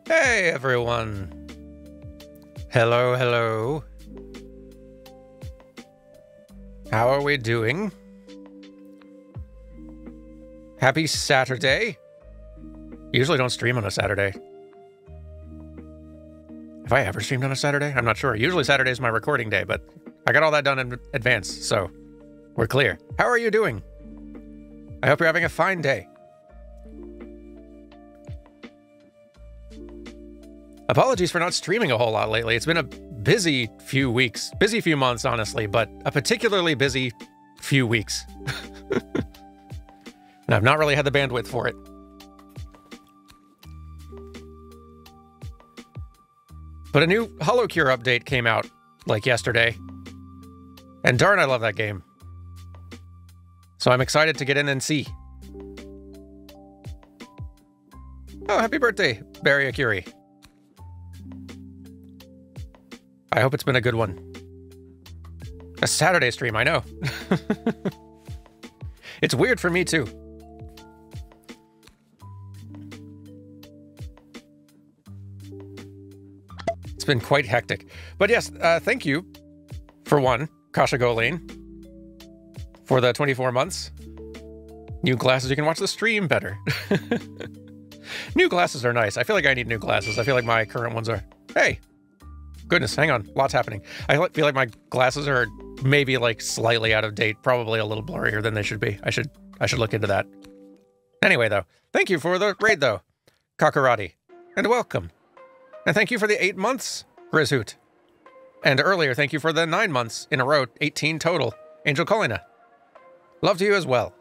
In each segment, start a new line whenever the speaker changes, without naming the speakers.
Hey everyone! Hello, hello. How are we doing? Happy Saturday. Usually don't stream on a Saturday. Have I ever streamed on a Saturday? I'm not sure. Usually Saturday is my recording day, but I got all that done in advance, so we're clear. How are you doing? I hope you're having a fine day. Apologies for not streaming a whole lot lately. It's been a busy few weeks, busy few months, honestly, but a particularly busy few weeks. And I've not really had the bandwidth for it. But a new Holocure update came out, like, yesterday. And darn, I love that game. So I'm excited to get in and see. Oh, happy birthday, Barry Akiri. I hope it's been a good one. A Saturday stream, I know. It's weird for me, too. It's been quite hectic. But yes, thank you, for one, Kasha Golane, for the 24 months. New glasses, you can watch the stream better. New glasses are nice. I feel like I need new glasses. I feel like my current ones are... Hey! Goodness, hang on. Lots happening. I feel like my glasses are maybe like slightly out of date, probably a little blurrier than they should be. I should look into that. Anyway, though, thank you for the raid, though, Kakarati, and welcome. And thank you for the 8 months, Grizhoot. And earlier, thank you for the 9 months in a row, 18 total, Angel Colina. Love to you as well.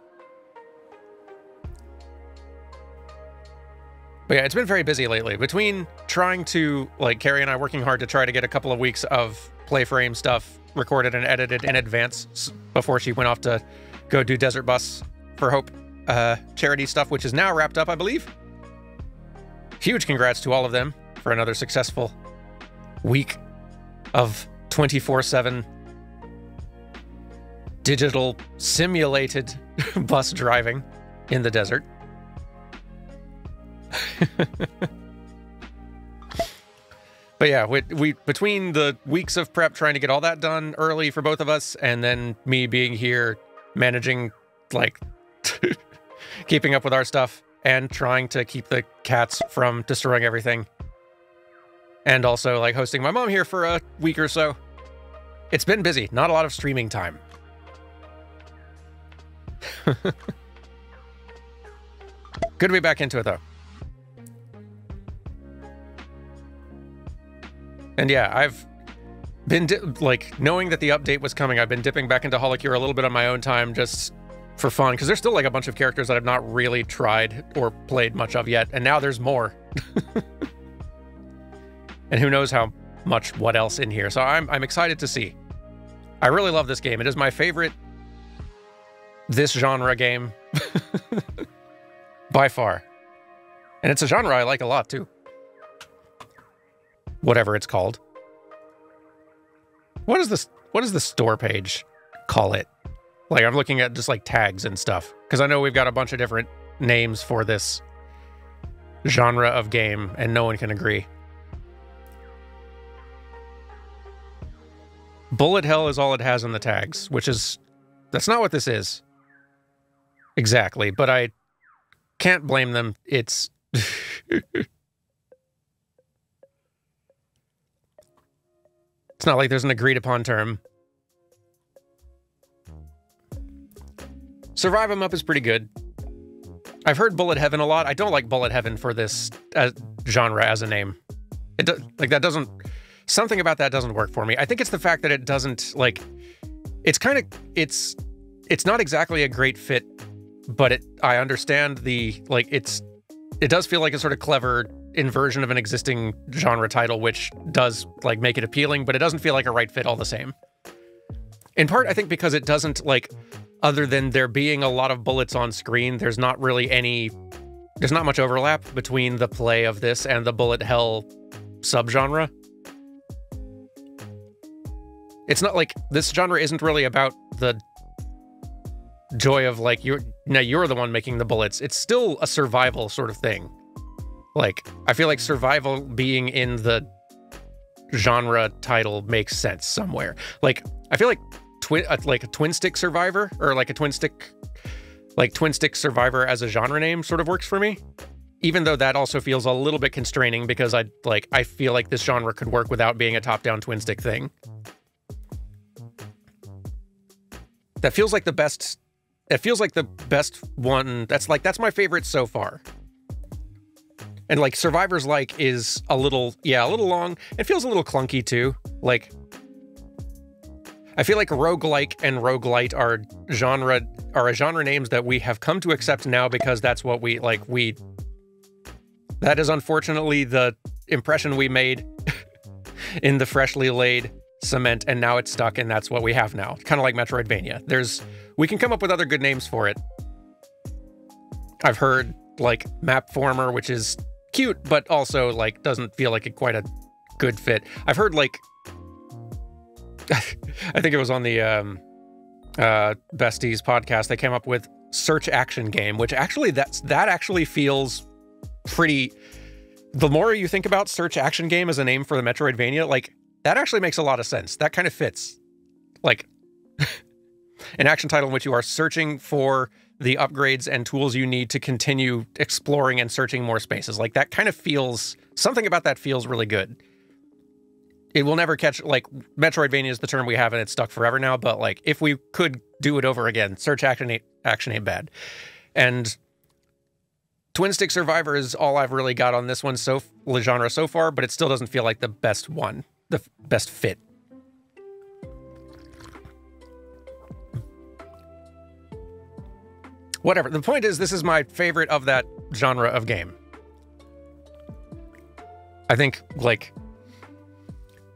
But yeah, it's been very busy lately. Between trying to, like, Carrie and I working hard to try to get a couple of weeks of Playframe stuff recorded and edited in advance before she went off to go do Desert Bus for Hope charity stuff, which is now wrapped up, I believe. Huge congrats to all of them for another successful week of 24/7 digital simulated bus driving in the desert. But yeah, we between the weeks of prep trying to get all that done early for both of us, and then me being here managing, like, keeping up with our stuff and trying to keep the cats from destroying everything, and also like hosting my mom here for a week or so. It's been busy. Not a lot of streaming time. Good to be back into it, though. And yeah, I've been, like, knowing that the update was coming, I've been dipping back into Holocure a little bit on my own time just for fun, because there's still, like, a bunch of characters that I've not really tried or played much of yet, and now there's more. And who knows how much what else in here, so I'm excited to see. I really love this game. It is my favorite this genre game by far. And it's a genre I like a lot, too. Whatever it's called. What is the store page call it? Like, I'm looking at just like tags and stuff, because I know we've got a bunch of different names for this genre of game, and no one can agree. Bullet hell is all it has in the tags, which is... That's not what this is. Exactly, but I can't blame them. It's... It's not like there's an agreed upon term. Survive 'em Up is pretty good. I've heard Bullet Heaven a lot. I don't like Bullet Heaven for this genre as a name. Like, that doesn't... Something about that doesn't work for me. I think it's the fact that it doesn't, like... It's kind of... It's not exactly a great fit, but I understand the... Like, it does feel like a sort of clever inversion of an existing genre title, which does, like, make it appealing, but it doesn't feel like a right fit all the same. In part, I think because it doesn't, like, other than there being a lot of bullets on screen, there's not really there's not much overlap between the play of this and the bullet hell subgenre. It's not like, this genre isn't really about the joy of, like, you're the one making the bullets. It's still a survival sort of thing. Like, I feel like survival being in the genre title makes sense somewhere. Like, I feel like a twin stick survivor, or like a twin stick survivor as a genre name sort of works for me. Even though that also feels a little bit constraining because I feel like this genre could work without being a top-down twin stick thing. That feels like the best. It feels like the best one. That's my favorite so far. And like Survivor's Like is a little long. It feels a little clunky too. Like, I feel like roguelike and roguelite are genre names that we have come to accept now because that's what that is unfortunately the impression we made in the freshly laid cement, and now it's stuck, and that's what we have now. Kind of like Metroidvania. We can come up with other good names for it. I've heard like Map Former, which is cute, but also like doesn't feel like quite a good fit. I've heard like I think it was on the Besties podcast, they came up with Search Action Game, which actually that actually feels pretty. The more you think about Search Action Game as a name for the Metroidvania, like that actually makes a lot of sense. That kind of fits. Like an action title in which you are searching for the upgrades and tools you need to continue exploring and searching more spaces. Like that kind of feels, something about that feels really good. It will never catch, like, Metroidvania is the term we have and it's stuck forever now, but like if we could do it over again, Search Action ain't bad. And Twin Stick Survivor is all I've really got on this one genre so far, but it still doesn't feel like the best one, the best fit. Whatever. The point is, this is my favorite of that genre of game. I think, like,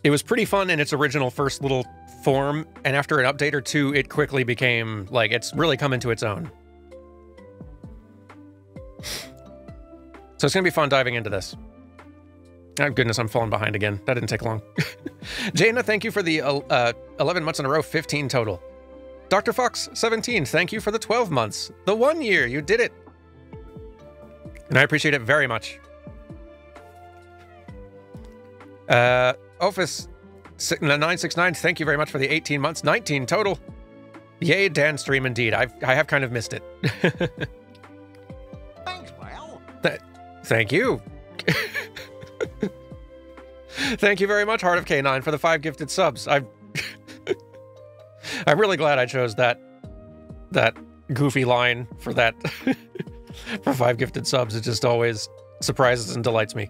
it was pretty fun in its original first little form, and after an update or two, it quickly became, like, it's really come into its own. So it's going to be fun diving into this. Oh, goodness, I'm falling behind again. That didn't take long. Jaina, thank you for the 11 months in a row, 15 total. Dr. Fox, 17, thank you for the 12 months. The 1 year, you did it. And I appreciate it very much. Office 969, thank you very much for the 18 months, 19 total. Yay, Dan stream indeed. I have kind of missed it.
Thanks, pal.
Thank you. Thank you very much, Heart of K9, for the 5 gifted subs. I'm really glad I chose that goofy line for that for 5 gifted subs. It just always surprises and delights me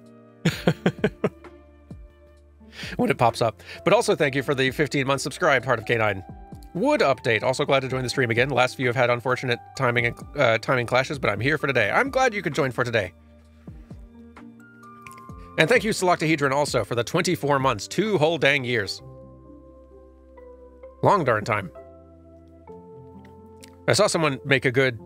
when it pops up. But also thank you for the 15 months subscribed, Heart of K9. Wood update. Also glad to join the stream again. The last few have had unfortunate timing clashes, but I'm here for today. I'm glad you could join for today. And thank you, Seloctahedron, also for the 24 months, 2 whole dang years. Long darn time. I saw someone make a good,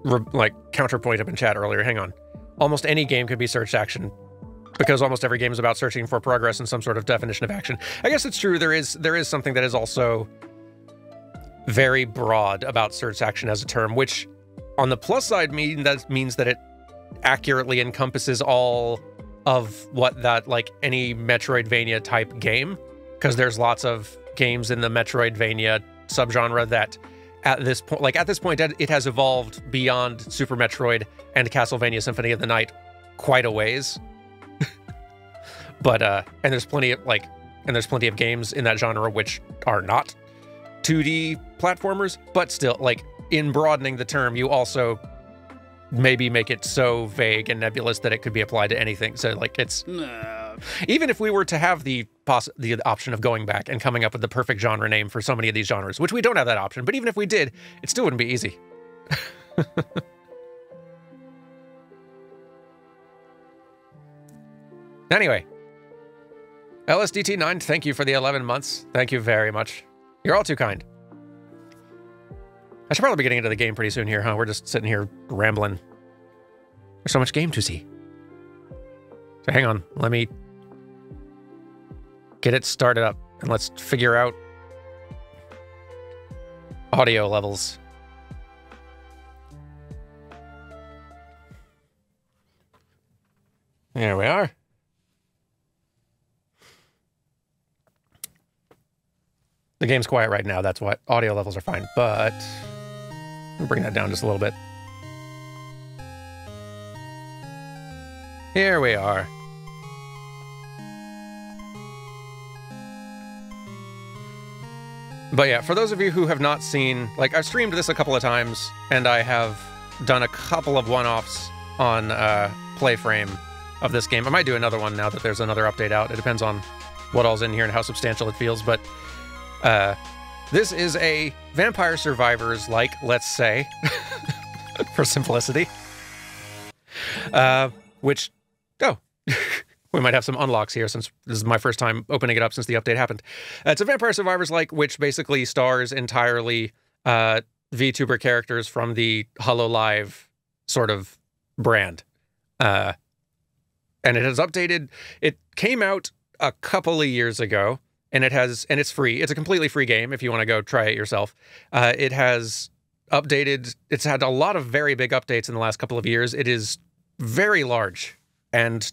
like, counterpoint up in chat earlier. Hang on. Almost any game could be search action, because almost every game is about searching for progress and some sort of definition of action. I guess it's true. There is something that is also very broad about search action as a term, which on the plus side means that it accurately encompasses all of what that, like, any Metroidvania type game, because there's lots of games in the Metroidvania subgenre that at this point it has evolved beyond Super Metroid and Castlevania Symphony of the Night quite a ways. But and there's plenty of games in that genre which are not 2D platformers, but still, like, in broadening the term, you also maybe make it so vague and nebulous that it could be applied to anything. So, like, it's even if we were to have the option of going back and coming up with the perfect genre name for so many of these genres, which we don't have that option, but even if we did, it still wouldn't be easy. Anyway, LSDT9, thank you for the 11 months. Thank you very much. You're all too kind. I should probably be getting into the game pretty soon here, huh? We're just sitting here rambling. There's so much game to see. So hang on, let me get it started up and let's figure out audio levels. Here we are. The game's quiet right now, that's what. Audio levels are fine, but I'll bring that down just a little bit. Here we are. But yeah, for those of you who have not seen, like, I've streamed this a couple of times, and I have done a couple of one-offs on Playframe of this game. I might do another one now that there's another update out. It depends on what all's in here and how substantial it feels, but this is a Vampire Survivors-like, let's say, for simplicity, which, we might have some unlocks here since this is my first time opening it up since the update happened. It's a Vampire Survivors-like, which basically stars entirely VTuber characters from the Hololive sort of brand. And it has updated. It came out a couple of years ago, and it's free. It's a completely free game if you want to go try it yourself. It has updated. It's had a lot of very big updates in the last couple of years. It is very large and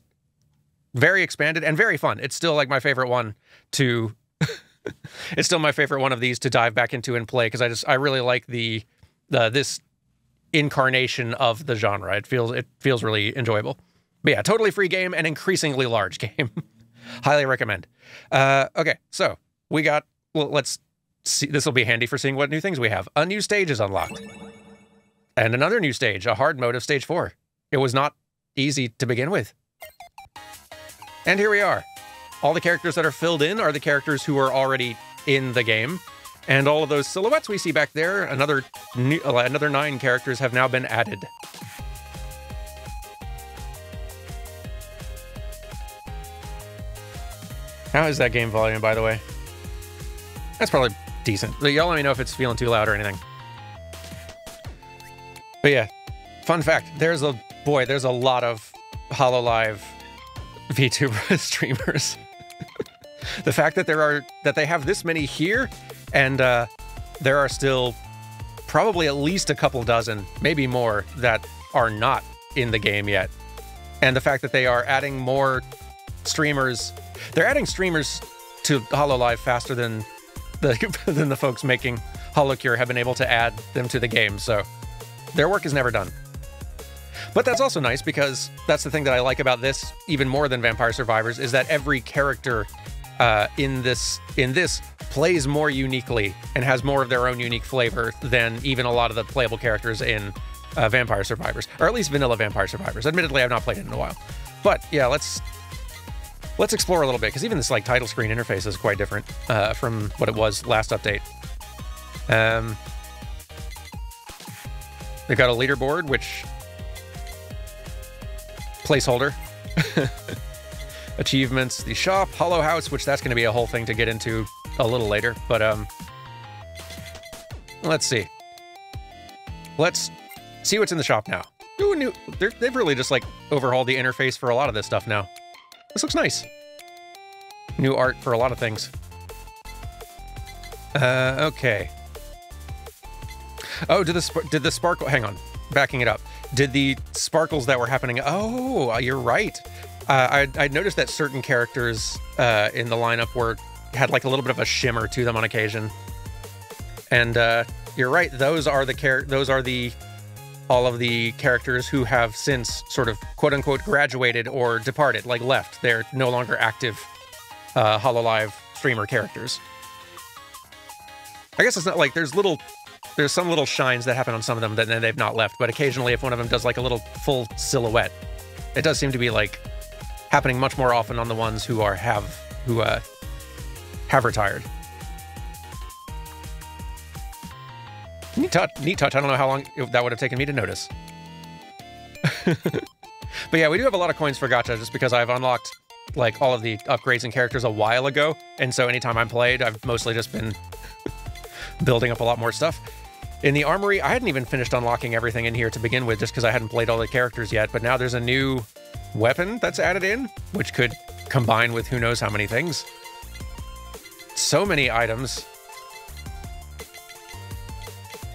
very expanded and very fun. It's still like my favorite one to it's still my favorite one of these to dive back into and play, because I really like this incarnation of the genre. It feels really enjoyable. But yeah, totally free game and increasingly large game. Highly recommend. Okay, so we got, well, let's see. This will be handy for seeing what new things we have. A new stage is unlocked. And another new stage, a hard mode of stage 4. It was not easy to begin with. And here we are. All the characters that are filled in are the characters who are already in the game. And all of those silhouettes we see back there, another 9 characters have now been added. How is that game volume, by the way? That's probably decent. Y'all let me know if it's feeling too loud or anything. But yeah, fun fact, there's a lot of Hololive VTuber streamers. The fact that they have this many here, and there are still probably at least a couple dozen, maybe more, that are not in the game yet. And the fact that they are adding more streamers, they're adding streamers to Hololive faster than the folks making Holocure have been able to add them to the game, so their work is never done. But that's also nice, because that's the thing that I like about this even more than Vampire Survivors, is that every character in this plays more uniquely and has more of their own unique flavor than even a lot of the playable characters in Vampire Survivors, or at least vanilla Vampire Survivors. Admittedly, I've not played it in a while. But yeah, let's explore a little bit, because even this like title screen interface is quite different from what it was last update. They've got a leaderboard, which placeholder. Achievements, the shop, Hollow House, which that's going to be a whole thing to get into a little later, but let's see. Let's see what's in the shop now. Ooh, they've really just like overhauled the interface for a lot of this stuff now. This looks nice. New art for a lot of things. Okay. Oh, did the sparkle, hang on, backing it up. Did the sparkles that were happening, oh, you're right. I noticed that certain characters in the lineup had like a little bit of a shimmer to them on occasion. And you're right, those are all of the characters who have since sort of quote-unquote graduated or departed, like left. They're no longer active Hololive streamer characters. I guess it's not like there's some little shines that happen on some of them that they've not left, but occasionally if one of them does like a little full silhouette, it does seem to be like happening much more often on the ones who have retired. Neat touch. I don't know how long that would have taken me to notice. But yeah, we do have a lot of coins for gacha just because I've unlocked like all of the upgrades and characters a while ago, and so anytime I'm played, I've mostly just been building up a lot more stuff. In the armory, I hadn't even finished unlocking everything in here to begin with just because I hadn't played all the characters yet, but now there's a new weapon that's added in, which could combine with who knows how many things. So many items.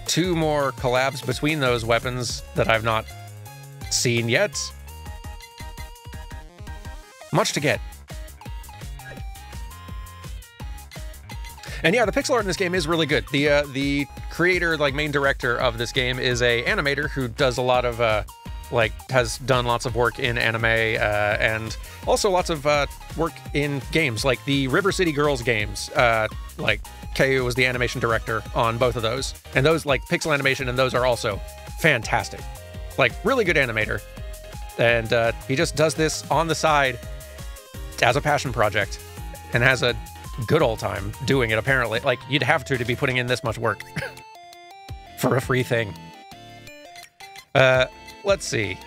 2 more collabs between those weapons that I've not seen yet. Much to get. And yeah, the pixel art in this game is really good. The creator, like main director of this game, is a animator who does a lot of has done lots of work in anime and also lots of work in games, like the River City Girls games. Like Keiyu was the animation director on both of those, and those like pixel animation, and those are also fantastic. Like really good animator, and he just does this on the side as a passion project, and has a good old time doing it, apparently. Like, you'd have to be putting in this much work for a free thing. Let's see.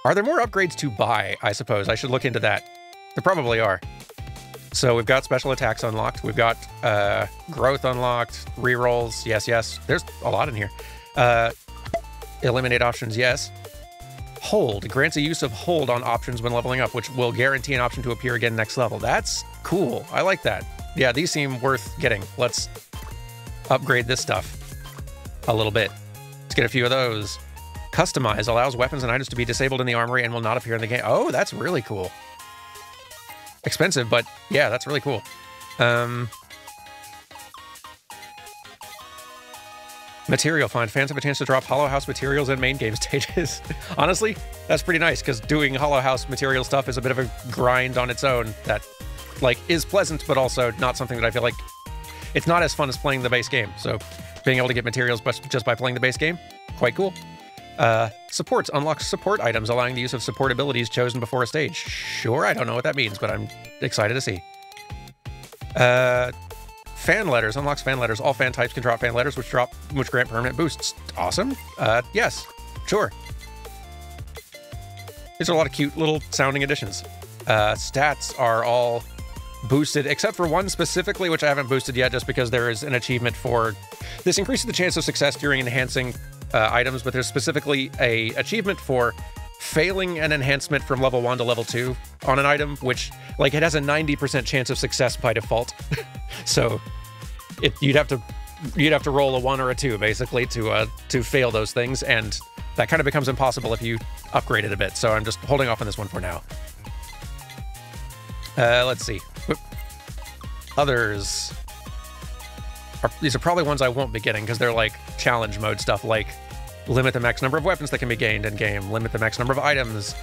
Are there more upgrades to buy, I suppose? I should look into that. There probably are. So we've got special attacks unlocked. We've got growth unlocked, rerolls. Yes, yes. There's a lot in here. Eliminate options, yes. Hold grants a use of hold on options when leveling up, which will guarantee an option to appear again next level. That's cool. I like that. Yeah, these seem worth getting. Let's upgrade this stuff a little bit. Let's get a few of those. Customize allows weapons and items to be disabled in the armory and will not appear in the game. Oh, that's really cool. Expensive, but yeah, that's really cool. Material find. Fans have a chance to drop Hollow House materials in main game stages. Honestly, that's pretty nice, because doing Hollow House material stuff is a bit of a grind on its own that, like, is pleasant, but also not something that I feel like... It's not as fun as playing the base game, so being able to get materials just by playing the base game, quite cool. Supports. Unlocks support items, allowing the use of support abilities chosen before a stage. Sure, I don't know what that means, but I'm excited to see. Fan letters. Unlocks fan letters. All fan types can drop fan letters, which grant permanent boosts. Awesome. Yes, sure. These are a lot of cute little sounding additions. Stats are all boosted, except for one specifically, which I haven't boosted yet, just because there is an achievement for... This increases the chance of success during enhancing items, but there's specifically a achievement for failing an enhancement from level 1 to level 2 on an item, which, like, it has a 90% chance of success by default. So you'd have to roll a 1 or a 2 basically to fail those things, and that kind of becomes impossible if you upgrade it a bit. So I'm just holding off on this one for now. Let's see. Others. These are probably ones I won't be getting because they're like challenge mode stuff, like limit the max number of weapons that can be gained in game, limit the max number of items,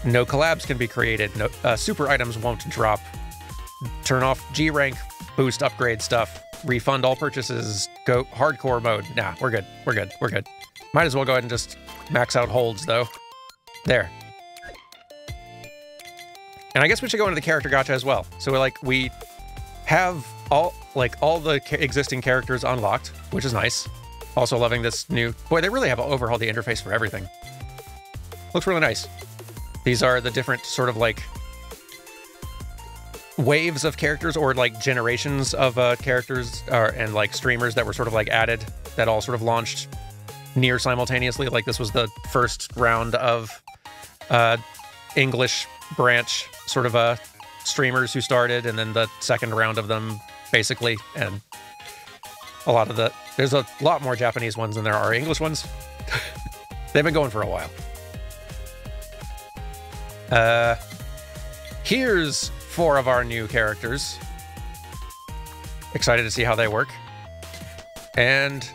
no collabs can be created, no super items won't drop, turn off G rank, boost upgrade stuff, refund all purchases, go hardcore mode. Nah, we're good. We're good. We're good. Might as well go ahead and just max out holds though. There. And I guess we should go into the character gacha as well. So we have all the existing characters unlocked, which is nice. Also loving this new... Boy, they really have overhauled the interface for everything. Looks really nice. These are the different sort of like waves of characters, or like generations of characters and like streamers that were sort of like added, that all sort of launched near simultaneously. Like this was the first round of English branch sort of streamers who started, and then the second round of them basically, and a lot of there's a lot more Japanese ones than there are English ones. They've been going for a while. Here's 4 of our new characters. Excited to see how they work. And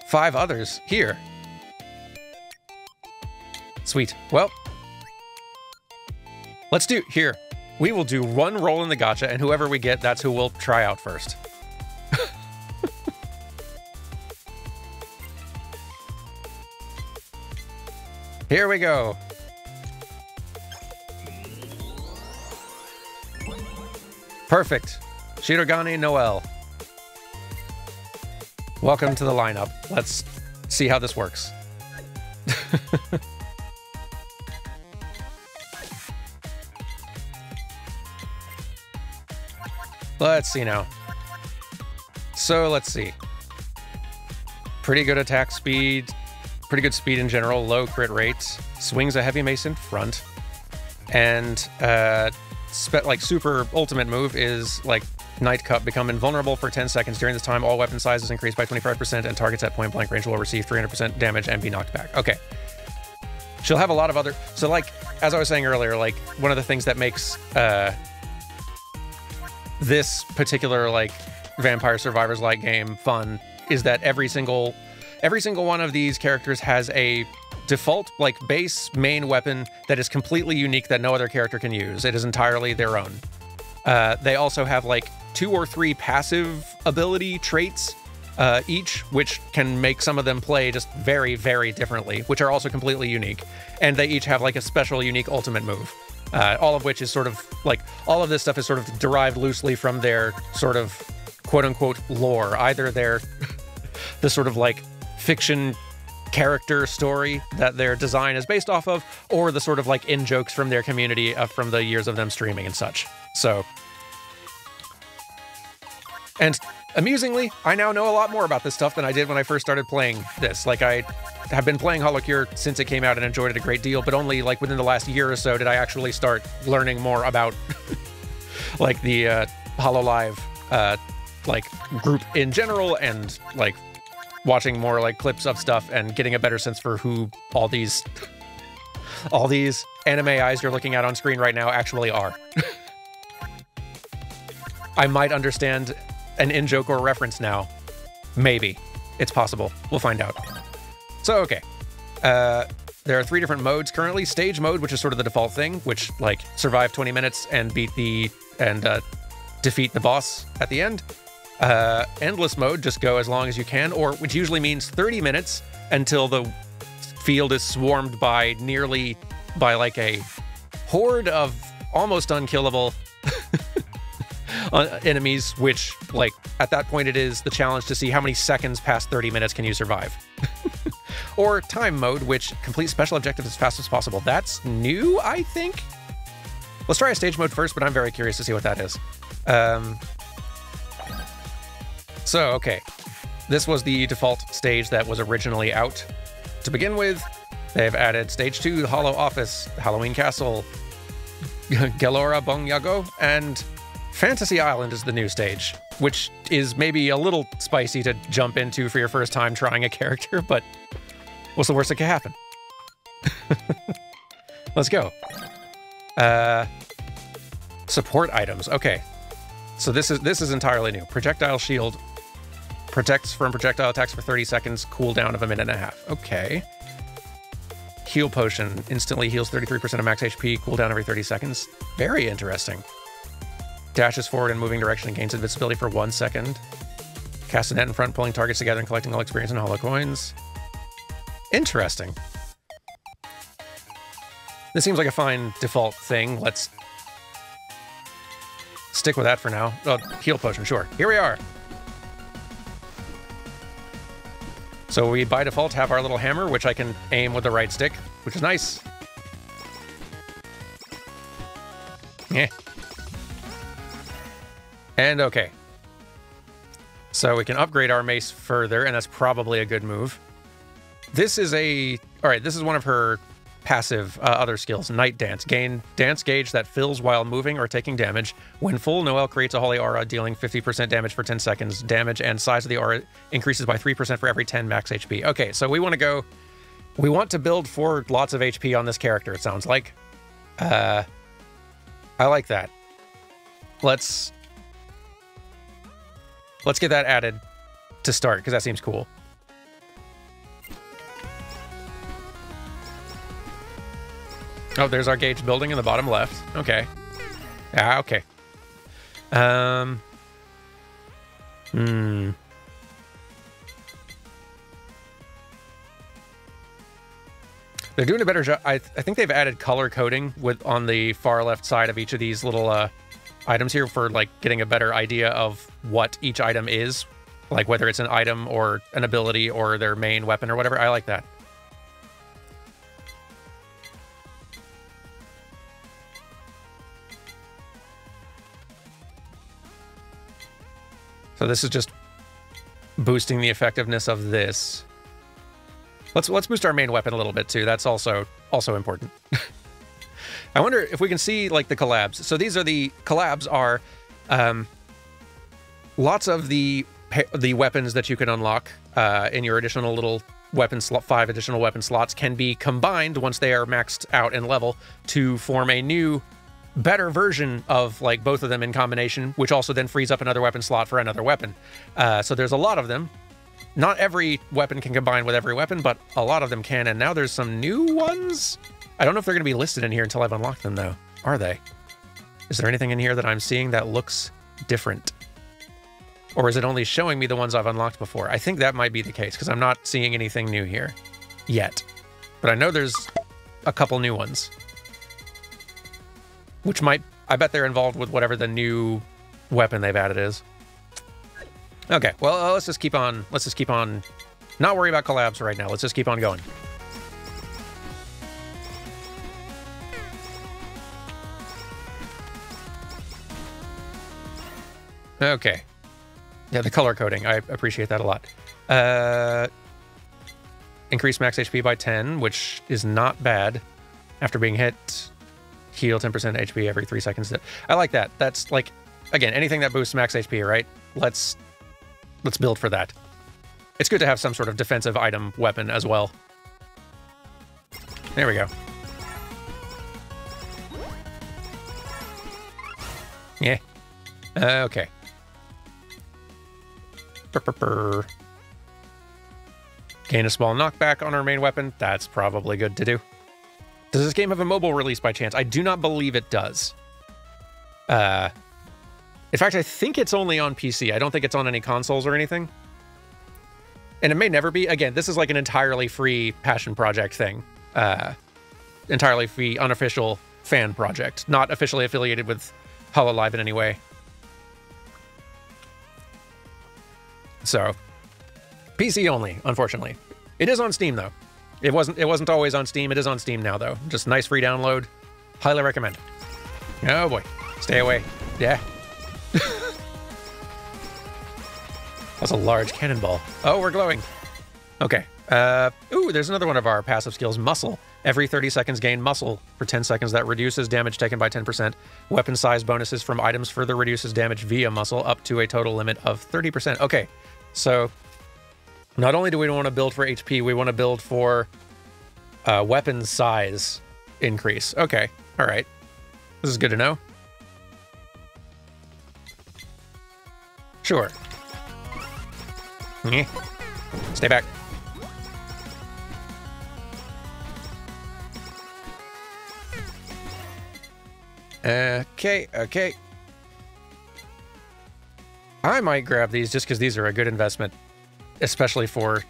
5 others here. Sweet. Well, let's do here. We will do 1 roll in the gacha, and whoever we get, that's who we'll try out first. Here we go. Perfect. Shirogane Noel. Welcome to the lineup. Let's see how this works. Let's see now. So let's see. Pretty good attack speed. Pretty good speed in general. Low crit rates. Swings a heavy mace in front. And like super ultimate move is like Night Cup. Become invulnerable for 10 seconds. During this time, all weapon sizes increase by 25%, and targets at point blank range will receive 300% damage and be knocked back. Okay. She'll have a lot of other... So, like, as I was saying earlier, like, one of the things that makes this particular, like, Vampire Survivors-like game fun is that every single one of these characters has a default, like, base main weapon that is completely unique that no other character can use. It is entirely their own. They also have, like, 2 or 3 passive ability traits each, which can make some of them play just very, very differently, which are also completely unique. And they each have, like, a special, unique ultimate move. All of which is sort of, like, all of this stuff is sort of derived loosely from their sort of quote-unquote lore. Either their, the sort of, like, fiction character story that their design is based off of, or the sort of, like, in-jokes from their community from the years of them streaming and such. So... And amusingly, I now know a lot more about this stuff than I did when I first started playing this. Like, I have been playing Holocure since it came out and enjoyed it a great deal, but only, like, within the last year or so did I actually start learning more about, like, the Hololive, like, group in general, and, like, watching more, like, clips of stuff and getting a better sense for who all these anime eyes you're looking at on screen right now actually are. I might understand an in-joke or reference now. Maybe. It's possible. We'll find out. So, okay. There are 3 different modes currently. Stage mode, which is sort of the default thing, which, like, survive 20 minutes and defeat the boss at the end. Endless mode, just go as long as you can, or which usually means 30 minutes until the field is swarmed by like a horde of almost unkillable enemies, which, like, at that point it is the challenge to see how many seconds past 30 minutes can you survive. Or time mode, which complete special objectives as fast as possible. That's new, I think? Let's try a stage mode first, but I'm very curious to see what that is. So, okay. This was the default stage that was originally out. To begin with, they've added Stage 2, the Hollow Office, Halloween Castle, Gelora Bongyago, and Fantasy Island is the new stage, which is maybe a little spicy to jump into for your first time trying a character, but what's the worst that could happen? Let's go. Support items. Okay. So this is entirely new. Projectile shield protects from projectile attacks for 30 seconds, cooldown of 1.5 minutes. Okay. Heal potion instantly heals 33% of max HP, cooldown every 30 seconds. Very interesting. Dashes forward in moving direction and gains invincibility for 1 second. Cast a net in front, pulling targets together and collecting all experience and hollow coins. Interesting. This seems like a fine default thing. Let's stick with that for now. Oh, heal potion, sure. Here we are. So we, by default, have our little hammer, which I can aim with the right stick, which is nice. Yeah. And okay. So we can upgrade our mace further, and that's probably a good move. This is this is one of her passive other skills, Night Dance. Gain dance gauge that fills while moving or taking damage. When full, Noelle creates a holy aura, dealing 50% damage for 10 seconds. Damage and size of the aura increases by 3% for every 10 max HP. Okay, so we want to build for lots of HP on this character, it sounds like. I like that. Let's get that added to start, because that seems cool. Oh, there's our gauge building in the bottom left. Okay. Ah, okay. They're doing a better job. I think they've added color coding on the far left side of each of these little items here for, like, getting a better idea of what each item is, like whether it's an item or an ability or their main weapon or whatever. I like that. So this is just boosting the effectiveness of this. Let's boost our main weapon a little bit too. That's also important. I wonder if we can see, like, the collabs. So these are the collabs are lots of the weapons that you can unlock in your additional little weapon slot, 5 additional weapon slots can be combined once they are maxed out in level to form a new, better version of like both of them in combination, which also then frees up another weapon slot for another weapon. So there's a lot of them. Not every weapon can combine with every weapon, but a lot of them can. And now there's some new ones. I don't know if they're going to be listed in here until I've unlocked them, though. Are they? Is there anything in here that I'm seeing that looks different? Or is it only showing me the ones I've unlocked before? I think that might be the case, because I'm not seeing anything new here yet. But I know there's a couple new ones. Which might... I bet they're involved with whatever the new weapon they've added is. Okay, well, let's just keep on... Let's just keep on... Not worry about collabs right now. Let's just keep on going. Okay. Yeah, the color coding. I appreciate that a lot. Increase max HP by 10, which is not bad. After being hit, heal 10% HP every 3 seconds. I like that. That's like, again, anything that boosts max HP, right? Let's build for that. It's good to have some sort of defensive item weapon as well. There we go. Yeah. Okay. Gain a small knockback on our main weapon. That's probably good to do. Does this game have a mobile release by chance? I do not believe it does. In fact, I think it's only on PC. I don't think it's on any consoles or anything. And it may never be. Again, this is like an entirely free passion project thing. Entirely free, unofficial fan project. Not officially affiliated with Hololive in any way. So, PC only, unfortunately. It is on Steam, though. It wasn't always on Steam. It is on Steam now, though. Just nice free download. Highly recommend. Oh, boy. Stay away. Yeah. That's a large cannonball. Oh, we're glowing. Okay. Ooh, there's another one of our passive skills, Muscle. Every 30 seconds gain Muscle for 10 seconds. That reduces damage taken by 10%. Weapon size bonuses from items further reduces damage via Muscle up to a total limit of 30%. Okay, so not only do we want to build for HP, we want to build for weapon size increase. Okay, all right. This is good to know. Sure. Stay back. Okay. I might grab these just because these are a good investment, especially for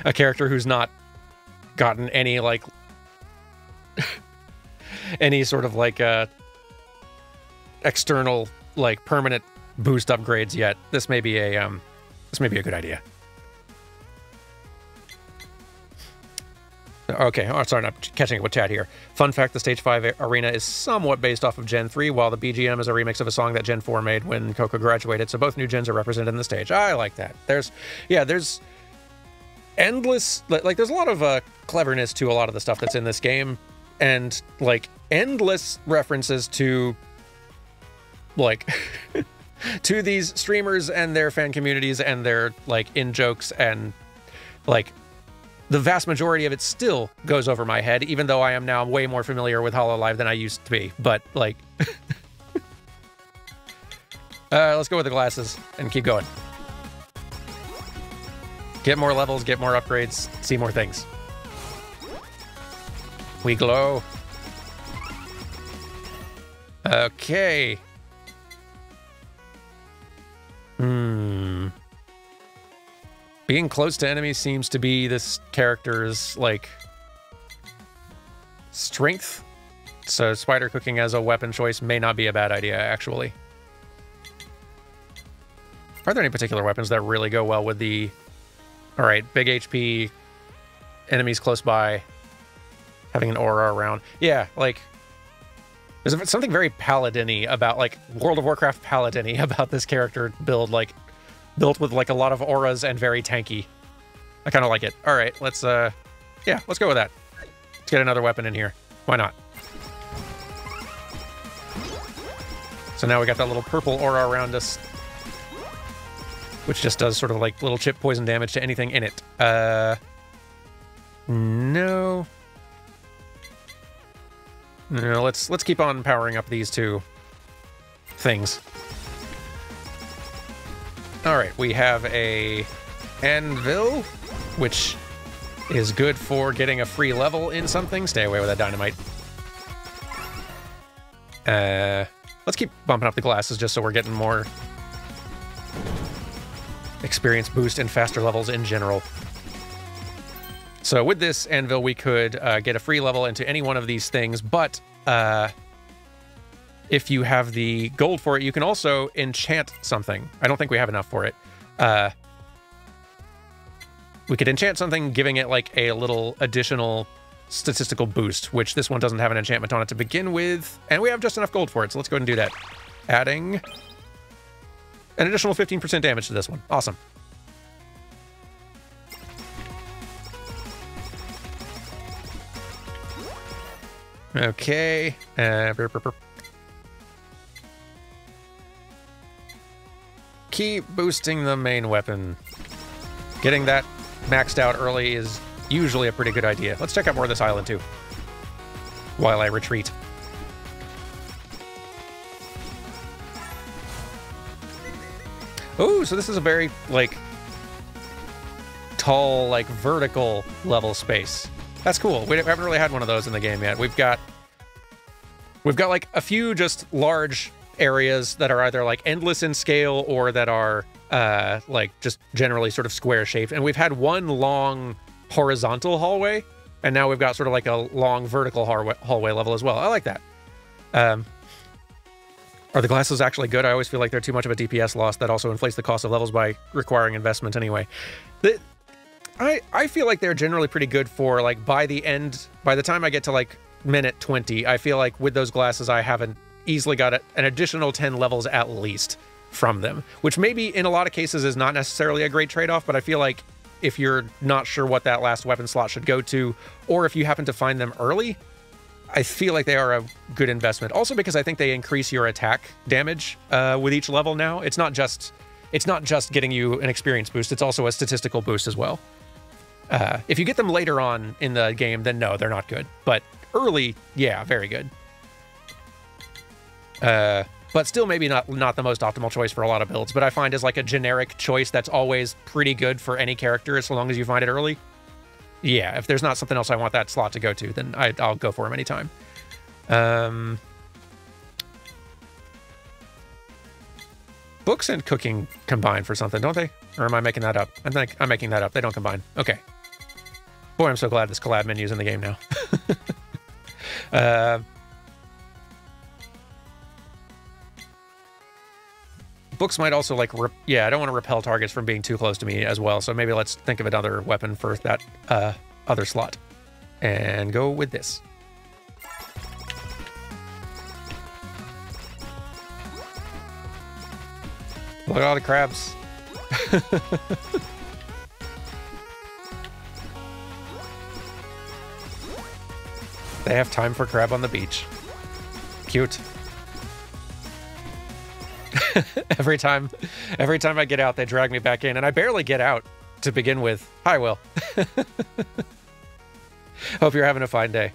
a character who's not gotten any, like, any sort of, like, external, like, permanent boost upgrades yet. This may be a good idea. Okay, oh, sorry, not catching up with chat here. Fun fact, the Stage 5 arena is somewhat based off of Gen 3, while the BGM is a remix of a song that Gen 4 made when Coco graduated, so both new gens are represented in the stage. I like that. There's endless, like, there's a lot of cleverness to a lot of the stuff that's in this game, and, like, endless references to, like, to these streamers and their fan communities and their, like, in-jokes, and, like, the vast majority of it still goes over my head, even though I am now way more familiar with Hololive than I used to be. But, like... let's go with the glasses and keep going. Get more levels, get more upgrades, see more things. We glow. Okay. Being close to enemies seems to be this character's, like, strength. So spider cooking as a weapon choice may not be a bad idea, actually. Are there any particular weapons that really go well with the... Alright, big HP, enemies close by, having an aura around. Yeah, like... There's something very paladin-y about, like, World of Warcraft paladin-y about this character build, like... Built with, like, a lot of auras and very tanky. I kind of like it. All right, let's, yeah, let's go with that. Let's get another weapon in here. Why not? So now we got that little purple aura around us. which just does sort of like little chip poison damage to anything in it. No. No, let's keep on powering up these two things. All right, we have a anvil, which is good for getting a free level in something. Stay away with that dynamite. Let's keep bumping up the glasses just so we're getting more experience boost and faster levels in general. So with this anvil, we could get a free level into any one of these things, but if you have the gold for it, you can also enchant something. I don't think we have enough for it. We could enchant something, giving it like a little additional statistical boost, which this one doesn't have an enchantment on it to begin with, and we have just enough gold for it, so let's go ahead and do that. Adding an additional 15% damage to this one. Awesome. Okay. Keep boosting the main weapon. Getting that maxed out early is usually a pretty good idea. Let's check out more of this island, too, while I retreat. Oh, so this is a very, like, tall, like, vertical level space. That's cool. We haven't really had one of those in the game yet. We've got like, a few just large areas that are either, like, endless in scale or that are, like, just generally sort of square-shaped. And we've had one long horizontal hallway, and now we've got sort of like a long vertical hallway level as well. I like that. Are the glasses actually good? I always feel like they're too much of a DPS loss that also inflates the cost of levels by requiring investment anyway. I feel like they're generally pretty good for, like, by the time I get to, like, minute 20, I feel like with those glasses I haven't easily got an additional 10 levels at least from them, which maybe in a lot of cases is not necessarily a great trade-off, but I feel like if you're not sure what that last weapon slot should go to, or if you happen to find them early, I feel like they are a good investment. Also because I think they increase your attack damage with each level now. It's not just getting you an experience boost, it's also a statistical boost as well. If you get them later on in the game, then no, they're not good. But early, yeah, very good. But still maybe not the most optimal choice for a lot of builds, but I find as like a generic choice that's always pretty good for any character as long as you find it early. Yeah, if there's not something else I want that slot to go to, then I'll go for him anytime. Books and cooking combine for something, don't they? Or am I making that up? I think I'm making that up. They don't combine. Okay. Boy, I'm so glad this collab menu's in the game now. Books might also, like, yeah, I don't want to repel targets from being too close to me as well, so maybe let's think of another weapon for that other slot. And go with this. Look at all the crabs. They have time for crab on the beach. Cute. Every time I get out, they drag me back in, and I barely get out to begin with. Hi, Will. Hope you're having a fine day.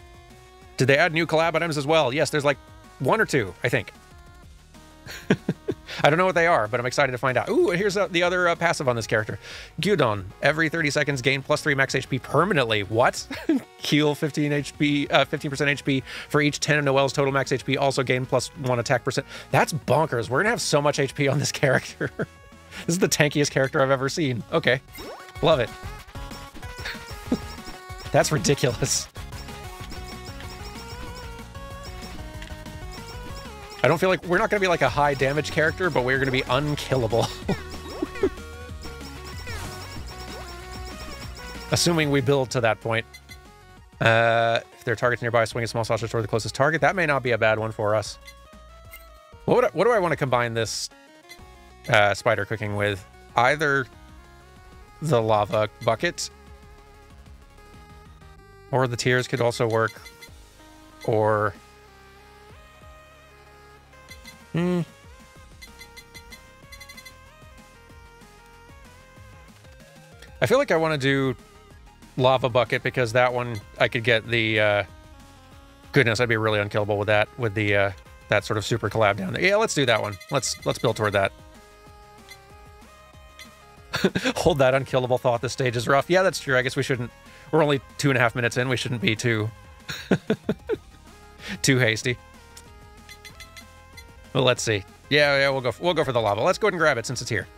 Did they add new collab items as well? Yes, there's like 1 or 2, I think. I don't know what they are, but I'm excited to find out. Ooh, and here's the other passive on this character. Gyudon. Every 30 seconds, gain +3 max HP permanently. What? Heal 15% HP for each 10 of Noelle's total max HP. Also gain +1 attack percent. That's bonkers. We're going to have so much HP on this character. This is the tankiest character I've ever seen. Okay. Love it. That's ridiculous. I don't feel like we're not going to be like a high damage character, but we're going to be unkillable. Assuming we build to that point. If there are targets nearby, swing a small sausage toward the closest target. That may not be a bad one for us. What do I want to combine this spider cooking with? Either the lava bucket, or the tears could also work, or... I feel like I want to do Lava Bucket because that one I could get the goodness, I'd be really unkillable with that, with the that sort of super collab down there. Yeah, let's do that one. Let's build toward that. Hold that unkillable thought. This stage is rough. Yeah, that's true. I guess we shouldn't. We're only 2.5 minutes in. We shouldn't be too too hasty. Well, let's see. Yeah, we'll go for the lava. Let's go ahead and grab it since it's here.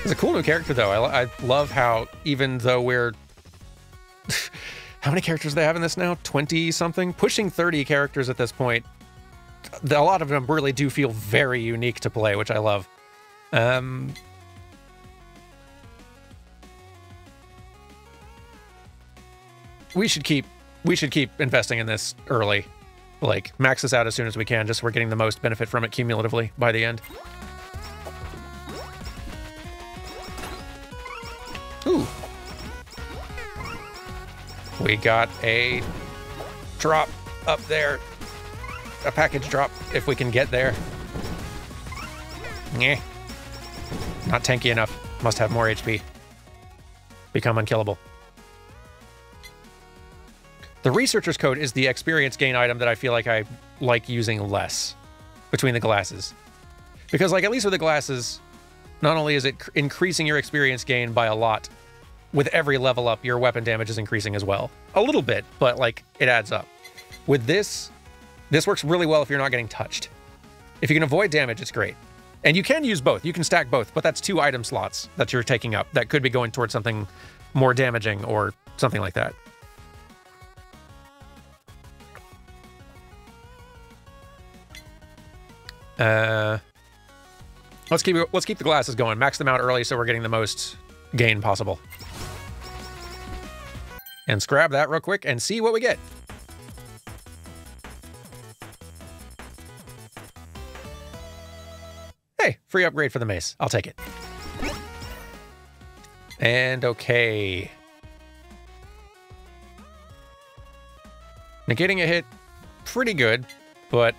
It's a cool new character, though. I love how, even though we're... How many characters do they have in this now? 20-something? Pushing 30 characters at this point. A lot of them really do feel very unique to play, which I love. We should keep investing in this early. Like, max this out as soon as we can, just so we're getting the most benefit from it cumulatively by the end. Ooh. We got a drop up there. A package drop, if we can get there. Nyeh. Not tanky enough. Must have more HP. Become unkillable. The Researcher's Coat is the experience gain item that I feel like I like using less between the glasses. Because, like, at least with the glasses, not only is it increasing your experience gain by a lot, with every level up, your weapon damage is increasing as well. A little bit, but, like, it adds up. With this works really well if you're not getting touched. If you can avoid damage, it's great. And you can use both. You can stack both, but that's 2 item slots that you're taking up that could be going towards something more damaging or something like that. Let's keep the glasses going. Max them out early so we're getting the most gain possible. And scrap that real quick and see what we get. Hey, free upgrade for the mace. I'll take it. And okay. Negating a hit, pretty good, but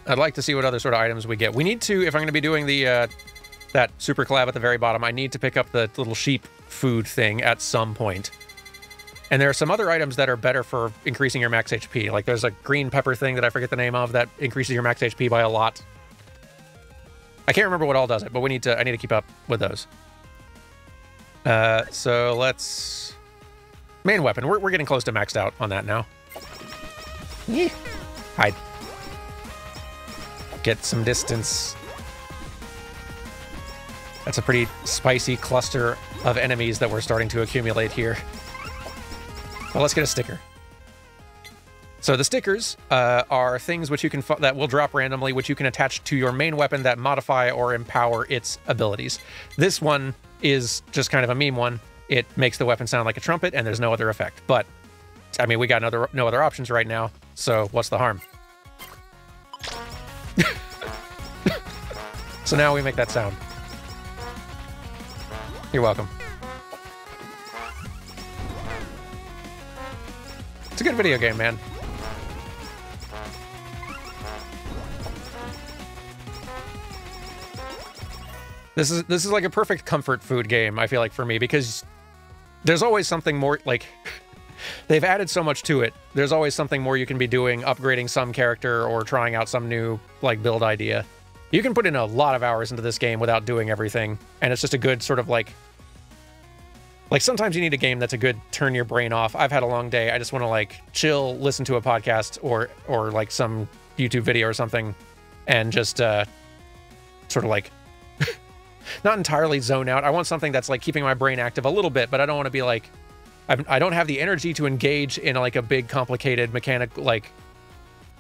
I'd like to see what other sort of items we get. We need to, if I'm going to be doing the that super collab at the very bottom, I need to pick up the little sheep food thing at some point. And there are some other items that are better for increasing your max HP. Like there's a green pepper thing that I forget the name of that increases your max HP by a lot. I can't remember what all does it, but I need to keep up with those. So let's... Main weapon. We're getting close to maxed out on that now. Hide. Get some distance. That's a pretty spicy cluster of enemies that we're starting to accumulate here. Well, let's get a sticker. So the stickers are things which you can that will drop randomly, which you can attach to your main weapon that modify or empower its abilities. This one is just kind of a meme one. It makes the weapon sound like a trumpet, and there's no other effect. But I mean, we got no other options right now. So what's the harm? So now we make that sound. You're welcome. It's a good video game, man. This is like a perfect comfort food game, I feel like, for me, because there's always something more, like, they've added so much to it. There's always something more you can be doing, upgrading some character or trying out some new, like, build idea. You can put in a lot of hours into this game without doing everything, and it's just a good sort of, like, sometimes you need a game that's a good turn your brain off. I've had a long day. I just want to, like, chill, listen to a podcast or like, some YouTube video or something, and just, sort of, like, not entirely zone out. I want something that's, like, keeping my brain active a little bit, but I don't want to be, like... I don't have the energy to engage in, like, a big, complicated mechanic, like,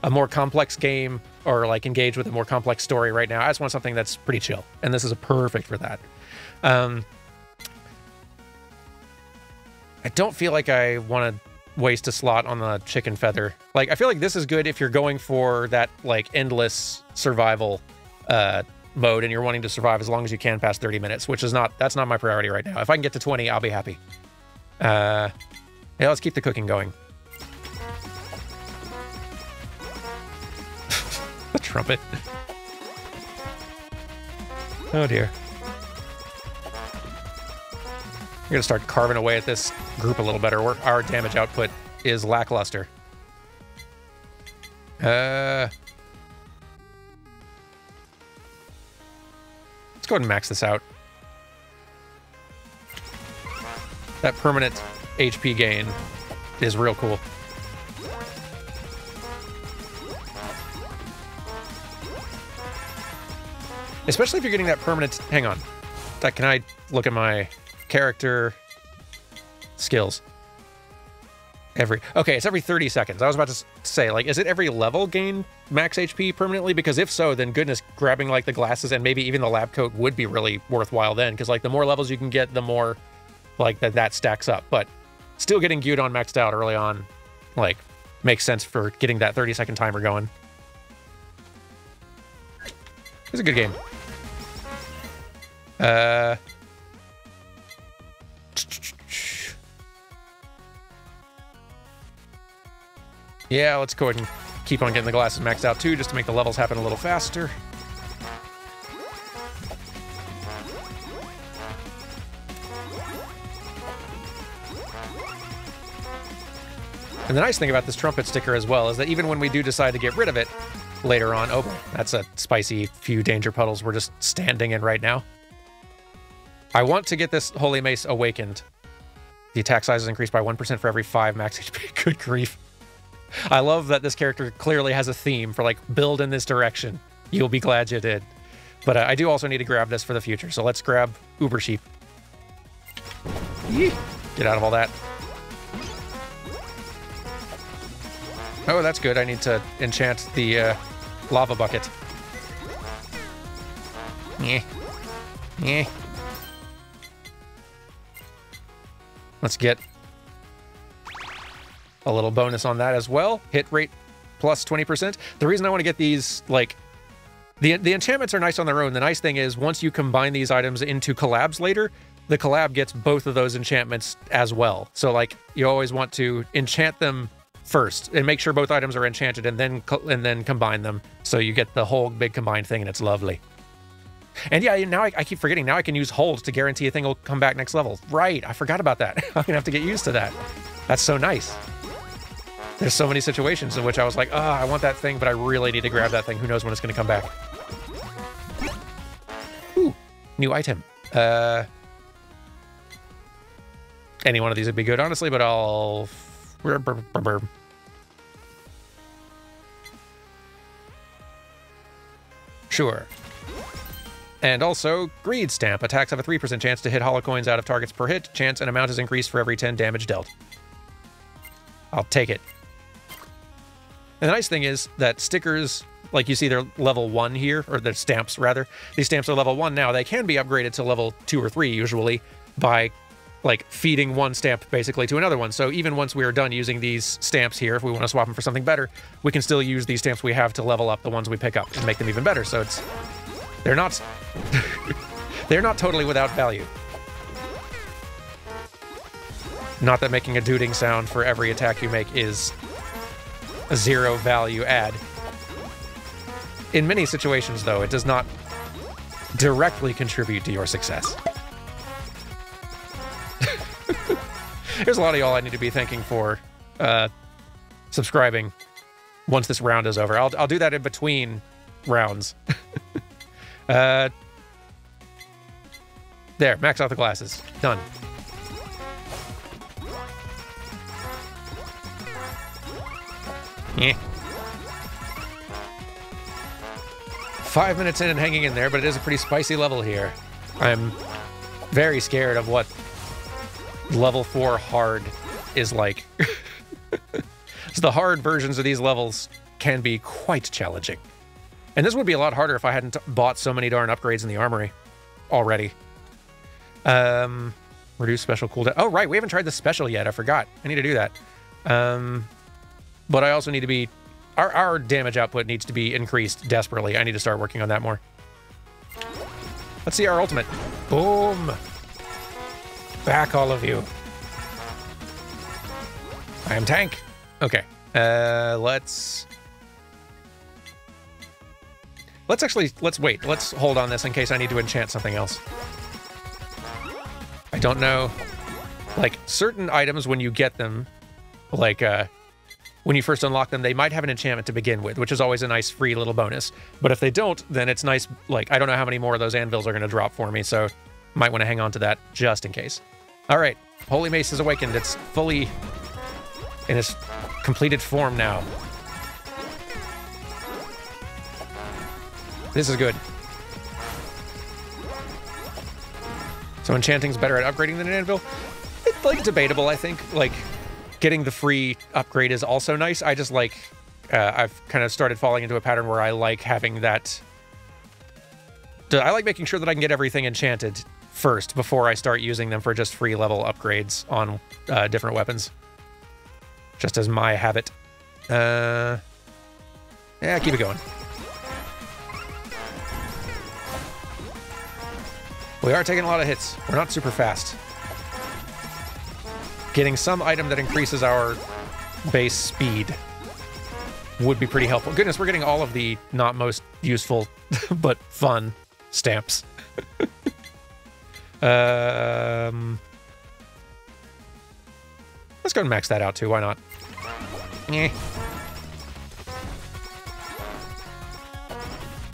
a more complex game, or, like, engage with a more complex story right now. I just want something that's pretty chill, and this is perfect for that. I don't feel like I want to waste a slot on the chicken feather. Like, I feel like this is good if you're going for that, like, endless survival mode and you're wanting to survive as long as you can past 30 minutes, which is that's not my priority right now. If I can get to 20, I'll be happy. Yeah, let's keep the cooking going. trumpet. Oh dear. We're gonna start carving away at this group a little better. Our damage output is lackluster. Let's go ahead and max this out. That permanent HP gain is real cool. Especially if you're getting that permanent... Hang on. Can I look at my character skills? Okay, it's every 30 seconds. I was about to say, like, is it every level gain max HP permanently? Because if so, then goodness, grabbing, like, the glasses and maybe even the lab coat would be really worthwhile then. Because, like, the more levels you can get, the more, like, that stacks up. But still getting Gyudon maxed out early on, like, makes sense for getting that 30-second timer going. It's a good game. Yeah, let's go ahead and keep on getting the glasses maxed out too, just to make the levels happen a little faster. And the nice thing about this trumpet sticker as well is that even when we do decide to get rid of it later on... Oh boy, that's a spicy few danger puddles we're just standing in right now. I want to get this Holy Mace awakened. The attack size is increased by 1% for every 5 max HP. Good grief. I love that this character clearly has a theme for, like, build in this direction. You'll be glad you did. But I do also need to grab this for the future, so let's grab Uber Sheep. Yee. Get out of all that. Oh, that's good. I need to enchant the lava bucket. Yeah. Yeah. Let's get a little bonus on that as well. Hit rate plus 20%. The reason I want to get these, like, the enchantments are nice on their own. The nice thing is once you combine these items into collabs later, the collab gets both of those enchantments as well. So, like, you always want to enchant them first and make sure both items are enchanted and then combine them. So you get the whole big combined thing and it's lovely. And yeah, now I keep forgetting. Now I can use hold to guarantee a thing will come back next level. Right, I forgot about that. I'm gonna have to get used to that. That's so nice. There's so many situations in which I was like, I want that thing, but I really need to grab that thing. Who knows when it's gonna come back. Ooh, new item. Any one of these would be good, honestly, but I'll... Sure. And also, Greed Stamp. Attacks have a 3% chance to hit hollow coins out of targets per hit. Chance and amount is increased for every 10 damage dealt. I'll take it. And the nice thing is that stickers, like you see they're level 1 here, or the stamps rather. These stamps are level 1 now. They can be upgraded to level 2 or 3 usually by, like, feeding one stamp basically to another one. So even once we are done using these stamps here, if we want to swap them for something better, we can still use these stamps we have to level up the ones we pick up and make them even better. So it's... They're not... they're not totally without value. Not that making a duding sound for every attack you make is a 0 value add. In many situations, though, it does not directly contribute to your success. There's a lot of y'all I need to be thanking for subscribing once this round is over. I'll do that in between rounds. There, max out the glasses. Done. Yeah. 5 minutes in and hanging in there, but it is a pretty spicy level here. I'm very scared of what level 4 hard is like. So the hard versions of these levels can be quite challenging. And this would be a lot harder if I hadn't bought so many darn upgrades in the armory already. Reduce special cooldown. Oh, right, we haven't tried the special yet. I forgot. I need to do that. But I also need to be... Our damage output needs to be increased desperately. I need to start working on that more. Let's see our ultimate. Boom! Back, all of you. I am tank. Okay. Let's... let's wait. Let's hold on this in case I need to enchant something else. I don't know. Like, certain items, when you get them, like, when you first unlock them, they might have an enchantment to begin with, which is always a nice free little bonus. But if they don't, then it's nice, like, I don't know how many more of those anvils are going to drop for me, so might want to hang on to that just in case. All right, Holy Mace is awakened. It's fully in its completed form now. This is good. So enchanting's better at upgrading than an anvil? It's, like, debatable, I think. Like, getting the free upgrade is also nice. I just like... I've kind of started falling into a pattern where I like having that... I like making sure that I can get everything enchanted first before I start using them for just free level upgrades on different weapons. Just as my habit. Yeah, keep it going. We are taking a lot of hits. We're not super fast. Getting some item that increases our base speed would be pretty helpful. Goodness, we're getting all of the not most useful but fun stamps. Let's go and max that out too. Why not? Eh.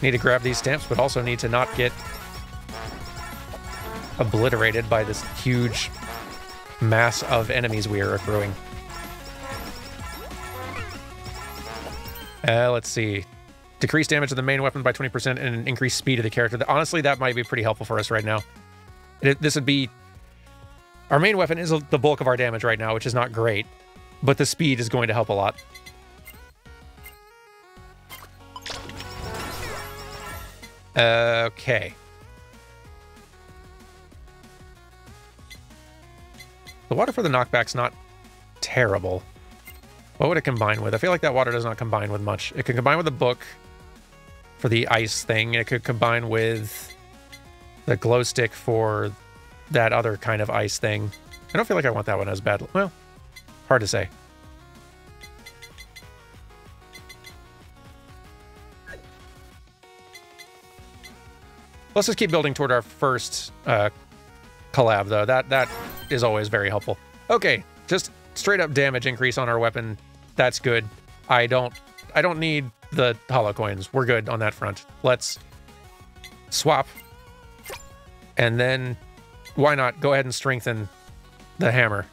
Need to grab these stamps, but also need to not get obliterated by this huge mass of enemies we are accruing. Let's see. Decrease damage of the main weapon by 20% and increase speed of the character. Honestly, that might be pretty helpful for us right now. This would be... Our main weapon is the bulk of our damage right now, which is not great, but the speed is going to help a lot. Okay. The water for the knockback's not terrible. What would it combine with? I feel like that water does not combine with much. It could combine with a book for the ice thing. It could combine with the glow stick for that other kind of ice thing. I don't feel like I want that one as bad. Well, hard to say. Let's just keep building toward our first collab, though. That is always very helpful. Okay, just straight up damage increase on our weapon. That's good. I don't need the hollow coins. We're good on that front. Let's swap. And then why not go ahead and strengthen the hammer.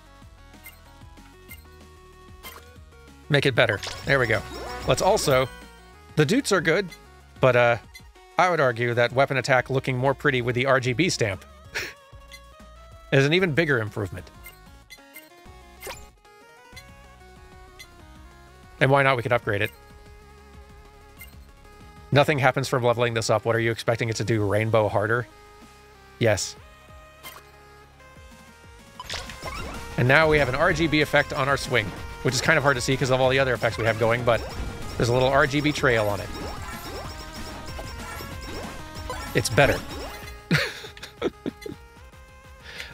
Make it better. There we go. Let's also... The dutes are good, but I would argue that weapon attack looking more pretty with the RGB stamp is an even bigger improvement. And why not? We could upgrade it. Nothing happens from leveling this up. What are you expecting it to do? Rainbow harder? Yes. And now we have an RGB effect on our swing, which is kind of hard to see because of all the other effects we have going, but there's a little RGB trail on it. It's better.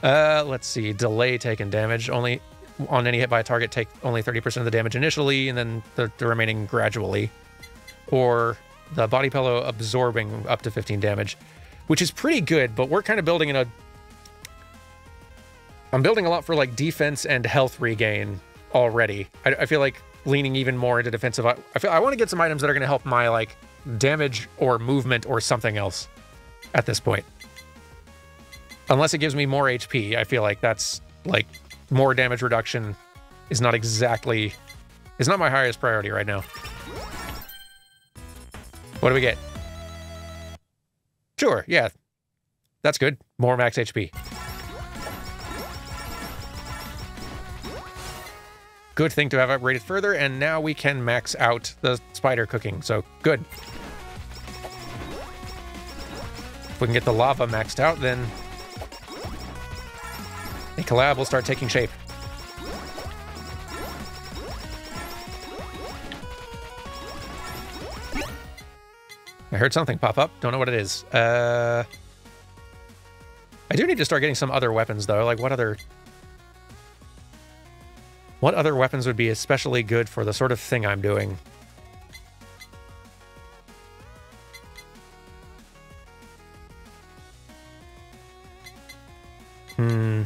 Let's see. Delay taken damage. Only on any hit by a target, take only 30% of the damage initially, and then the remaining gradually. Or the body pillow absorbing up to 15 damage, which is pretty good, but we're kind of building in a... I'm building a lot for like defense and health regain already. I feel like leaning even more into defensive... I want to get some items that are going to help my like damage or movement or something else at this point. Unless it gives me more HP, I feel like that's like more damage reduction is not exactly... It's not my highest priority right now. What do we get? Sure, yeah. That's good. More max HP. Good thing to have upgraded further, and now we can max out the spider cooking, so good. If we can get the lava maxed out, then a collab will start taking shape. I heard something pop up. Don't know what it is. I do need to start getting some other weapons, though. Like, what other weapons would be especially good for the sort of thing I'm doing? Hmm.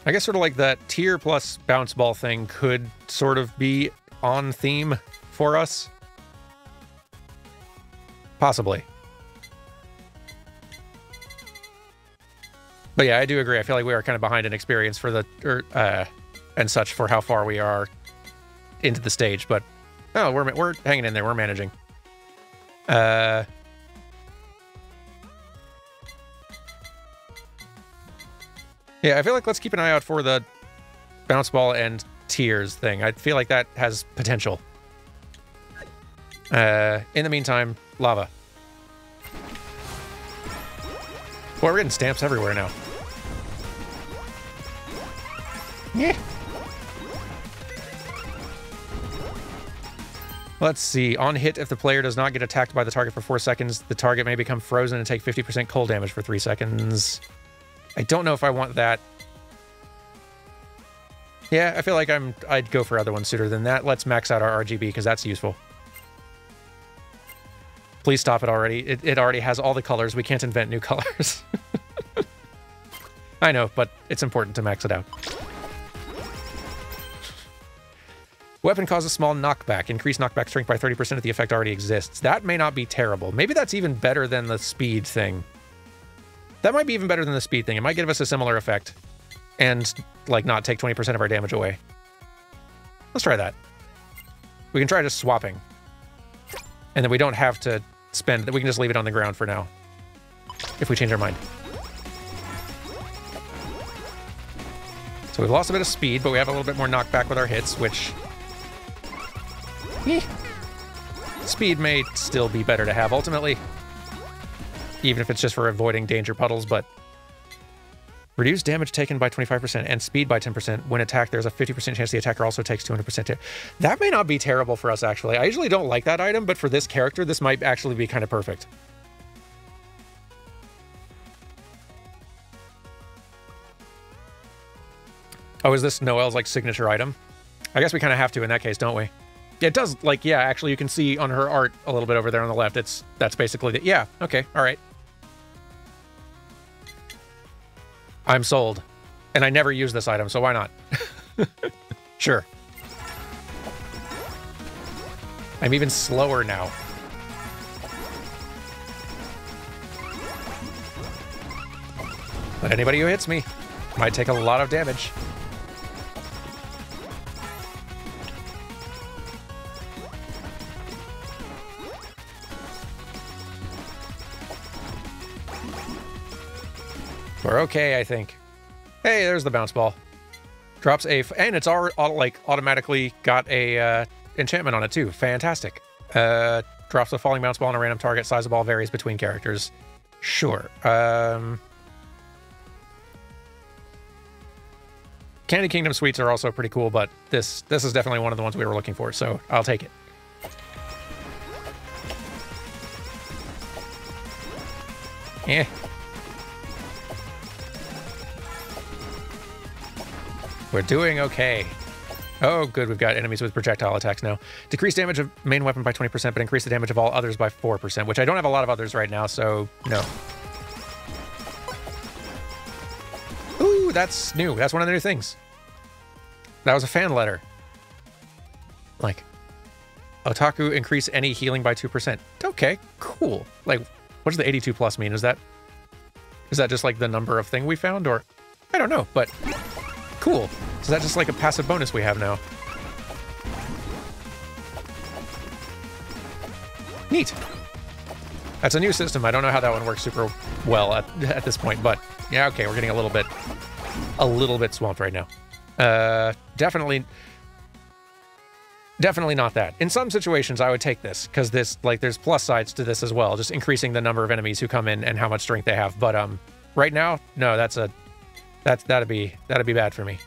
I guess sort of like that tier plus bounce ball thing could sort of be on theme for us. Possibly. But yeah, I do agree. I feel like we are kind of behind in experience for the, and such for how far we are into the stage. But, oh, we're hanging in there. We're managing. Yeah, I feel like let's keep an eye out for the bounce ball and tiers thing. I feel like that has potential. In the meantime, lava. Boy, we're getting stamps everywhere now. Yeah. Let's see. On hit, if the player does not get attacked by the target for 4 seconds, the target may become frozen and take 50% cold damage for 3 seconds. I don't know if I want that. Yeah, I feel like I'd go for other ones sooner than that. Let's max out our RGB because that's useful. Please stop it already. It already has all the colors. We can't invent new colors. I know, but it's important to max it out. Weapon causes small knockback. Increase knockback strength by 30% if the effect already exists. That may not be terrible. Maybe that's even better than the speed thing. That might be even better than the speed thing. It might give us a similar effect and, like, not take 20% of our damage away. Let's try that. We can try just swapping. And then we don't have to spend... We can just leave it on the ground for now. If we change our mind. So we've lost a bit of speed, but we have a little bit more knockback with our hits, which... Speed may still be better to have, ultimately. Even if it's just for avoiding danger puddles, but... Reduce damage taken by 25% and speed by 10%. When attacked, there's a 50% chance the attacker also takes 200%. That may not be terrible for us, actually. I usually don't like that item, but for this character, this might actually be kind of perfect. Oh, is this Noelle's, like, signature item? I guess we kind of have to in that case, don't we? Yeah, it does, like, yeah, actually, you can see on her art a little bit over there on the left. That's basically the... Yeah, okay, all right. I'm sold. And I never use this item, so why not? Sure. I'm even slower now. But anybody who hits me might take a lot of damage. We're okay, I think. Hey, there's the bounce ball. Drops a... And it's like automatically got a enchantment on it, too. Fantastic. Drops a falling bounce ball on a random target. Size of ball varies between characters. Sure. Candy Kingdom sweets are also pretty cool, but this is definitely one of the ones we were looking for, so I'll take it. Eh. We're doing okay. Oh, good. We've got enemies with projectile attacks now. Decrease damage of main weapon by 20%, but increase the damage of all others by 4%, which I don't have a lot of others right now, so no. Ooh, that's new. That's one of the new things. That was a fan letter. Like, Otaku increase any healing by 2%. Okay, cool. Like, what does the 82 plus mean? Is that just like the number of thing we found, or I don't know, but cool. So that's just like a passive bonus we have now. Neat. That's a new system. I don't know how that one works super well at this point, but yeah, okay, we're getting a little bit swamped right now. Definitely not that. In some situations, I would take this because this, like, there's plus sides to this as well, just increasing the number of enemies who come in and how much strength they have. But right now, no, that'd be bad for me.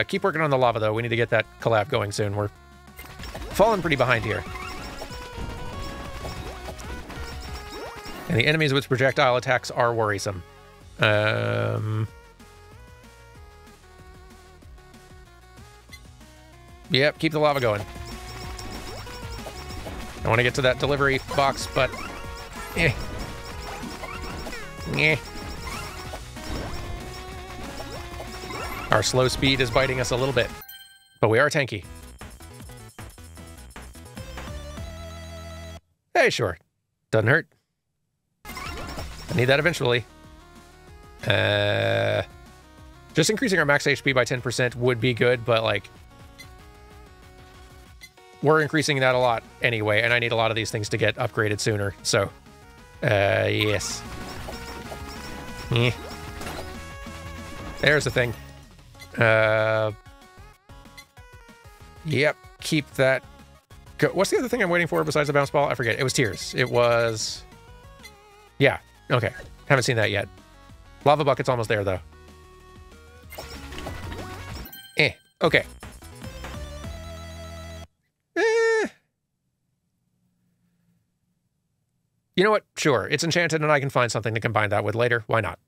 Keep working on the lava though. We need to get that collab going soon. We're falling pretty behind here. And the enemies with projectile attacks are worrisome. Yep, keep the lava going. I want to get to that delivery box, but... Eh. Eh. Our slow speed is biting us a little bit, but we are tanky. Hey, sure. Doesn't hurt. I need that eventually. Just increasing our max HP by 10% would be good, but, like... We're increasing that a lot anyway, and I need a lot of these things to get upgraded sooner, so... yes. Eh. There's the thing. Yep, keep that... What's the other thing I'm waiting for besides the bounce ball? I forget. It was tears. It was... Yeah, okay. Haven't seen that yet. Lava bucket's almost there, though. Okay. You know what? Sure, it's enchanted and I can find something to combine that with later. Why not?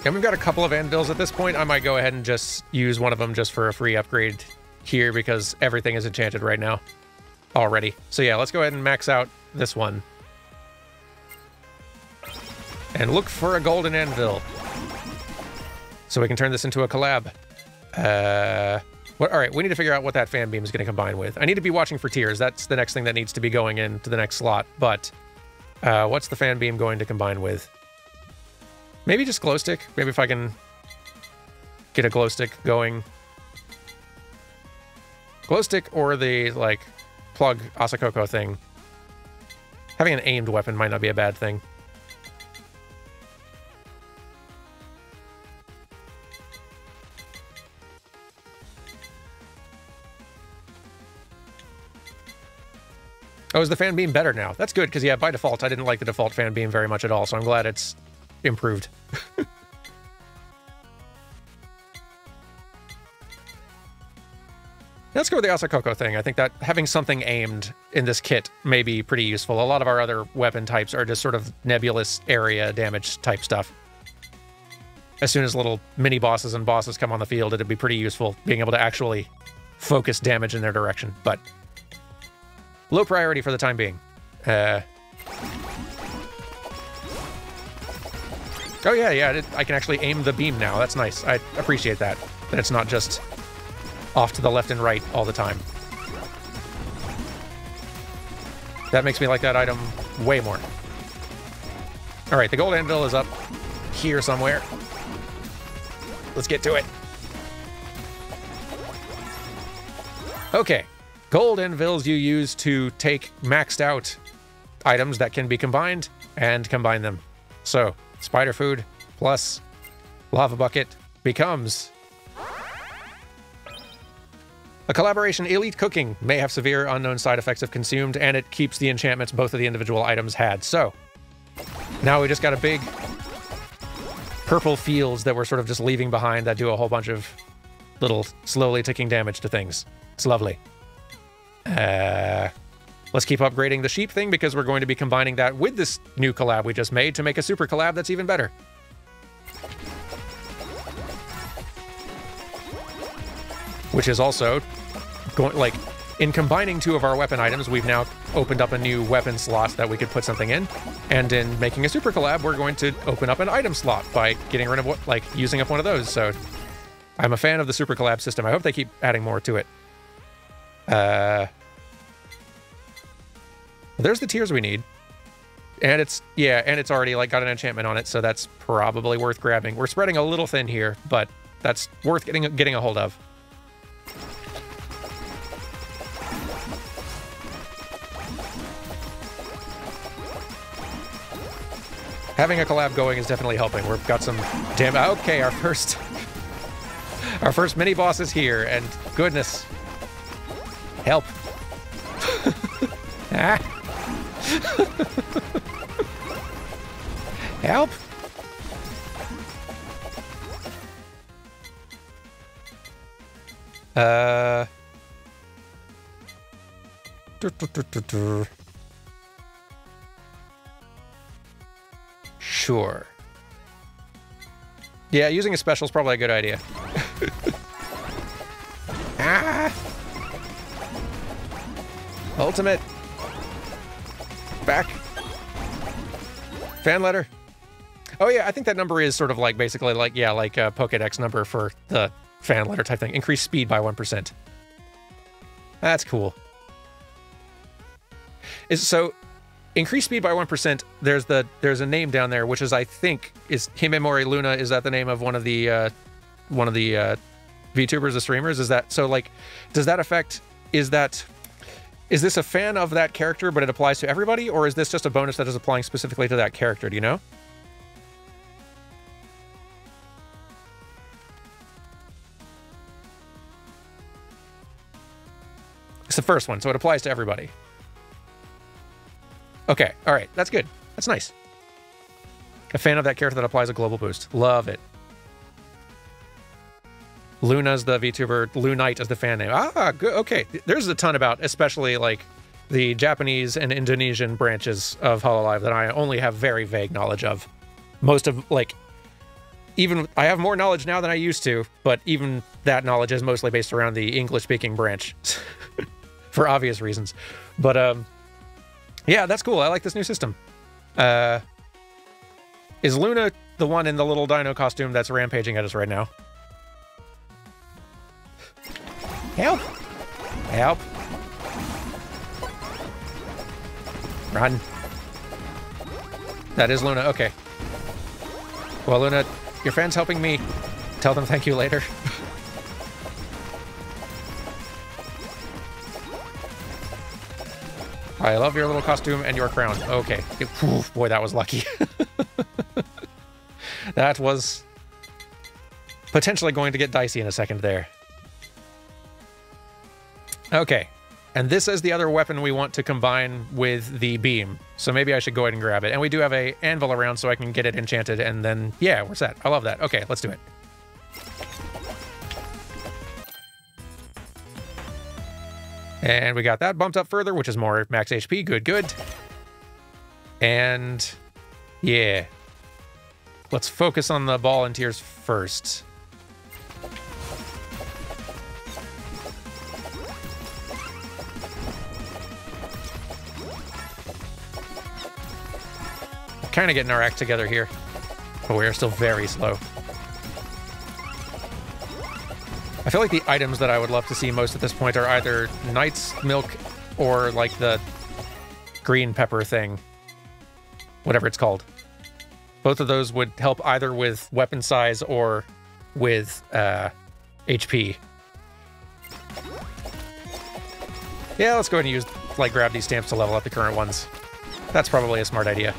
And we've got a couple of anvils at this point. I might go ahead and just use one of them just for a free upgrade here because everything is enchanted right now already. So yeah, let's go ahead and max out this one. And look for a golden anvil. So we can turn this into a collab. All right, we need to figure out what that fan beam is going to combine with. I need to be watching for tears. That's the next thing that needs to be going into the next slot. But what's the fan beam going to combine with? Maybe just glow stick. Maybe if I can get a glow stick going. Glow stick or the, like, plug Asakoko thing. Having an aimed weapon might not be a bad thing. Oh, is the fan beam better now? That's good, because, yeah, by default, I didn't like the default fan beam very much at all, so I'm glad it's improved. Let's go with the Asakoko thing. I think that having something aimed in this kit may be pretty useful. A lot of our other weapon types are just sort of nebulous area damage type stuff. As soon as little mini bosses and bosses come on the field, it'd be pretty useful being able to actually focus damage in their direction, but low priority for the time being. Oh yeah, I can actually aim the beam now. That's nice. I appreciate that. That it's not just off to the left and right all the time. That makes me like that item way more. All right, the gold anvil is up here somewhere. Let's get to it. Okay. Gold anvils you use to take maxed out items that can be combined and combine them. So, spider food plus lava bucket becomes a collaboration. Elite cooking may have severe unknown side effects if consumed, and it keeps the enchantments both of the individual items had. So, now we just got a big purple fields that we're sort of just leaving behind that do a whole bunch of little slowly ticking damage to things. It's lovely. Let's keep upgrading the sheep thing because we're going to be combining that with this new collab we just made to make a super collab that's even better. Which is also going, like, in combining two of our weapon items, we've now opened up a new weapon slot that we could put something in. And in making a super collab, we're going to open up an item slot by getting rid of what, like, using up one of those. So I'm a fan of the super collab system. I hope they keep adding more to it. There's the tiers we need. And it's, yeah, and it's already, like, got an enchantment on it, so that's probably worth grabbing. We're spreading a little thin here, but that's worth getting a hold of. Having a collab going is definitely helping. We've got some damn... Okay, our first mini boss is here, and goodness. Help. Ah. Help. Uh... Sure. Yeah, using a special is probably a good idea. Ah! Ultimate. Back. Fan letter. Oh yeah, I think that number is sort of like basically like, yeah, like a Pokedex number for the fan letter type thing. Increase speed by 1%. That's cool. So increase speed by 1%, there's a name down there, which is, I think, is Himemori Luna. Is that the name of one of the VTubers, the streamers? Is that so? Like, does that affect? Is this a fan of that character, but it applies to everybody, or is this just a bonus that is applying specifically to that character? Do you know? It's the first one, so it applies to everybody. Okay, all right, that's good. That's nice. A fan of that character that applies a global boost. Love it. Luna's the VTuber, Lunite is the fan name. Ah, good. Okay, there's a ton about, especially like the Japanese and Indonesian branches of Hololive that I only have very vague knowledge of. Most of, like, even I have more knowledge now than I used to, but even that knowledge is mostly based around the English-speaking branch, for obvious reasons. But yeah, that's cool. I like this new system. Is Luna the one in the little dino costume that's rampaging at us right now? Help! Help! Run. That is Luna. Okay. Well, Luna, your friend's helping me. Tell them thank you later. I love your little costume and your crown. Okay. Oof, boy, that was lucky. That was potentially going to get dicey in a second there. Okay. And this is the other weapon we want to combine with the beam. So maybe I should go ahead and grab it. And we do have an anvil around so I can get it enchanted. And then, yeah, we're set. I love that. Okay, let's do it. And we got that bumped up further, which is more max HP. Good, good. And yeah. Let's focus on the volunteers first. Kind of getting our act together here, but we are still very slow. I feel like the items that I would love to see most at this point are either Knight's Milk or like the green pepper thing, whatever it's called. Both of those would help either with weapon size or with HP. Yeah, let's go ahead and use, like, grab these stamps to level up the current ones. That's probably a smart idea.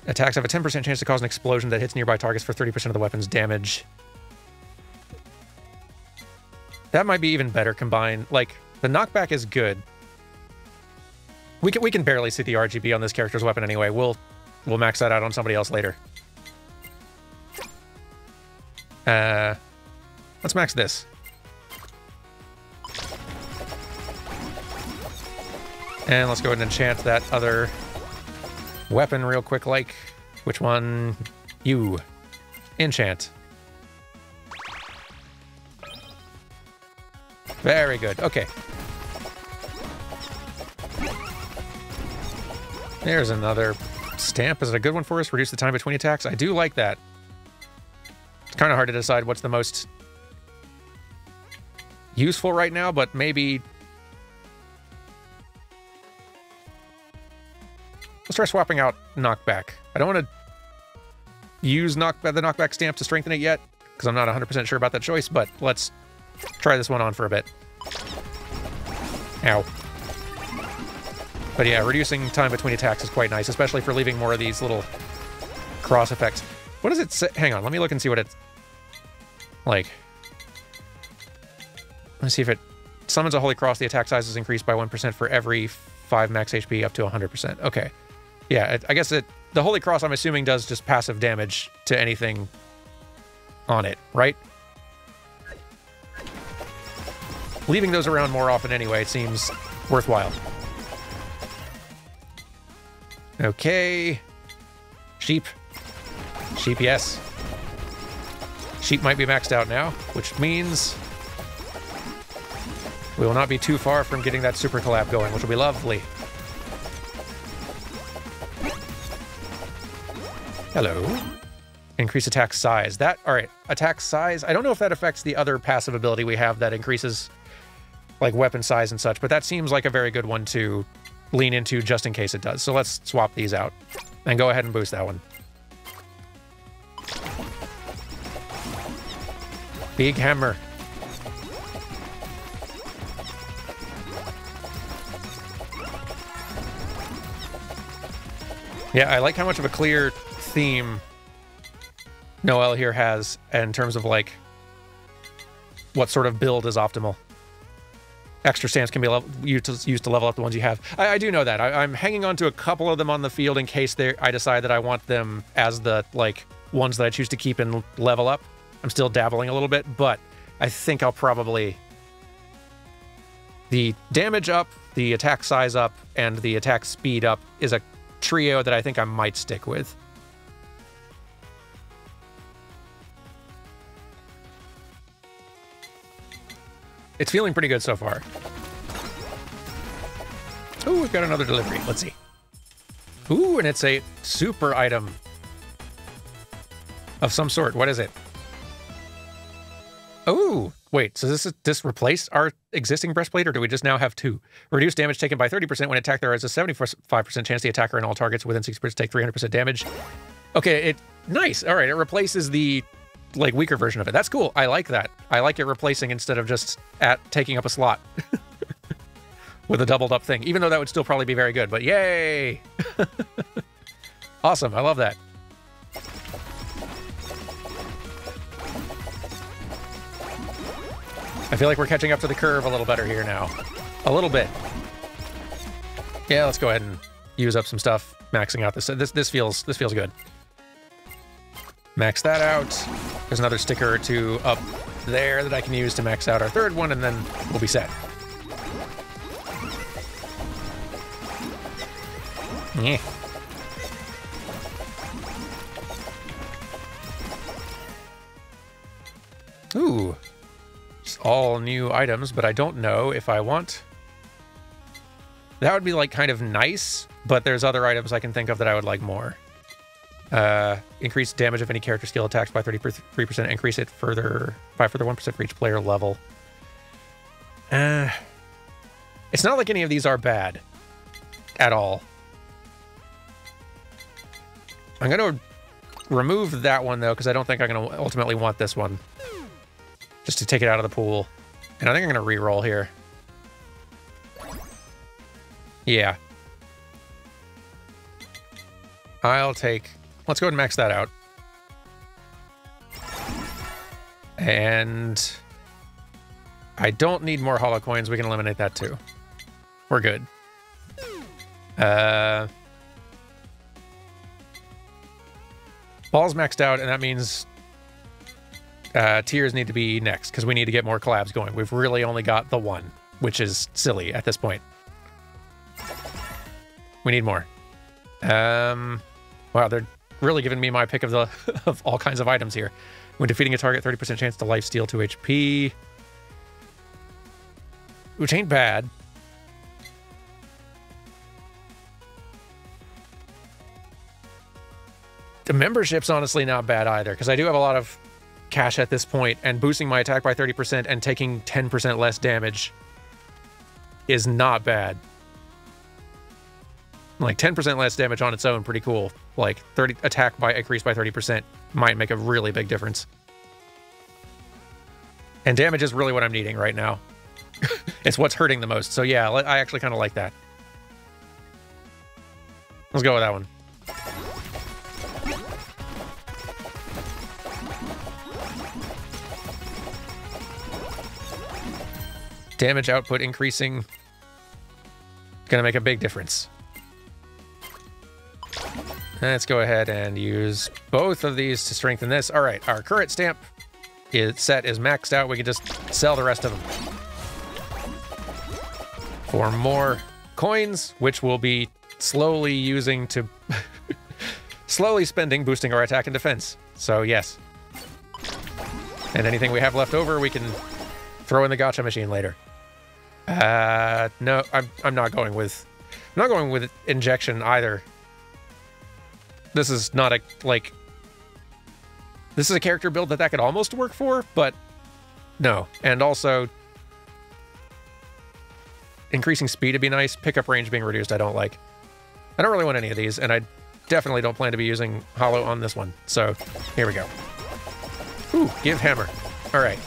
Attacks have a 10% chance to cause an explosion that hits nearby targets for 30% of the weapon's damage. That might be even better combined. Like, the knockback is good. We can barely see the RGB on this character's weapon anyway. We'll max that out on somebody else later. Let's max this. And let's go ahead and enchant that other weapon real quick, like, which one? You. Enchant. Very good. Okay. There's another stamp. Is it a good one for us? Reduce the time between attacks? I do like that. It's kind of hard to decide what's the most useful right now, but maybe... Let's try swapping out knockback. I don't want to use the knockback stamp to strengthen it yet, because I'm not 100% sure about that choice, but let's try this one on for a bit. Ow. But yeah, reducing time between attacks is quite nice, especially for leaving more of these little cross effects. What does it say? Hang on, let me look and see what it's like. Let's see if it summons a Holy Cross. The attack size is increased by 1% for every 5 max HP up to 100%. Okay. Yeah, I guess the Holy Cross, I'm assuming, does just passive damage to anything on it, right? Leaving those around more often anyway, it seems worthwhile. Okay. Sheep. Sheep, yes. Sheep might be maxed out now, which means we will not be too far from getting that super collab going, which will be lovely. Hello. Increase attack size. That, all right, attack size. I don't know if that affects the other passive ability we have that increases like weapon size and such, but that seems like a very good one to lean into just in case it does. So let's swap these out and go ahead and boost that one. Big hammer. Yeah, I like how much of a clear theme Noelle here has in terms of like what sort of build is optimal. Extra stamps can be used to level up the ones you have. I do know that. I'm hanging on to a couple of them on the field in case I decide that I want them as the like ones that I choose to keep and level up. I'm still dabbling a little bit, but I think I'll probably... The damage up, the attack size up, and the attack speed up is a trio that I think I might stick with. It's feeling pretty good so far. Ooh, we've got another delivery. Let's see. Ooh, and it's a super item of some sort. What is it? Oh, wait. So this replace our existing breastplate, or do we just now have two? Reduce damage taken by 30% when attacked. There is a 75% chance the attacker and all targets within 60% take 300% damage. Okay, nice. All right, it replaces the like weaker version of it. That's cool. I like that. I like it replacing instead of just taking up a slot with a doubled up thing, even though that would still probably be very good, but yay. Awesome. I love that. I feel like we're catching up to the curve a little better here now. A little bit. Yeah, let's go ahead and use up some stuff, maxing out this feels good. Max that out. There's another sticker or two up there that I can use to max out our third one, and then we'll be set. Yeah. Ooh. Just all new items, but I don't know if I want... That would be like kind of nice, but there's other items I can think of that I would like more. Increase damage of any character skill attacks by 33%. Increase it further by 1% for each player level. It's not like any of these are bad at all. I'm going to remove that one, though, because I don't think I'm going to ultimately want this one. Just to take it out of the pool. And I think I'm going to re-roll here. Yeah. I'll take... Let's go ahead and max that out. And... I don't need more holo coins. We can eliminate that, too. We're good. Ball's maxed out, and that means tiers need to be next, because we need to get more collabs going. We've really only got the one, which is silly at this point. We need more. Wow, they're really giving me my pick of the of all kinds of items here. When defeating a target, 30% chance to life steal 2 HP. Which ain't bad. The membership's honestly not bad either, because I do have a lot of cash at this point, and boosting my attack by 30% and taking 10% less damage is not bad. Like 10% less damage on its own, pretty cool. Like 30 attack by increased by 30% might make a really big difference. And damage is really what I'm needing right now. It's what's hurting the most. So yeah, I actually kind of like that. Let's go with that one. Damage output increasing. Gonna make a big difference. Let's go ahead and use both of these to strengthen this. All right, our current stamp set is maxed out. We can just sell the rest of them for more coins, which we'll be slowly using to slowly spending, boosting our attack and defense. So yes. And anything we have left over, we can throw in the gacha machine later. No, I'm not going with injection either. This is not a, like, this is a character build that could almost work for, but no. And also, increasing speed would be nice. Pickup range being reduced, I don't like. I don't really want any of these, and I definitely don't plan to be using Holo on this one. So, here we go. Ooh, give hammer. All right.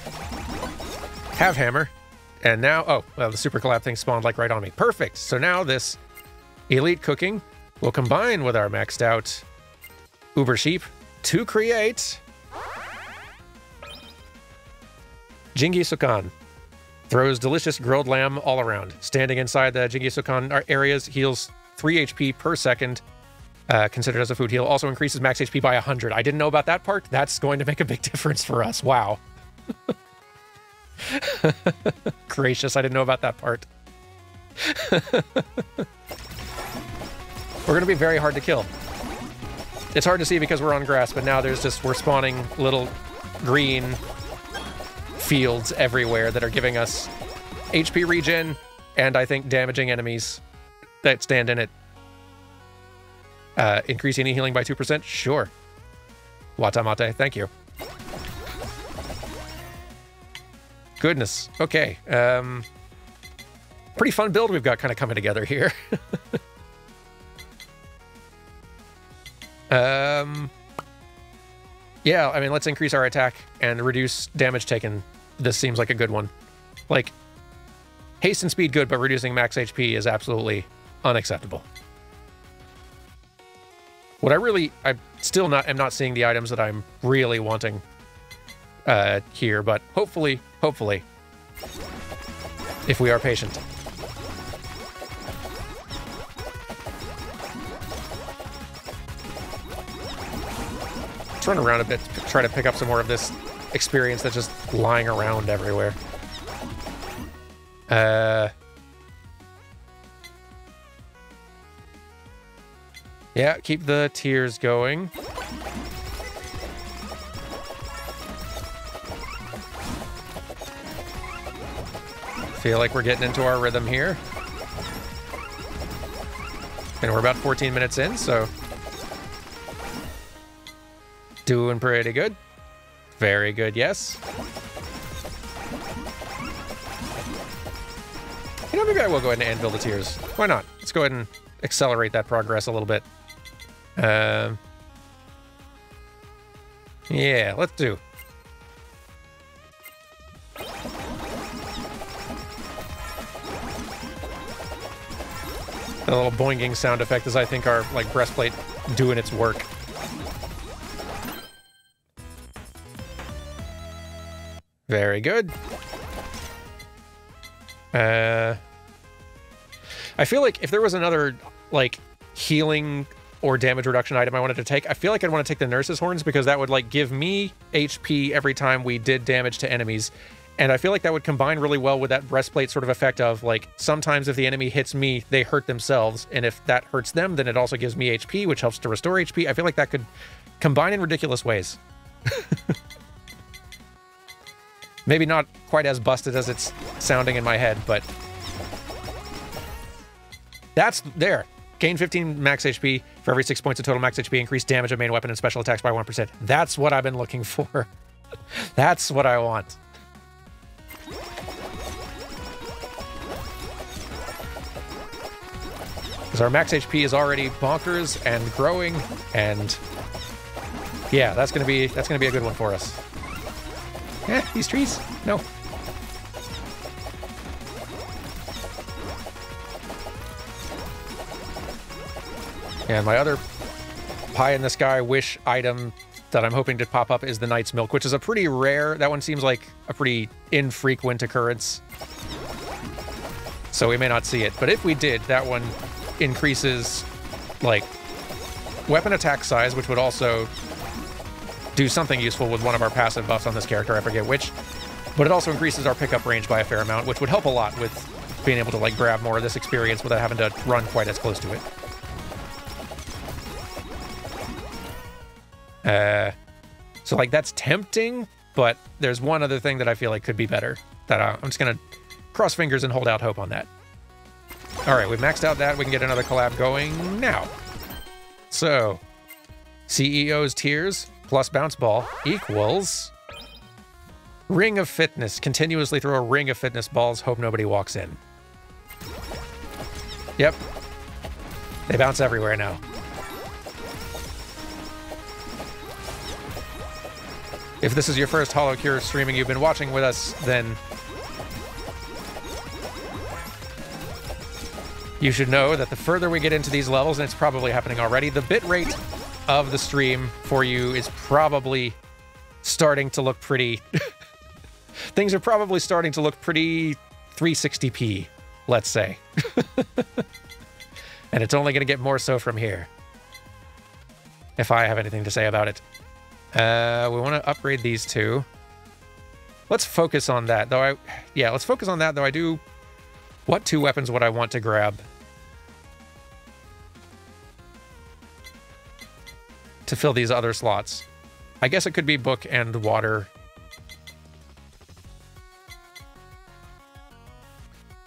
Have hammer. And now, oh, well, the super collab thing spawned like right on me. Perfect. So now this elite cooking will combine with our maxed out Uber Sheep to create Jingisukan. Throws delicious grilled lamb all around. Standing inside the Jingisukan areas heals 3 HP per second, considered as a food heal. Also increases max HP by 100. I didn't know about that part. That's going to make a big difference for us. Wow. Gracious, I didn't know about that part. We're going to be very hard to kill. It's hard to see because we're on grass, but now we're spawning little green fields everywhere that are giving us HP regen and I think damaging enemies that stand in it. Increasing any healing by 2%? Sure. Watamate, thank you. Goodness. Okay. Pretty fun build we've got kind of coming together here. Yeah, I mean, let's increase our attack and reduce damage taken. This seems like a good one. Like, haste and speed good, but reducing max HP is absolutely unacceptable. What I'm still am not seeing the items that I'm really wanting here, but hopefully, if we are patient. Let's run around a bit to try to pick up some more of this experience that's just lying around everywhere. Yeah, keep the tears going. Feel like we're getting into our rhythm here. And we're about 14 minutes in, so doing pretty good. Very good, yes. You know, maybe I will go ahead and anvil the tears. Why not? Let's go ahead and accelerate that progress a little bit. Yeah, let's do. A little boinging sound effect is, I think, our like breastplate doing its work. Very good. I feel like if there was another like healing or damage reduction item I wanted to take, I feel like I'd want to take the Nurse's Horns because that would like give me HP every time we did damage to enemies. And I feel like that would combine really well with that breastplate sort of effect of like sometimes if the enemy hits me, they hurt themselves. And if that hurts them, then it also gives me HP, which helps to restore HP. I feel like that could combine in ridiculous ways. Maybe not quite as busted as it's sounding in my head, but that's there. Gain 15 max HP for every 6 points of total max HP. Increase damage of main weapon and special attacks by 1%. That's what I've been looking for. That's what I want. Because our max HP is already bonkers and growing, and yeah, that's gonna be a good one for us. Yeah, these trees, no. And my other pie in the sky wish item that I'm hoping to pop up is the Knight's Milk, which is a pretty rare. That one seems like a pretty infrequent occurrence, so we may not see it. But if we did, that one increases like weapon attack size, which would also do something useful with one of our passive buffs on this character, I forget which. But it also increases our pickup range by a fair amount, which would help a lot with being able to like grab more of this experience without having to run quite as close to it. So like that's tempting, but there's one other thing that I feel like could be better. That I'm just gonna cross fingers and hold out hope on that. All right, we've maxed out that. We can get another collab going now. So, CEO's Tears plus Bounce Ball equals Ring of Fitness. Continuously throw a ring of fitness balls, hope nobody walks in. Yep. They bounce everywhere now. If this is your first Holocure streaming you've been watching with us, then you should know that the further we get into these levels, and it's probably happening already, the bit rate of the stream for you is probably starting to look pretty... Things are probably starting to look pretty 360p, let's say. And it's only going to get more so from here, if I have anything to say about it. We want to upgrade these two. Let's focus on that, though. Let's focus on that, though. I do... What two weapons would I want to grab to fill these other slots? I guess it could be book and water.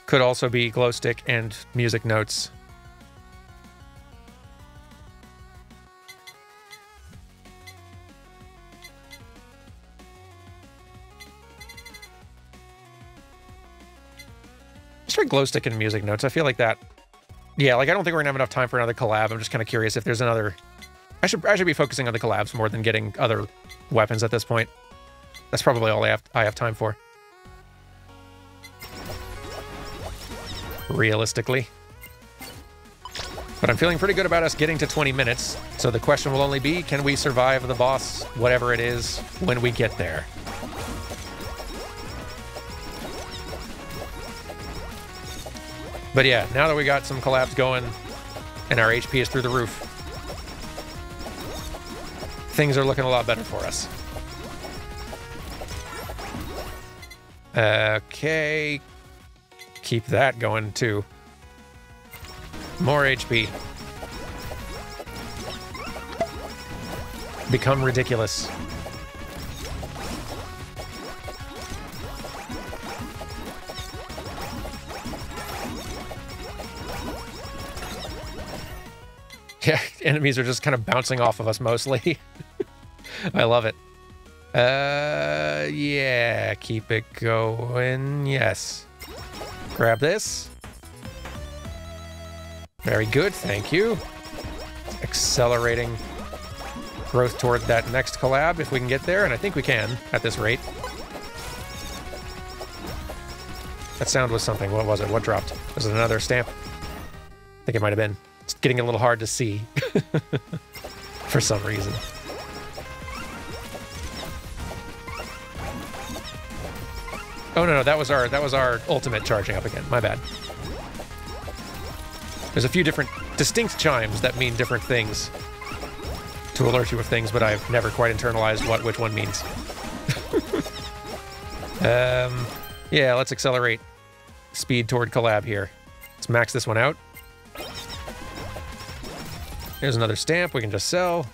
Could also be glow stick and music notes. Let's try glow stick and music notes. I feel like that... Yeah, like I don't think we're gonna have enough time for another collab. I'm just kind of curious if there's another... I should be focusing on the collabs more than getting other weapons at this point. That's probably all I have time for. Realistically. But I'm feeling pretty good about us getting to 20 minutes, so the question will only be, can we survive the boss, whatever it is, when we get there? But yeah, now that we got some collabs going, and our HP is through the roof, things are looking a lot better for us. Okay. Keep that going, too. More HP. Become ridiculous. Yeah, enemies are just kind of bouncing off of us mostly. I love it. Yeah, keep it going. Yes. Grab this. Very good, thank you. Accelerating growth toward that next collab if we can get there, and I think we can at this rate. That sound was something. What was it? What dropped? Was it another stamp? I think it might have been. It's getting a little hard to see for some reason. Oh no, that was our ultimate charging up again. My bad. There's a few different distinct chimes that mean different things to alert you of things, but I've never quite internalized which one means. Yeah, let's accelerate speed toward collab here. Let's max this one out. Here's another stamp we can just sell.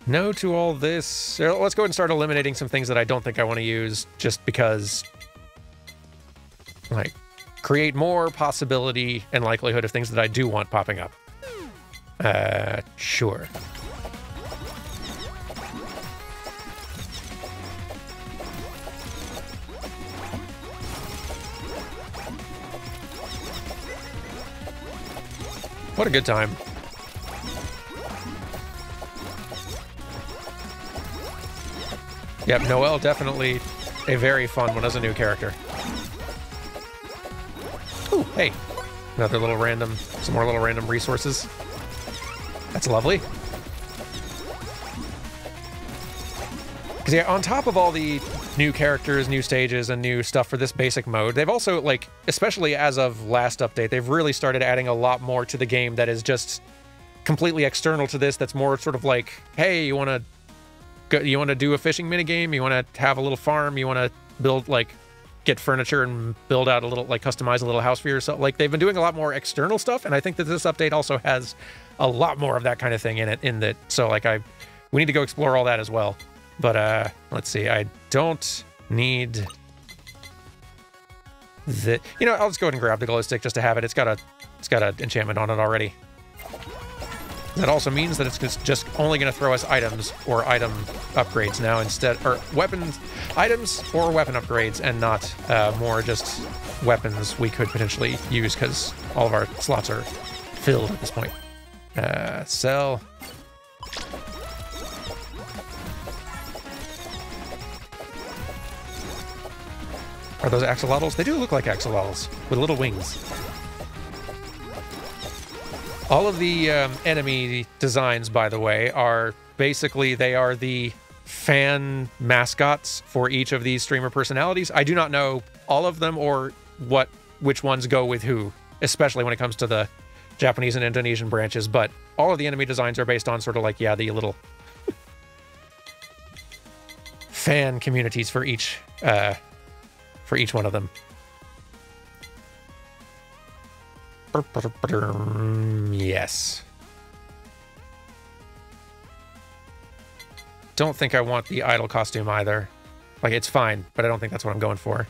No to all this. Let's go ahead and start eliminating some things that I don't think I want to use, just because, like, create more possibility and likelihood of things that I do want popping up. Sure. What a good time. Yep, Noelle definitely a very fun one as a new character. Ooh, hey. Another little random, some more little random resources. That's lovely. Because yeah, on top of all the new characters, new stages, and new stuff for this basic mode, they've also, like, especially as of last update, they've really started adding a lot more to the game that is just completely external to this. That's more sort of like, hey, you want to do a fishing minigame? You want to have a little farm? You want to build, like, get furniture and build out a little, like, customize a little house for yourself? Like, they've been doing a lot more external stuff, and I think that this update also has a lot more of that kind of thing in it. So, like, we need to go explore all that as well. But, let's see, I don't need the... You know, I'll just go ahead and grab the glow stick just to have it. It's got an enchantment on it already. That also means that it's just only going to throw us items or item upgrades now instead... Or items or weapon upgrades, and not more just weapons we could potentially use, because all of our slots are filled at this point. Sell... Are those axolotls? They do look like axolotls with little wings. All of the enemy designs, by the way, are basically, they are the fan mascots for each of these streamer personalities. I do not know all of them or which ones go with who, especially when it comes to the Japanese and Indonesian branches, but all of the enemy designs are based on sort of like, yeah, the little fan communities for each one of them. Yes. Don't think I want the idol costume either. Like, it's fine, but I don't think that's what I'm going for.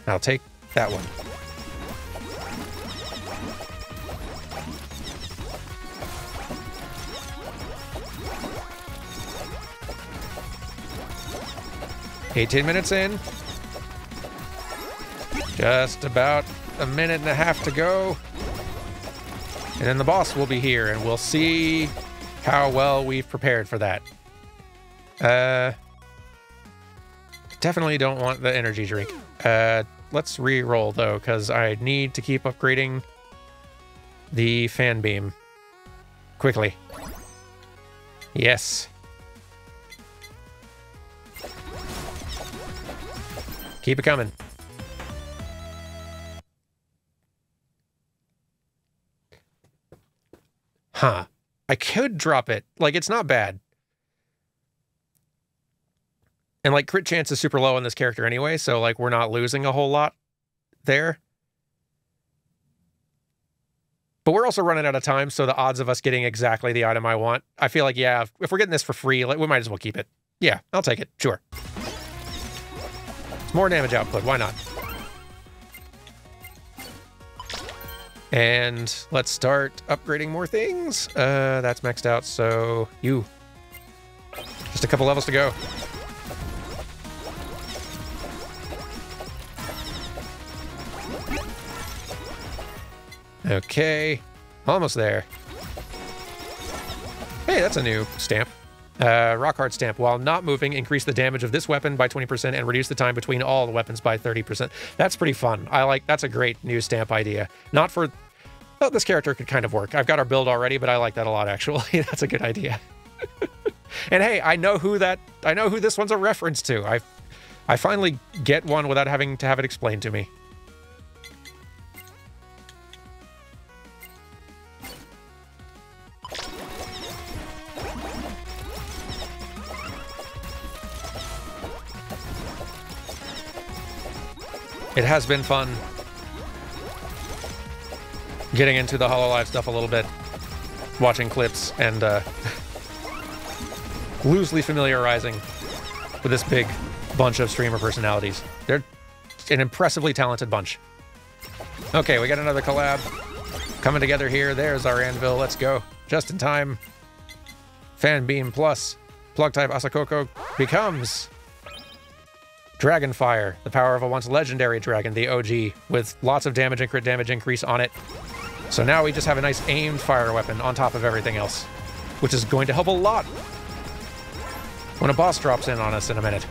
I'll take that one. $18 minutes in. Just about a minute and a half to go. And then the boss will be here, and we'll see how well we've prepared for that. Definitely don't want the energy drink. Let's re-roll, though, because I need to keep upgrading the fan beam. Quickly. Yes. Keep it coming. Huh. I could drop it. Like, it's not bad. And, like, crit chance is super low on this character anyway, so, like, we're not losing a whole lot there. But we're also running out of time, so the odds of us getting exactly the item I want, I feel like, yeah, if we're getting this for free, like, we might as well keep it. Yeah, I'll take it. Sure. It's more damage output. Why not? And let's start upgrading more things. That's maxed out, so just a couple levels to go. Okay, almost there. Hey, that's a new stamp. Rock hard stamp. While not moving, increase the damage of this weapon by 20% and reduce the time between all the weapons by 30%. That's pretty fun. That's a great new stamp idea. Not for... Oh, this character could kind of work. I've got our build already, but I like that a lot, actually. That's a good idea. And hey, I know who this one's a reference to. I finally get one without having to have it explained to me. It has been fun getting into the Hololive stuff a little bit, watching clips, and loosely familiarizing with this big bunch of streamer personalities. They're an impressively talented bunch. Okay, we got another collab coming together here. There's our anvil. Let's go. Just in time. Fan Beam Plus. Plug type Asakoko becomes... Dragonfire, the power of a once legendary dragon, the OG, with lots of damage and crit damage increase on it. So now we just have a nice aimed fire weapon on top of everything else, which is going to help a lot when a boss drops in on us in a minute.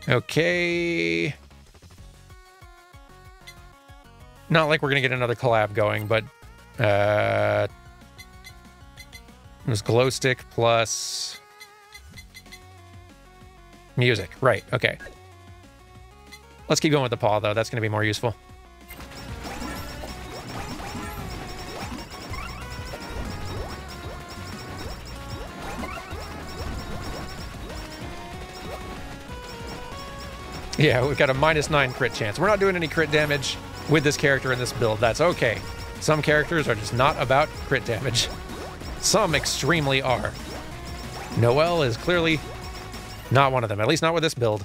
Okay. Not like we're going to get another collab going, but it was glow stick plus music. Right, okay. Let's keep going with the paw, though. That's going to be more useful. Yeah, we've got a -9 crit chance. We're not doing any crit damage with this character in this build. That's okay. Some characters are just not about crit damage. Some extremely are. Noelle is clearly not one of them, at least not with this build.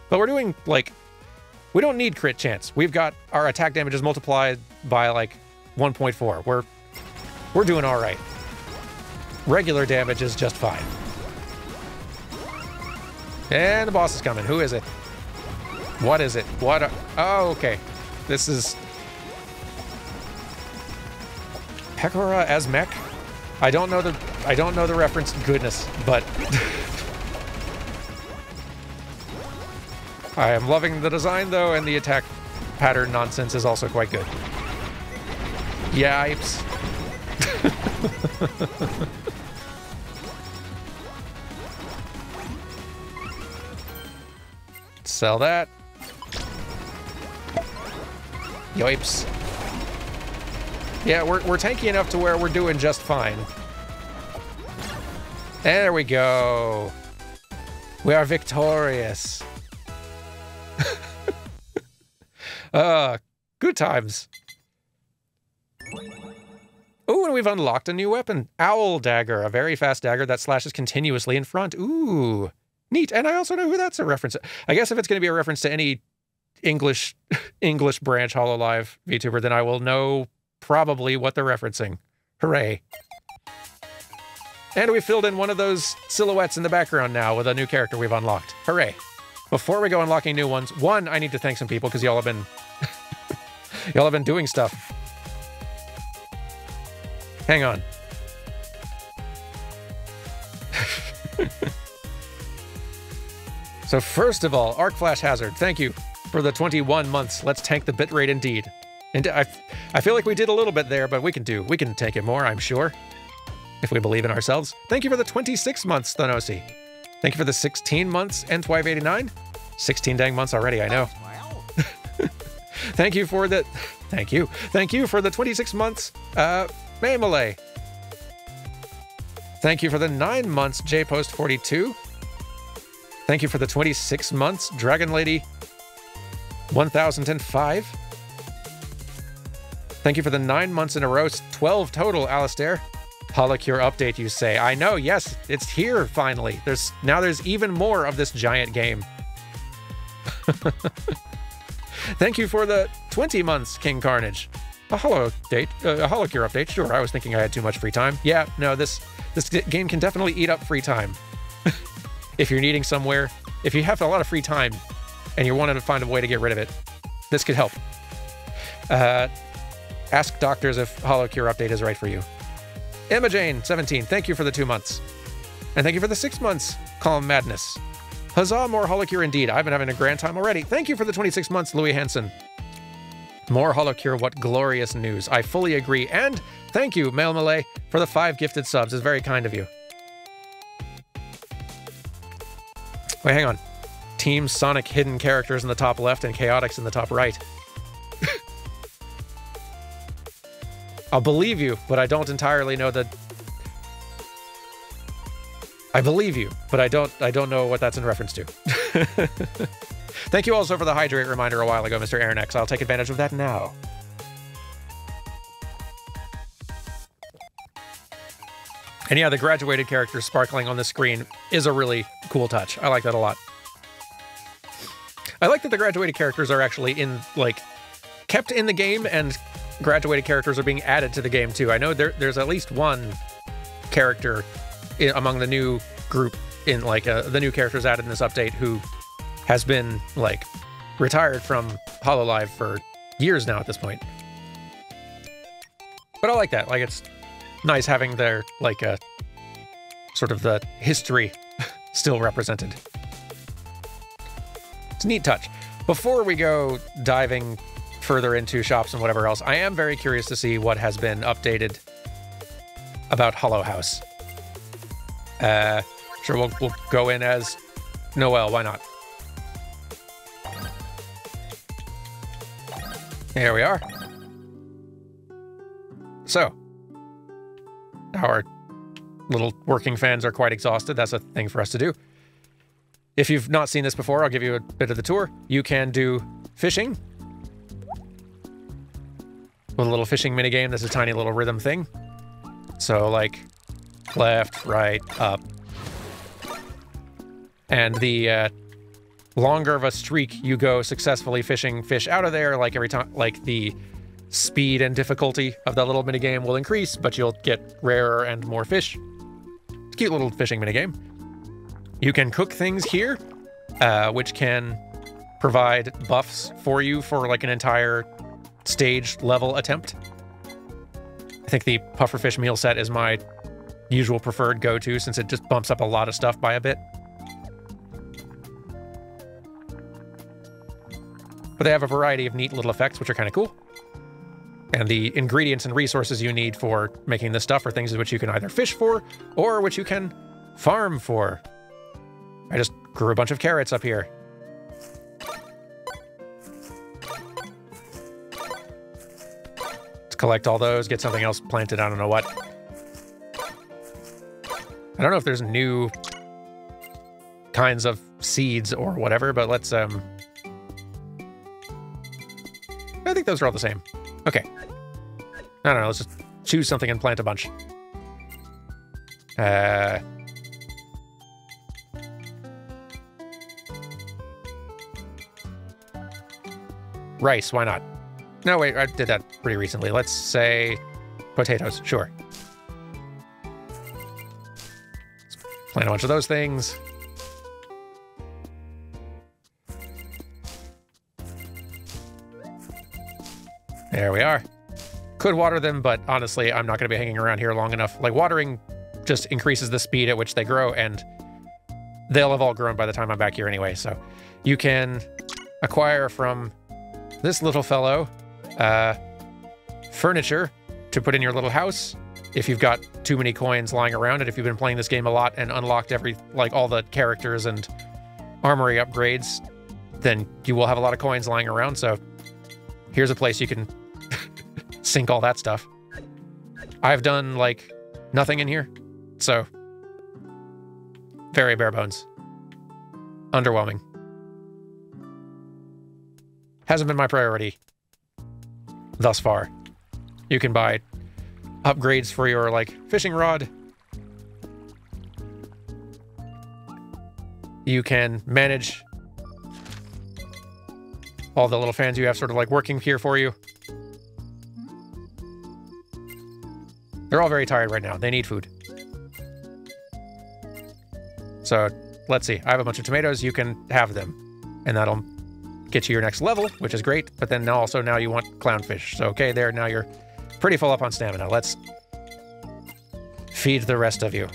But we're doing, like, we don't need crit chance. We've got our attack damage is multiplied by, like, 1.4. We're doing all right. Regular damage is just fine. And the boss is coming. Who is it? What is it? What? Oh, okay. This is Pekora as mech. I don't know the reference. Goodness, but I am loving the design though, and the attack pattern nonsense is also quite good. Yipes. Sell that. Yipes. Yeah, we're tanky enough to where we're doing just fine. There we go. We are victorious. Good times. Ooh, and we've unlocked a new weapon. Owl Dagger, a very fast dagger that slashes continuously in front. Ooh. Neat, and I also know who that's a reference to. I guess if it's going to be a reference to any English branch HoloLive VTuber, then I will know probably what they're referencing. Hooray. And we filled in one of those silhouettes in the background now with a new character we've unlocked. Hooray. Before we go unlocking new ones, one, I need to thank some people because y'all have been y'all have been doing stuff. Hang on. So first of all, Arc Flash Hazard, thank you for the 21 months. Let's tank the bitrate indeed. And I feel like we did a little bit there, but we can take it more, I'm sure, if we believe in ourselves. Thank you for the 26 months, Thanosi. Thank you for the 16 months, N1289. 16 dang months already, I know. Thank you for the... Thank you. Thank you for the 26 months, Maymale. Thank you for the 9 months, JPost42. Thank you for the 26 months, Dragon Lady 1005. Thank you for the 9 months in a row, 12 total, Alistair. Holocure update, you say. I know, yes, it's here finally. Now there's even more of this giant game. Thank you for the 20 months, King Carnage. A Holocure update, sure. I was thinking I had too much free time. Yeah, no, this game can definitely eat up free time. If you're needing somewhere, if you have a lot of free time and you're wanting to find a way to get rid of it, this could help. Ask doctors if Holocure update is right for you. Emma Jane, 17, thank you for the 2 months. And thank you for the 6 months, Calm Madness. Huzzah, more Holocure indeed. I've been having a grand time already. Thank you for the 26 months, Louis Hansen. More Holocure, what glorious news. I fully agree. And thank you, Mail Malay, for the 5 gifted subs. It's very kind of you. Wait, hang on. Team Sonic hidden characters in the top left and Chaotix in the top right. I'll believe you, but I don't entirely know that. I believe you, but I don't know what that's in reference to. Thank you also for the hydrate reminder a while ago, Mr. Aaronex. I'll take advantage of that now. And yeah, the graduated character sparkling on the screen is a really cool touch. I like that a lot. I like that the graduated characters are actually kept in the game, and graduated characters are being added to the game too. I know there's at least one character among the new group in the new characters added in this update who has been retired from HoloLive for years now at this point. But I like that. It's nice having their sort of the history still represented. It's a neat touch. Before we go diving further into shops and whatever else, I am very curious to see what has been updated about Hollow House. Sure, we'll go in as Noelle, why not? Here we are. So, our little working fans are quite exhausted. That's a thing for us to do. If you've not seen this before, I'll give you a bit of the tour. You can do fishing with a little fishing minigame. That's a tiny little rhythm thing. So, like, left, right, up. And the longer of a streak you go successfully fishing fish out of there, like every time, like the speed and difficulty of that little minigame will increase, but you'll get rarer and more fish. It's a cute little fishing minigame. You can cook things here, which can provide buffs for you for like an entire stage level attempt. I think the pufferfish meal set is my usual preferred go-to since it just bumps up a lot of stuff by a bit. But they have a variety of neat little effects, which are kind of cool. And the ingredients and resources you need for making this stuff are things which you can either fish for or which you can farm for. I just grew a bunch of carrots up here. Let's collect all those, get something else planted, I don't know what. I don't know if there's new kinds of seeds or whatever, but let's, I think those are all the same. Okay. I don't know, let's just choose something and plant a bunch. Rice, why not? No, wait, I did that pretty recently. Let's say potatoes, sure. Let's plant a bunch of those things. There we are. Could water them, but honestly, I'm not going to be hanging around here long enough. Like, watering just increases the speed at which they grow, and they'll have all grown by the time I'm back here anyway. So you can acquire from this little fellow furniture to put in your little house if you've got too many coins lying around. And if you've been playing this game a lot and unlocked all the characters and armory upgrades, then you will have a lot of coins lying around. So here's a place you can sink all that stuff. I've done, like, nothing in here, so very bare bones. Underwhelming. Hasn't been my priority thus far. You can buy upgrades for your, like, fishing rod. You can manage all the little fans you have sort of, like, working here for you. They're all very tired right now. They need food. So, let's see. I have a bunch of tomatoes. You can have them. And that'll get you your next level, which is great. But then now you want clownfish. So, okay, there. Now you're pretty full up on stamina. Let's feed the rest of you.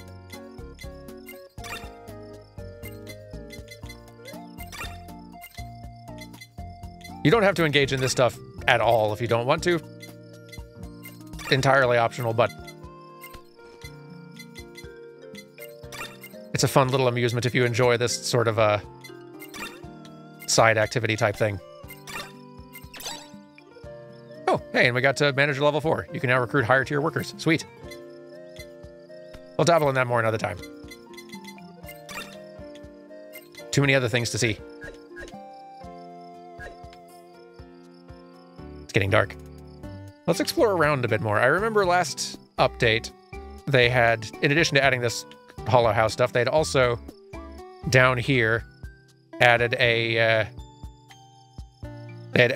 You don't have to engage in this stuff at all if you don't want to. Entirely optional, but it's a fun little amusement if you enjoy this sort of a side activity type thing. Oh, hey, and we got to manager level 4. You can now recruit higher tier workers. Sweet. We'll dabble in that more another time. Too many other things to see. It's getting dark. Let's explore around a bit more. I remember last update, they had, in addition to adding this Hollow House stuff, they'd also, down here, added a, they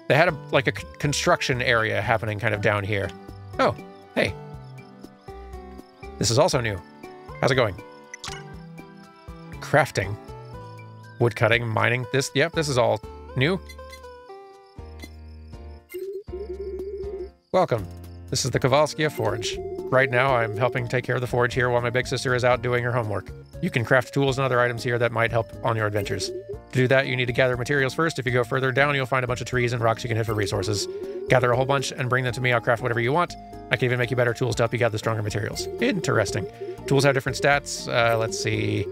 had like a construction area happening kind of down here. Oh, hey. This is also new. How's it going? Crafting. Woodcutting, mining. This is all new. Welcome. This is the Kowalskia Forge. Right now, I'm helping take care of the forge here while my big sister is out doing her homework. You can craft tools and other items here that might help on your adventures. To do that, you need to gather materials first. If you go further down, you'll find a bunch of trees and rocks you can hit for resources. Gather a whole bunch and bring them to me. I'll craft whatever you want. I can even make you better tools to help you gather stronger materials. Interesting. Tools have different stats. Let's see.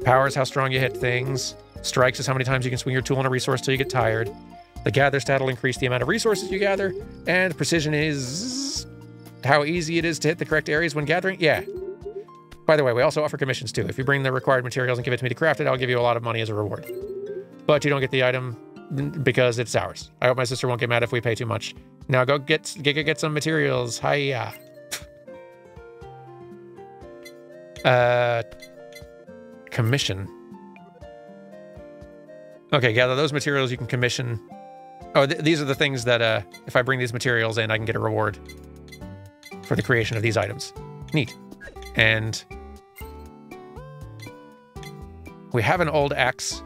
Power is how strong you hit things. Strikes is how many times you can swing your tool on a resource till you get tired. The gather stat will increase the amount of resources you gather. And precision is how easy it is to hit the correct areas when gathering. Yeah. By the way, we also offer commissions too. If you bring the required materials and give it to me to craft it, I'll give you a lot of money as a reward. But you don't get the item because it's ours. I hope my sister won't get mad if we pay too much. Now go get some materials. Hiya. Commission. Okay, gather those materials you can commission. Oh, these are the things that if I bring these materials in, I can get a reward for the creation of these items. Neat. And we have an old axe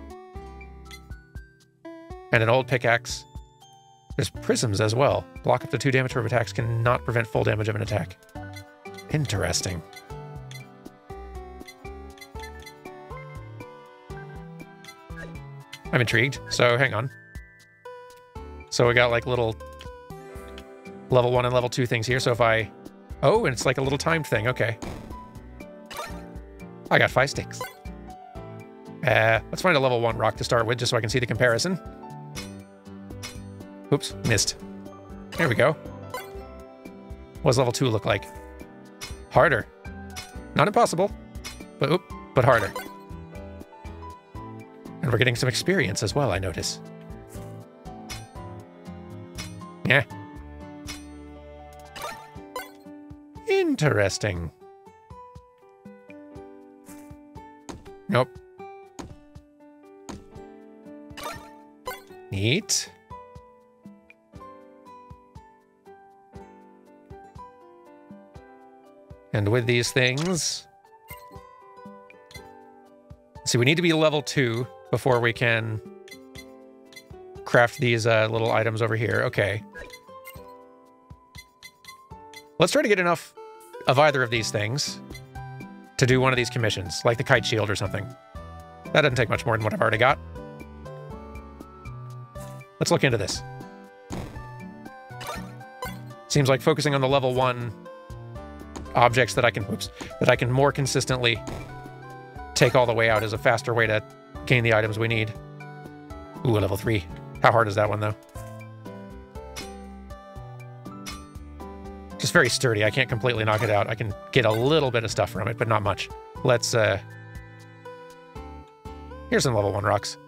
and an old pickaxe. There's prisms as well. Block up to 2 damage from attacks, cannot prevent full damage of an attack. Interesting. I'm intrigued, so hang on. So we got like little level 1 and level 2 things here. So if I... Oh, and it's like a little timed thing. Okay. I got 5 sticks. Let's find a level 1 rock to start with, just so I can see the comparison. Oops, missed. There we go. What does level 2 look like? Harder. Not impossible, but harder. And we're getting some experience as well, I notice. Yeah. Interesting. Nope. Neat. And with these things... See, we need to be level 2 before we can craft these little items over here. Okay. Let's try to get enough of either of these things to do one of these commissions, like the kite shield or something. That doesn't take much more than what I've already got. Let's look into this. Seems like focusing on the level 1 objects that I can more consistently take all the way out is a faster way to gain the items we need. Ooh, level 3. How hard is that one, though? Just very sturdy. I can't completely knock it out. I can get a little bit of stuff from it, but not much. Let's, here's some level 1 rocks.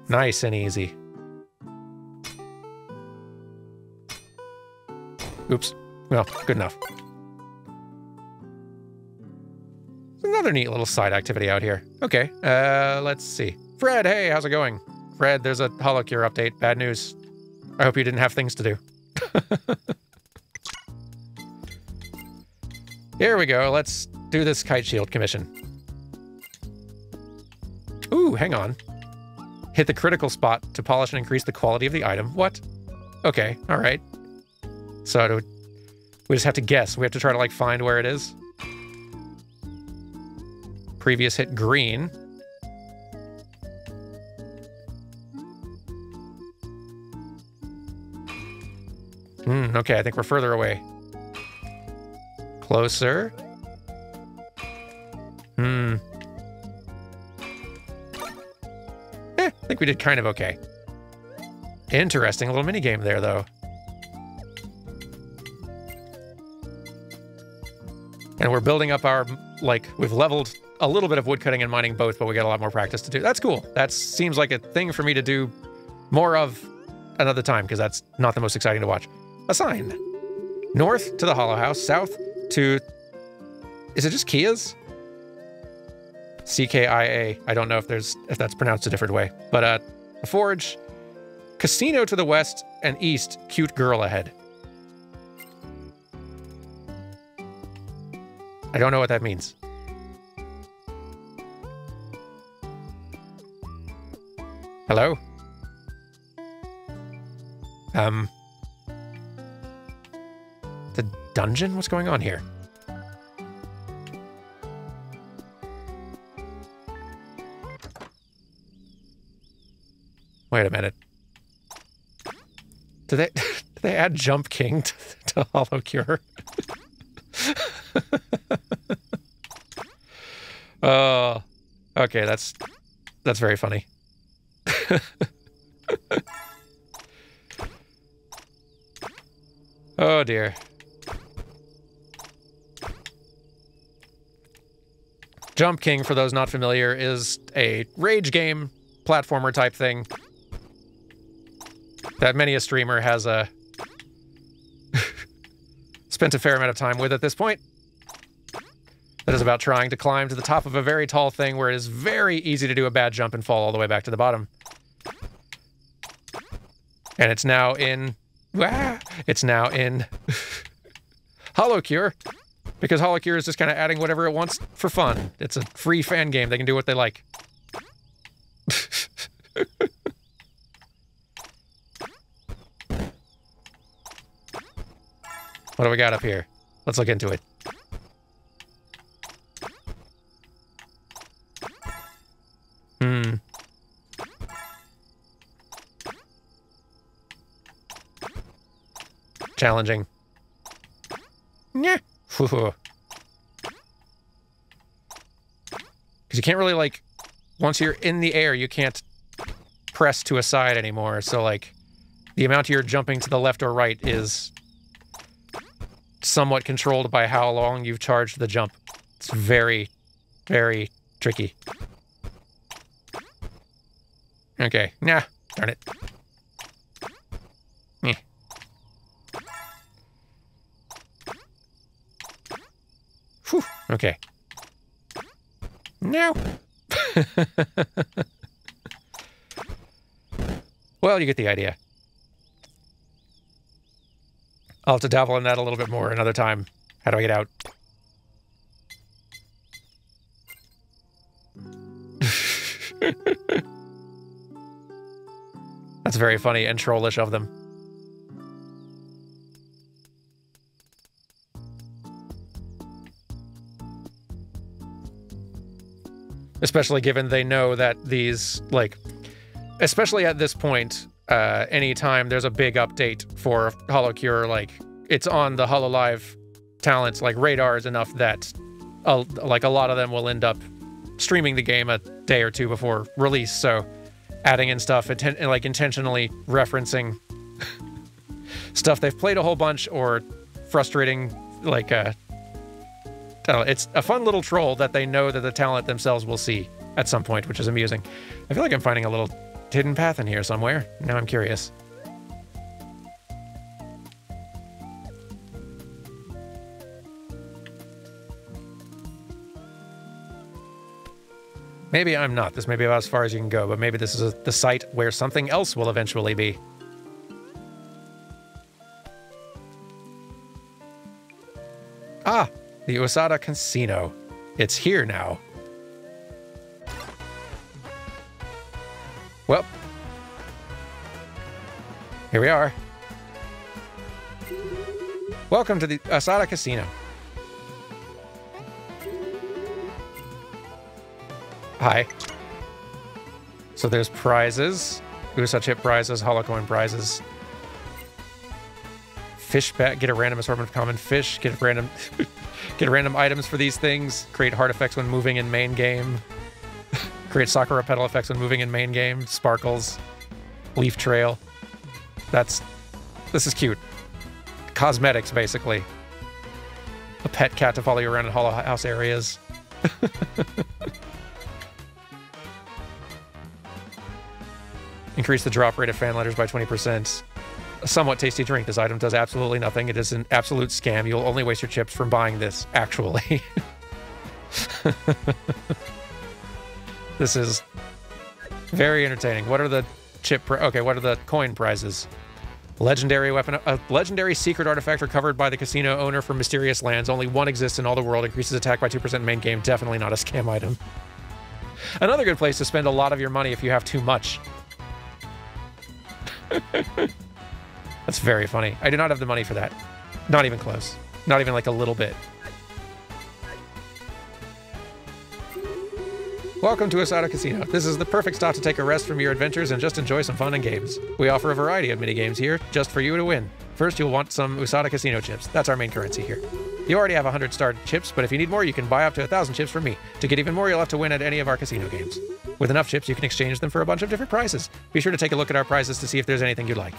Nice and easy. Oops. Well, good enough. Another neat little side activity out here. Okay, let's see. Fred, hey, how's it going? Fred, there's a Holocure update. Bad news. I hope you didn't have things to do. Here we go. Let's do this kite shield commission. Ooh, hang on. Hit the critical spot to polish and increase the quality of the item. What? Okay, all right. So we just have to guess. We have to try to like find where it is. Previous hit green. Okay, I think we're further away. Closer. I think we did kind of okay. Interesting little mini game there, though. And we're building up our, like, we've leveled a little bit of woodcutting and mining both, but we got a lot more practice to do. That's cool. That seems like a thing for me to do more of another time, because that's not the most exciting to watch. A sign. North to the Hollow House, south to... Is it just Kia's? C-K-I-A. I don't know if that's pronounced a different way. But a forge. Casino to the west, and east, cute girl ahead. I don't know what that means. Hello? The dungeon? What's going on here? Wait a minute. Do they add Jump King to Holocure? Oh, okay, that's very funny. Oh dear. Jump King, for those not familiar, is a rage game platformer type thing that many a streamer has spent a fair amount of time with at this point. That is about trying to climb to the top of a very tall thing where it is very easy to do a bad jump and fall all the way back to the bottom. And it's now in... It's now in Holocure, because Holocure is just kind of adding whatever it wants for fun. It's a free fan game. They can do what they like. What do we got up here? Let's look into it. Challenging. Yeah. Because you can't really, like, once you're in the air, you can't press to a side anymore. So, like, the amount you're jumping to the left or right is somewhat controlled by how long you've charged the jump. It's very, very tricky. Okay. Nah. Darn it. Meh. Whew. Okay. No. Well, you get the idea. I'll have to dabble in that a little bit more another time. How do I get out? That's very funny and trollish of them. Especially given they know that these, like, especially at this point, anytime there's a big update for Holocure, like, it's on the HoloLive talents, like, radars enough that, like, a lot of them will end up streaming the game a day or two before release, so adding in stuff, like, intentionally referencing stuff they've played a whole bunch, or frustrating, like, I don't know, it's a fun little troll that they know that the talent themselves will see at some point, which is amusing. I feel like I'm finding a little hidden path in here somewhere. Now I'm curious. Maybe I'm not. This may be about as far as you can go, but maybe this is the site where something else will eventually be. Ah! The Osada Casino. It's here now. Well, here we are. Welcome to the Osada Casino. Hi. So there's prizes. USA chip prizes, Holocoin prizes. Fish bet, get a random assortment of common fish, get random items for these things, create heart effects when moving in main game, create Sakura petal effects when moving in main game, sparkles, leaf trail. This is cute. Cosmetics, basically. A pet cat to follow you around in Hollow House areas. Increase the drop rate of fan letters by 20%. A somewhat tasty drink. This item does absolutely nothing. It is an absolute scam. You'll only waste your chips from buying this, actually. This is very entertaining. What are the what are the coin prizes? Legendary weapon. A legendary secret artifact recovered by the casino owner from mysterious lands. Only one exists in all the world. Increases attack by 2% in main game. Definitely not a scam item. Another good place to spend a lot of your money if you have too much. That's very funny. I do not have the money for that. Not even close. Not even like a little bit. Welcome to Usada Casino. This is the perfect stop to take a rest from your adventures and just enjoy some fun and games. We offer a variety of minigames here, just for you to win. First, you'll want some Usada Casino chips. That's our main currency here. You already have 100 starred chips, but if you need more, you can buy up to 1,000 chips from me. To get even more, you'll have to win at any of our casino games. With enough chips, you can exchange them for a bunch of different prizes. Be sure to take a look at our prizes to see if there's anything you'd like.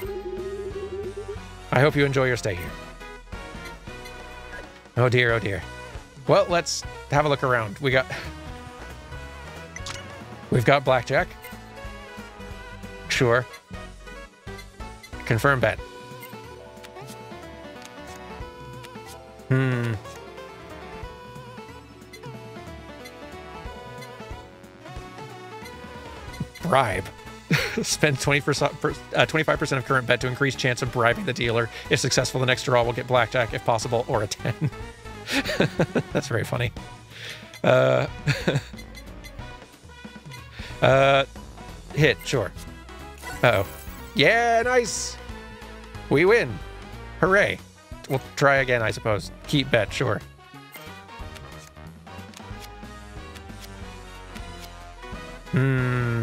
I hope you enjoy your stay here. Oh dear, oh dear. Well, let's have a look around. We've got blackjack. Sure. Confirm bet. Bribe. Spend 25% of current bet to increase chance of bribing the dealer. If successful, the next draw will get blackjack, if possible, or a 10. That's very funny. Hit, sure. Uh-oh. Yeah, nice! We win. Hooray. We'll try again, I suppose. Keep bet, sure. A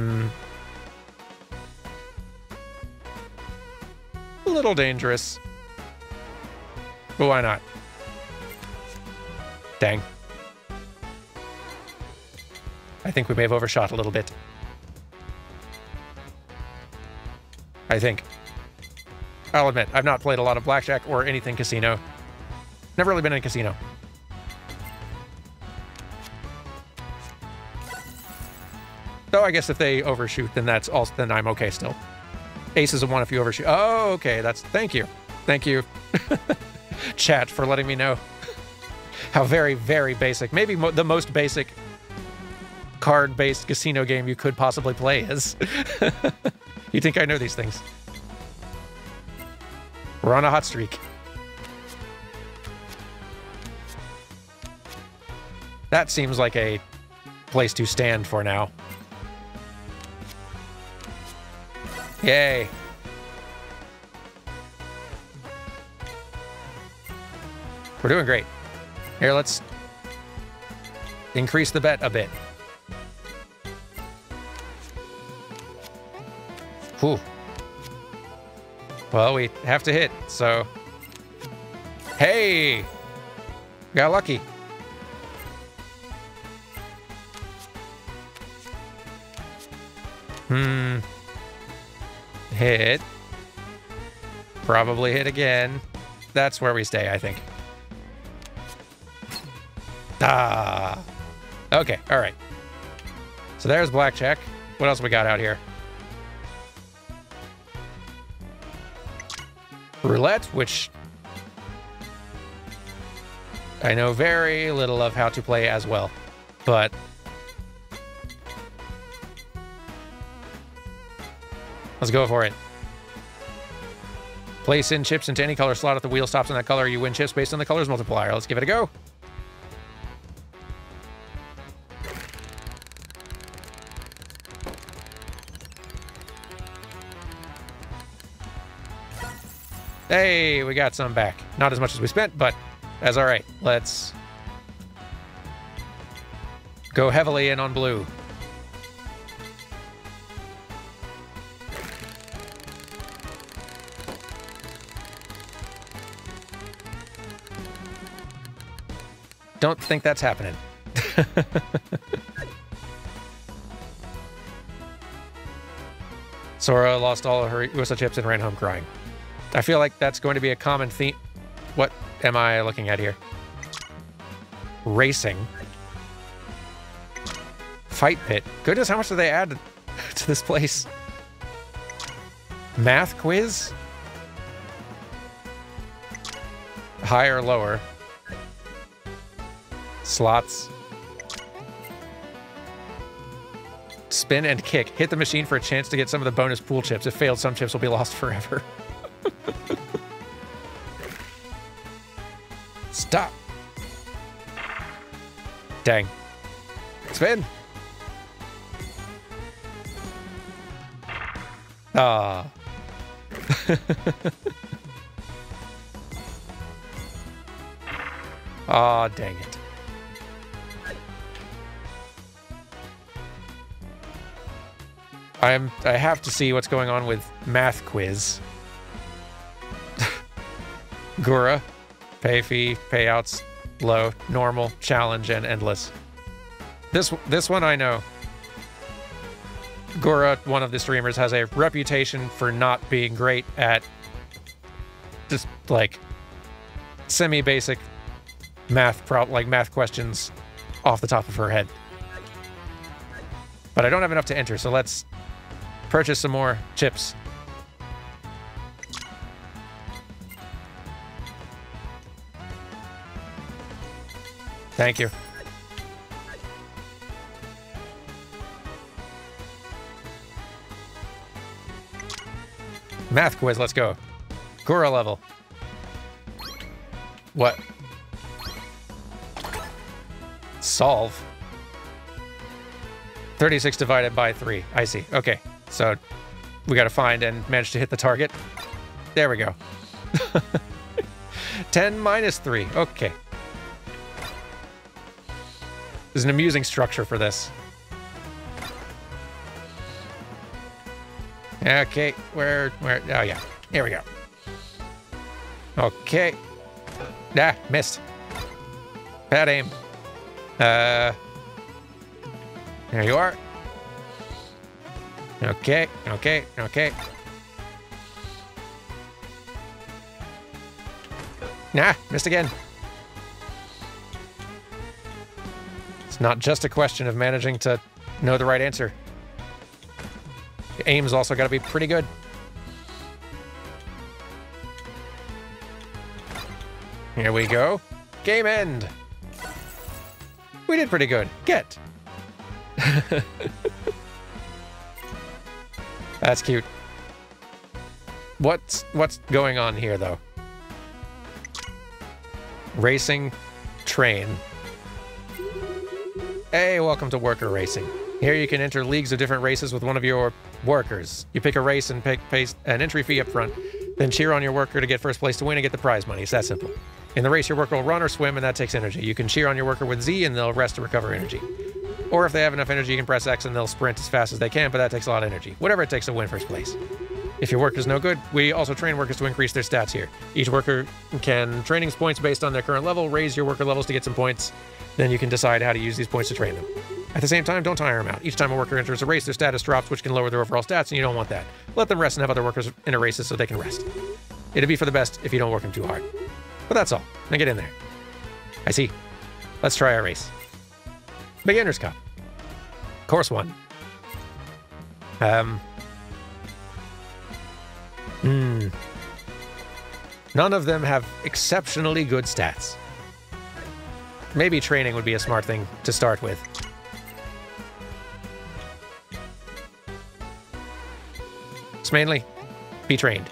little dangerous. But why not? Dang. I think we may have overshot a little bit. I think. I'll admit, I've not played a lot of blackjack or anything casino. Never really been in a casino. So I guess if they overshoot, then that's also, then I'm okay still. Ace is a 1 if you overshoot. Oh, okay. That's, thank you. Thank you. Chat for letting me know how very, very basic, maybe the most basic card-based casino game you could possibly play is. You think I know these things? We're on a hot streak. That seems like a place to stand for now. Yay. We're doing great. Here, let's increase the bet a bit. Whew. Well, we have to hit, so... Hey! Got lucky. Hit. Probably hit again. That's where we stay, I think. Ah. Okay, alright. So there's blackjack. What else we got out here? Roulette, which I know very little of how to play as well, but let's go for it. Place in chips into any color slot. If the wheel stops on that color, you win chips based on the color's multiplier. Let's give it a go. Hey, we got some back. Not as much as we spent, but that's all right. Let's go heavily in on blue. Don't think that's happening. Sora lost all of her USA chips and ran home crying. I feel like that's going to be a common theme. What am I looking at here? Racing. Fight pit. Goodness, how much do they add to this place? Math quiz? Higher or lower? Slots. Spin and kick. Hit the machine for a chance to get some of the bonus pool chips. If failed, some chips will be lost forever. Stop. Dang. Spin. Ah. Aw, dang it. I have to see what's going on with math quiz. Gura, pay fee, payouts, low, normal, challenge, and endless. This one I know. Gura, one of the streamers, has a reputation for not being great at just like semi-basic math questions off the top of her head. But I don't have enough to enter, so let's purchase some more chips. Thank you. Math quiz, let's go. Gura level. What? Solve. 36 divided by 3. I see. Okay. So we got to find and manage to hit the target. There we go. 10 minus 3. Okay. There's an amusing structure for this. Okay. Where? Oh, yeah. Here we go. Okay. Ah, missed. Bad aim. There you are. Okay. Nah, missed again. It's not just a question of managing to know the right answer. Your aim's also got to be pretty good. Here we go. Game end. We did pretty good. Get. That's cute. What's going on here, though? Racing, train. Hey, welcome to worker racing. Here you can enter leagues of different races with one of your workers. You pick a race and pay an entry fee up front, then cheer on your worker to get first place to win and get the prize money. It's that simple. In the race, your worker will run or swim, and that takes energy. You can cheer on your worker with Z, and they'll rest to recover energy. Or if they have enough energy, you can press X, and they'll sprint as fast as they can, but that takes a lot of energy. Whatever it takes to win first place. If your worker's no good, we also train workers to increase their stats here. Each worker can training points based on their current level. Raise your worker levels to get some points. Then you can decide how to use these points to train them. At the same time, don't tire them out. Each time a worker enters a race, their status drops, which can lower their overall stats, and you don't want that. Let them rest and have other workers enter races so they can rest. It'd be for the best if you don't work them too hard. But that's all. Now get in there. I see. Let's try our race. Beginner's Cup. Course 1. None of them have exceptionally good stats. Maybe training would be a smart thing to start with. It's mainly be trained.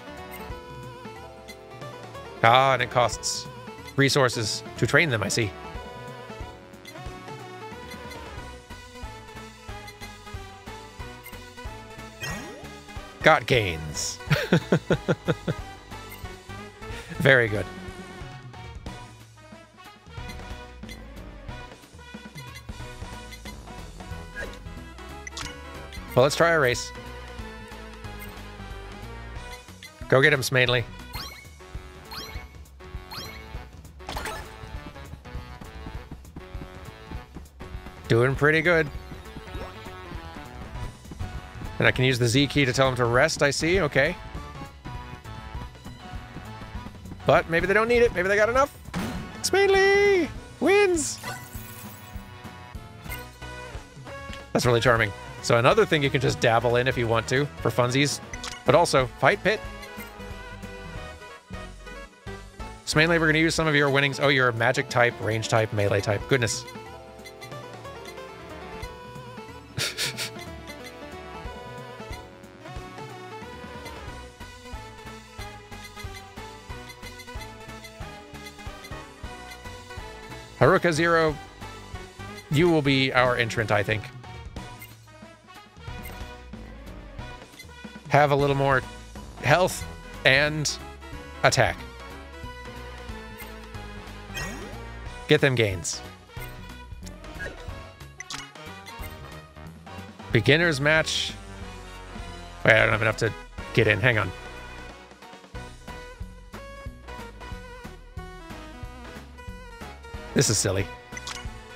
Ah, and it costs resources to train them, I see. Got gains. Very good. Well, let's try a race. Go get him, Smedley. Doing pretty good. And I can use the Z key to tell him to rest, I see. Okay. But maybe they don't need it. Maybe they got enough. Smedley wins. That's really charming. So another thing you can just dabble in if you want to, for funsies. But also, fight pit. Smedley, we're going to use some of your winnings. Oh, you're a magic type, range type, melee type. Goodness. Haruka Zero, you will be our entrant, I think. Have a little more health and attack. Get them gains. Beginner's match. Wait, I don't have enough to get in. Hang on. This is silly.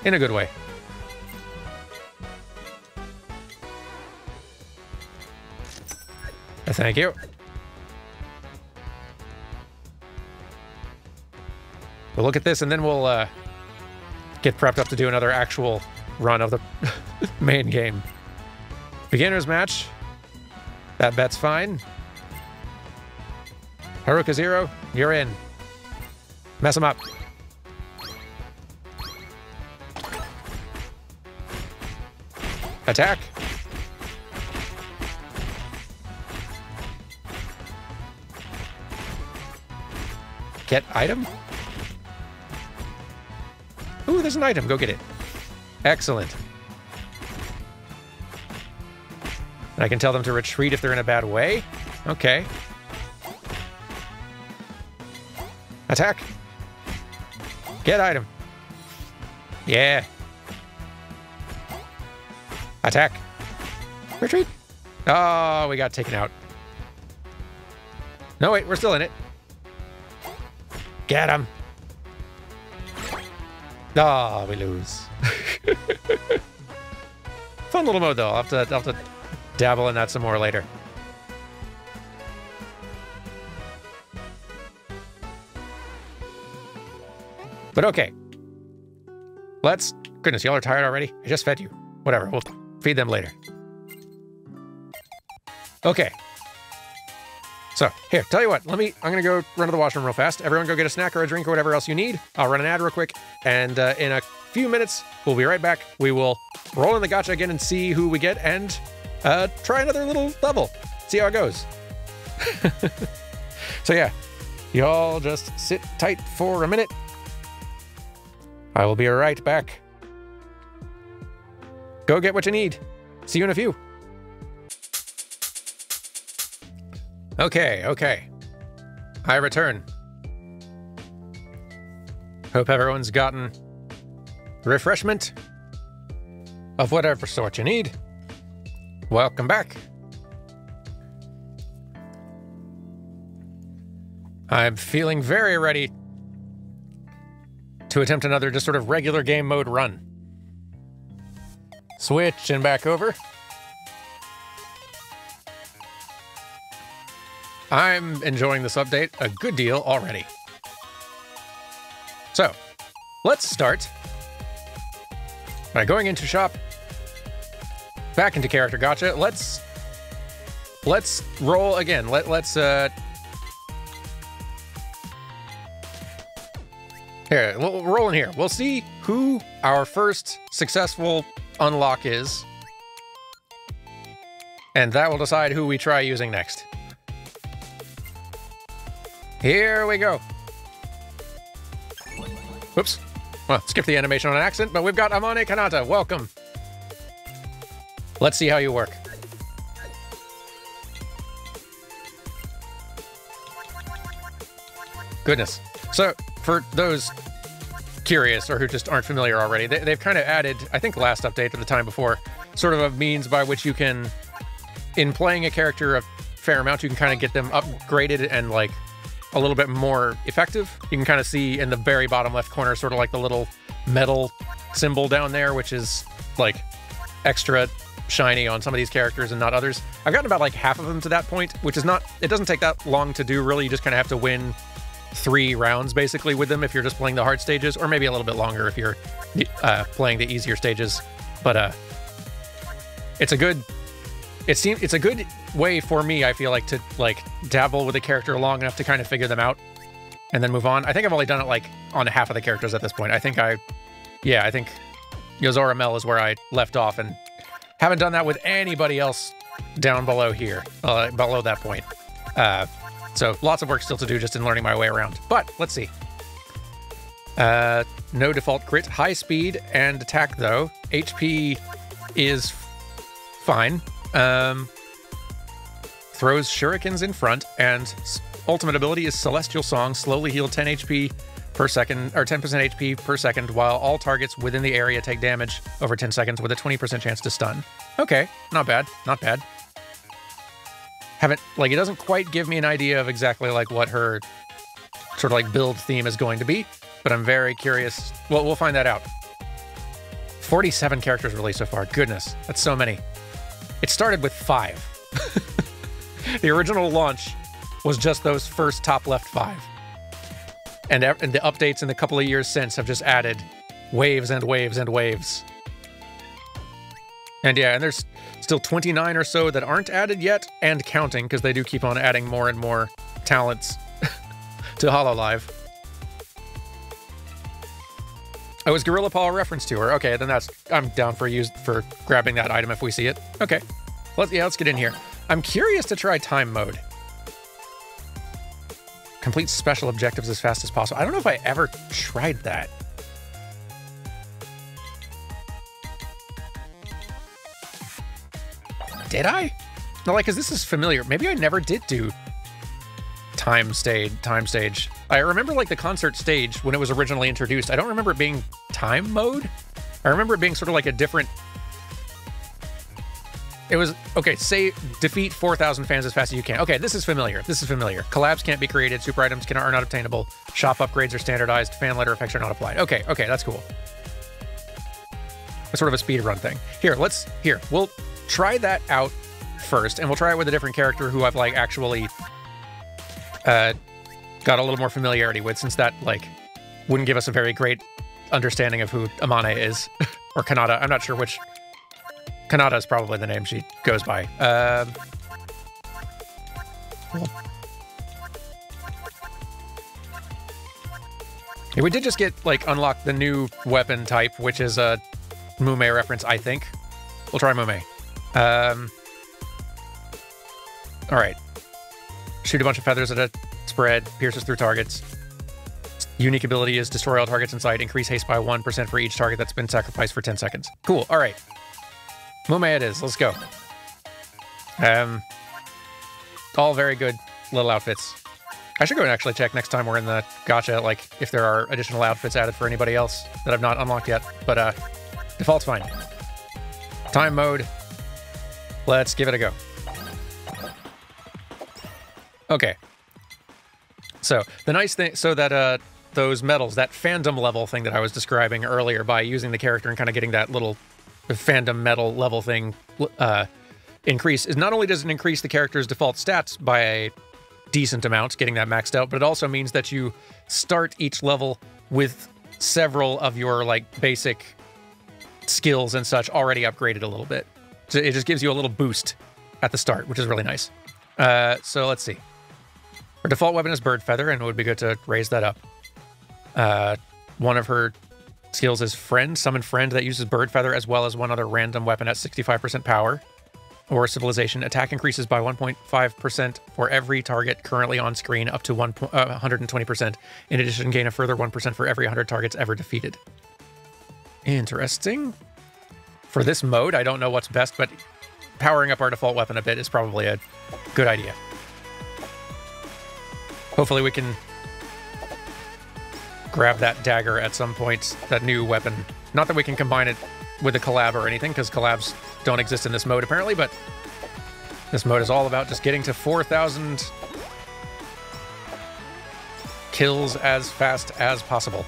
In a good way. Thank you. We'll look at this and then we'll get prepped up to do another actual run of the main game. Beginner's match. That bet's fine. Haruka 0, you're in. Mess him up. Attack. Get item? Ooh, there's an item. Go get it. Excellent. I can tell them to retreat if they're in a bad way. Okay. Attack. Get item. Yeah. Attack. Retreat. Oh, we got taken out. No, wait, we're still in it. Get him. Oh, we lose. Fun little mode, though. I'll have to dabble in that some more later. But okay. Let's... Goodness, y'all are tired already? I just fed you. Whatever, we'll feed them later. Okay. So, here, tell you what, I'm gonna go run to the washroom real fast. Everyone go get a snack or a drink or whatever else you need. I'll run an ad real quick, and in a few minutes, we'll be right back. We will roll in the gacha again and see who we get, and try another little level. See how it goes. So yeah, y'all just sit tight for a minute. I will be right back. Go get what you need. See you in a few. Okay. I return. Hope everyone's gotten refreshment of whatever sort you need. Welcome back. I'm feeling very ready to attempt another just sort of regular game mode run. Switch and back over. I'm enjoying this update a good deal already. So, let's start by going into shop, back into character gacha. Let's roll again. Let's here, we'll roll in here. We'll see who our first successful unlock is, and that will decide who we try using next. Here we go. Whoops. Well, skip the animation on an accident, but we've got Amane Kanata. Welcome. Let's see how you work. Goodness. So, for those curious or who just aren't familiar already, they've kind of added, I think last update or the time before, sort of a means by which you can, in playing a character a fair amount, you can kind of get them upgraded and like a little bit more effective. You can kind of see in the very bottom left corner, sort of like the little metal symbol down there, which is like extra shiny on some of these characters and not others. I've gotten about like half of them to that point, which is not, it doesn't take that long to do really. You just kind of have to win 3 rounds basically with them if you're just playing the hard stages, or maybe a little bit longer if you're playing the easier stages. But it's a good way for me, I feel like, to like dabble with a character long enough to kind of figure them out and then move on. I think I've only done it like on half of the characters at this point. I think Yozora Mel is where I left off, and haven't done that with anybody else down below here, below that point. So lots of work still to do just in learning my way around. But let's see. No default crit, high speed and attack though. HP is fine. Throws shurikens in front, and ultimate ability is Celestial Song, slowly heal 10 HP per second, or 10% HP per second, while all targets within the area take damage over 10 seconds with a 20% chance to stun. Okay, not bad, not bad. haven't, like, it doesn't quite give me an idea of exactly, like, what her sort of, like, build theme is going to be, but I'm very curious. Well, we'll find that out. 47 characters released so far. Goodness, that's so many. It started with 5. The original launch was just those first top left 5. And the updates in the couple of years since have just added waves and waves and waves. And yeah, and there's still 29 or so that aren't added yet, and counting, because they do keep on adding more and more talents to HoloLive. Oh, is Gorilla Paw a reference to her? Okay, then I'm down for grabbing that item if we see it. Okay, let's get in here. I'm curious to try time mode. Complete special objectives as fast as possible. I don't know if I ever tried that. Did I? No, like, because this is familiar. Maybe I never did do time stage. I remember, like, the concert stage when it was originally introduced. I don't remember it being time mode. I remember it being sort of like a different... It was, okay, say defeat 4,000 fans as fast as you can. Okay, this is familiar. Collabs can't be created. Super items are not obtainable. Shop upgrades are standardized. Fan letter effects are not applied. Okay, that's cool. It's sort of a speed run thing. We'll try that out first, and we'll try it with a different character who I've, like, actually got a little more familiarity with, since that, like, wouldn't give us a very great understanding of who Amane is. Or Kanata. I'm not sure which... Kanata is probably the name she goes by. Yeah, we did just get, like, unlock the new weapon type, which is a Mume reference, I think. We'll try Mume. Alright. Shoot a bunch of feathers at a spread, pierces through targets. Unique ability is destroy all targets in sight, increase haste by 1% for each target that's been sacrificed for 10 seconds. Cool, alright. Mume it is, let's go. All very good little outfits. I should go and actually check next time we're in the gacha, like, if there are additional outfits added for anybody else that I've not unlocked yet, but default's fine. Time mode. Let's give it a go. Okay. So, the nice thing, so that, those medals, that fandom level thing that I was describing earlier by using the character and kind of getting that little fandom medal level thing increase, is not only does it increase the character's default stats by a decent amount, getting that maxed out, but it also means that you start each level with several of your, like, basic skills and such already upgraded a little bit. So it just gives you a little boost at the start, which is really nice. So let's see. Her default weapon is Bird Feather, and it would be good to raise that up. One of her skills is Friend, Summon Friend, that uses Bird Feather as well as one other random weapon at 65% power. Or Civilization, attack increases by 1.5% for every target currently on screen up to 120%. In addition, gain a further 1% for every 100 targets ever defeated. Interesting. For this mode, I don't know what's best, but powering up our default weapon a bit is probably a good idea. Hopefully we can grab that dagger at some point, that new weapon. Not that we can combine it with a collab or anything, because collabs don't exist in this mode apparently, but this mode is all about just getting to 4,000 kills as fast as possible.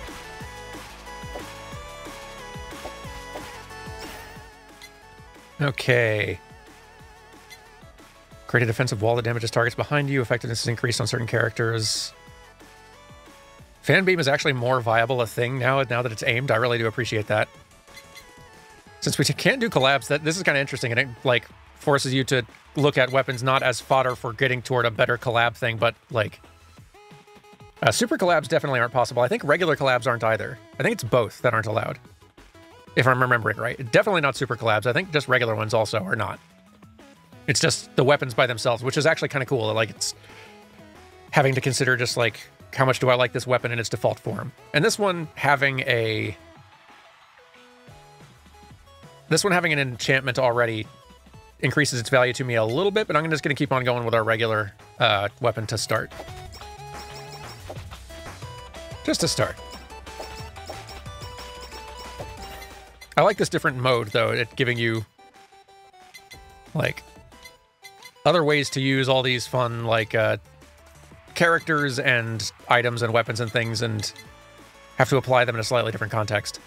Okay. Create a defensive wall that damages targets behind you. Effectiveness is increased on certain characters. Fan beam is actually more viable a thing now that it's aimed. I really do appreciate that. Since we can't do collabs, this is kind of interesting, and it, like, forces you to look at weapons not as fodder for getting toward a better collab thing, but, like, super collabs definitely aren't possible. I think regular collabs aren't either. I think it's both that aren't allowed, if I'm remembering right. Definitely not super collabs. I think just regular ones also are not. It's just the weapons by themselves, which is actually kind of cool. Like, it's having to consider just, like, how much do I like this weapon in its default form? And this one having an enchantment already increases its value to me a little bit, but I'm just going to keep on going with our regular weapon to start. Just to start. I like this different mode, though, it giving you, like, other ways to use all these fun, like, characters and items and weapons and things and have to apply them in a slightly different context.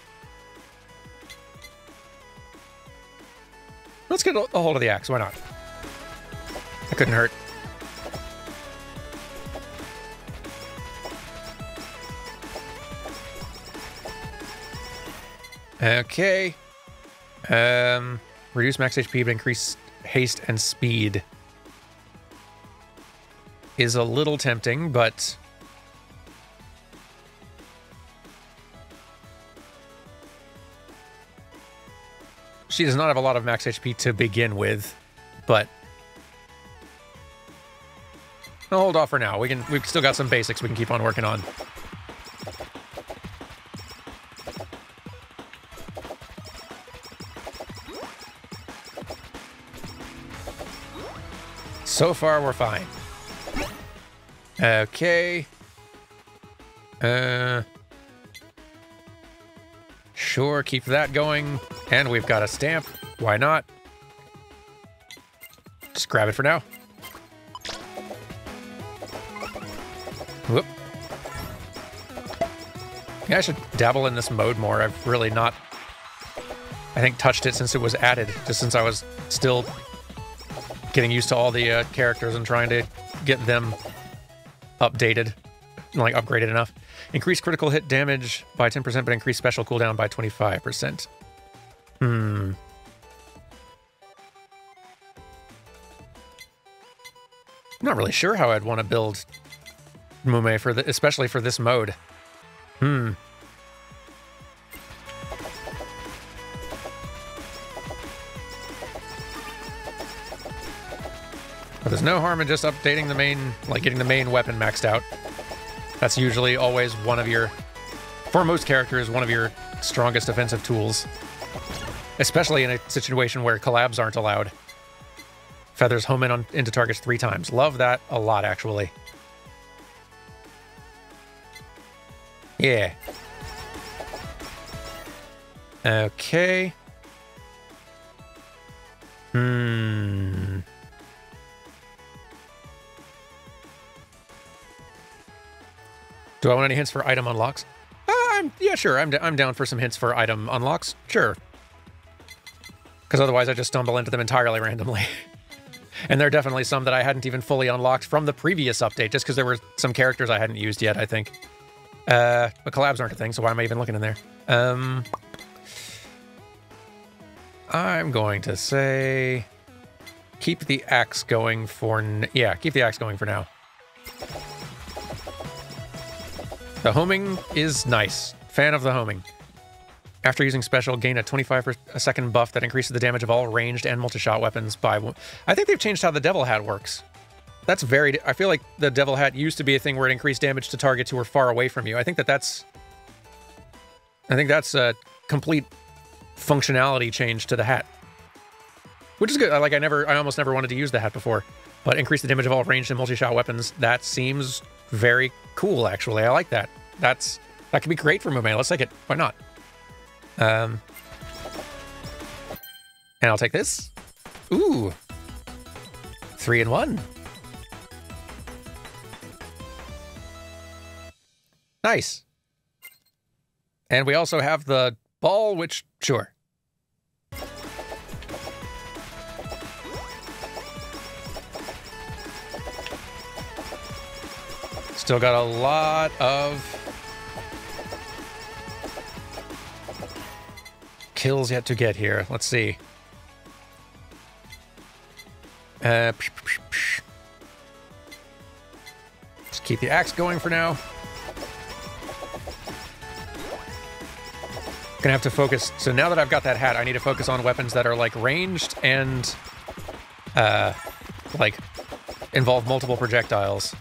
Let's get a hold of the axe. Why not? That couldn't hurt. Okay. Reduce max HP but increase haste and speed is a little tempting, but she does not have a lot of max HP to begin with, but I'll hold off for now. We've still got some basics we can keep on working on. So far, we're fine. Okay. Sure, keep that going. And we've got a stamp. Why not? Just grab it for now. Whoop. Yeah, I should dabble in this mode more. I've really not, I think, touched it since it was added. Just since I was still getting used to all the characters and trying to get them updated, like upgraded enough. Increase critical hit damage by 10%, but increase special cooldown by 25%. I'm not really sure how I'd want to build Mume for especially for this mode. But there's no harm in just updating the main, like getting the main weapon maxed out. That's usually always one of your, for most characters, one of your strongest offensive tools. Especially in a situation where collabs aren't allowed. Feathers home in into targets 3 times. Love that a lot, actually. Yeah. Okay. Do I want any hints for item unlocks? Yeah, sure. I'm down for some hints for item unlocks. Sure. Because otherwise I just stumble into them entirely randomly. And there are definitely some that I hadn't even fully unlocked from the previous update, just because there were some characters I hadn't used yet, I think. But collabs aren't a thing, so why am I even looking in there? I'm going to say keep the axe going for... Yeah, keep the axe going for now. The homing is nice. Fan of the homing. After using special, gain a 25-second buff that increases the damage of all ranged and multi-shot weapons by... I think they've changed how the Devil Hat works. That's very... I feel like the Devil Hat used to be a thing where it increased damage to targets who were far away from you. I think that's a complete functionality change to the hat. Which is good. I almost never wanted to use the hat before. But increase the damage of all ranged and multi-shot weapons. That seems very cool, actually. I like that. That could be great for Mume. Let's take it. Why not? And I'll take this. Ooh. 3-in-1. Nice. And we also have the ball, which, sure. Still got a lot of kills yet to get here. Let's see. Just keep the axe going for now. Gonna have to focus. So now that I've got that hat, I need to focus on weapons that are like ranged and like involve multiple projectiles.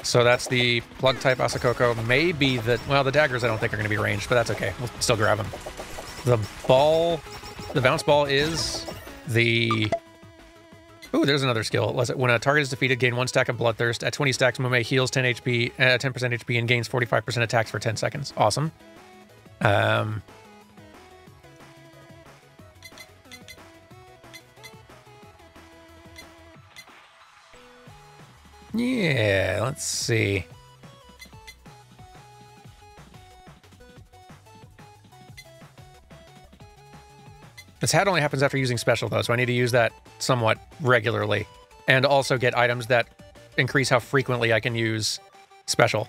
So that's the plug type Asakoko. Maybe the daggers I don't think are going to be ranged, but that's okay. We'll still grab them. The bounce ball is the... Ooh, there's another skill. When a target is defeated, gain 1 stack of Bloodthirst. At 20 stacks, Mume heals 10 HP, 10% HP and gains 45% attacks for 10 seconds. Awesome. Yeah, let's see. This hat only happens after using special, though, so I need to use that somewhat regularly. And also get items that increase how frequently I can use special.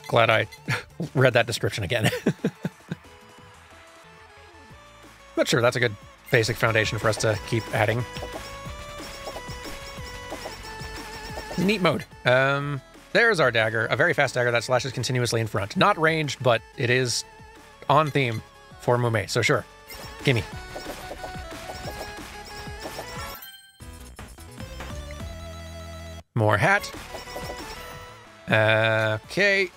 Glad I read that description again. But sure, that's a good basic foundation for us to keep adding. Neat mode. There's our dagger. A very fast dagger that slashes continuously in front. Not ranged, but it is on theme for Mume, so sure. Gimme. More hat. Okay.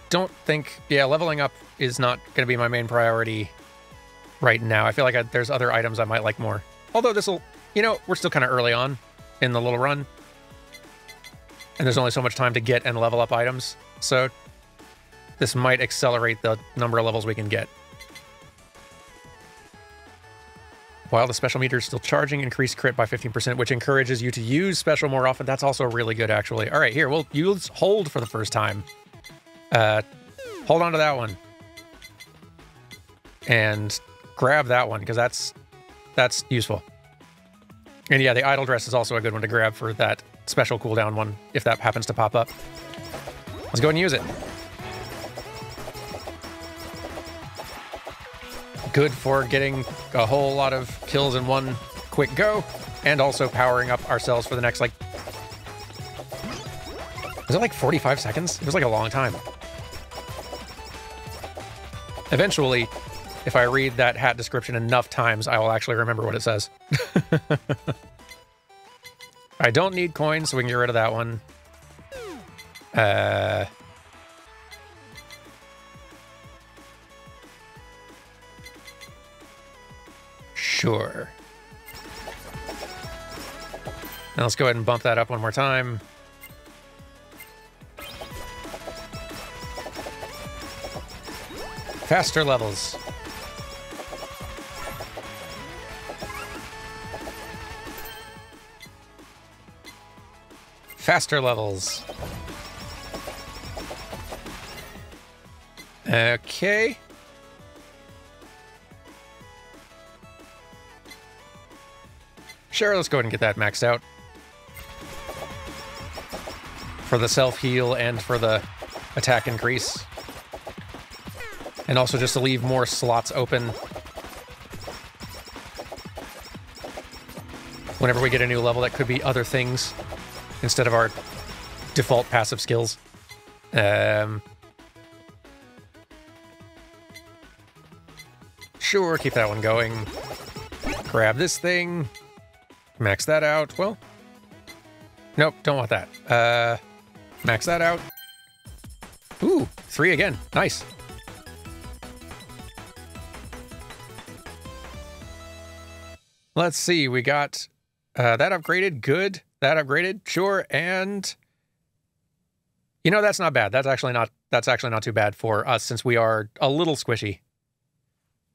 Don't think... Yeah, leveling up is not going to be my main priority right now. I feel like there's other items I might like more. Although this will... You know, we're still kind of early on in the little run. And there's only so much time to get and level up items. So this might accelerate the number of levels we can get. While the special meter is still charging, increase crit by 15%, which encourages you to use special more often. That's also really good, actually. All right, here, we'll use hold for the first time. Hold on to that one. And grab that one, because that's useful. And yeah, the idle dress is also a good one to grab for that special cooldown one, if that happens to pop up. Let's go ahead and use it. Good for getting a whole lot of kills in one quick go, and also powering up ourselves for the next, like... Was it like 45 seconds? It was like a long time. Eventually, if I read that hat description enough times, I will actually remember what it says. I don't need coins, so we can get rid of that one. Sure. Now let's go ahead and bump that up one more time. Faster levels. Faster levels. Okay. Sure, let's go ahead and get that maxed out. For the self-heal and for the attack increase. And also just to leave more slots open whenever we get a new level that could be other things instead of our default passive skills. Sure, keep that one going. Grab this thing. Max that out. Well, nope, don't want that. Max that out. Ooh, 3 again. Nice. Let's see, we got that upgraded, good. That upgraded, sure, and you know, that's not bad. That's actually not too bad for us since we are a little squishy.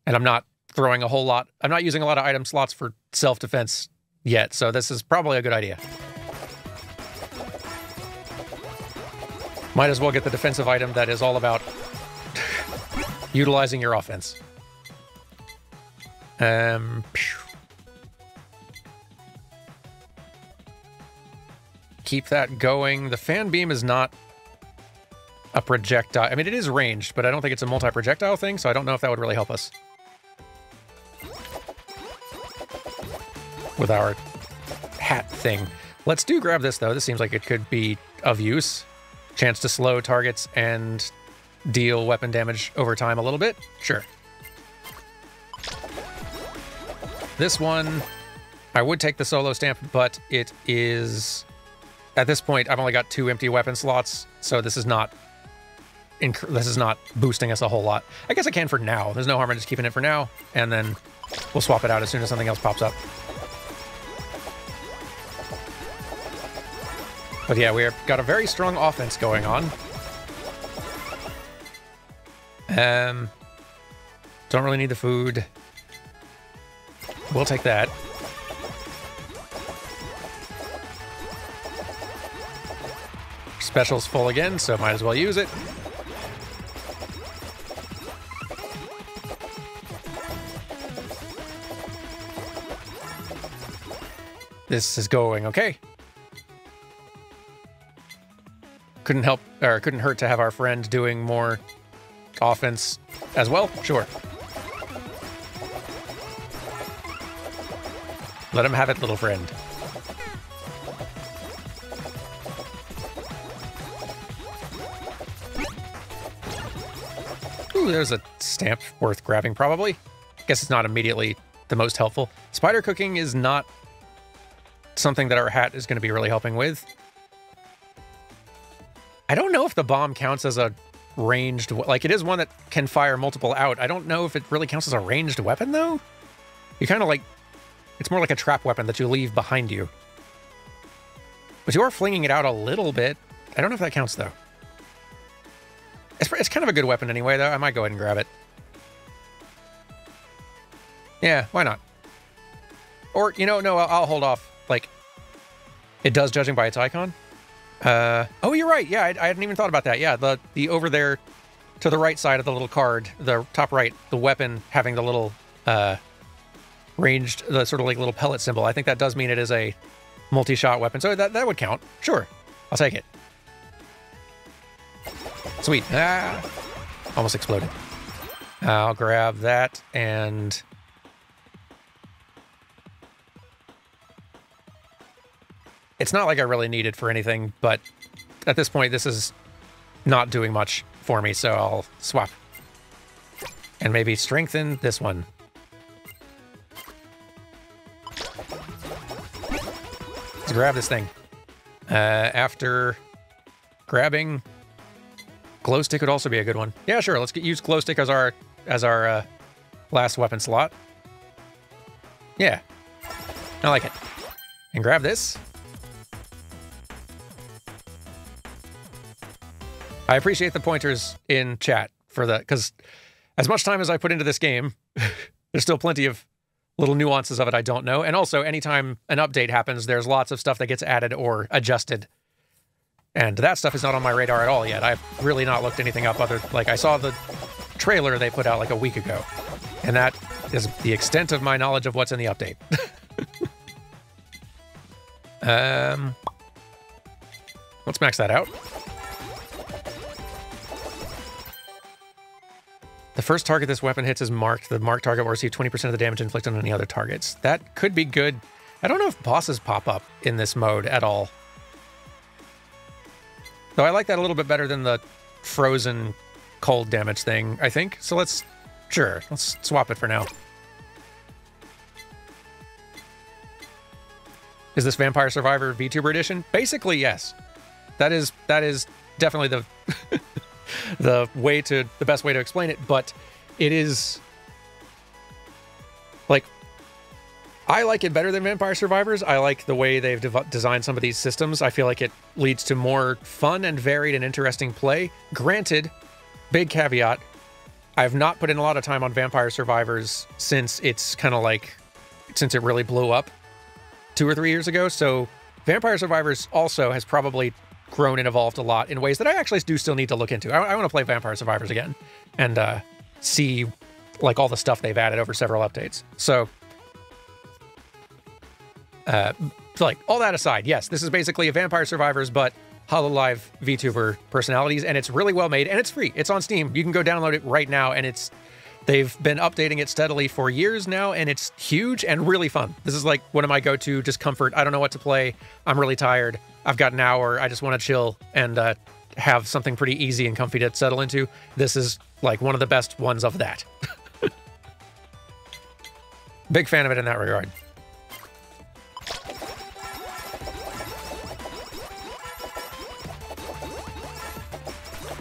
And I'm not throwing a whole lot. I'm not using a lot of item slots for self-defense yet, so this is probably a good idea. Might as well get the defensive item that is all about utilizing your offense. Keep that going. The fan beam is not a projectile. I mean, it is ranged, but I don't think it's a multi-projectile thing, so I don't know if that would really help us with our hat thing. Let's grab this, though. This seems like it could be of use. Chance to slow targets and deal weapon damage over time a little bit. Sure. This one, I would take the solo stamp, but it is... At this point, I've only got 2 empty weapon slots, so this is not boosting us a whole lot. I guess I can for now. There's no harm in just keeping it for now, and then we'll swap it out as soon as something else pops up. But yeah, we've got a very strong offense going on. Don't really need the food. We'll take that. Special's full again, so might as well use it. This is going okay. Couldn't hurt to have our friend doing more offense as well. Sure. Let him have it, little friend. Ooh, there's a stamp worth grabbing, probably. Guess it's not immediately the most helpful. Spider cooking is not something that our hat is going to be really helping with. I don't know if the bomb counts as a ranged... Like, it is one that can fire multiple out. I don't know if it really counts as a ranged weapon, though. You kind of like... It's more like a trap weapon that you leave behind you. But you are flinging it out a little bit. I don't know if that counts, though. It's kind of a good weapon anyway, though. I might go ahead and grab it. Yeah, why not? Or, you know, no, I'll hold off. Like, it does, judging by its icon. Oh, you're right. Yeah, I hadn't even thought about that. Yeah, the over there to the right side of the little card, the top right, the weapon having the little ranged, the sort of like little pellet symbol. I think that does mean it is a multi-shot weapon. So that would count. Sure. I'll take it. Sweet. Ah, almost exploded. I'll grab that and... It's not like I really need it for anything, but at this point, this is not doing much for me, so I'll swap. And maybe strengthen this one. Let's grab this thing. After grabbing... Glow stick would also be a good one. Yeah, sure. Let's use glow stick as our last weapon slot. Yeah, I like it. And grab this. I appreciate the pointers in chat for that, because as much time as I put into this game, there's still plenty of little nuances of it I don't know. And also, anytime an update happens, there's lots of stuff that gets added or adjusted. And that stuff is not on my radar at all yet. I've really not looked anything up other... Like, I saw the trailer they put out like a week ago. And that is the extent of my knowledge of what's in the update. Let's max that out. The first target this weapon hits is marked. The marked target will receive 20% of the damage inflicted on any other targets. That could be good. I don't know if bosses pop up in this mode at all. Though I like that a little bit better than the frozen cold damage thing, I think. So let's swap it for now. Is this Vampire Survivor VTuber edition? Basically, yes. That is definitely the the best way to explain it, but it is like, I like it better than Vampire Survivors. I like the way they've designed some of these systems. I feel like it leads to more fun and varied and interesting play. Granted, big caveat, I've not put in a lot of time on Vampire Survivors since it's kind of like, since it really blew up 2 or 3 years ago. So Vampire Survivors also has probably grown and evolved a lot in ways that I actually do still need to look into. I want to play Vampire Survivors again and see like all the stuff they've added over several updates. So like, all that aside, yes, this is basically a Vampire Survivors, but HoloLive VTuber personalities, and it's really well made, and it's free. It's on Steam. You can go download it right now, and they've been updating it steadily for years now, and it's huge and really fun. This is like one of my go-to just comfort. I don't know what to play. I'm really tired. I've got an hour. I just want to chill and have something pretty easy and comfy to settle into. This is like one of the best ones of that. Big fan of it in that regard.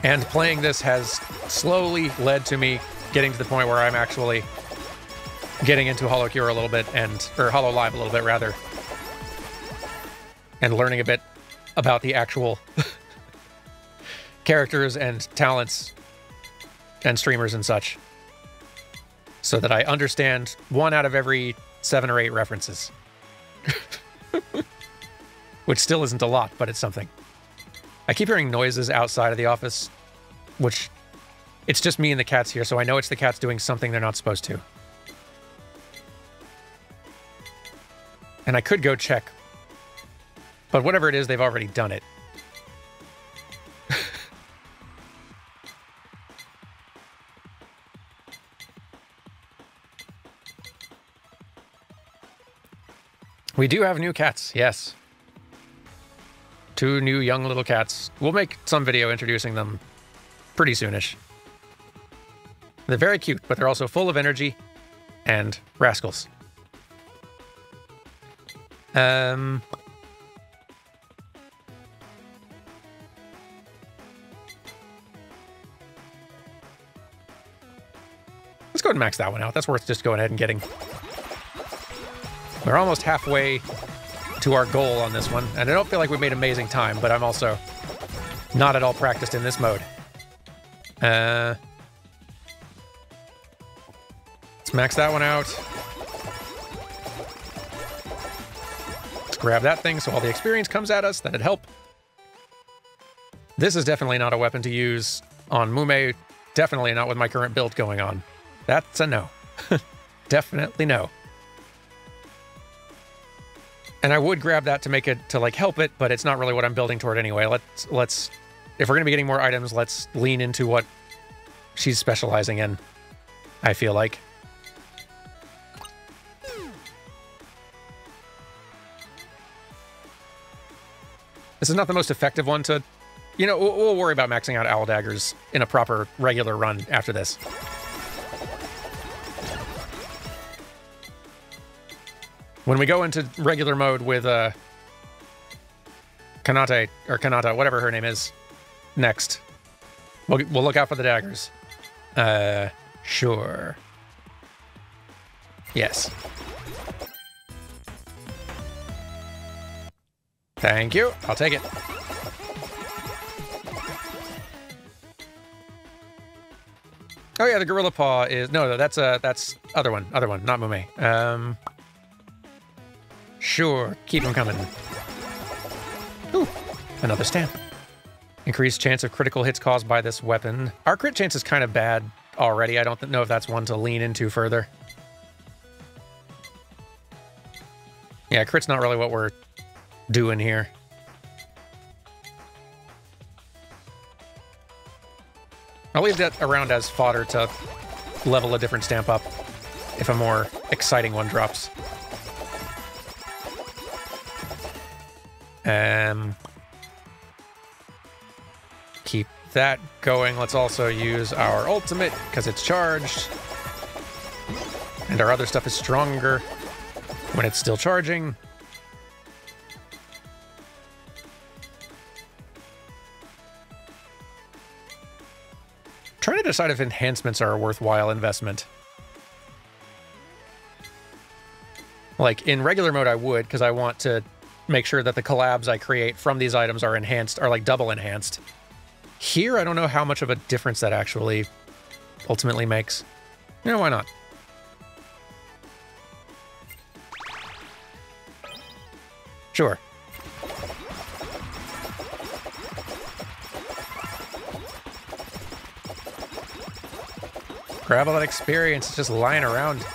And playing this has slowly led to me getting to the point where I'm actually getting into Holocure a little bit, or HoloLive a little bit, rather. And learning a bit about the actual characters and talents and streamers and such. So that I understand 1 out of every 7 or 8 references. Which still isn't a lot, but it's something. I keep hearing noises outside of the office, which it's just me and the cats here, so I know it's the cats doing something they're not supposed to. And I could go check, but whatever it is, they've already done it. We do have new cats, yes. 2 new young little cats. We'll make some video introducing them pretty soonish. They're very cute, but they're also full of energy and rascals. Let's go ahead and max that one out. That's worth just going ahead and getting. We're almost halfway to our goal on this one, and I don't feel like we've made amazing time, but I'm also not at all practiced in this mode. Let's max that one out. Let's grab that thing so all the experience comes at us. That'd help. This is definitely not a weapon to use on Mume. Definitely not with my current build going on. That's a no. Definitely no. And I would grab that to make it, to like help it, but it's not really what I'm building toward anyway. Let's, if we're going to be getting more items, let's lean into what she's specializing in, I feel like. This is not the most effective one to, you know, we'll worry about maxing out owl daggers in a proper regular run after this. When we go into regular mode with Kanate, or Kanata, whatever her name is, next, we'll look out for the daggers. Sure. Yes. Thank you. I'll take it. Oh yeah, the gorilla paw is no, that's other one, not Mume. Sure, keep them coming. Ooh, another stamp. Increased chance of critical hits caused by this weapon. Our crit chance is kind of bad already. I don't know if that's one to lean into further. Yeah, crit's not really what we're doing here. I'll leave that around as fodder to level a different stamp up if a more exciting one drops. Keep that going. Let's also use our ultimate because it's charged. And our other stuff is stronger when it's still charging. Trying to decide if enhancements are a worthwhile investment. Like in regular mode I would, because I want to make sure that the collabs I create from these items are enhanced, are like double enhanced. Here, I don't know how much of a difference that actually ultimately makes. Yeah, why not? Sure. Grab all that experience, it's just lying around.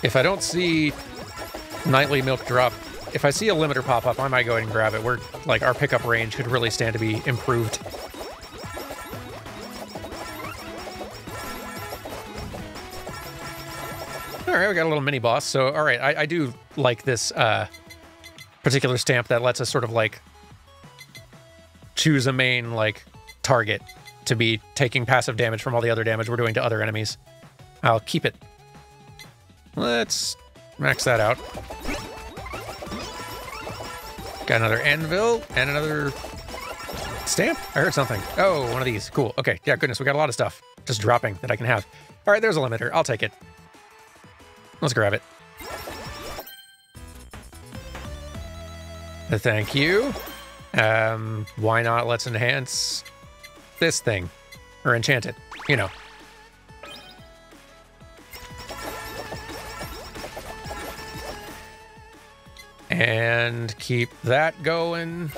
If I don't see nightly milk drop, if I see a limiter pop up, I might go ahead and grab it. We're like, our pickup range could really stand to be improved. All right, we got a little mini boss. So, all right, I do like this particular stamp that lets us sort of like choose a main like target to be taking passive damage from all the other damage we're doing to other enemies. I'll keep it. Let's max that out. Got another anvil and another stamp. I heard something. Oh, one of these. Cool. Okay. Yeah, goodness. We got a lot of stuff just dropping that I can have. All right, there's a limiter. I'll take it. Let's grab it. Thank you. Why not? Let's enhance this thing. Or enchant it. You know. And keep that going.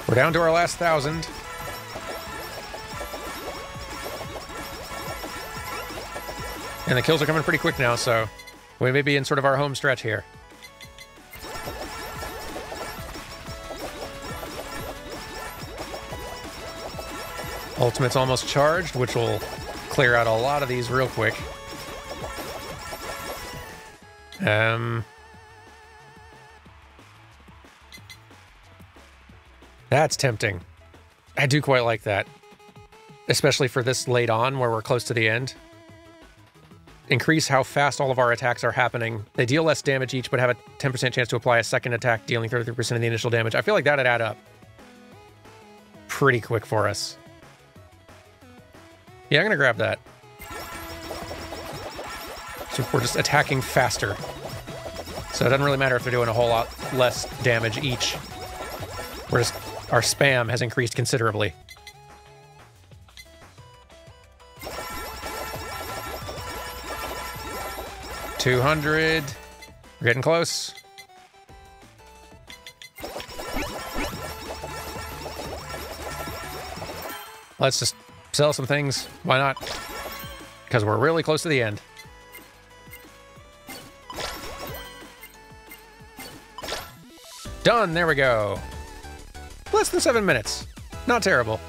We're down to our last 1,000. And the kills are coming pretty quick now, so we may be in sort of our home stretch here. Ultimate's almost charged, which will clear out a lot of these real quick. That's tempting. I do quite like that. Especially for this late on, where we're close to the end. Increase how fast all of our attacks are happening. They deal less damage each, but have a 10% chance to apply a second attack, dealing 33% of the initial damage. I feel like that'd add up pretty quick for us. Yeah, I'm gonna grab that. So we're just attacking faster. So it doesn't really matter if they're doing a whole lot less damage each. We're just, our spam has increased considerably. $200. We're getting close. Let's just sell some things. Why not? Because we're really close to the end. Done. There we go. Less than 7 minutes. Not terrible.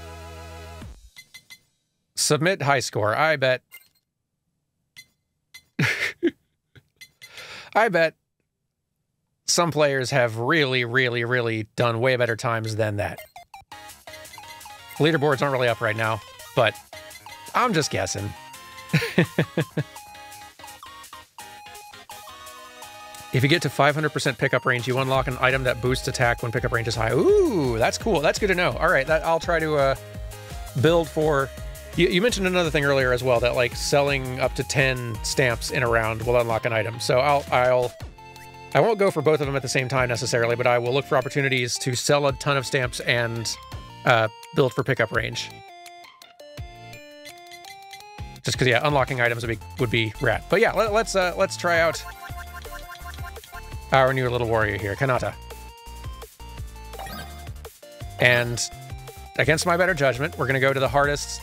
Submit high score. I bet. I bet some players have really, really, really done way better times than that. Leaderboards aren't really up right now, but I'm just guessing. If you get to 500% pickup range, you unlock an item that boosts attack when pickup range is high. Ooh, that's cool. That's good to know. All right, I'll try to build for... You mentioned another thing earlier as well, that like selling up to 10 stamps in a round will unlock an item. So I won't go for both of them at the same time necessarily, but I will look for opportunities to sell a ton of stamps and build for pickup range. Just because, yeah, unlocking items would be rad. But yeah, let's try out our new little warrior here, Kanata. And against my better judgment, we're going to go to the hardest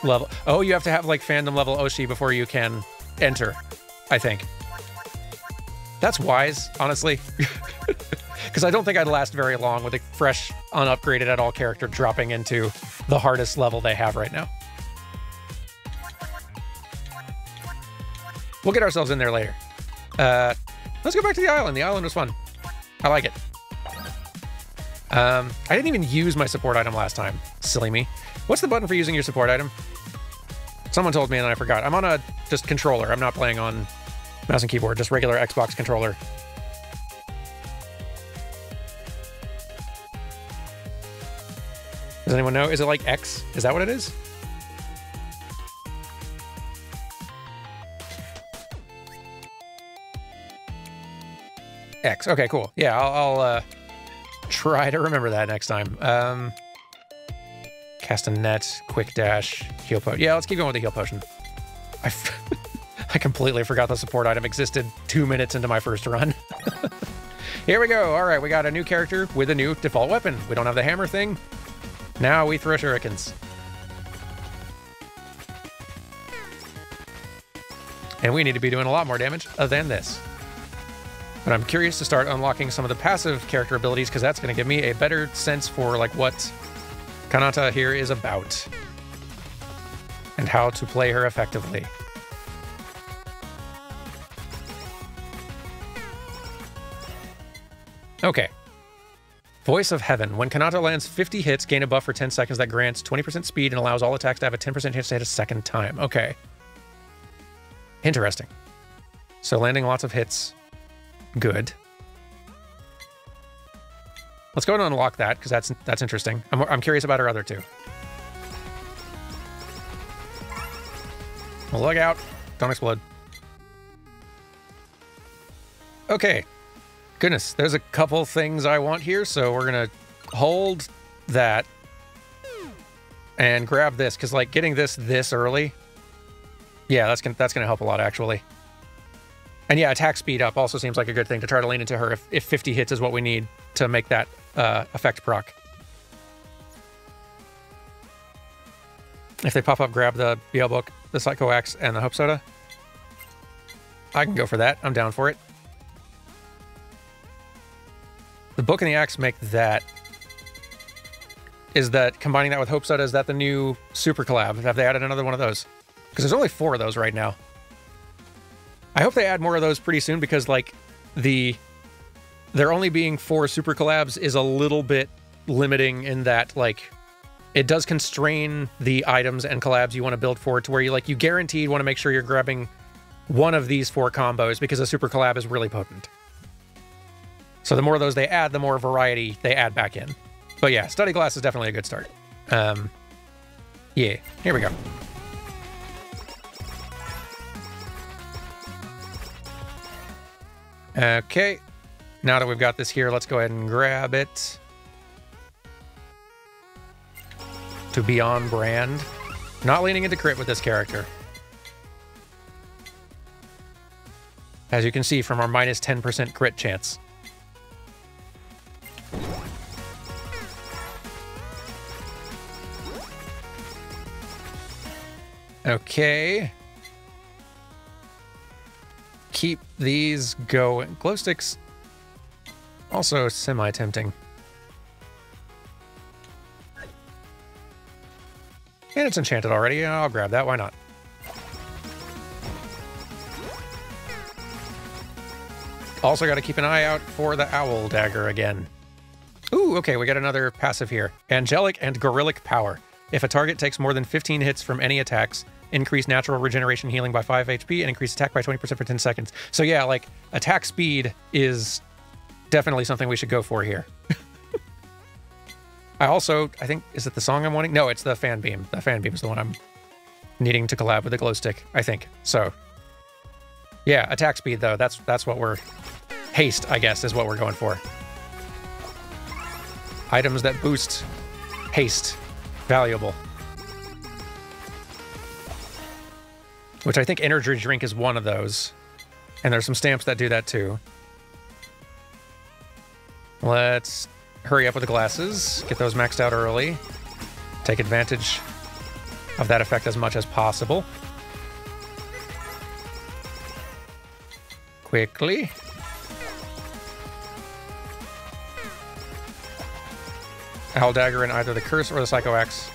level. Oh, you have to have like fandom level Oshi before you can enter, I think. That's wise, honestly. Because I don't think I'd last very long with a fresh, unupgraded at all character dropping into the hardest level they have right now. We'll get ourselves in there later. Let's go back to the island. The island was fun. I like it. I didn't even use my support item last time. Silly me. What's the button for using your support item? Someone told me and I forgot. I'm on a just controller. I'm not playing on mouse and keyboard, just regular Xbox controller. Does anyone know? Is it like X? Is that what it is? X. Okay, cool. Yeah, I'll try to remember that next time. Cast a net, quick dash, heal potion. Yeah, let's keep going with the heal potion. I completely forgot the support item existed 2 minutes into my first run. Here we go. All right, we got a new character with a new default weapon. We don't have the hammer thing. Now we throw shurikens. And we need to be doing a lot more damage than this. But I'm curious to start unlocking some of the passive character abilities, because that's going to give me a better sense for like what Kanata here is about and how to play her effectively. Okay. Voice of Heaven. When Kanata lands 50 hits, gain a buff for 10 seconds that grants 20% speed and allows all attacks to have a 10% chance to hit a second time. Okay. Interesting. So landing lots of hits. Good. Let's go and unlock that, because that's interesting. I'm curious about her other two. Well, look out. Don't explode. Okay. Goodness, there's a couple things I want here, so we're going to hold that and grab this, because like getting this early, yeah, that's gonna help a lot, actually. And yeah, attack speed up also seems like a good thing to try to lean into her if 50 hits is what we need to make that effect proc. If they pop up, grab the BL Book, the Psycho Axe, and the Hope Soda. I can go for that. I'm down for it. The Book and the Axe make that. Is that combining that with Hope Soda, is that the new super collab? Have they added another one of those? Because there's only 4 of those right now. I hope they add more of those pretty soon because, like, there only being 4 super collabs is a little bit limiting in that, like, it does constrain the items and collabs you want to build for it to where you guaranteed want to make sure you're grabbing one of these 4 combos because a super collab is really potent. So the more of those they add, the more variety they add back in. But yeah, Study Glass is definitely a good start. Yeah, here we go. Okay, now that we've got this here, let's go ahead and grab it. To be on brand. Not leaning into crit with this character. As you can see from our minus 10% crit chance. Okay. Keep these going. Glow sticks also semi-tempting. And it's enchanted already. I'll grab that. Why not? Also got to keep an eye out for the Owl Dagger again. Ooh, okay, we got another passive here. Angelic and Gorillic Power. If a target takes more than 15 hits from any attacks, increase natural regeneration healing by 5 HP and increase attack by 20% for 10 seconds. So yeah, like, attack speed is definitely something we should go for here. I think, is it the song I'm wanting? No, it's the Fan Beam. The Fan Beam is the one I'm needing to collab with the Glow Stick, I think. So, yeah, attack speed, though, that's what we're... Haste, I guess, is what we're going for. Items that boost haste. Valuable. Which I think Energy Drink is one of those. And there's some stamps that do that, too. Let's... hurry up with the glasses, get those maxed out early, take advantage of that effect as much as possible. Quickly. Owl Dagger in either the Curse or the Psycho Axe.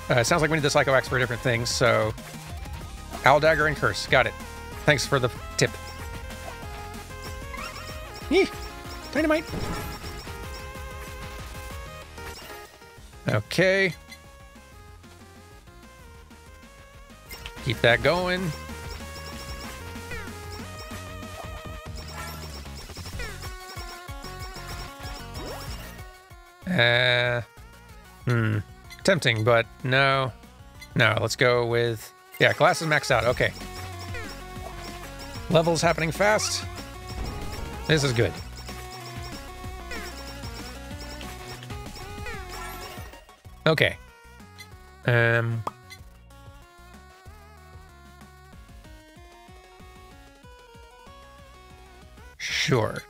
It sounds like we need the Psycho Axe for different things, so... Owl Dagger and Curse, got it. Thanks for the tip. Eeh, dynamite. Okay. Keep that going. Tempting, but no. No, let's go with... Yeah, glass is maxed out. Okay. Levels happening fast. This is good. Okay. Sure.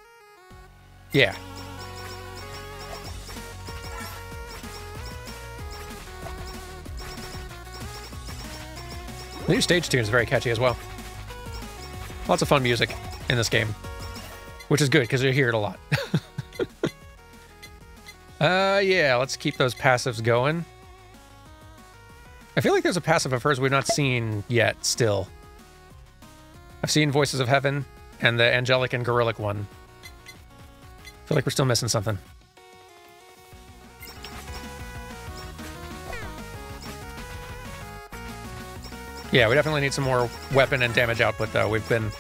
Yeah. The new stage tune is very catchy as well. Lots of fun music in this game, which is good because you hear it a lot. Yeah, let's keep those passives going. I feel like there's a passive of hers we've not seen yet, still. I've seen Voices of Heaven and the Angelic and Gorillic one. I feel like we're still missing something. Yeah, we definitely need some more weapon and damage output, though. We've been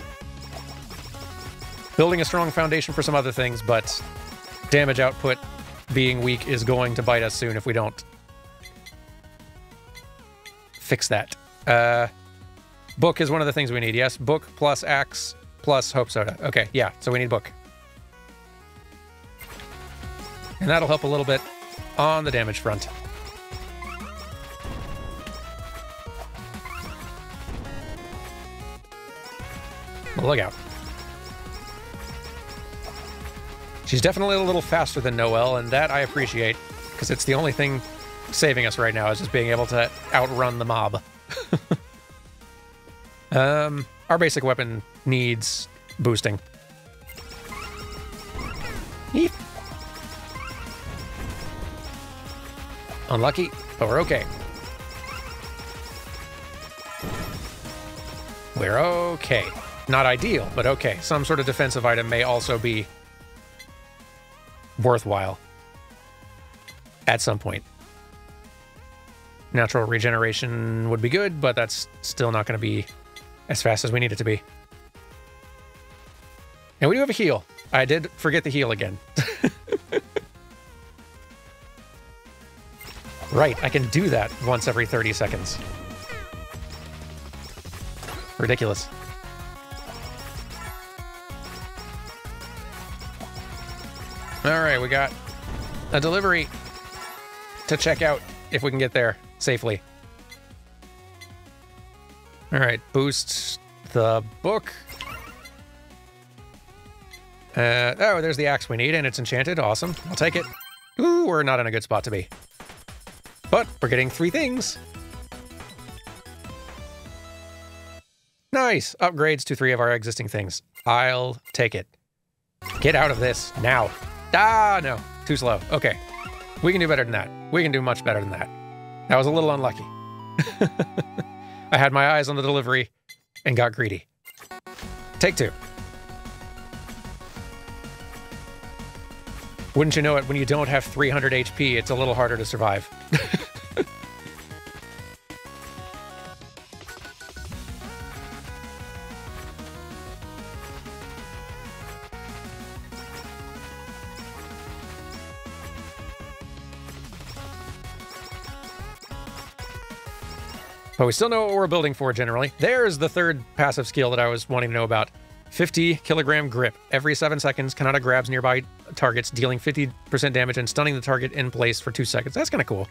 building a strong foundation for some other things, but damage output being weak is going to bite us soon if we don't fix that. Book is one of the things we need, yes? Book plus Axe plus Hope Soda. Okay, yeah, so we need Book. And that'll help a little bit on the damage front. Look out. She's definitely a little faster than Noelle, and that I appreciate, because it's the only thing saving us right now is just being able to outrun the mob. Our basic weapon needs boosting. Yeet. Unlucky, but we're okay. We're okay. Not ideal, but okay. Some sort of defensive item may also be worthwhile at some point. Natural regeneration would be good, but that's still not going to be as fast as we need it to be. And we do have a heal. I did forget the heal again. Right, I can do that once every 30 seconds. Ridiculous. All right, we got a delivery to check out if we can get there safely. All right, boost the book. Oh, there's the axe we need, and it's enchanted. Awesome. I'll take it. Ooh, we're not in a good spot to be. But we're getting 3 things. Nice. Upgrades to 3 of our existing things. I'll take it. Get out of this now. Ah, no. Too slow. Okay. We can do better than that. We can do much better than that. That was a little unlucky. I had my eyes on the delivery and got greedy. Take 2. Wouldn't you know it, when you don't have 300 HP, it's a little harder to survive. But we still know what we're building for generally. There's the 3rd passive skill that I was wanting to know about. 50 kilogram grip. Every 7 seconds, Kanata grabs nearby targets, dealing 50% damage and stunning the target in place for 2 seconds. That's kind of cool.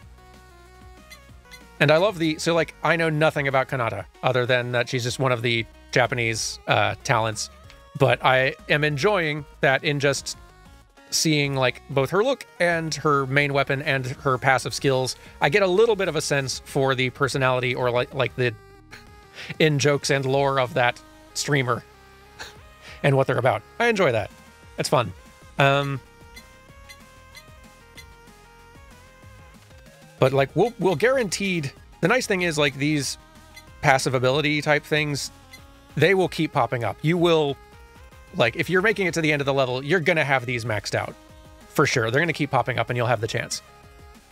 And I love the... So, like, I know nothing about Kanata, other than that she's just one of the Japanese talents. But I am enjoying that in just seeing, like, both her look and her main weapon and her passive skills. I get a little bit of a sense for the personality or, like the in-jokes and lore of that streamer. And what they're about. I enjoy that. It's fun. But like we'll guaranteed. The nice thing is, like, these passive ability type things, they will keep popping up. You will, like, if you're making it to the end of the level, you're gonna have these maxed out for sure. They're gonna keep popping up, and you'll have the chance.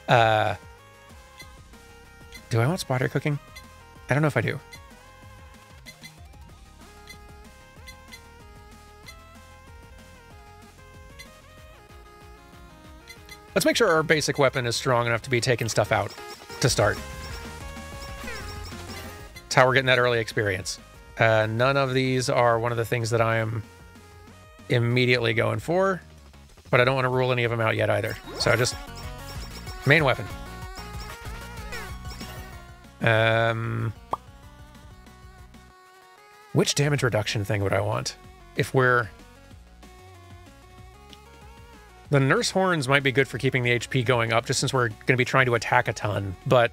Do I want spider cooking? I don't know if I do. Let's make sure our basic weapon is strong enough to be taking stuff out to start. That's how we're getting that early experience. None of these are one of the things that I am immediately going for, but I don't want to rule any of them out yet either. So just main weapon. Which damage reduction thing would I want? If we're... The Nurse Horns might be good for keeping the HP going up, just since we're going to be trying to attack a ton, but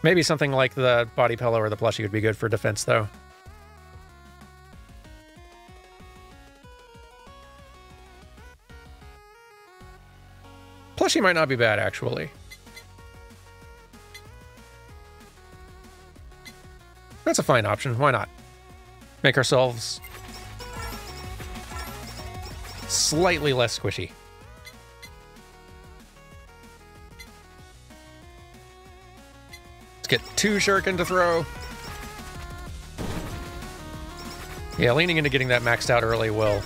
maybe something like the Body Pillow or the Plushie would be good for defense, though. Plushie might not be bad, actually. That's a fine option. Why not? Make ourselves slightly less squishy. Let's get 2 shuriken to throw. Yeah, leaning into getting that maxed out early will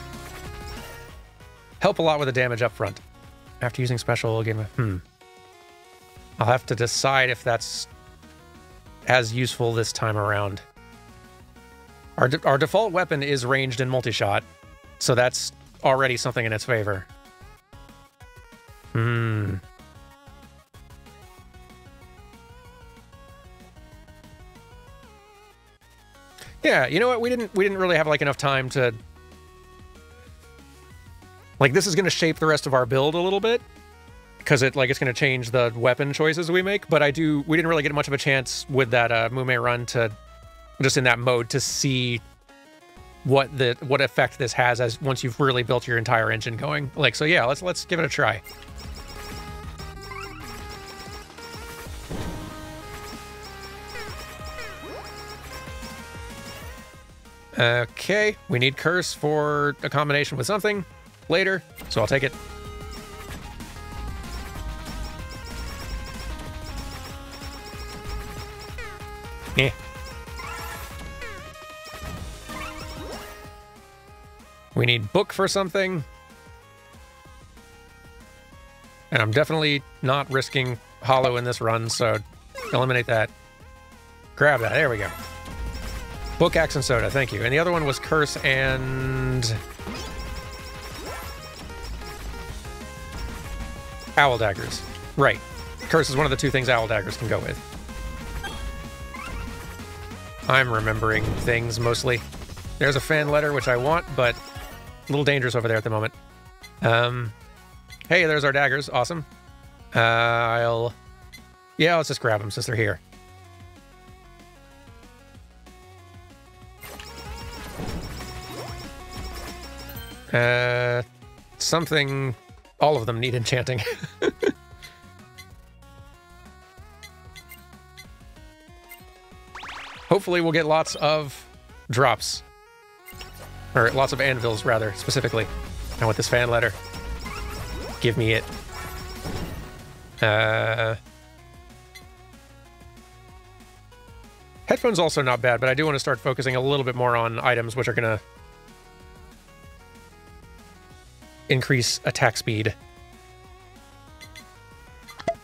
help a lot with the damage up front. After using special, I'll have to decide if that's as useful this time around. Our default weapon is ranged and multi-shot, so that's already something in its favor. Yeah, you know what? We didn't really have like enough time to Like, this is going to shape the rest of our build a little bit, because it's going to change the weapon choices we make, but we didn't really get much of a chance with that Mume run to, just in that mode, to see what effect this has as once you've really built your entire engine going. Like, so yeah, let's give it a try. Okay, we need Curse for a combination with something later, so I'll take it. Eh. We need Book for something. And I'm definitely not risking Holo in this run, so eliminate that. Grab that, there we go. Book, Axe, and Soda, thank you. And the other one was Curse and... Owl Daggers. Right. Curse is one of the two things Owl Daggers can go with. I'm remembering things, mostly. There's a fan letter, which I want, but a little dangerous over there at the moment. Hey, there's our daggers. Awesome. Yeah, let's just grab them since they're here. Something... All of them need enchanting. Hopefully we'll get lots of drops. Or lots of anvils, rather, specifically. Now with this fan letter. Give me it. Headphones also not bad, but I do want to start focusing a little bit more on items which are going to increase attack speed.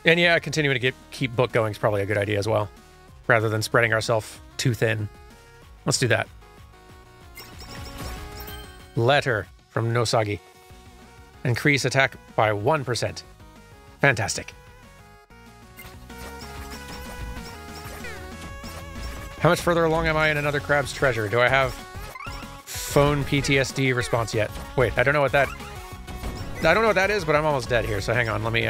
And yeah, continuing to keep Book going is probably a good idea as well, rather than spreading ourselves too thin. Let's do that. Letter from Nosagi. Increase attack by 1%. Fantastic. How much further along am I in Another Crab's Treasure? Do I have phone PTSD response yet? Wait, I don't know what that is, but I'm almost dead here, so hang on, let me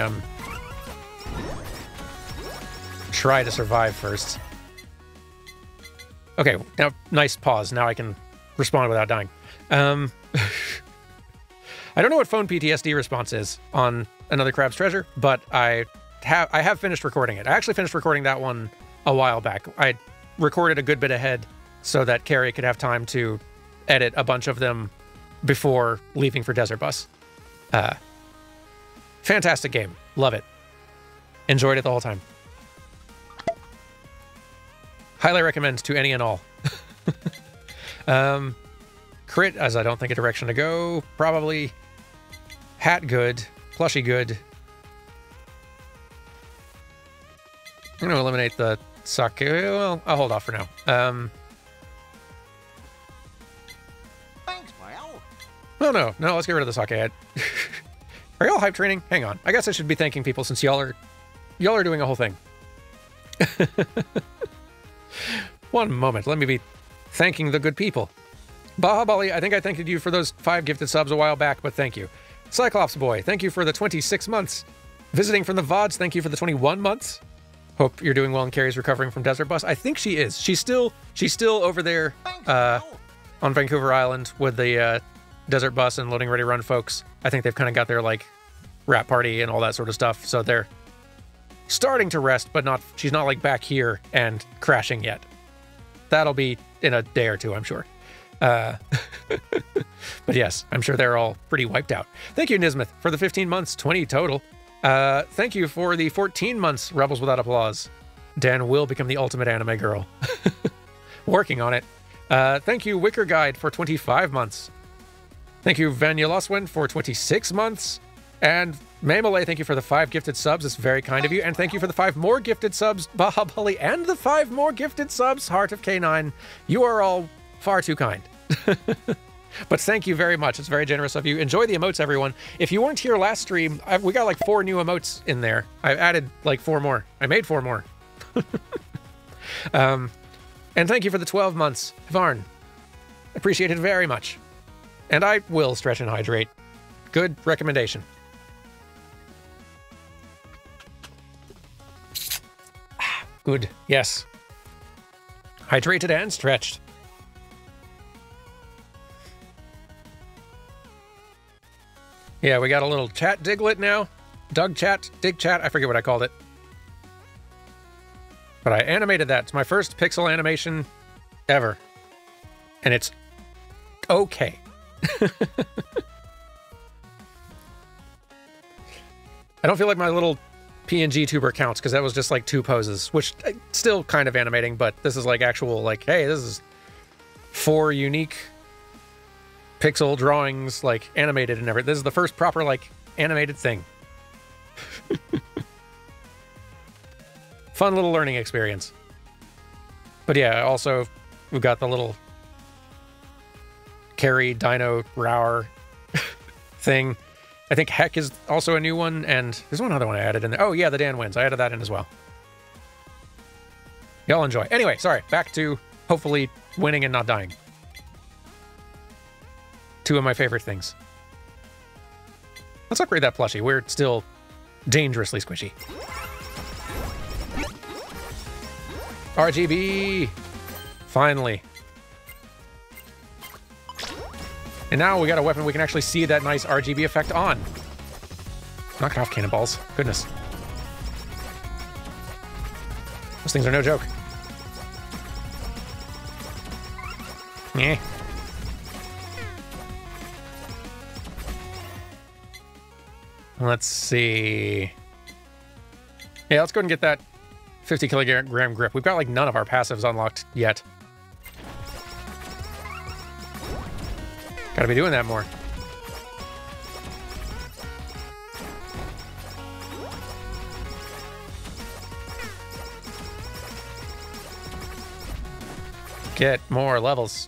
try to survive first. Okay, now nice pause. Now I can respond without dying. I don't know what phone PTSD response is on Another Crab's Treasure, but I have finished recording it. I actually finished recording that one a while back. I recorded a good bit ahead so that Carrie could have time to edit a bunch of them before leaving for Desert Bus. Fantastic game. Love it. Enjoyed it the whole time. Highly recommend to any and all. Crit, as I don't think a direction to go. Probably. Hat good. Plushie good. I'm going to eliminate the sake. Well, I'll hold off for now.
Thanks, pal.
No, let's get rid of the sake. Are y'all hype training? Hang on. I guess I should be thanking people since y'all are doing a whole thing. One moment. Let me be thanking the good people. Baha Bali, I think I thanked you for those 5 gifted subs a while back, but thank you. Cyclops Boy, thank you for the 26 months. Visiting from the VODs, thank you for the 21 months. Hope you're doing well and Carrie's recovering from Desert Bus. I think she is. She's still over there on Vancouver Island with the Desert Bus and Loading Ready Run folks. I think they've kind of got their like rap party and all that sort of stuff. So they're starting to rest, but she's not like back here and crashing yet. That'll be in a day or two, I'm sure. But yes, I'm sure they're all pretty wiped out. Thank you, Nismith, for the 15 months, 20 total. Thank you for the 14 months, Rebels Without Applause. Dan will become the ultimate anime girl. Working on it. Thank you, Wicker Guide, for 25 months. Thank you, Vanuloswin, for 26 months. And Mamale, thank you for the 5 gifted subs. It's very kind of you. And thank you for the 5 more gifted subs, Bahabali, and the 5 more gifted subs, Heart of K9. You are all far too kind. But thank you very much. It's very generous of you. Enjoy the emotes, everyone. If you weren't here last stream, we got like 4 new emotes in there. I've added like 4 more. I made 4 more. And thank you for the 12 months, Varn. Appreciate it very much. And I will stretch and hydrate, Good recommendation. Good. Yes. Hydrated and stretched. Yeah, we got a little chat diglet now. Doug chat, dig chat, I forget what I called it. But I animated that. It's my first pixel animation ever. And it's okay. I don't feel like my little PNG tuber counts because that was just like 2 poses, which still kind of animating, but this is like actual, like, hey, this is 4 unique pixel drawings, like animated and everything. This is the first proper like animated thing. Fun little learning experience. But yeah, also we've got the little Carry Dino Rower thing. I think Heck is also a new one, and there's one other one I added in there. Oh yeah, the Dan Wins. I added that in as well. Y'all enjoy. Anyway, sorry, back to hopefully winning and not dying. 2 of my favorite things. Let's upgrade that plushie. We're still dangerously squishy. RGB! Finally. And now we got a weapon we can actually see that nice RGB effect on. Knock it off, cannonballs. Goodness. Those things are no joke. Yeah. Let's see. Yeah, let's go ahead and get that 50 kilogram grip. We've got like none of our passives unlocked yet. Gotta be doing that more. Get more levels.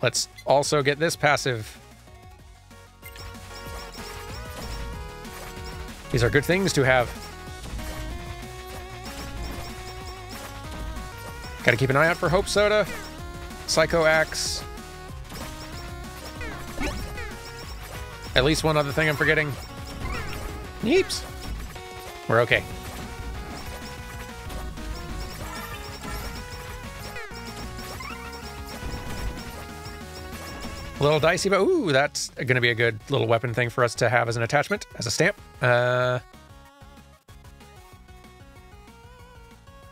Let's also get this passive. These are good things to have. Gotta keep an eye out for Hope Soda, Psycho Axe. At least one other thing I'm forgetting. Yeeps. We're okay. A little dicey, but ooh, that's going to be a good little weapon thing for us to have as an attachment, as a stamp.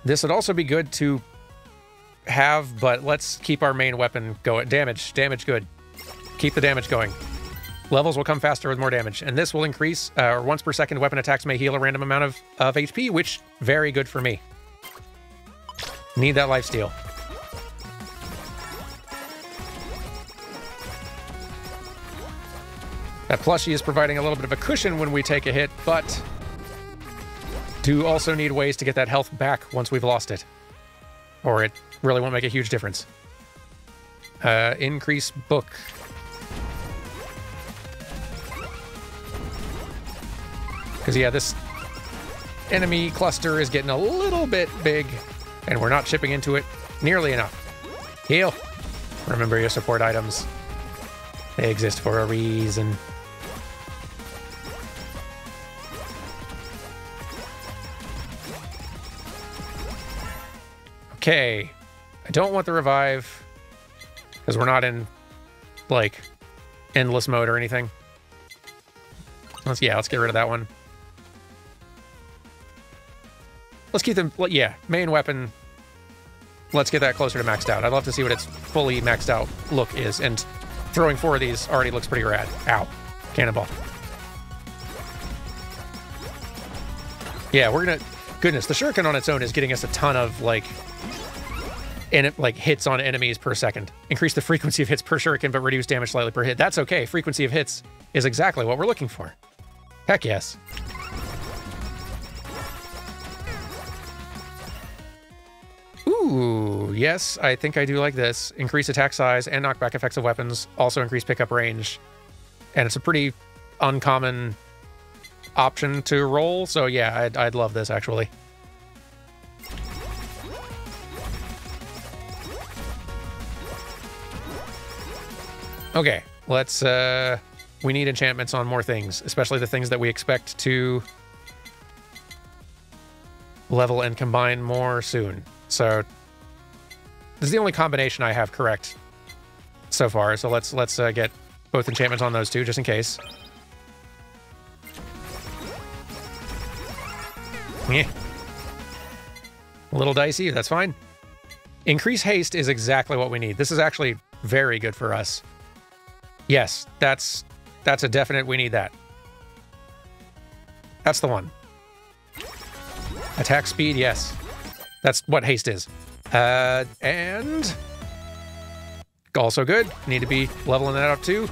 This would also be good to have, but let's keep our main weapon going. Damage, good. Keep the damage going. Levels will come faster with more damage, and this will increase, or once per second, weapon attacks may heal a random amount of HP, which, very good for me. Need that lifesteal. That plushie is providing a little bit of a cushion when we take a hit, but do also need ways to get that health back once we've lost it, or it really won't make a huge difference. Increase book. Because, yeah, this enemy cluster is getting a little bit big, and we're not chipping into it nearly enough. Heal. Remember your support items. They exist for a reason. Okay. I don't want the revive, because we're not in, like, endless mode or anything. Let's get rid of that one. Let's keep them, yeah, main weapon. Let's get that closer to maxed out. I'd love to see what its fully maxed out look is, and throwing 4 of these already looks pretty rad. Ow. Cannonball. Yeah, we're gonna, goodness, the shuriken on its own is getting us a ton of, like hits on enemies per second. Increase the frequency of hits per shuriken, but reduce damage slightly per hit. That's okay. Frequency of hits is exactly what we're looking for. Heck yes. Ooh, yes, I think I do like this. Increase attack size and knockback effects of weapons. Also increase pickup range. And it's a pretty uncommon option to roll. So yeah, I'd love this, actually. Okay, let's we need enchantments on more things, especially the things that we expect to level and combine more soon. So this is the only combination I have correct so far. So let's get both enchantments on those two, just in case. Yeah. A little dicey, that's fine. Increase haste is exactly what we need. This is actually very good for us. Yes, that's a definite, we need that. That's the one. Attack speed, yes. That's what haste is. And also good. Need to be leveling that up too.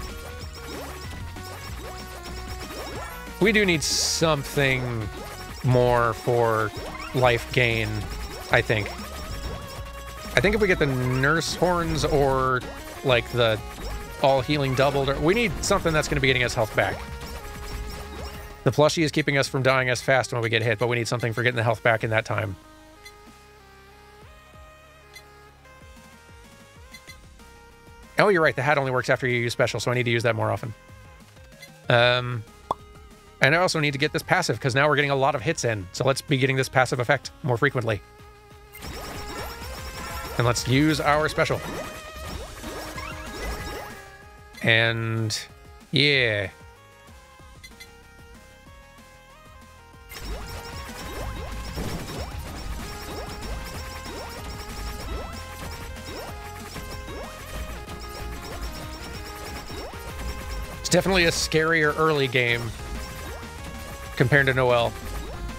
We do need something more for life gain, I think. I think if we get the nurse horns or like the all healing doubled, we need something that's going to be getting us health back. The plushie is keeping us from dying as fast when we get hit, but we need something for getting the health back in that time. Oh, you're right. The hat only works after you use special, so I need to use that more often. And I also need to get this passive, because now we're getting a lot of hits in. So let's be getting this passive effect more frequently. And let's use our special. And yeah. It's definitely a scarier early game compared to Noel,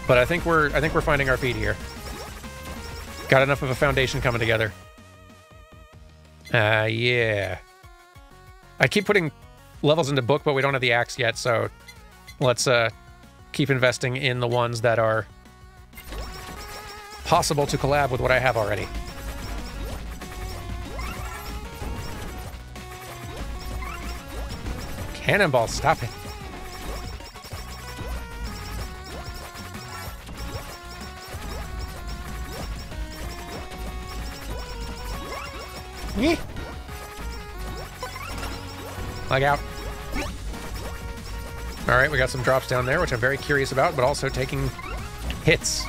but I think we're finding our feet here. Got enough of a foundation coming together. Yeah. I keep putting levels into book, but we don't have the axe yet, so let's keep investing in the ones that are possible to collab with what I have already. Cannonball, stop it. Yee. Leg out. All right, we got some drops down there, which I'm very curious about, but also taking hits.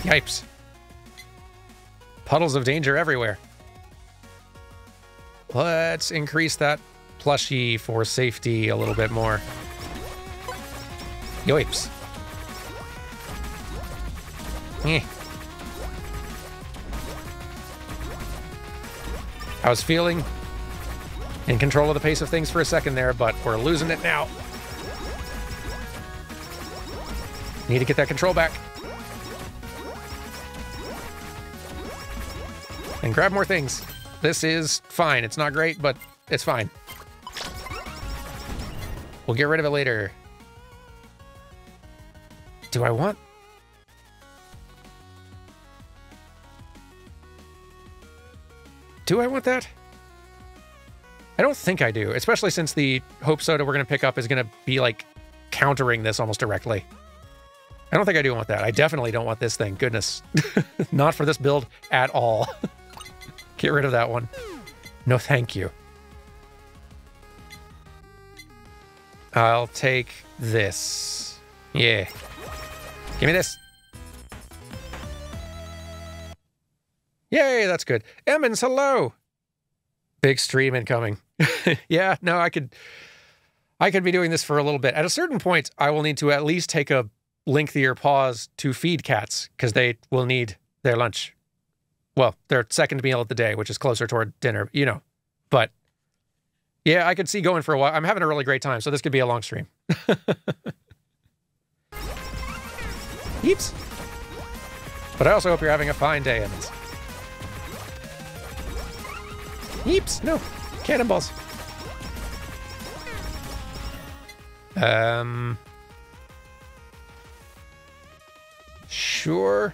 Yipes. Puddles of danger everywhere. Let's increase that plushie for safety a little bit more. Yipes. Eh. I was feeling in control of the pace of things for a second there, but we're losing it now. Need to get that control back. And grab more things. This is fine. It's not great, but it's fine. We'll get rid of it later. Do I want... Do I want that? I don't think I do, especially since the Hope Soda we're going to pick up is going to be, like, countering this almost directly. I don't think I do want that. I definitely don't want this thing. Goodness. Not for this build at all. Get rid of that one. No, thank you. I'll take this. Yeah. Give me this. Yay, that's good. Emmons, hello. Big stream incoming. Yeah, no, I could be doing this for a little bit. At a certain point, I will need to at least take a lengthier pause to feed cats, because they will need their lunch. Well, their second meal of the day, which is closer toward dinner, you know. But yeah, I could see going for a while. I'm having a really great time, so this could be a long stream. Yeeps. But I also hope you're having a fine day, Emmons. Yeeps. No. Cannonballs. Sure.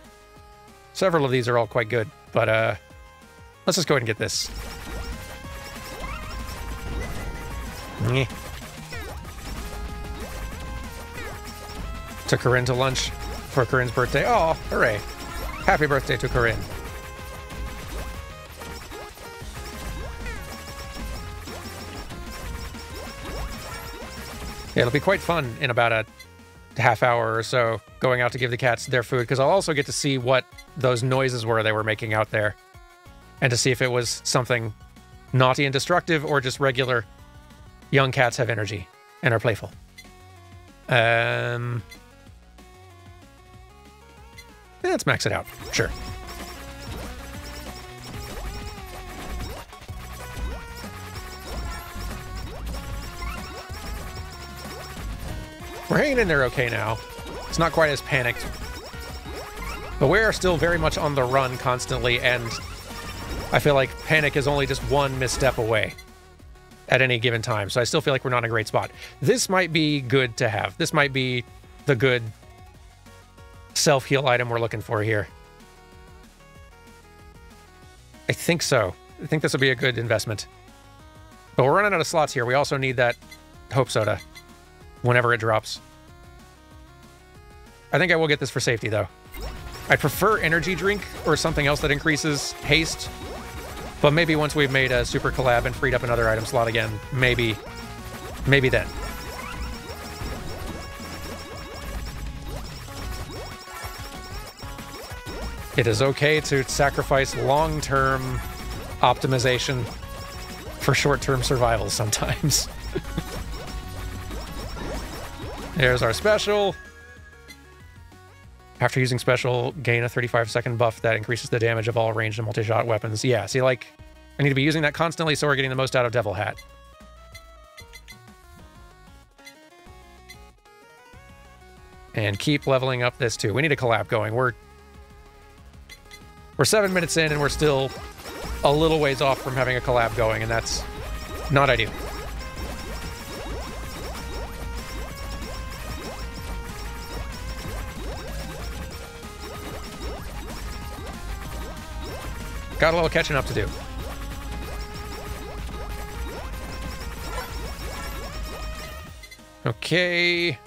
Several of these are all quite good, but let's just go ahead and get this. Nyeh. Took Corinne to lunch for Corinne's birthday. Oh, hooray. Happy birthday to Corinne. It'll be quite fun in about a half hour or so going out to give the cats their food, because I'll also get to see what those noises were they were making out there and to see if it was something naughty and destructive or just regular young cats have energy and are playful. Let's max it out. Sure. We're hanging in there okay now. It's not quite as panicked. But we are still very much on the run constantly, and I feel like panic is only just one misstep away at any given time. So I still feel like we're not in a great spot. This might be good to have. This might be the good self-heal item we're looking for here. I think so. I think this will be a good investment. But we're running out of slots here. We also need that Hope Soda whenever it drops. I think I will get this for safety, though. I prefer energy drink or something else that increases haste. But maybe once we've made a super collab and freed up another item slot again, maybe then. It is okay to sacrifice long-term optimization for short-term survival sometimes. There's our special. After using special, gain a 35-second buff that increases the damage of all ranged and multi-shot weapons. Yeah, see, like, I need to be using that constantly so we're getting the most out of Devil Hat. And keep leveling up this, too. We need a collab going. We're 7 minutes in, and we're still a little ways off from having a collab going, and that's not ideal. Got a little catching up to do. Okay.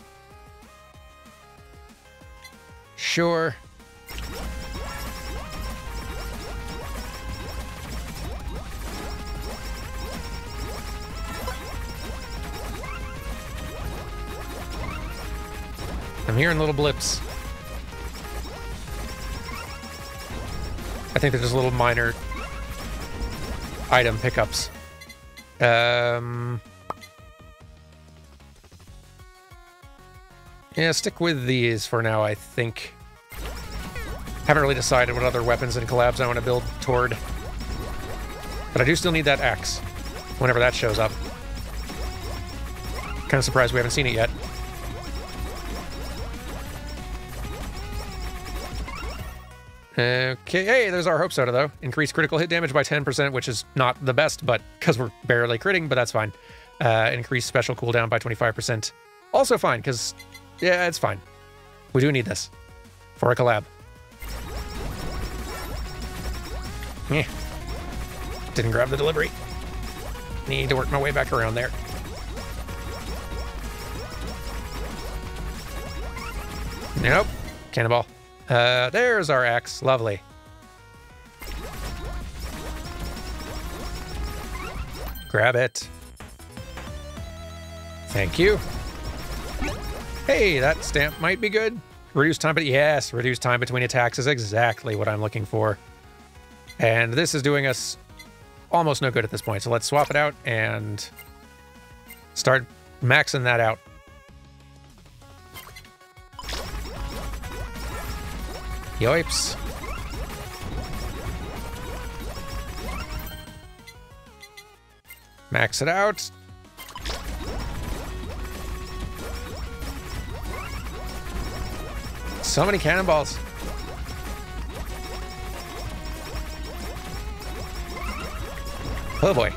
Sure. I'm hearing little blips. I think they're just little minor item pickups. Yeah, stick with these for now, I think. Haven't really decided what other weapons and collabs I want to build toward. But I do still need that axe whenever that shows up. Kind of surprised we haven't seen it yet. Okay, hey, there's our Hope Soda, though. Increased critical hit damage by 10%, which is not the best, but because we're barely critting, but that's fine. Increased special cooldown by 25%. Also fine, because, yeah, it's fine. We do need this for a collab. Yeah. Didn't grab the delivery. Need to work my way back around there. Nope. Cannonball. There's our axe. Lovely. Grab it. Thank you. Hey, that stamp might be good. Reduce time, but yes, reduce time between attacks is exactly what I'm looking for. And this is doing us almost no good at this point. So let's swap it out and start maxing that out. Yoips. Max it out. So many cannonballs. Oh boy.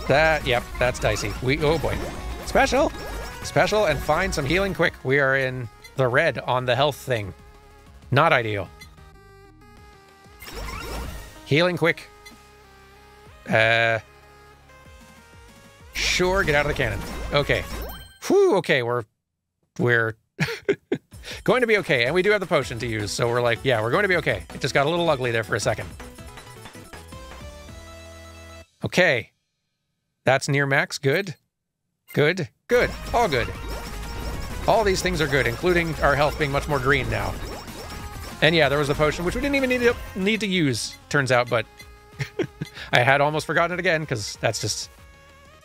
Yep, that's dicey. Oh boy. Special. Special and find some healing quick. We are in the red on the health thing. Not ideal. Healing quick. Sure, get out of the cannon. Okay. Whew, okay, we're going to be okay. And we do have the potion to use, so we're like, yeah, we're going to be okay. It just got a little ugly there for a second. Okay. That's near max. Good. Good. Good. All good. All these things are good, including our health being much more green now. And yeah, there was a potion, which we didn't even need to use, turns out, but I had almost forgotten it again, because that's just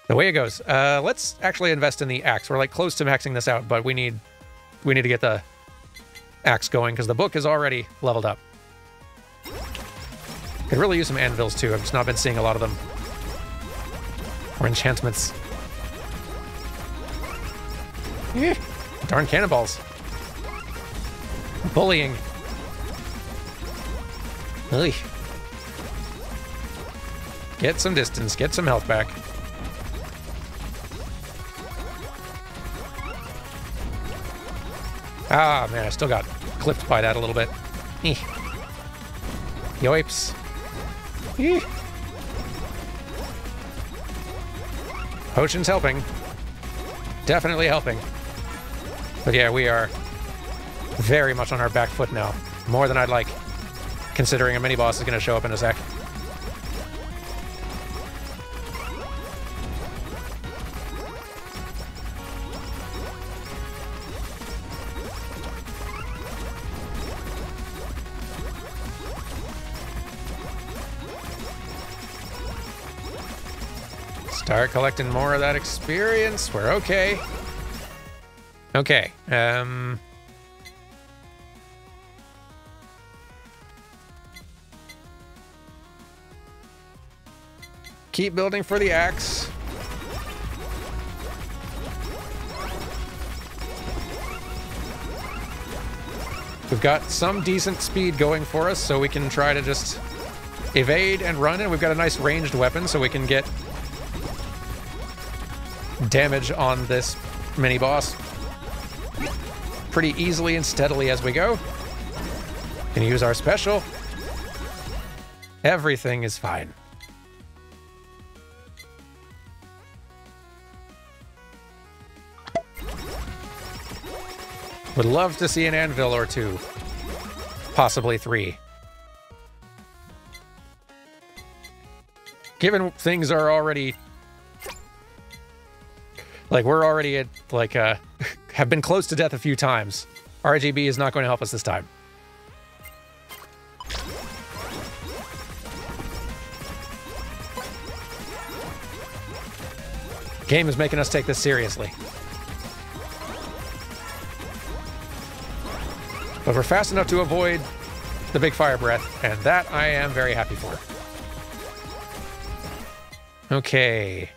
the way it goes. Let's actually invest in the axe. We're like close to maxing this out, but we need to get the axe going, because the book is already leveled up. Could really use some anvils, too. I've just not been seeing a lot of them. Or enchantments. Darn cannonballs. Bullying. Ugh. Get some distance. Get some health back. Ah, man, I still got clipped by that a little bit. Yoips. Potion's helping. Definitely helping. But yeah, we are very much on our back foot now. More than I'd like, considering a mini-boss is going to show up in a sec. Start collecting more of that experience. We're okay. Okay. Keep building for the axe. We've got some decent speed going for us, so we can try to just evade and run, and we've got a nice ranged weapon, so we can get damage on this mini-boss pretty easily and steadily as we go. Can use our special. Everything is fine. Would love to see an anvil or two. Possibly 3. Given things are already... like, we're already at, like, have been close to death a few times. RGB is not going to help us this time. Game is making us take this seriously. But we're fast enough to avoid the big fire breath, and that I am very happy for. Okay.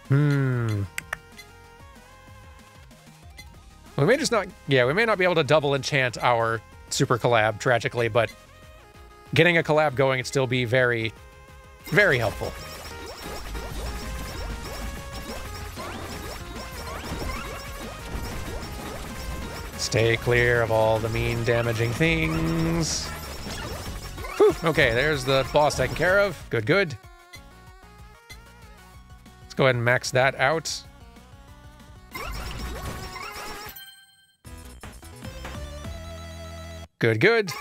We may just not... yeah, we may not be able to double enchant our super collab, tragically, but getting a collab going would still be very, very helpful. Stay clear of all the mean damaging things. Whew, okay, there's the boss taken care of. Good, good. Let's go ahead and max that out. Good, good.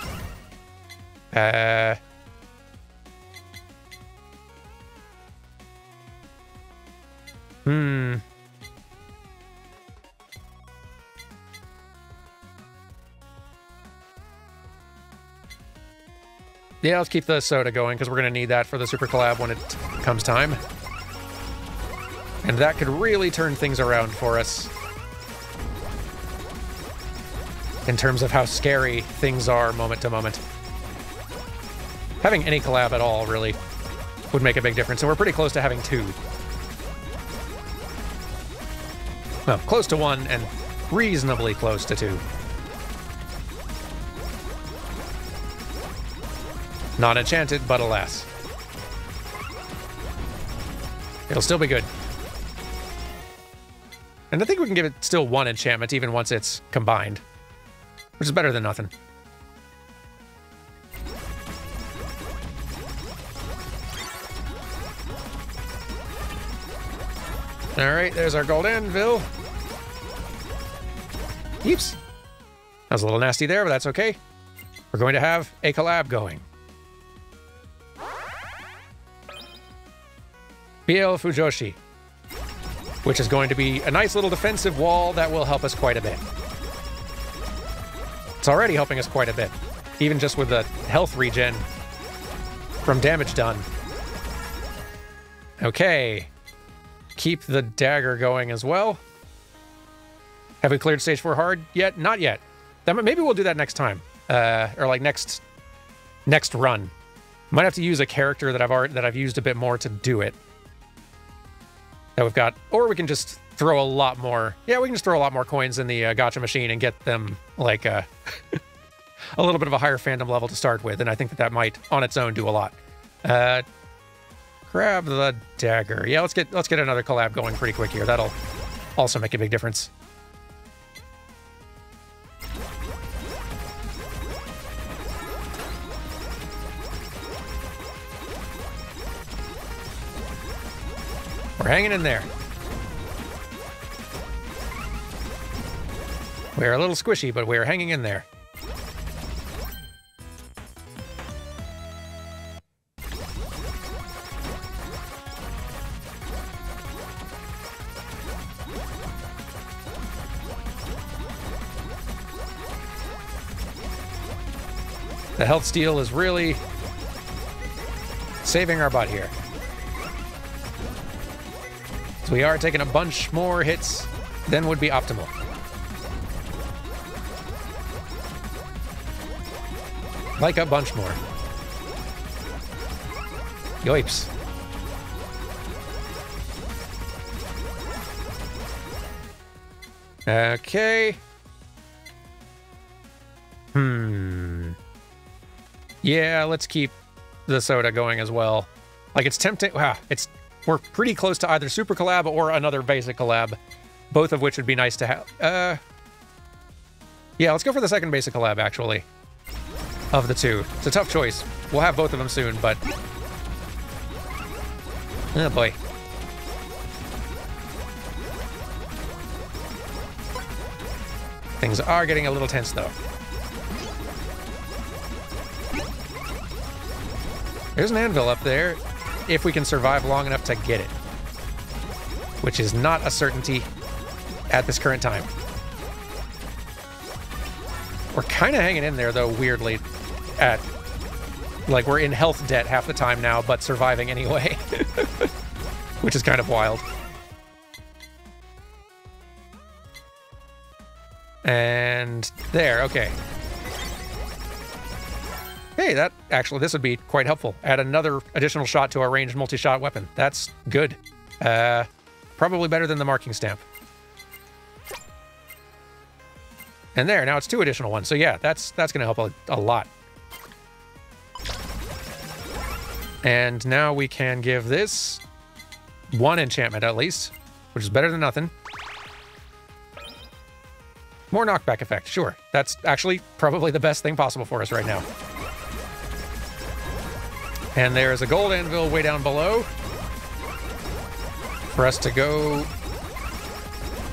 Yeah, let's keep the soda going, because we're going to need that for the super collab when it comes time. And that could really turn things around for us. In terms of how scary things are moment to moment. Having any collab at all, really, would make a big difference. And we're pretty close to having 2. Well, close to 1 and reasonably close to 2. Not enchanted, but alas. It'll still be good. And I think we can give it still 1 enchantment, even once it's combined. Which is better than nothing. Alright, there's our gold anvil. Yeeps. That was a little nasty there, but that's okay. We're going to have a collab going. BL Fujoshi. which is going to be a nice little defensive wall that will help us quite a bit. It's already helping us quite a bit, even just with the health regen from damage done. Okay. Keep the dagger going as well. Have we cleared stage 4 hard yet? Not yet. Maybe we'll do that next time. Or like next run. Might have to use a character that I've used a bit more to do it. That we've got, or we can just throw a lot more. Yeah, we can just throw a lot more coins in the gacha machine and get them like a little bit of a higher fandom level to start with, and I think that might on its own do a lot. Grab the dagger. Yeah, let's get another collab going pretty quick here. That'll also make a big difference. We're hanging in there. We're a little squishy, but we're hanging in there. The health steal is really saving our butt here. So we are taking a bunch more hits than would be optimal. Like a bunch more. Yoips. Okay. Yeah, let's keep the soda going as well. Like, it's tempting. Wow, we're pretty close to either super collab or another basic collab, both of which would be nice to have. Yeah, let's go for the second basic collab, actually, of the two. It's a tough choice. We'll have both of them soon, but... oh, boy. Things are getting a little tense, though. There's an anvil up there, if we can survive long enough to get it. Which is not a certainty at this current time. We're kind of hanging in there, though, weirdly. Like, we're in health debt half the time now, but surviving anyway. Which is kind of wild. And there, okay. Hey, this would be quite helpful. Add another additional shot to our ranged multi-shot weapon. That's good. Probably better than the marking stamp. And there, now it's 2 additional ones. So yeah, that's going to help a lot. And now we can give this 1 enchantment at least, which is better than nothing. More knockback effect, sure. That's actually probably the best thing possible for us right now. And there's a gold anvil way down below for us to go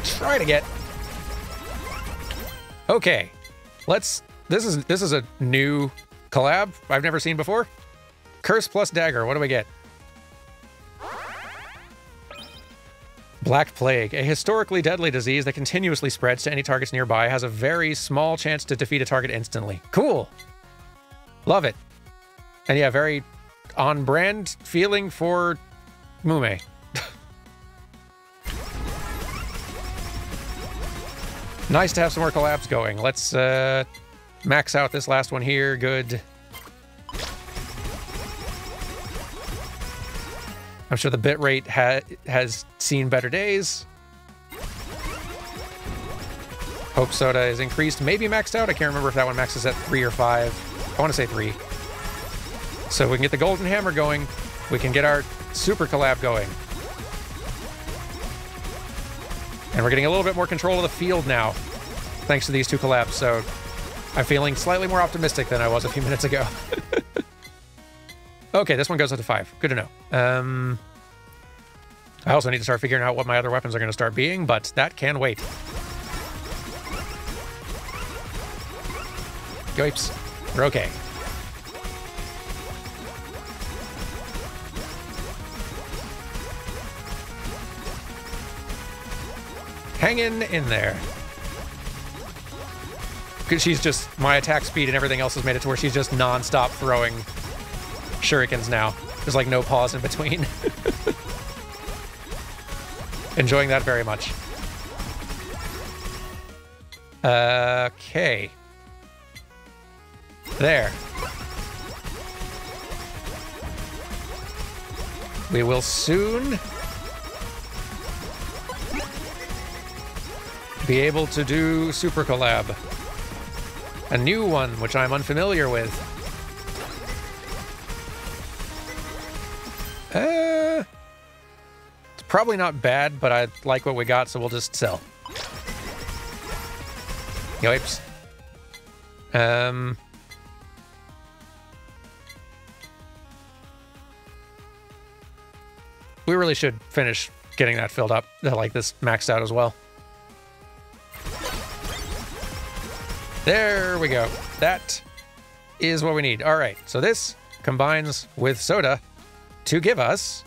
try to get. Okay, this is a new collab I've never seen before. Curse plus dagger, what do we get? Black Plague, a historically deadly disease that continuously spreads to any targets nearby, has a very small chance to defeat a target instantly. Cool. Love it. And yeah, very on-brand feeling for Mume. Nice to have some more collabs going. Let's max out this last one here. Good. I'm sure the bitrate has seen better days. Hope Soda is increased, maybe maxed out. I can't remember if that one maxes at 3 or 5. I want to say 3. So we can get the Golden Hammer going. We can get our Super Collab going. And we're getting a little bit more control of the field now, thanks to these 2 collabs. So I'm feeling slightly more optimistic than I was a few minutes ago. Okay, this one goes up to 5. Good to know. I also need to start figuring out what my other weapons are going to start being, but that can wait. Yoips. We're okay. Hanging in there. Because she's just, my attack speed and everything else has made it to where she's just non-stop throwing shurikens now. There's like no pause in between. Enjoying that very much. Okay. There. We will soon be able to do Super Collab. A new one, which I'm unfamiliar with. It's probably not bad, but I like what we got, so we'll just sell. Yipes. We really should finish getting that filled up, like this maxed out as well. There we go. That is what we need. All right, so this combines with soda to give us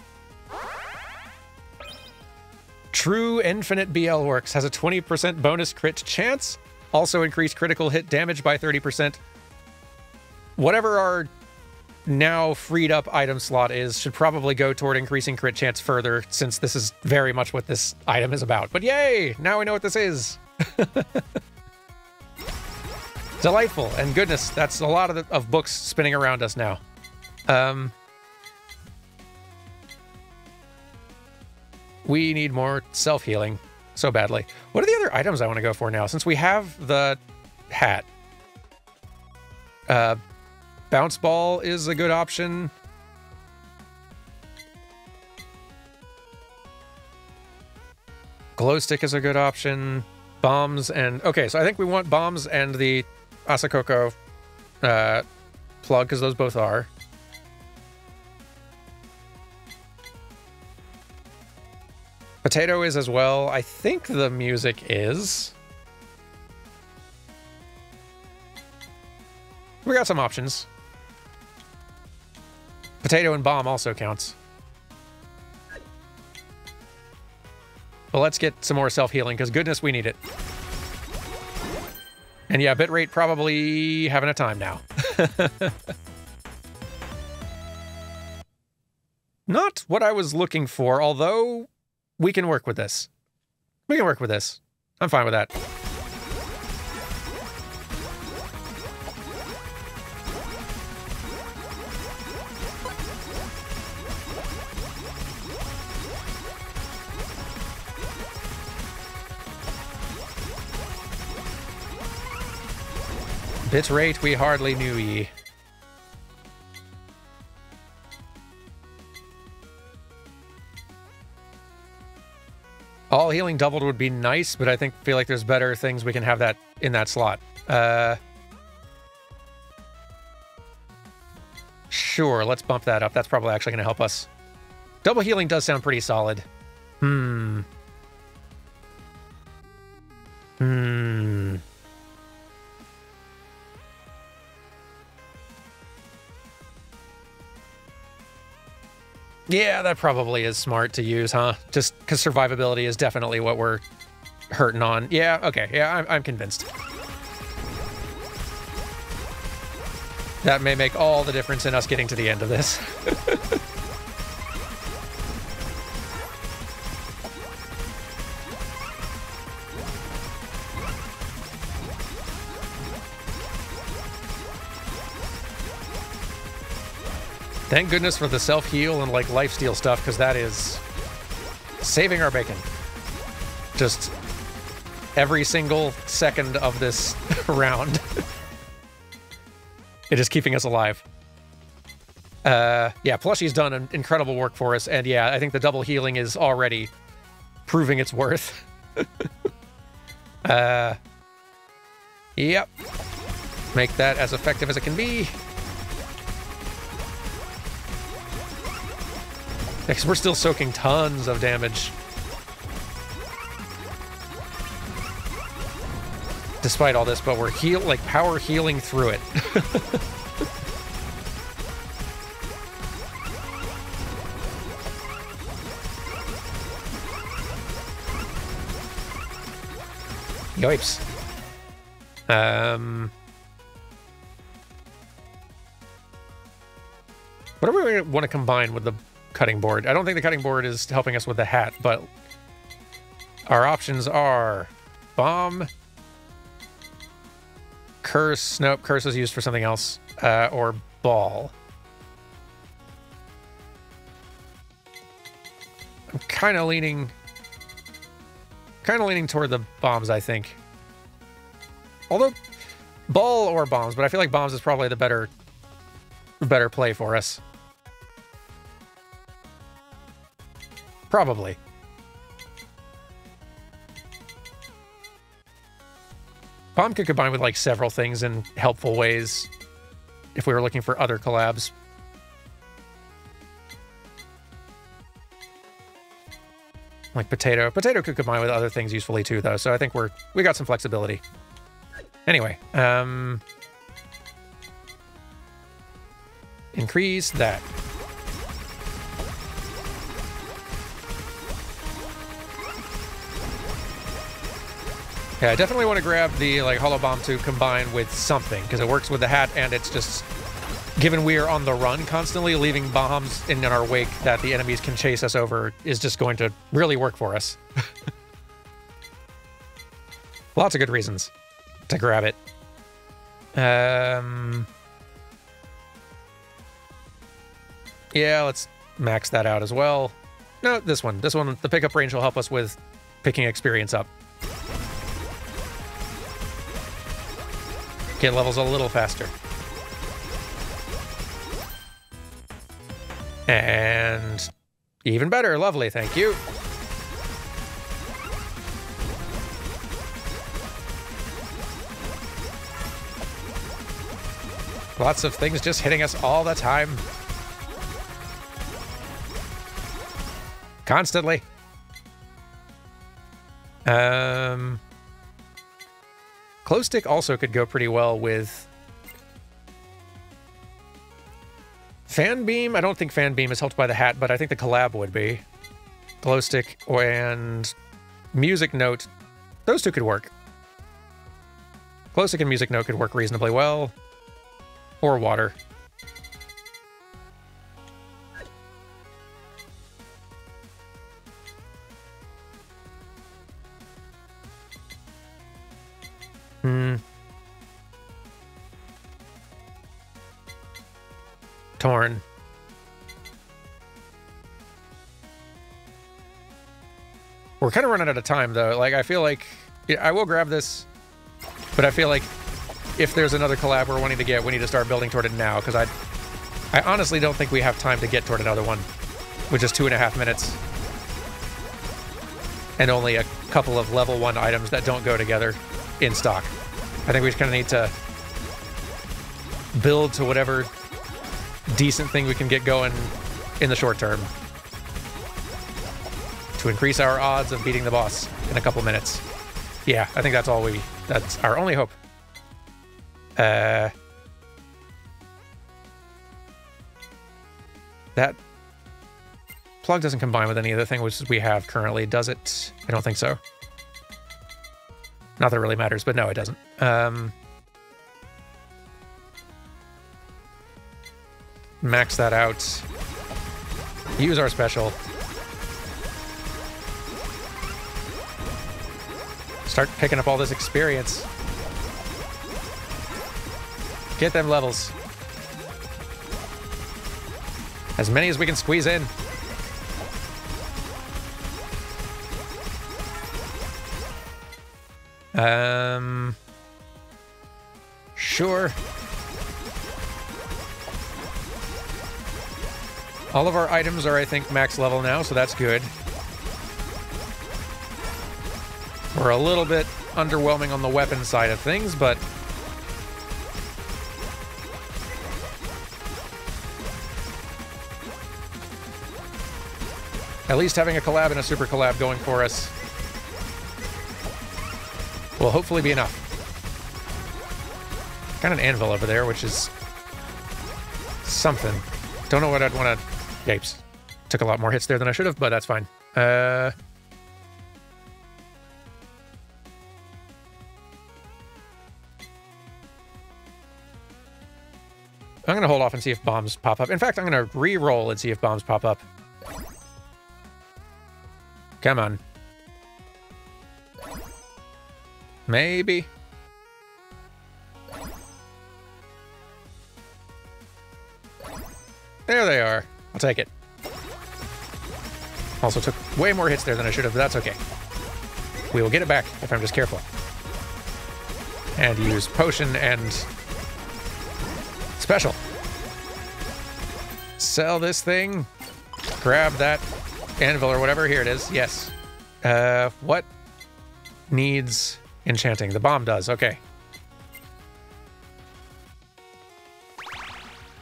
True Infinite BL Works. Has a 20% bonus crit chance. Also increased critical hit damage by 30%. Whatever our now freed up item slot is should probably go toward increasing crit chance further, since this is very much what this item is about. But yay! Now we know what this is. Delightful, and goodness, that's a lot of books spinning around us now. We need more self-healing so badly. What are the other items I want to go for now? Since we have the hat. Bounce Ball is a good option. Glow Stick is a good option. Bombs and... Okay, so I think we want bombs and the Asakoko plug, because those both are. Potato is as well. I think the music is. We got some options. Potato and bomb also counts. But let's get some more self-healing, because goodness, we need it. And yeah, bitrate probably having a time now. Not what I was looking for, although we can work with this. We can work with this. I'm fine with that. Bitrate we hardly knew ye. All healing doubled would be nice, but I feel like there's better things we can have that in that slot. Sure, let's bump that up. That's probably actually going to help us. Double healing does sound pretty solid. Yeah, that probably is smart to use, huh? Just because survivability is definitely what we're hurting on. Yeah, okay. Yeah, I'm convinced. That may make all the difference in us getting to the end of this. Thank goodness for the self-heal and like lifesteal stuff, because that is saving our bacon. Just every single second of this round. It is keeping us alive. Yeah, Plushie's done an incredible work for us, and yeah, I think the double healing is already proving its worth. Yep. Make that as effective as it can be. Because we're still soaking tons of damage. Despite all this, but we're power healing through it. Yipes. What do we want to combine with the cutting board? I don't think the cutting board is helping us with the hat, but our options are bomb, curse. Nope, curse is used for something else, or ball. I'm kind of leaning toward the bombs, I think. Although ball or bombs, but I feel like bombs is probably the better play for us. Probably. Bomb could combine with like several things in helpful ways if we were looking for other collabs. Like potato. Potato could combine with other things usefully too, though, so I think we got some flexibility. Anyway, increase that. Yeah, I definitely want to grab the like Holo Bomb to combine with something, because it works with the hat, and it's just, given we are on the run constantly, leaving bombs in our wake that the enemies can chase us over is just going to really work for us. Lots of good reasons to grab it. Yeah, let's max that out as well. No, this one. This one, the pickup range will help us with picking experience up. Get levels a little faster. And even better, lovely, thank you. Lots of things just hitting us all the time. Constantly. Glow stick also could go pretty well with fan beam. I don't think fan beam is helped by the hat, but I think the collab would be. Glow stick and music note, those two could work. Glow stick and music note could work reasonably well. Or water. Torn. We're kind of running out of time, though. Like, I feel like I will grab this, but I feel like if there's another collab we're wanting to get, we need to start building toward it now, because I honestly don't think we have time to get toward another one with just 2.5 minutes and only a couple of level 1 items that don't go together in stock. I think we just kind of need to build to whatever decent thing we can get going in the short term to increase our odds of beating the boss in a couple minutes. Yeah, I think that's our only hope. That plug doesn't combine with any of the things we have currently, does it? I don't think so. Not that it really matters, but no, it doesn't. Max that out. Use our special. Start picking up all this experience. Get them levels. As many as we can squeeze in. Sure. All of our items are, I think, max level now, so that's good. We're a little bit underwhelming on the weapon side of things, but at least having a collab and a super collab going for us will hopefully be enough. Got an anvil over there, which is something. Don't know what I'd want to... Yipes. Took a lot more hits there than I should have, but that's fine. I'm going to hold off and see if bombs pop up. In fact, I'm going to re-roll and see if bombs pop up. Come on. Maybe. There they are. I'll take it. Also took way more hits there than I should have, but that's okay. We will get it back if I'm just careful. And use potion and special. Sell this thing. Grab that anvil or whatever. Here it is. Yes. What needs enchanting? The bomb does. Okay.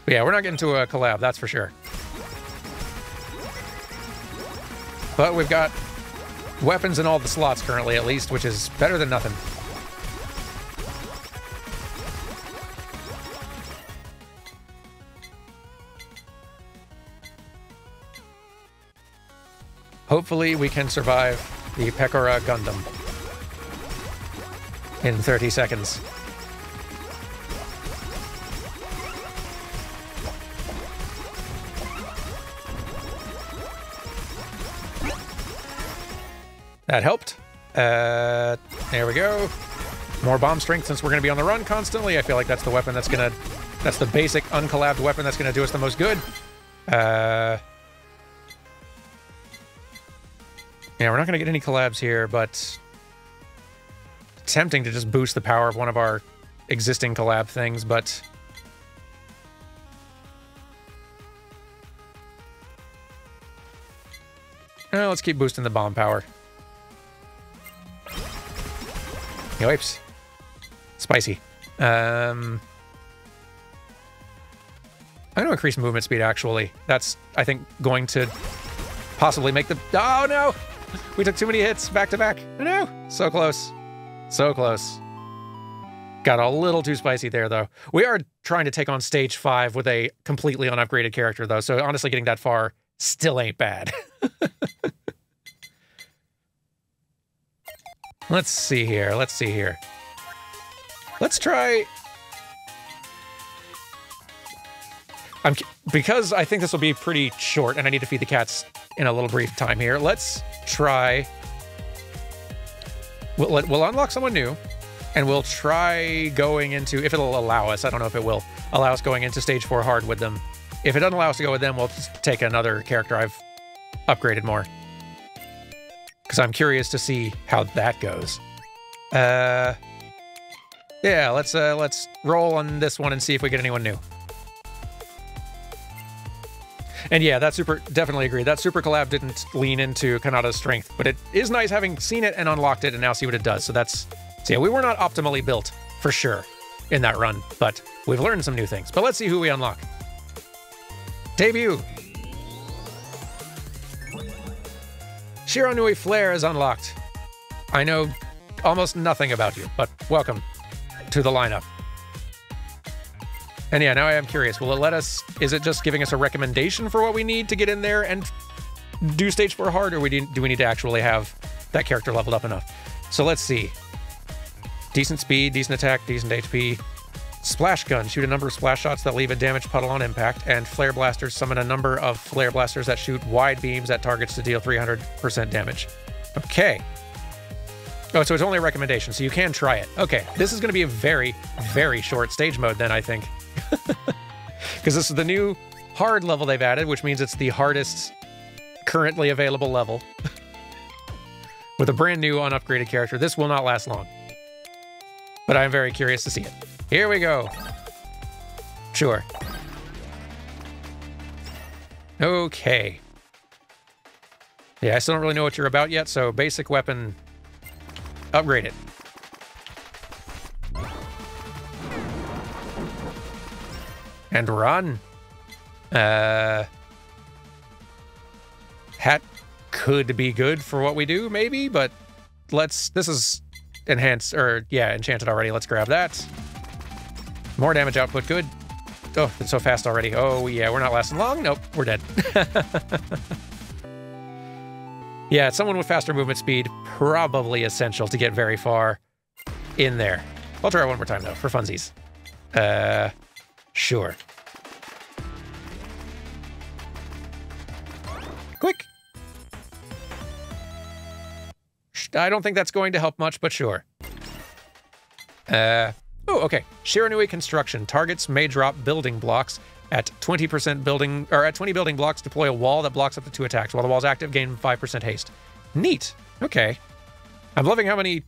But yeah, we're not getting to a collab, that's for sure. But we've got weapons in all the slots currently, at least, which is better than nothing. Hopefully we can survive the Pekora Gundam in 30 seconds. That helped. There we go. More bomb strength since we're going to be on the run constantly. I feel like that's the weapon that's going to... That's the basic uncollabed weapon that's going to do us the most good. Yeah, we're not going to get any collabs here, but... Tempting to just boost the power of one of our existing collab things, but... let's keep boosting the bomb power. Yipes. Spicy. I'm going to increase movement speed, actually. That's, I think, going to possibly make the... Oh, no! We took too many hits back to back. Oh, no! So close. So close. Got a little too spicy there, though. We are trying to take on Stage 5 with a completely unupgraded character, though, so honestly getting that far still ain't bad. Let's see here. Let's see here. Let's try... Because I think this will be pretty short, and I need to feed the cats in a little brief time here, let's try... We'll unlock someone new, and we'll try going into... If it'll allow us, I don't know if it will allow us going into Stage 4 hard with them. If it doesn't allow us to go with them, we'll just take another character I've upgraded more. Because I'm curious to see how that goes. Yeah, let's roll on this one and see if we get anyone new. And yeah, that super, definitely agree. That super collab didn't lean into Kanata's strength, but it is nice having seen it and unlocked it and now see what it does. So that's, so yeah, we were not optimally built for sure in that run, but we've learned some new things. But let's see who we unlock. Debut. Shiranui Flare is unlocked. I know almost nothing about you, but welcome to the lineup. And yeah, now I am curious. Will it let us... Is it just giving us a recommendation for what we need to get in there and do Stage 4 hard, or do we need to actually have that character leveled up enough? So let's see. Decent speed, decent attack, decent HP. Splash gun. Shoot a number of splash shots that leave a damaged puddle on impact. And flare blasters. Summon a number of flare blasters that shoot wide beams at targets to deal 300% damage. Okay. Oh, so it's only a recommendation, so you can try it. Okay, this is going to be a very, very short stage mode then, I think. Because this is the new hard level they've added, which means it's the hardest currently available level. With a brand new unupgraded character. This will not last long. But I'm very curious to see it. Here we go. Sure. Okay. Yeah, I still don't really know what you're about yet, so basic weapon, upgrade it. And run. Hat could be good for what we do, maybe, but let's... This is enhanced, or yeah, enchanted already. Let's grab that. More damage output, good. Oh, it's so fast already. Oh, yeah, we're not lasting long. Nope, we're dead. Yeah, someone with faster movement speed, probably essential to get very far in there. I'll try one more time, though, for funsies. Sure. Quick! I don't think that's going to help much, but sure. Oh, okay. Shiranui construction. Targets may drop building blocks at 20% building, or at 20 building blocks, deploy a wall that blocks up to 2 attacks. While the wall's active, gain 5% haste. Neat. Okay. I'm loving how many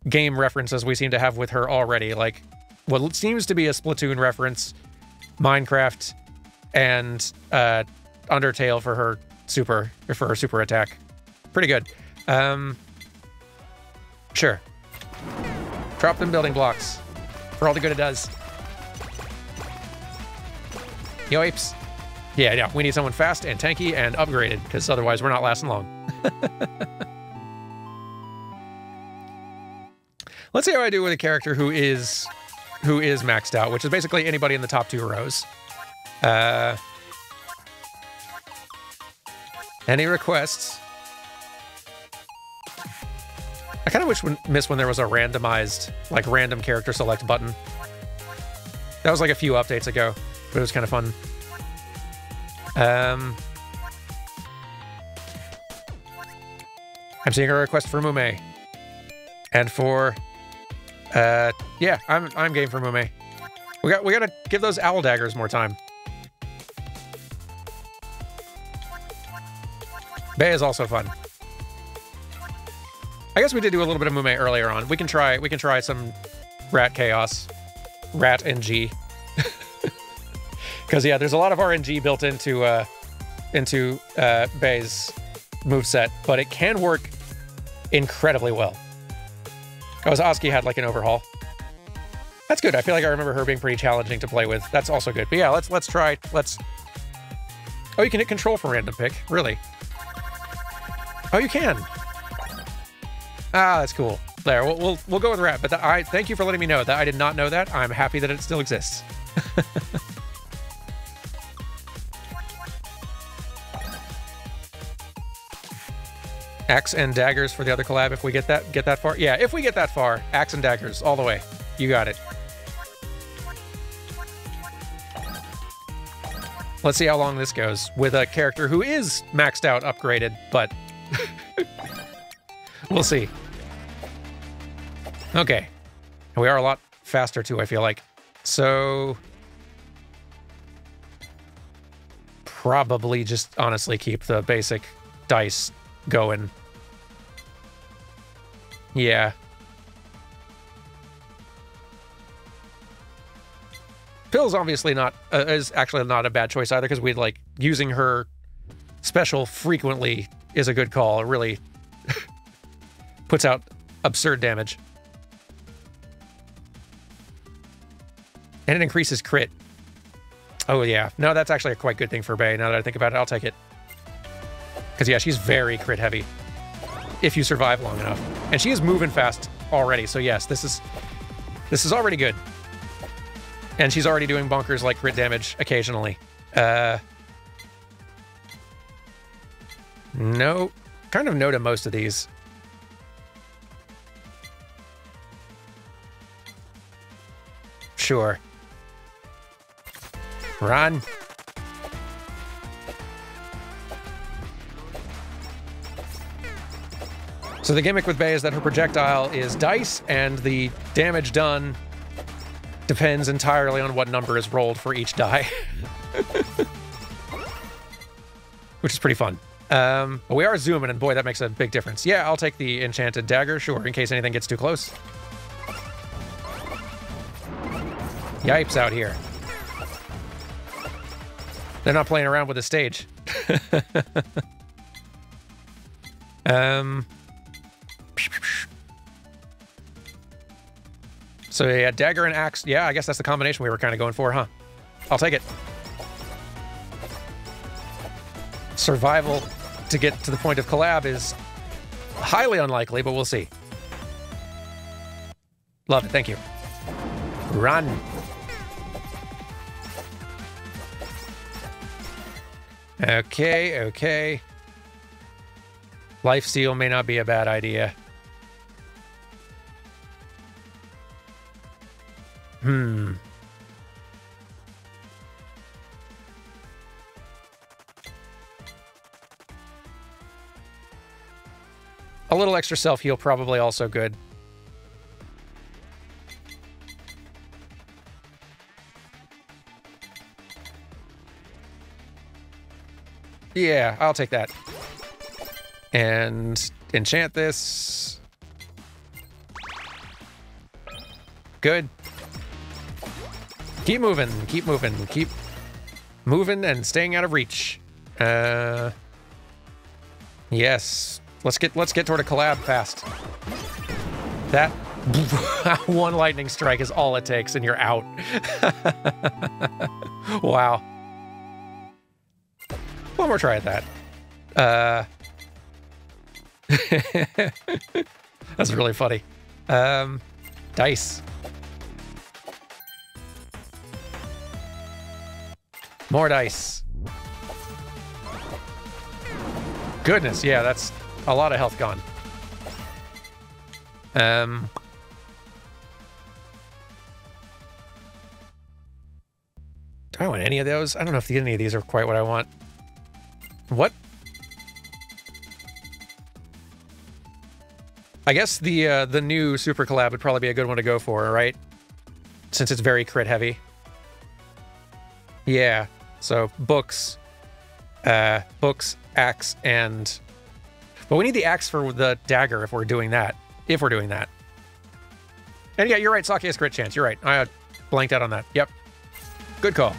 game references we seem to have with her already. Like, what seems to be a Splatoon reference, Minecraft, and Undertale for her super attack. Pretty good. Sure. Drop them building blocks for all the good it does. Yoips. Yeah, we need someone fast and tanky and upgraded, because otherwise we're not lasting long. Let's see how I do with a character who is maxed out, which is basically anybody in the top 2 rows. Any requests? I kind of miss when there was a randomized, like, random character select button. That was like a few updates ago, but it was kind of fun. I'm seeing a request for Mume. And for, yeah, I'm game for Mume. We gotta give those owl daggers more time. Bay is also fun. I guess we did do a little bit of Mume earlier on. We can try some Rat Chaos. Rat NG. Because, yeah, there's a lot of RNG built into Bay's moveset, but it can work incredibly well. Oh, Oski had, like, an overhaul. That's good. I feel like I remember her being pretty challenging to play with. That's also good. But, yeah, let's try. Oh, you can hit control for random pick. Really? Oh, you can. Ah, that's cool. There, we'll go with Rat. But thank you for letting me know that. I did not know that. I'm happy that it still exists. Axe and daggers for the other collab if we get that far. Yeah, if we get that far, axe and daggers all the way. You got it. Let's see how long this goes with a character who is maxed out, upgraded, but we'll see. Okay. We are a lot faster too, I feel like. So probably just honestly keep the basic dice going. Yeah. Pill's obviously not is actually not a bad choice either, because we'd like using her special frequently is a good call. It really puts out absurd damage. And it increases crit. Oh yeah. No, that's actually a quite good thing for Bay. Now that I think about it, I'll take it. Because, yeah, she's very crit heavy if you survive long enough. And she is moving fast already, so yes, this is already good. And she's already doing bonkers like crit damage occasionally. No. Kind of no to most of these. Sure. Run. So the gimmick with Bay is that her projectile is dice, and the damage done depends entirely on what number is rolled for each die. Which is pretty fun. But we are zooming, and boy, that makes a big difference. Yeah, I'll take the enchanted dagger, sure, in case anything gets too close. Yipes out here. They're not playing around with the stage. So yeah, dagger and axe. Yeah, I guess that's the combination we were kind of going for, huh? I'll take it. Survival to get to the point of collab is highly unlikely, but we'll see. Love it, thank you. Run. Okay, okay. Lifesteal may not be a bad idea. A little extra self-heal probably also good. Yeah, I'll take that. And enchant this. Good. Keep moving, keep moving, keep moving and staying out of reach. Yes. Let's get toward a collab fast. That one lightning strike is all it takes and you're out. Wow. One more try at that. That's really funny. Dice. More dice. Goodness, yeah, that's a lot of health gone. Do I want any of those? I don't know if any of these are quite what I want. What? I guess the new super collab would probably be a good one to go for, right? Since it's very crit heavy. Yeah. So books, axe, and... But we need the axe for the dagger if we're doing that. If we're doing that. And yeah, you're right, Sake has crit chance. You're right. I blanked out on that. Yep. Good call.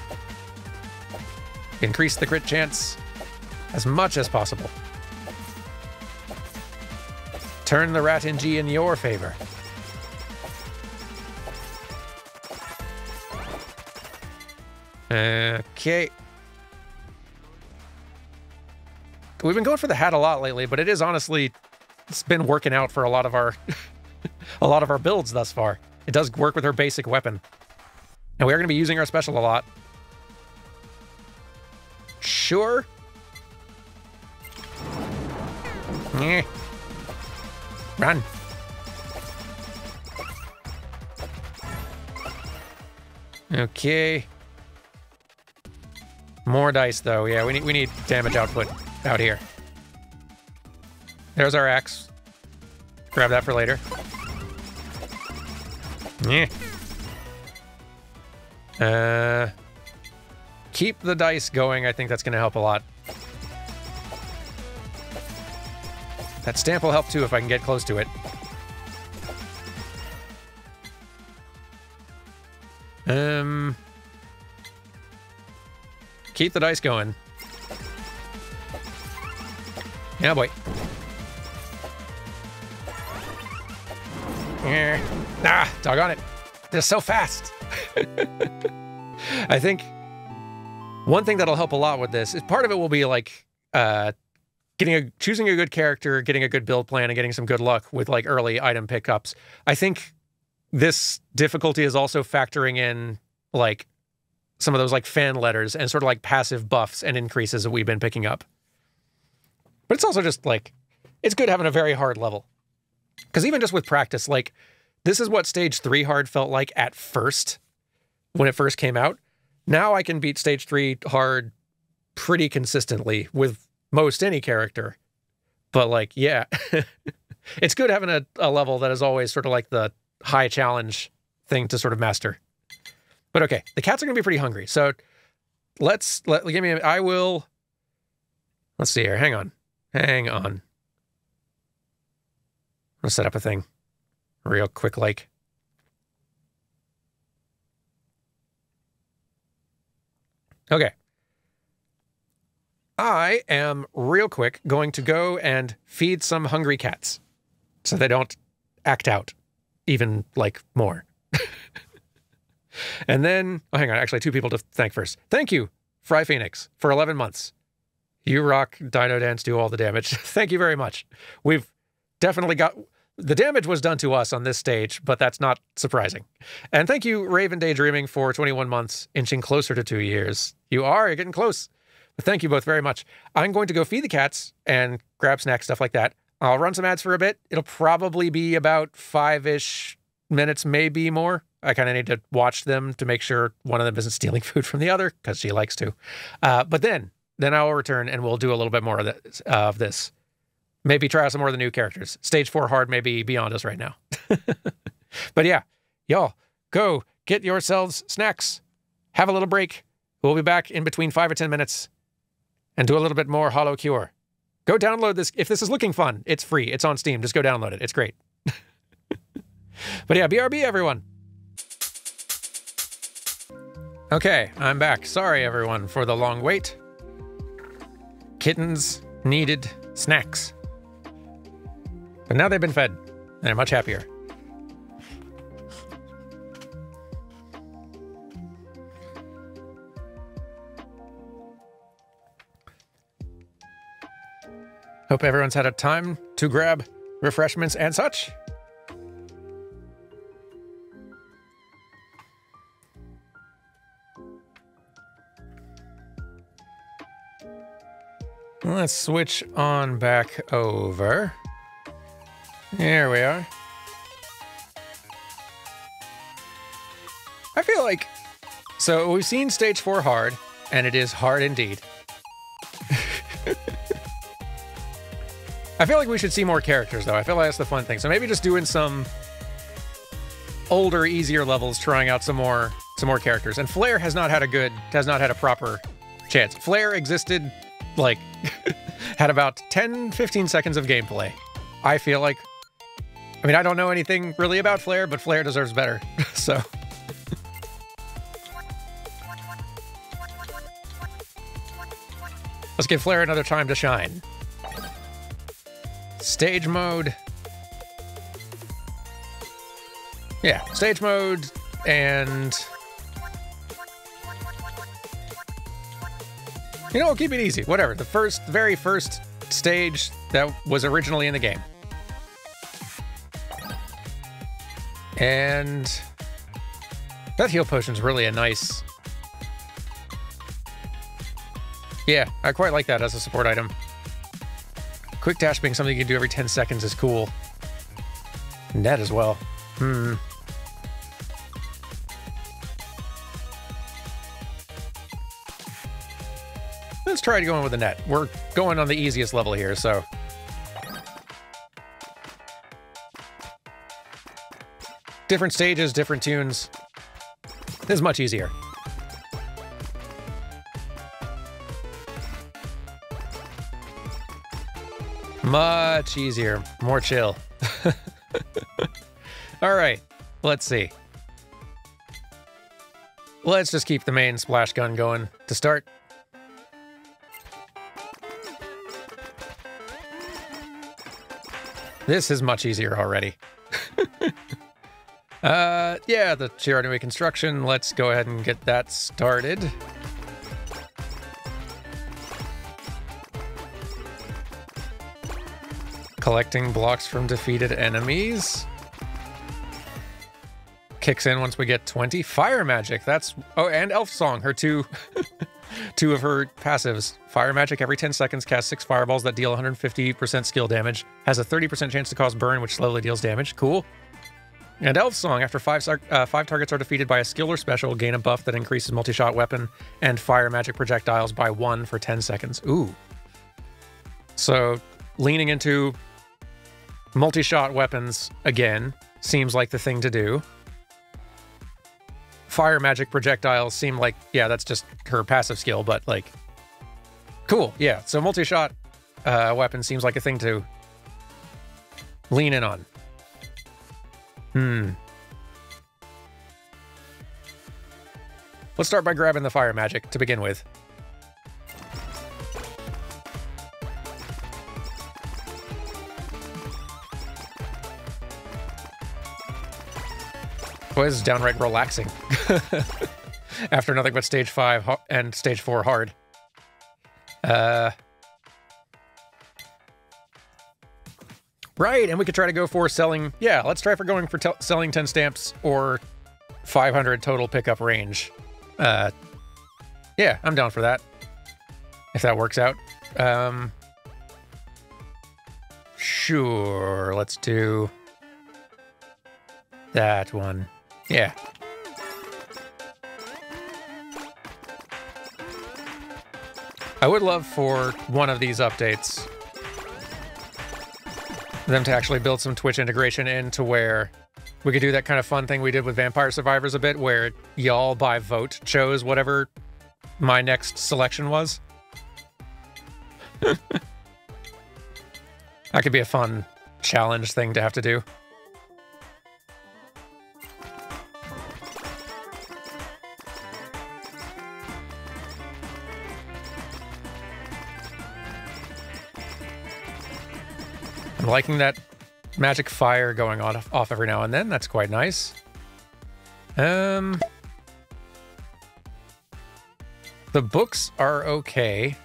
Increase the crit chance as much as possible. Turn the rat in G in your favor. Okay. We've been going for the hat a lot lately, but it is honestly, it's been working out for a lot of our a lot of our builds thus far. It does work with her basic weapon. And we are going to be using our special a lot. Sure. Yeah. Run. Okay. More dice though. Yeah, we need damage output out here. There's our axe. Grab that for later. Yeah. Keep the dice going. I think that's going to help a lot. That stamp will help too if I can get close to it. Keep the dice going. Yeah, boy. Ah, doggone it. They're so fast. I think one thing that'll help a lot with this is part of it will be like choosing a good character, getting a good build plan, and getting some good luck with like early item pickups. I think this difficulty is also factoring in like some of those like fan letters and sort of like passive buffs and increases that we've been picking up. But it's also just like, it's good having a very hard level. Because even just with practice, like this is what stage 3 hard felt like at first when it first came out. Now I can beat stage 3 hard pretty consistently with most any character. But like, yeah, it's good having a level that is always sort of like the high challenge thing to sort of master. But okay, the cats are going to be pretty hungry. So let's see here. Hang on. I'm gonna set up a thing real quick like. Okay. I am real quick going to go and feed some hungry cats so they don't act out even like more. And then, oh, hang on, actually 2 people to thank first. Thank you, Fry Phoenix, for 11 months. You rock, Dino Dance, do all the damage. Thank you very much. We've definitely got... The damage was done to us on this stage, but that's not surprising. And thank you, Raven Daydreaming, for 21 months, inching closer to 2 years. You're getting close. But thank you both very much. I'm going to go feed the cats and grab snacks, stuff like that. I'll run some ads for a bit. It'll probably be about 5-ish minutes, maybe more. I kind of need to watch them to make sure one of them isn't stealing food from the other, because she likes to. But then I will return and we'll do a little bit more of this. Maybe try out some more of the new characters. Stage 4 hard may be beyond us right now. But yeah, y'all, go get yourselves snacks. Have a little break. We'll be back in between 5 or 10 minutes and do a little bit more Holocure. Go download this. If this is looking fun, it's free. It's on Steam. Just go download it. It's great. But yeah, BRB, everyone. Okay, I'm back. Sorry, everyone, for the long wait. Kittens needed snacks. But now they've been fed, and they're much happier. Hope everyone's had a time to grab refreshments and such. Let's switch on back over. Here we are. I feel like... So we've seen Stage 4 hard, and it is hard indeed. I feel like we should see more characters, though. I feel like that's the fun thing. So maybe just doing some older, easier levels, trying out some more characters. And Flare has not had a proper chance. Flare existed, like, had about 10, 15 seconds of gameplay. I feel like... I mean, I don't know anything really about Flare, but Flare deserves better, so... Let's give Flare another time to shine. Stage mode. Yeah, stage mode, and... You know, we'll keep it easy. Whatever. The very first stage that was originally in the game. And... that heal potion's really a nice... Yeah, I quite like that as a support item. Quick dash being something you can do every 10 seconds is cool. Net as well. Let's try to go in with the net. We're going on the easiest level here, so... Different stages, different tunes. This is much easier. Much easier. More chill. Alright, let's see. Let's just keep the main splash gun going to start. This is much easier already. Yeah, the Shiranui construction. Let's go ahead and get that started. Collecting blocks from defeated enemies. Kicks in once we get 20. Fire magic, that's... Oh, and Elf Song, her two of her passives. Fire magic, every 10 seconds, casts 6 fireballs that deal 150% skill damage. Has a 30% chance to cause burn, which slowly deals damage. Cool. And Elf Song, after 5 targets are defeated by a skill or special, gain a buff that increases multi-shot weapon and fire magic projectiles by 1 for 10 seconds. Ooh. So, leaning into multi-shot weapons, again, seems like the thing to do. Fire magic projectiles seem like, yeah, that's just her passive skill, but, like, cool, yeah. So multi-shot weapon seems like a thing to lean in on. Let's start by grabbing the fire magic to begin with. Boy, this is downright relaxing. After nothing but stage 5 and stage 4 hard. Right, and we could try to go for selling... Yeah, let's try for going for selling 10 stamps or 500 total pickup range. Yeah, I'm down for that. If that works out. Sure, let's do that one. Yeah. I would love for one of these updates them to actually build some Twitch integration into where we could do that kind of fun thing we did with Vampire Survivors a bit, where y'all by vote chose whatever my next selection was. That could be a fun challenge thing to have to do. I'm liking that magic fire going off every now and then. That's quite nice. The books are okay.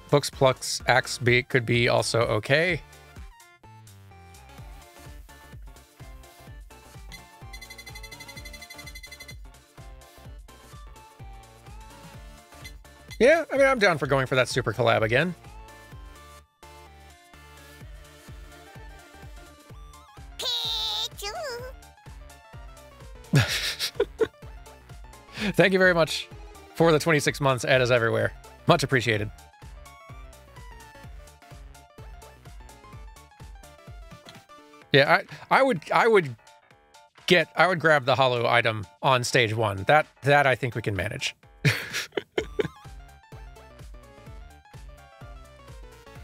Books plus Axe Beak could be also okay. Yeah, I mean, I'm down for going for that super collab again. Thank you very much for the 26 months, Ed is everywhere. Much appreciated. Yeah, I would grab the holo item on stage 1. That I think we can manage.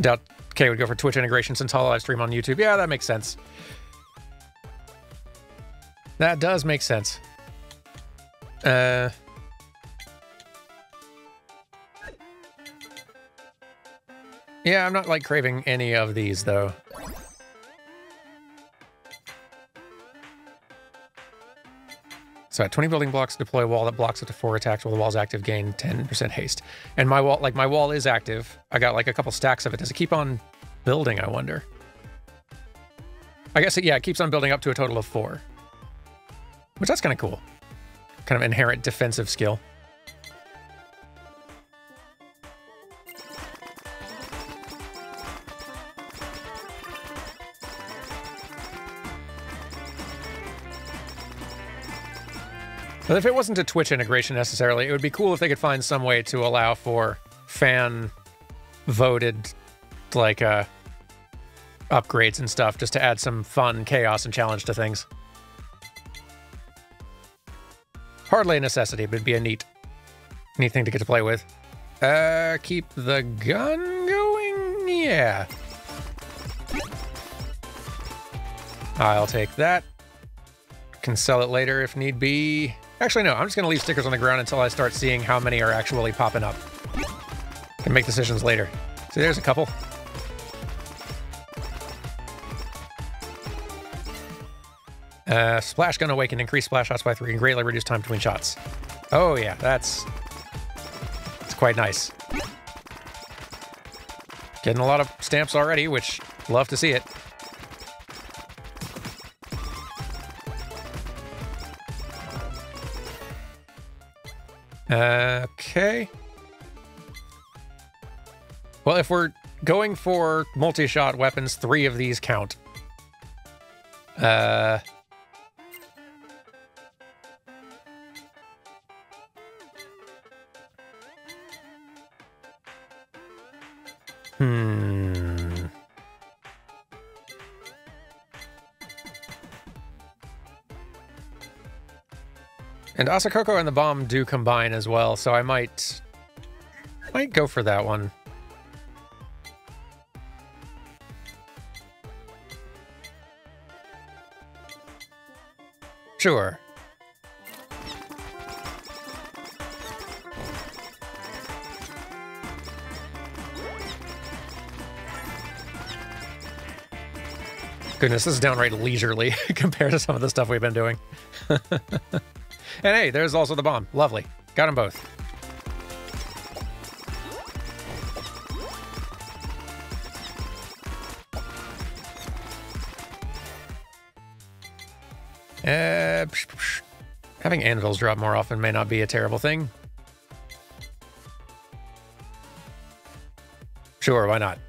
Doubt Kay would go for Twitch integration since holo live stream on YouTube. Yeah, that makes sense. That does make sense. Yeah, I'm not like craving any of these though. So at 20 building blocks, deploy a wall that blocks up to 4 attacks while the wall's active, gain 10% haste. And my wall is active. I got like a couple stacks of it. Does it keep on building, I wonder? I guess yeah, it keeps on building up to a total of 4. Which that's kind of cool. Kind of inherent defensive skill. But if it wasn't a Twitch integration necessarily, it would be cool if they could find some way to allow for fan-voted, like, upgrades and stuff, just to add some fun, chaos, and challenge to things. Hardly a necessity, but it'd be a neat thing to get to play with. Keep the gun going? Yeah. I'll take that. Can sell it later if need be. Actually, no, I'm just going to leave stickers on the ground until I start seeing how many are actually popping up. Can make decisions later. See, there's a couple. Splash Gun Awaken, increase splash shots by 3 and greatly reduce time between shots. Oh yeah, it's quite nice. Getting a lot of stamps already, which love to see it. Okay. Well, if we're going for multi-shot weapons, 3 of these count. And Asakoko and the bomb do combine as well, so I might go for that one. Sure. Goodness, this is downright leisurely compared to some of the stuff we've been doing. And hey, there's also the bomb. Lovely. Got them both. Having anvils drop more often may not be a terrible thing. Sure, why not?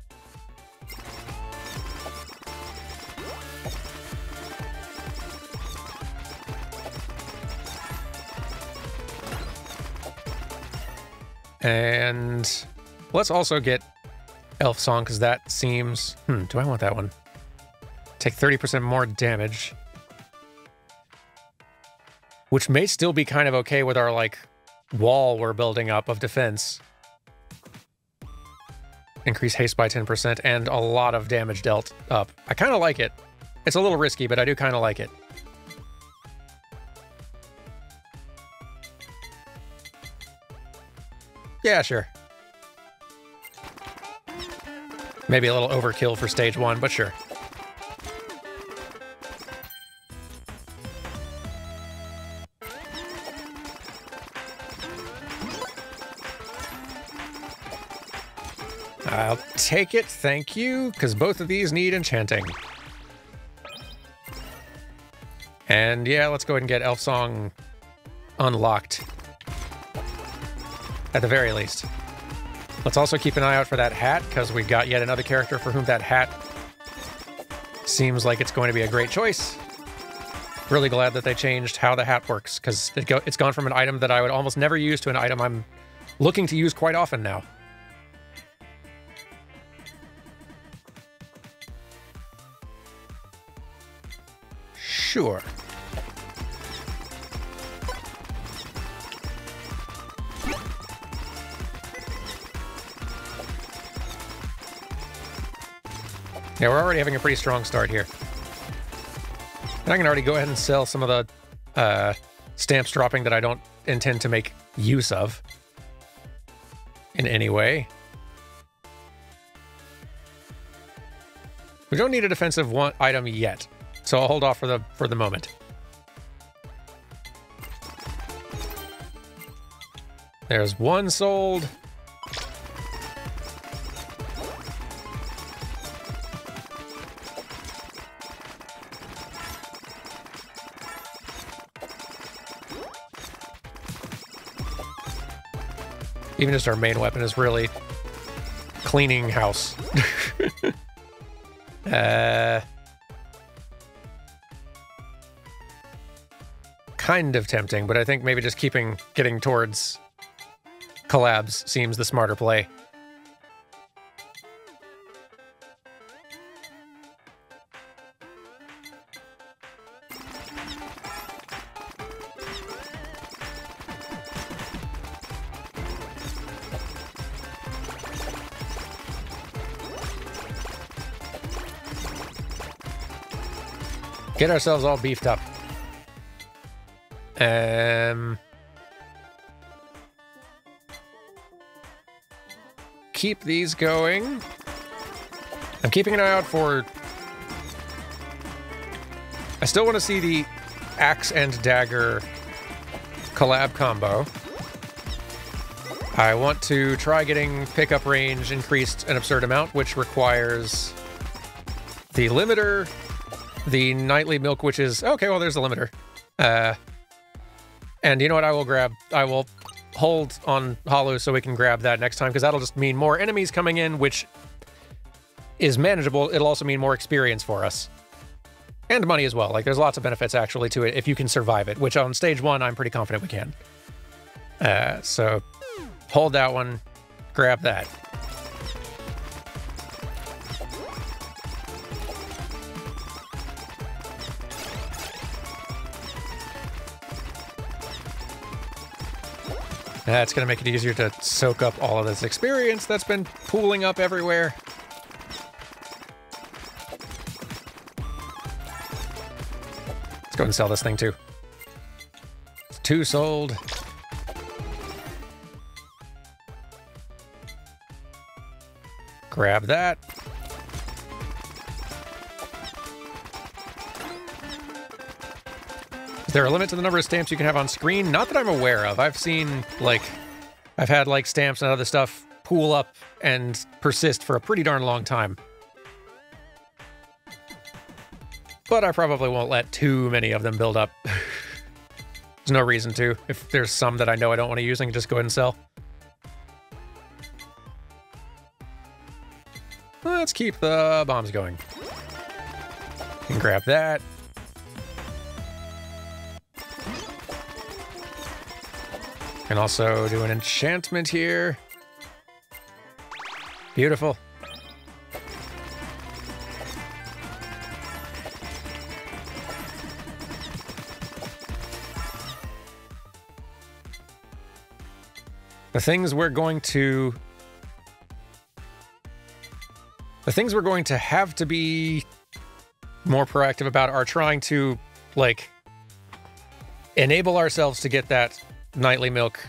And let's also get Elf Song, because that seems... do I want that one? Take 30% more damage. Which may still be kind of okay with our, like, wall we're building up of defense. Increase haste by 10% and a lot of damage dealt up. I kind of like it. It's a little risky, but I do kind of like it. Yeah, sure. Maybe a little overkill for stage 1, but sure. I'll take it, thank you, because both of these need enchanting. And yeah, let's go ahead and get Elf Song unlocked. At the very least. Let's also keep an eye out for that hat, because we've got yet another character for whom that hat seems like it's going to be a great choice. Really glad that they changed how the hat works, because it's gone from an item that I would almost never use to an item I'm looking to use quite often now. Sure. Yeah, we're already having a pretty strong start here. And I can already go ahead and sell some of the stamps dropping that I don't intend to make use of in any way. We don't need a defensive item yet, so I'll hold off for the moment. There's one sold. Even just our main weapon is really cleaning house. Kind of tempting, but I think maybe just getting towards collabs seems the smarter play. Get ourselves all beefed up. Keep these going. I'm keeping an eye out for... I still want to see the axe and dagger collab combo. I want to try getting pickup range increased an absurd amount, which requires the limiter, the nightly milk, which is... Okay, well, there's the limiter. And you know what I will grab? I will hold on Holo so we can grab that next time, because that'll just mean more enemies coming in, which is manageable. It'll also mean more experience for us. And money as well. Like, there's lots of benefits, actually, to it if you can survive it, which on stage 1, I'm pretty confident we can. So, hold that one. Grab that. That's going to make it easier to soak up all of this experience that's been pooling up everywhere. Let's go and sell this thing too. 2 sold. Grab that. Is there a limit to the number of stamps you can have on screen? Not that I'm aware of. I've seen, like, I've had, like, stamps and other stuff pool up and persist for a pretty darn long time. But I probably won't let too many of them build up. There's no reason to. If there's some that I know I don't want to use, I can just go ahead and sell. Let's keep the bombs going. And grab that. Can also do an enchantment here. Beautiful. The things we're going to have to be more proactive about are trying to, like, enable ourselves to get that nightly milk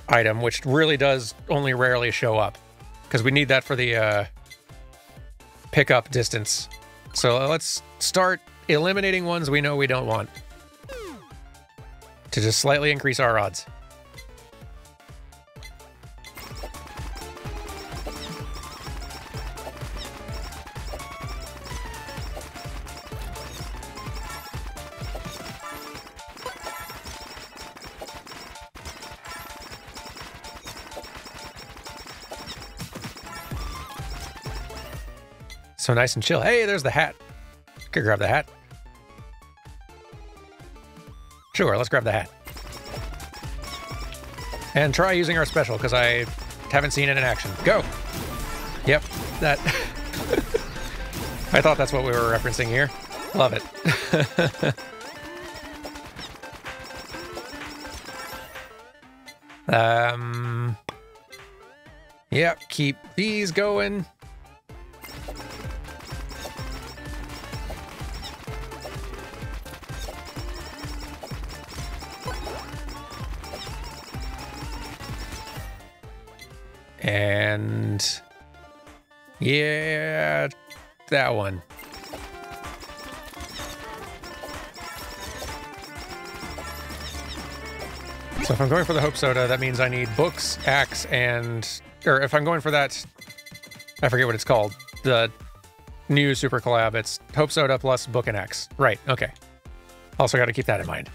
item, which really does only rarely show up, because we need that for the pickup distance. So let's start eliminating ones we know we don't want to just slightly increase our odds. So nice and chill. Hey, there's the hat. Could grab the hat. Sure, let's grab the hat. And try using our special, because I haven't seen it in action. Go! Yep, that... I thought that's what we were referencing here. Love it. Yep, keep these going. And yeah, that one. So if I'm going for the Hope Soda, that means I need books, axe, and... Or if I'm going for that... I forget what it's called. The new super collab. It's Hope Soda plus book and axe. Right, okay. Also got to keep that in mind.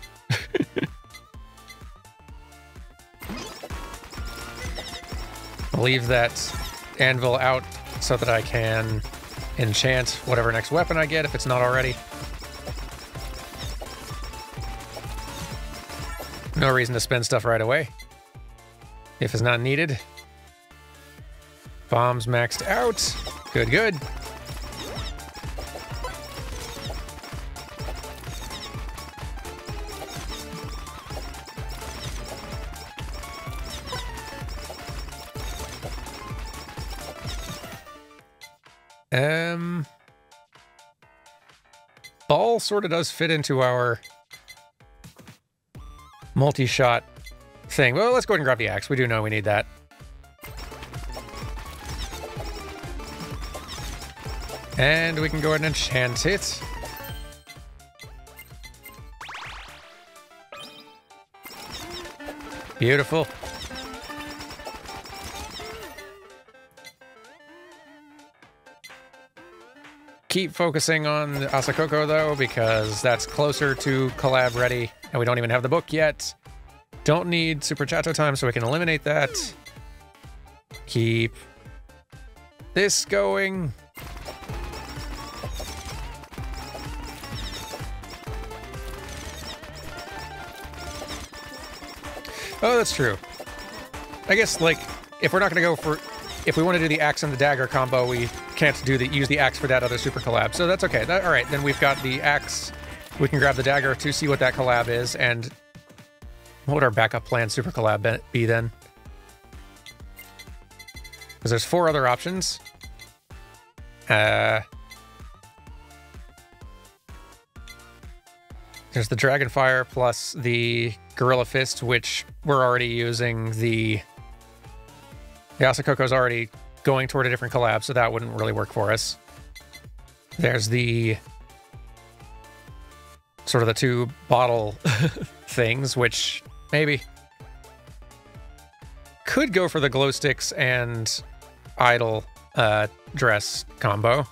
Leave that anvil out so that I can enchant whatever next weapon I get if it's not already. No reason to spend stuff right away if it's not needed. Bombs maxed out. Good, good. Ball sort of does fit into our multi-shot thing. Well, let's go ahead and grab the axe. We do know we need that. And we can go ahead and enchant it. Beautiful. Keep focusing on Asakoko, though, because that's closer to collab ready, and we don't even have the book yet. Don't need Super Chato time, so we can eliminate that. Keep this going. Oh, that's true. I guess, like, if we're not going to go for... If we want to do the axe and the dagger combo, we can't use the axe for that other super collab. So that's okay. All right, then we've got the axe. We can grab the dagger to see what that collab is. And what would our backup plan super collab be then? Because there's 4 other options. There's the Dragonfire plus the Gorilla Fist, which we're already using the... The Asakoko's already going toward a different collab, so that wouldn't really work for us. There's the... Sort of the 2 bottle things, which maybe... Could go for the glow sticks and idol dress combo.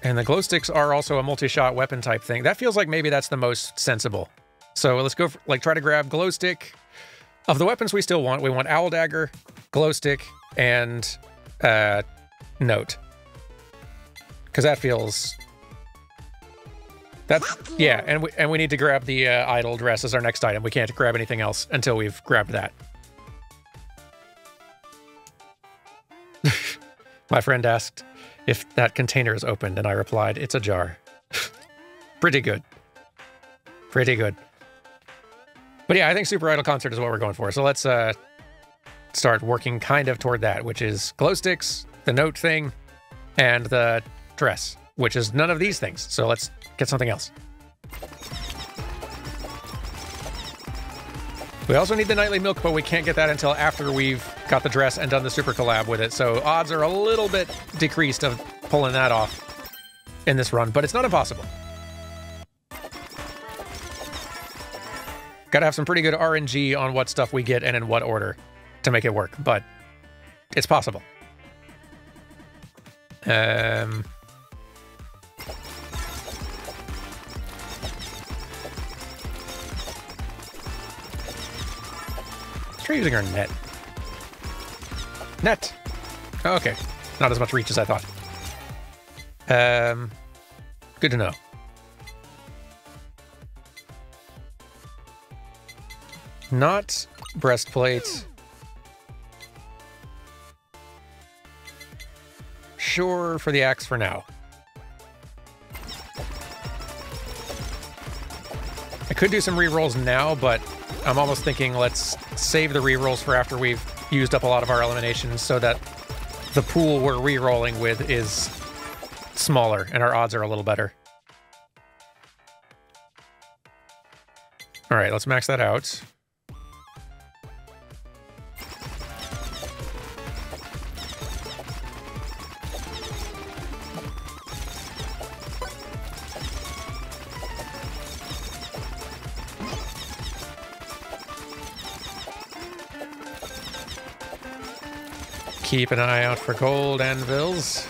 And the glow sticks are also a multi-shot weapon type thing. That feels like maybe that's the most sensible. So let's go for, like, try to grab glow stick. Of the weapons we still want, we want owl dagger, glow stick, and note. Because that feels... That's... Yeah, and we need to grab the idol dress as our next item. We can't grab anything else until we've grabbed that. My friend asked if that container is opened, and I replied, it's ajar. Pretty good. Pretty good. But yeah, I think Super Idol Concert is what we're going for. So let's start working kind of toward that, which is glow sticks, the note thing, and the dress, which is none of these things. So let's get something else. We also need the nightly milk, but we can't get that until after we've got the dress and done the super collab with it. So odds are a little bit decreased of pulling that off in this run, but it's not impossible. Gotta have some pretty good RNG on what stuff we get and in what order to make it work, but it's possible. Try using our net. Net! Oh, okay. Not as much reach as I thought. Good to know. Not breastplate. Sure for the axe for now. I could do some rerolls now, but I'm almost thinking let's save the rerolls for after we've used up a lot of our eliminations so that the pool we're rerolling with is smaller and our odds are a little better. All right, let's max that out. Keep an eye out for gold anvils.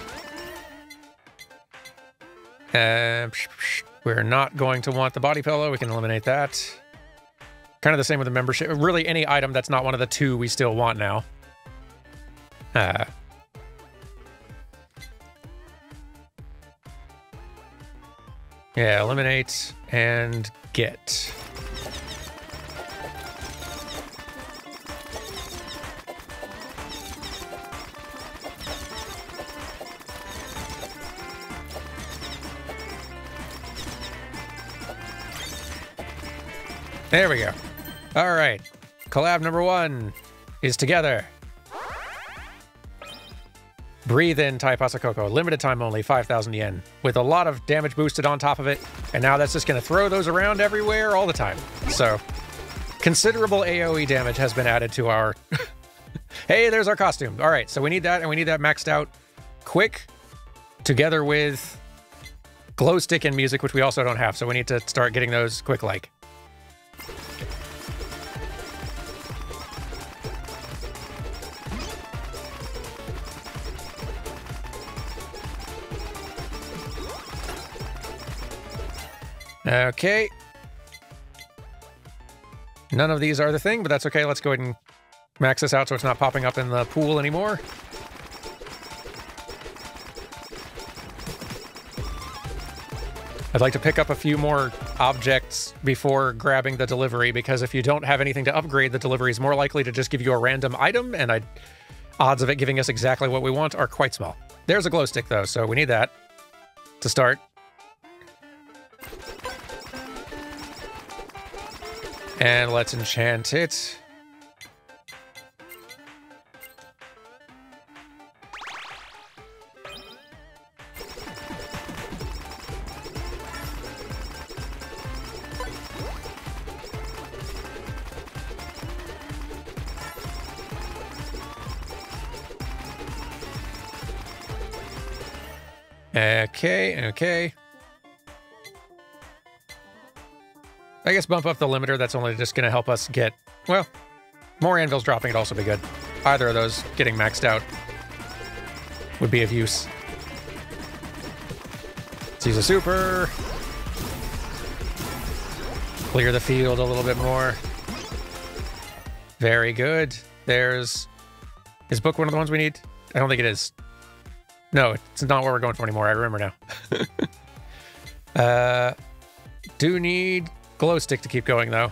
We're not going to want the body pillow. We can eliminate that. Kind of the same with the membership. Really, any item that's not one of the two we still want now. Yeah, eliminate and get. There we go. All right. Collab number 1 is together. Breathe in Tai Pasakoko. Limited time only, 5,000 yen. With a lot of damage boosted on top of it. And now that's just going to throw those around everywhere all the time. So, considerable AoE damage has been added to our... Hey, there's our costume. All right, so we need that, and we need that maxed out quick, together with glow stick and music, which we also don't have. So we need to start getting those quick-like. Okay. None of these are the thing, but that's okay. Let's go ahead and max this out so it's not popping up in the pool anymore. I'd like to pick up a few more objects before grabbing the delivery, because if you don't have anything to upgrade, the delivery is more likely to just give you a random item, and odds of it giving us exactly what we want are quite small. There's a glow stick, though, so we need that to start. And let's enchant it. Okay. I guess bump up the limiter. That's only just going to help us get, well, more anvils dropping would also be good. Either of those getting maxed out would be of use. Let's use a super. Clear the field a little bit more. Very good. Is book one of the ones we need? I don't think it is. No, it's not what we're going for anymore. I remember now. Do need glow stick to keep going, though.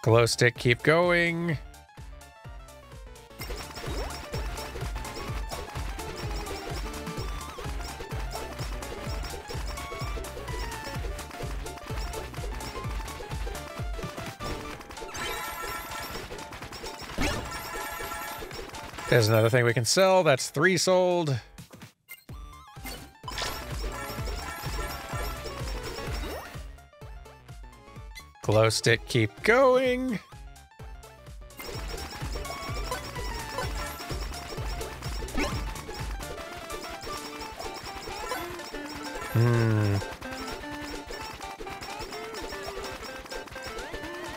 Glow stick, keep going. There's another thing we can sell. That's 3 sold. Glow stick, keep going.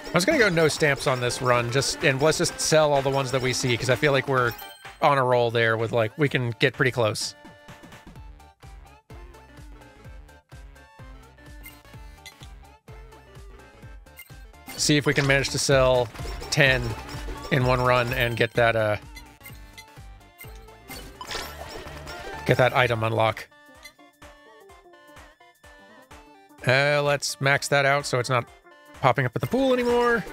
I was gonna go no stamps on this run, and let's just sell all the ones that we see, because I feel like we're on a roll there with, like, we can get pretty close. See if we can manage to sell 10 in one run and get that item unlock. Let's max that out so it's not popping up at the pool anymore.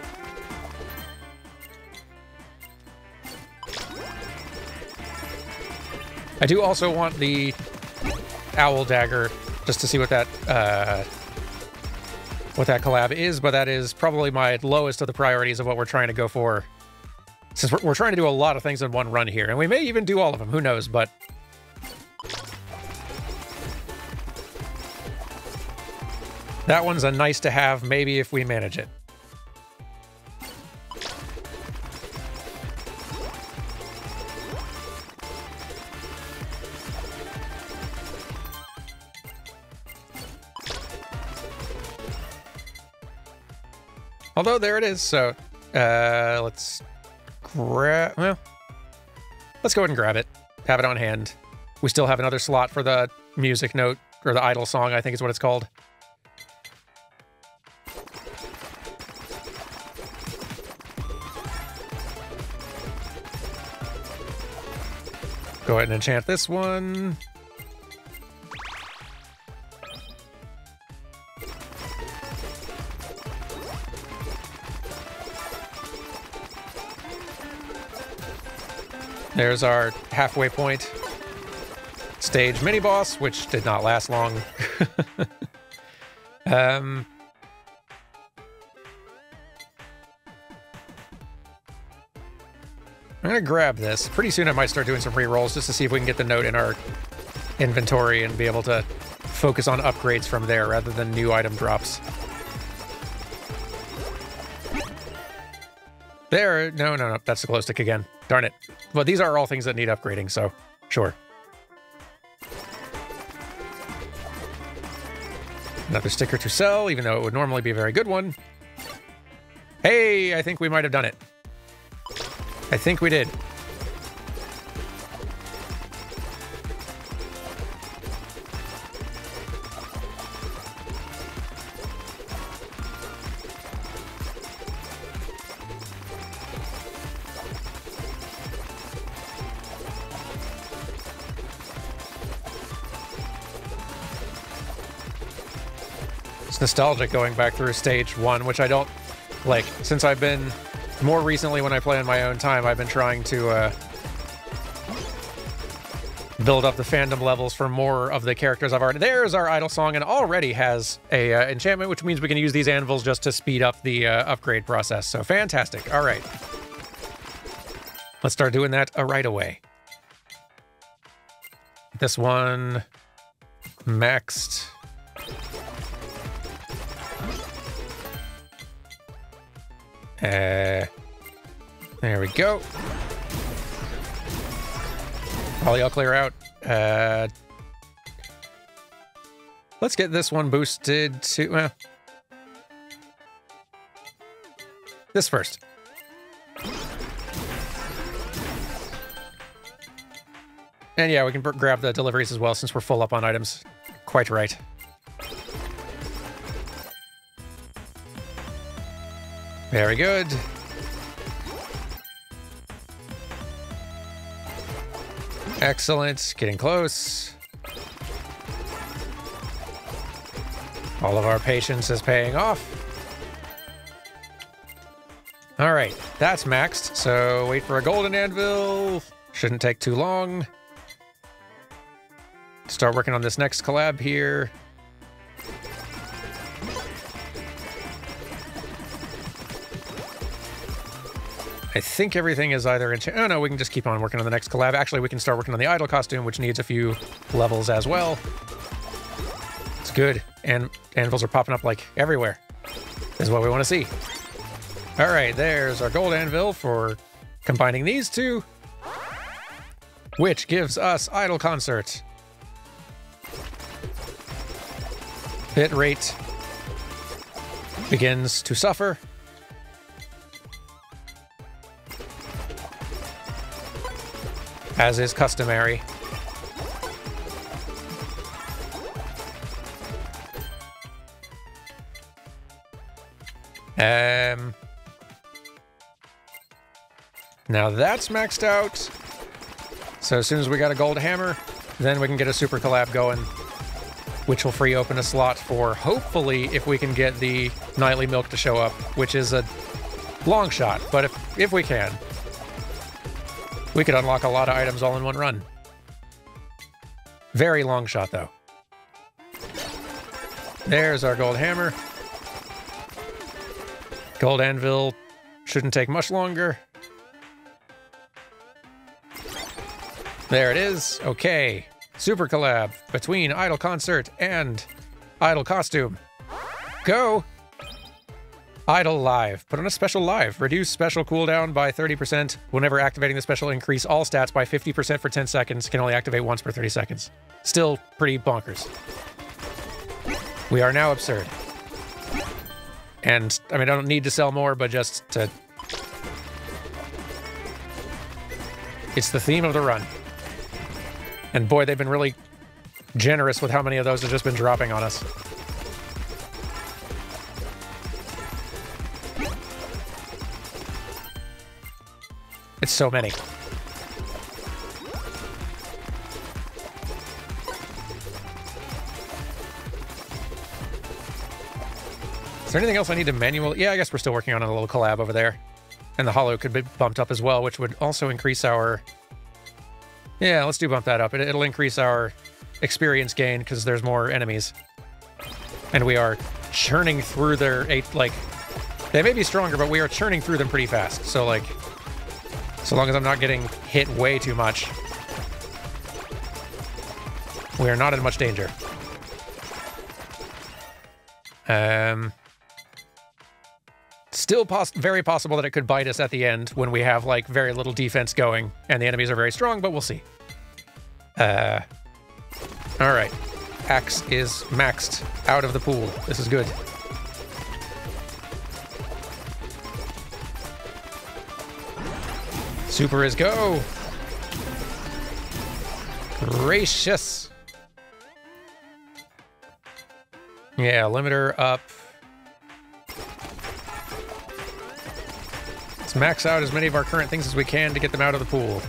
I do also want the owl dagger just to see what that collab is, but that is probably my lowest of the priorities of what we're trying to go for. Since we're trying to do a lot of things in one run here, and we may even do all of them, who knows, but that one's a nice to have, maybe if we manage it. Although there it is, so let's grab, well, let's go ahead and grab it. Have it on hand. We still have another slot for the music note, or the idle song, I think is what it's called. Go ahead and enchant this one. There's our halfway point stage mini boss, which did not last long. I'm gonna grab this. Pretty soon I might start doing some re-rolls just to see if we can get the note in our inventory and be able to focus on upgrades from there rather than new item drops. There, no, that's the glow stick again. Darn it. Well, these are all things that need upgrading, so sure. Another sticker to sell, even though it would normally be a very good one. Hey, I think we might have done it. I think we did. It's nostalgic going back through stage 1, which I don't like. Since I've been more recently, when I play on my own time, I've been trying to build up the fandom levels for more of the characters I've already. There's our idle song, and already has a enchantment, which means we can use these anvils just to speed up the upgrade process. So fantastic. All right, let's start doing that right away. This one maxed. There we go. Probably I'll clear out. Let's get this one boosted to, well, this first. And yeah, we can grab the deliveries as well since we're full up on items. Quite right. Very good. Excellent. Getting close. All of our patience is paying off. All right, that's maxed. So wait for a golden anvil. Shouldn't take too long. Start working on this next collab here. I think everything is either in... Oh, no, we can just keep on working on the next collab. Actually, we can start working on the idol costume, which needs a few levels as well. It's good. And anvils are popping up, like, everywhere. This is what we want to see. All right, there's our gold anvil for combining these two, which gives us idol concert. Bit rate begins to suffer. As is customary. Now that's maxed out. So as soon as we got a gold hammer, then we can get a super collab going, which will free open a slot for, hopefully, if we can get the nightly milk to show up, which is a long shot, but if we can, we could unlock a lot of items all in one run. Very long shot, though. There's our gold hammer. Gold anvil shouldn't take much longer. There it is. Okay. Super collab between idol concert and idol costume. Go! Idol live. Put on a special live. Reduce special cooldown by 30%. Whenever activating the special, increase all stats by 50% for 10 seconds. Can only activate once per 30 seconds. Still pretty bonkers. We are now absurd. And, I mean, I don't need to sell more, but just to... It's the theme of the run. And boy, they've been really generous with how many of those have just been dropping on us. It's so many. Is there anything else I need to manually... Yeah, I guess we're still working on a little collab over there. And the holo could be bumped up as well, which would also increase our... Yeah, let's do bump that up. It'll increase our experience gain because there's more enemies. And we are churning through their... Like, they may be stronger, but we are churning through them pretty fast. So, like, so long as I'm not getting hit way too much, we are not in much danger. Still very possible that it could bite us at the end when we have, like, very little defense going and the enemies are very strong, but we'll see. All right. Axe is maxed out of the pool. This is good. Super is go. Gracious. Yeah, limiter up. Let's max out as many of our current things as we can to get them out of the pool.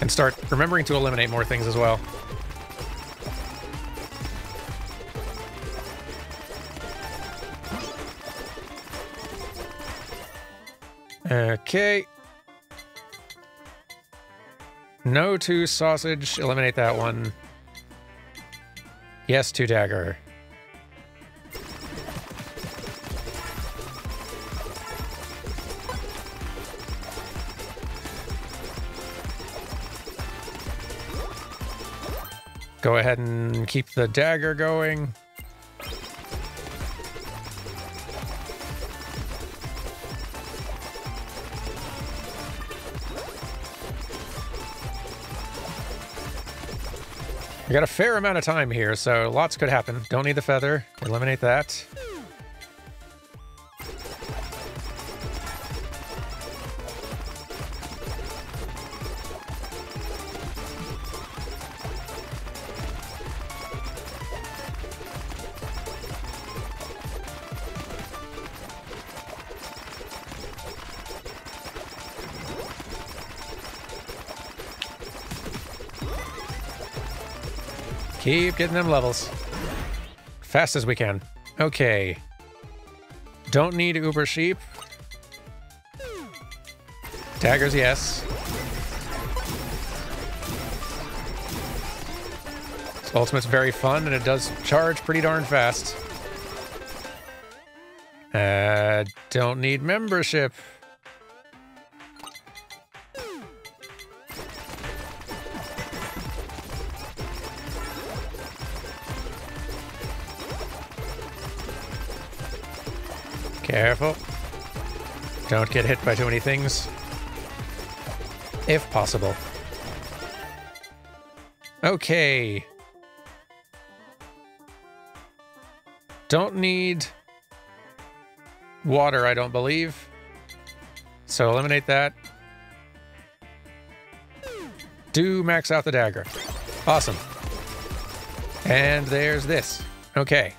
And start remembering to eliminate more things as well. Okay. No to sausage. Eliminate that one. Yes to dagger. Go ahead and keep the dagger going. We got a fair amount of time here, so lots could happen. Don't need the feather. Eliminate that. Keep getting them levels. Fast as we can. Okay. Don't need Uber Sheep. Daggers, yes. This ultimate's very fun, and it does charge pretty darn fast. Don't need membership. Careful. Don't get hit by too many things. If possible. Okay. Don't need water, I don't believe. So eliminate that. Do max out the dagger. Awesome. And there's this. Okay.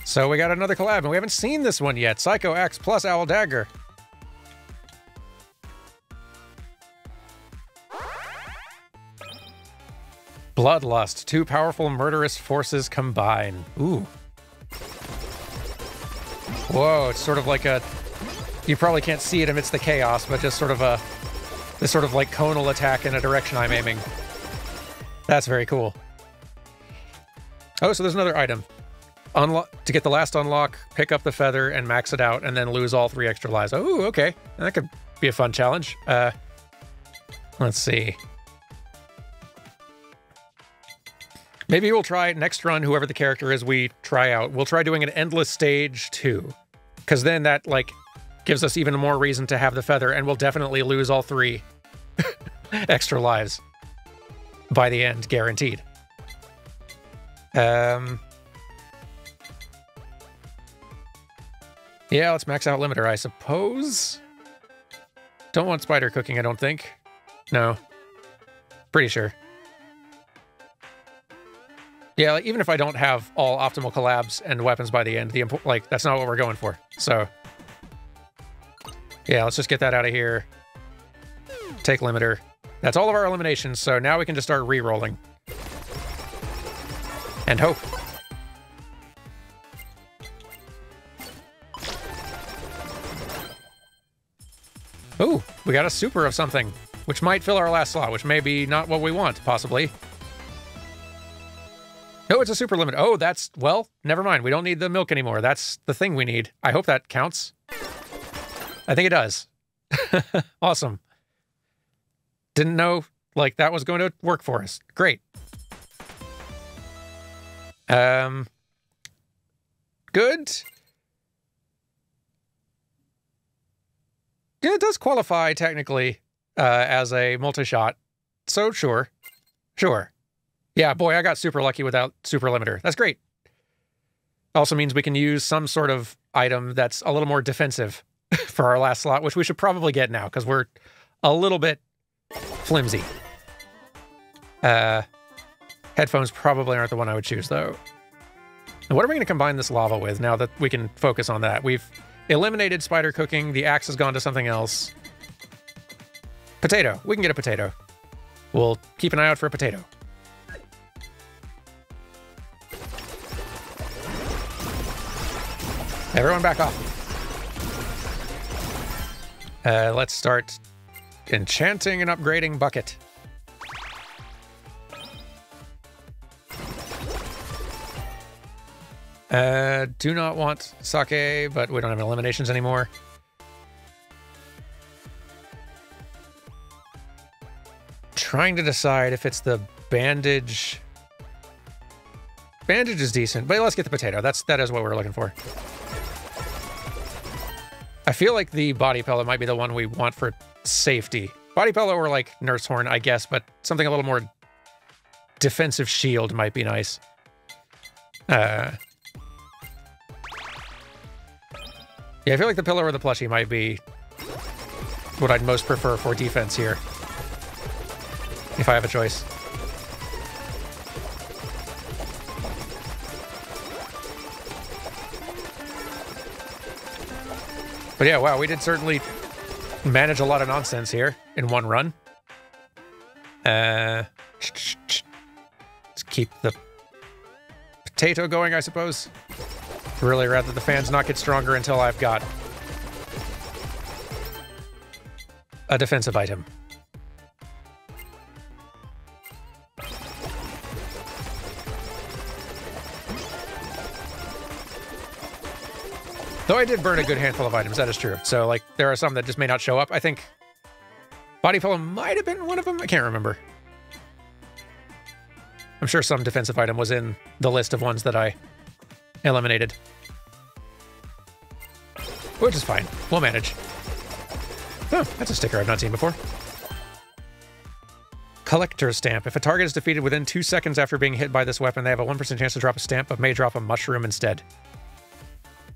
So we got another collab, and we haven't seen this one yet. Psycho Axe plus Owl Dagger. Bloodlust. Two powerful murderous forces combine. Ooh. Whoa, it's sort of like a... You probably can't see it amidst the chaos, but just sort of a... This sort of like conal attack in a direction I'm aiming. That's very cool. Oh, so there's another item. To get the last unlock, pick up the feather and max it out, and then lose all 3 extra lives. Oh, okay. That could be a fun challenge. Let's see. Maybe we'll try next run, whoever the character is we try out. We'll try doing an endless stage 2. Because then that, like, gives us even more reason to have the feather, and we'll definitely lose all 3 extra lives by the end, guaranteed. Yeah, let's max out limiter, I suppose. Don't want spider cooking, I don't think. No. Pretty sure. Yeah, like, even if I don't have all optimal collabs and weapons by the end, like, that's not what we're going for. So, yeah, let's just get that out of here. Take limiter. That's all of our eliminations, so now we can just start re-rolling. And hope. Ooh, we got a super of something, which might fill our last slot, which may be not what we want, possibly. Oh, it's a super limit. Oh, that's... Well, never mind. We don't need the milk anymore. That's the thing we need. I hope that counts. I think it does. Awesome. Didn't know, like, that was going to work for us. Great. Good. Yeah, it does qualify, technically, as a multi-shot. So, sure. Sure. Yeah, boy, I got super lucky without super limiter. That's great. Also means we can use some sort of item that's a little more defensive for our last slot, which we should probably get now, because we're a little bit flimsy. Headphones probably aren't the one I would choose, though. And what are we going to combine this lava with now that we can focus on that? We've eliminated spider cooking. The axe has gone to something else. Potato. We can get a potato. We'll keep an eye out for a potato. Everyone back off. Let's start enchanting and upgrading bucket. Do not want sake, but we don't have eliminations anymore. Trying to decide if it's the bandage. Bandage is decent, but let's get the potato. That is what we're looking for. I feel like the body pillow might be the one we want for safety. Body pillow or like nurse horn, I guess, but something a little more defensive shield might be nice. Yeah, I feel like the pillow or the plushie might be what I'd most prefer for defense here, if I have a choice. But yeah, wow, we did certainly manage a lot of nonsense here in one run. Let's keep the potato going, I suppose. Really rather the fans not get stronger until I've got a defensive item. Though I did burn a good handful of items, that is true. So, like, there are some that just may not show up. I think Body Pillow might have been one of them. I can't remember. I'm sure some defensive item was in the list of ones that I eliminated. Which is fine. We'll manage. Oh, that's a sticker I've not seen before. Collector's Stamp. If a target is defeated within 2 seconds after being hit by this weapon, they have a 1% chance to drop a stamp, but may drop a mushroom instead.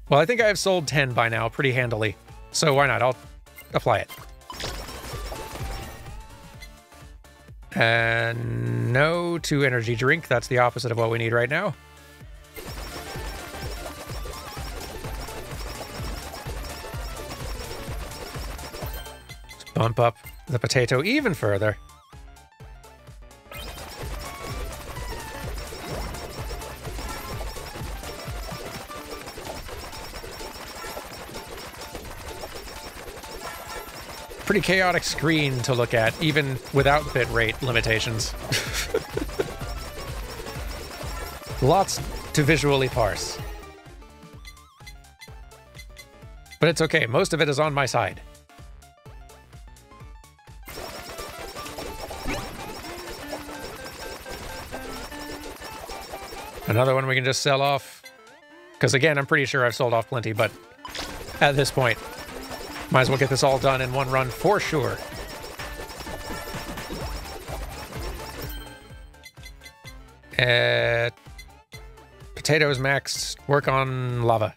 Well, I think I have sold 10 by now pretty handily, so why not? I'll apply it. And no to energy drink. That's the opposite of what we need right now. Let's bump up the potato even further. Pretty chaotic screen to look at, even without bitrate limitations. Lots to visually parse. But it's okay, most of it is on my side. Another one we can just sell off. Because again, I'm pretty sure I've sold off plenty, but at this point, might as well get this all done in one run for sure. Potatoes maxed. Work on lava.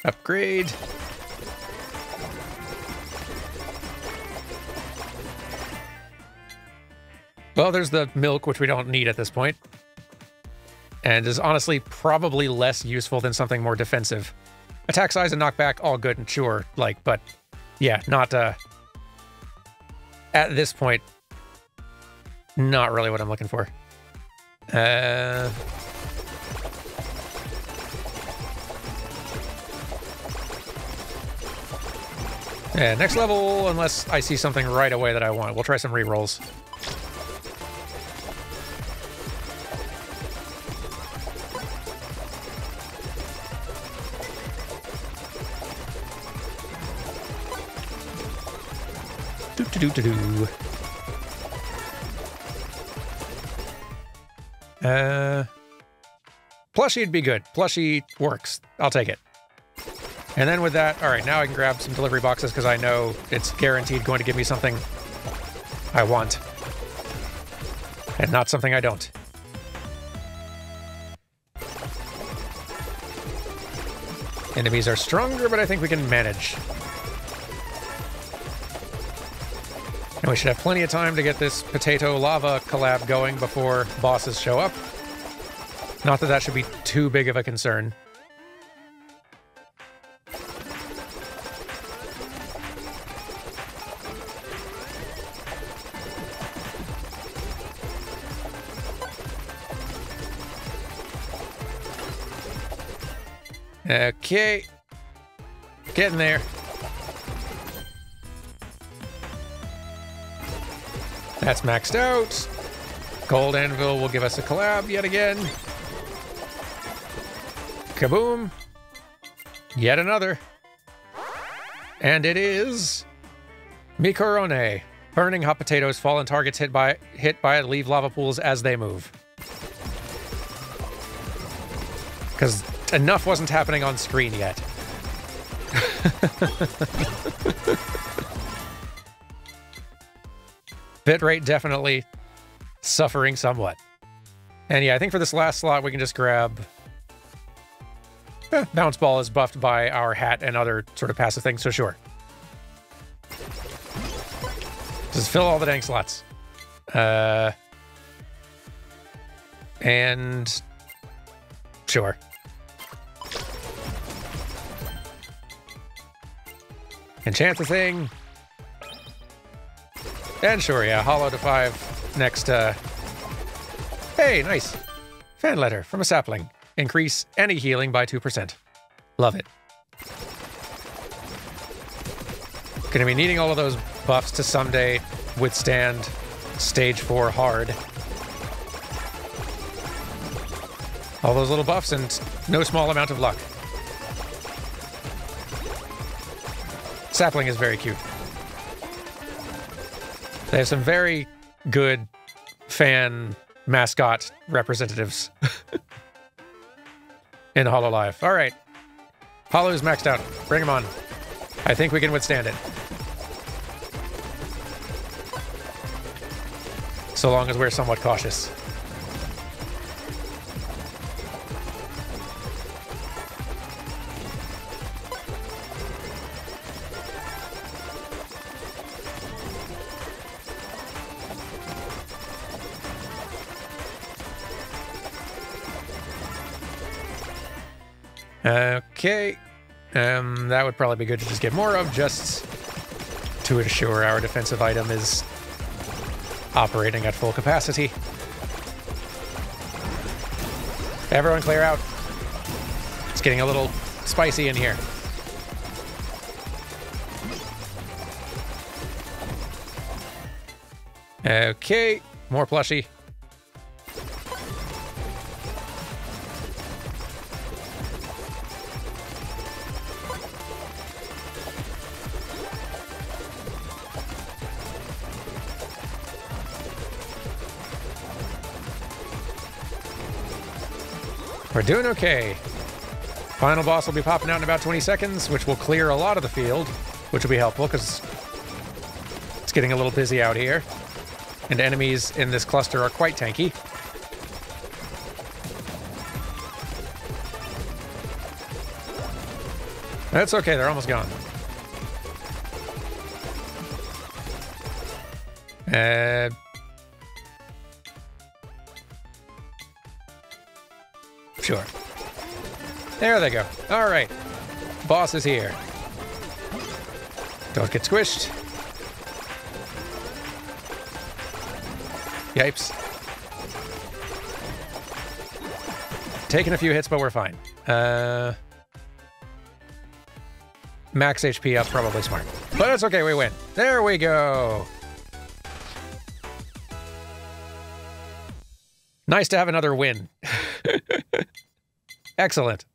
Upgrade. Well, there's the milk, which we don't need at this point. And is honestly probably less useful than something more defensive. Attack size and knockback, all good and sure, like, but yeah, not, at this point, not really what I'm looking for. Yeah, next level, unless I see something right away that I want. We'll try some rerolls. Plushie'd be good. Plushie works. I'll take it. And then with that, all right, now I can grab some delivery boxes because I know it's guaranteed going to give me something I want. And not something I don't. Enemies are stronger, but I think we can manage. And we should have plenty of time to get this potato lava collab going before bosses show up. Not that that should be too big of a concern. Okay. Getting there. That's maxed out. Gold Anvil will give us a collab yet again. Kaboom. Yet another. And it is Mikorone. Burning hot potatoes fall on targets hit by it, leave lava pools as they move. Because enough wasn't happening on screen yet. Bitrate definitely suffering somewhat. And yeah, I think for this last slot, we can just grab... Bounce Ball is buffed by our hat and other sort of passive things, so sure. Just fill all the dang slots. And... Sure. Enchant the thing. And sure, yeah, Hollow to 5 next, Hey, nice. Fan letter from a sapling. Increase any healing by 2%. Love it. Gonna be needing all of those buffs to someday withstand stage 4 hard. All those little buffs and no small amount of luck. Sapling is very cute. They have some very good fan mascot representatives in Hololive. All right. Holo is maxed out. Bring him on. I think we can withstand it. So long as we're somewhat cautious. Okay. That would probably be good to just get more of, just to ensure our defensive item is operating at full capacity. Everyone clear out. It's getting a little spicy in here. Okay, more plushie. We're doing okay. Final boss will be popping out in about 20 seconds, which will clear a lot of the field, which will be helpful because it's getting a little busy out here. And enemies in this cluster are quite tanky. That's okay, they're almost gone. Sure. There they go. All right. Boss is here. Don't get squished. Yipes. Taking a few hits, but we're fine. Max HP up, probably smart. But that's okay, we win. There we go. Nice to have another win. Excellent.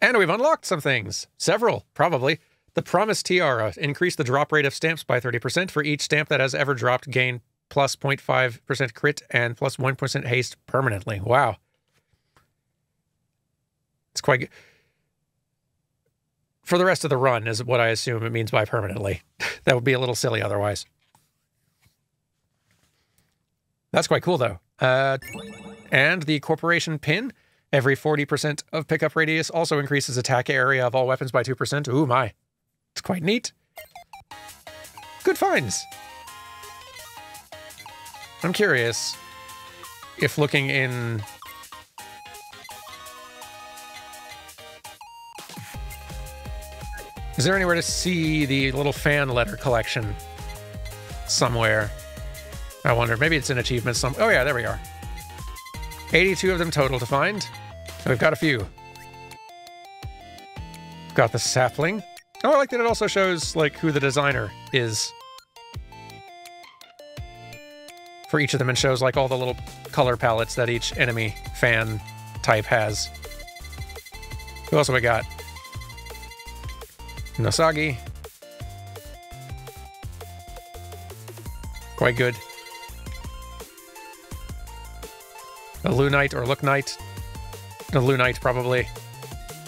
And we've unlocked some things. Several, probably. The Promised Tiara. Increase the drop rate of stamps by 30%. For each stamp that has ever dropped, gain plus 0.5% crit and plus 1% haste permanently. Wow. It's quite good. For the rest of the run is what I assume it means by permanently. That would be a little silly otherwise. That's quite cool, though. And the Corporation Pin. Every 40% of pickup radius also increases attack area of all weapons by 2%. Ooh, my. It's quite neat. Good finds. I'm curious if looking in... Is there anywhere to see the little fan letter collection somewhere? I wonder. Maybe it's an achievement some... Oh, yeah, there we are. 82 of them total to find. And we've got a few. Got the sapling. Oh, I like that it also shows, like, who the designer is for each of them and shows, like, all the little color palettes that each enemy fan type has. Who else have we got? Nosagi. Quite good. A Lunite or Looknite. A Lunite, probably.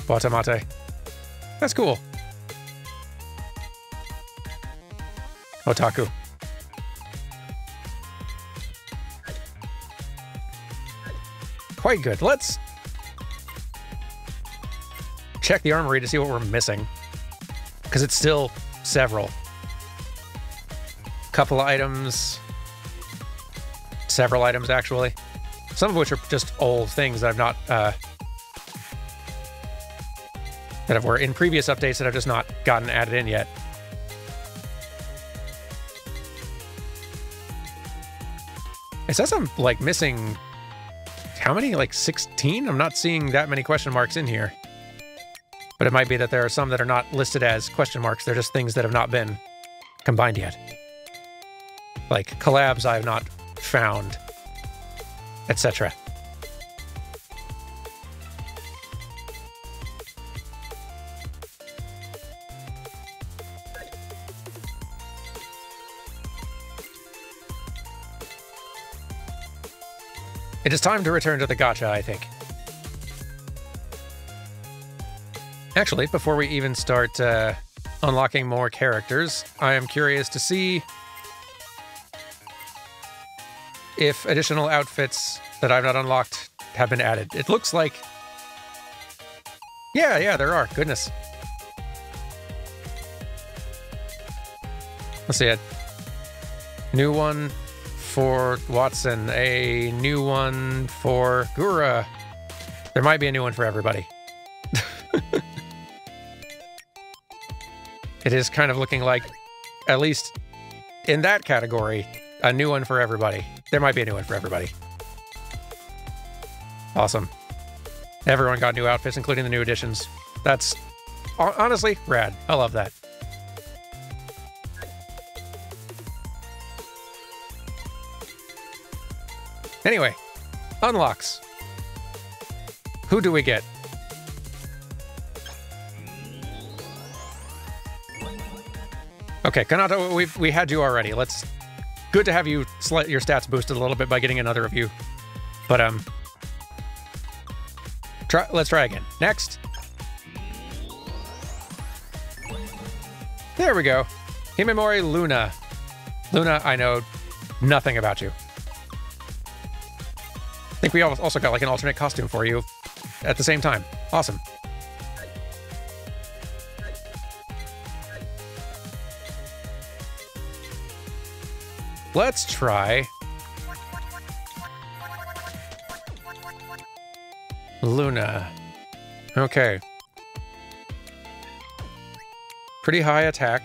Watamate. That's cool. Otaku. Quite good. Let's check the armory to see what we're missing. Because it's still several. Couple of items. Several items, actually. Some of which are just old things that I've not, that were in previous updates that I've just not gotten added in yet. It says I'm, like, missing... How many? Like, 16? I'm not seeing that many question marks in here. But it might be that there are some that are not listed as question marks. They're just things that have not been combined yet. Like collabs I have not found, etc. It is time to return to the gacha, I think. Actually, before we even start unlocking more characters, I am curious to see if additional outfits that I've not unlocked have been added. It looks like... Yeah, there are. Goodness. Let's see. A new one for Watson. A new one for Gura. There might be a new one for everybody. It is kind of looking like, at least in that category, a new one for everybody. There might be a new one for everybody. Awesome. Everyone got new outfits, including the new additions. That's honestly rad. I love that. Anyway, unlocks. Who do we get? Okay, Kanata, we had you already. Good to have you your stats boosted a little bit by getting another of you. But let's try again. Next. There we go. Himemori Luna. Luna, I know nothing about you. I think we also got like an alternate costume for you at the same time. Awesome. Let's try Luna. Okay. Pretty high attack.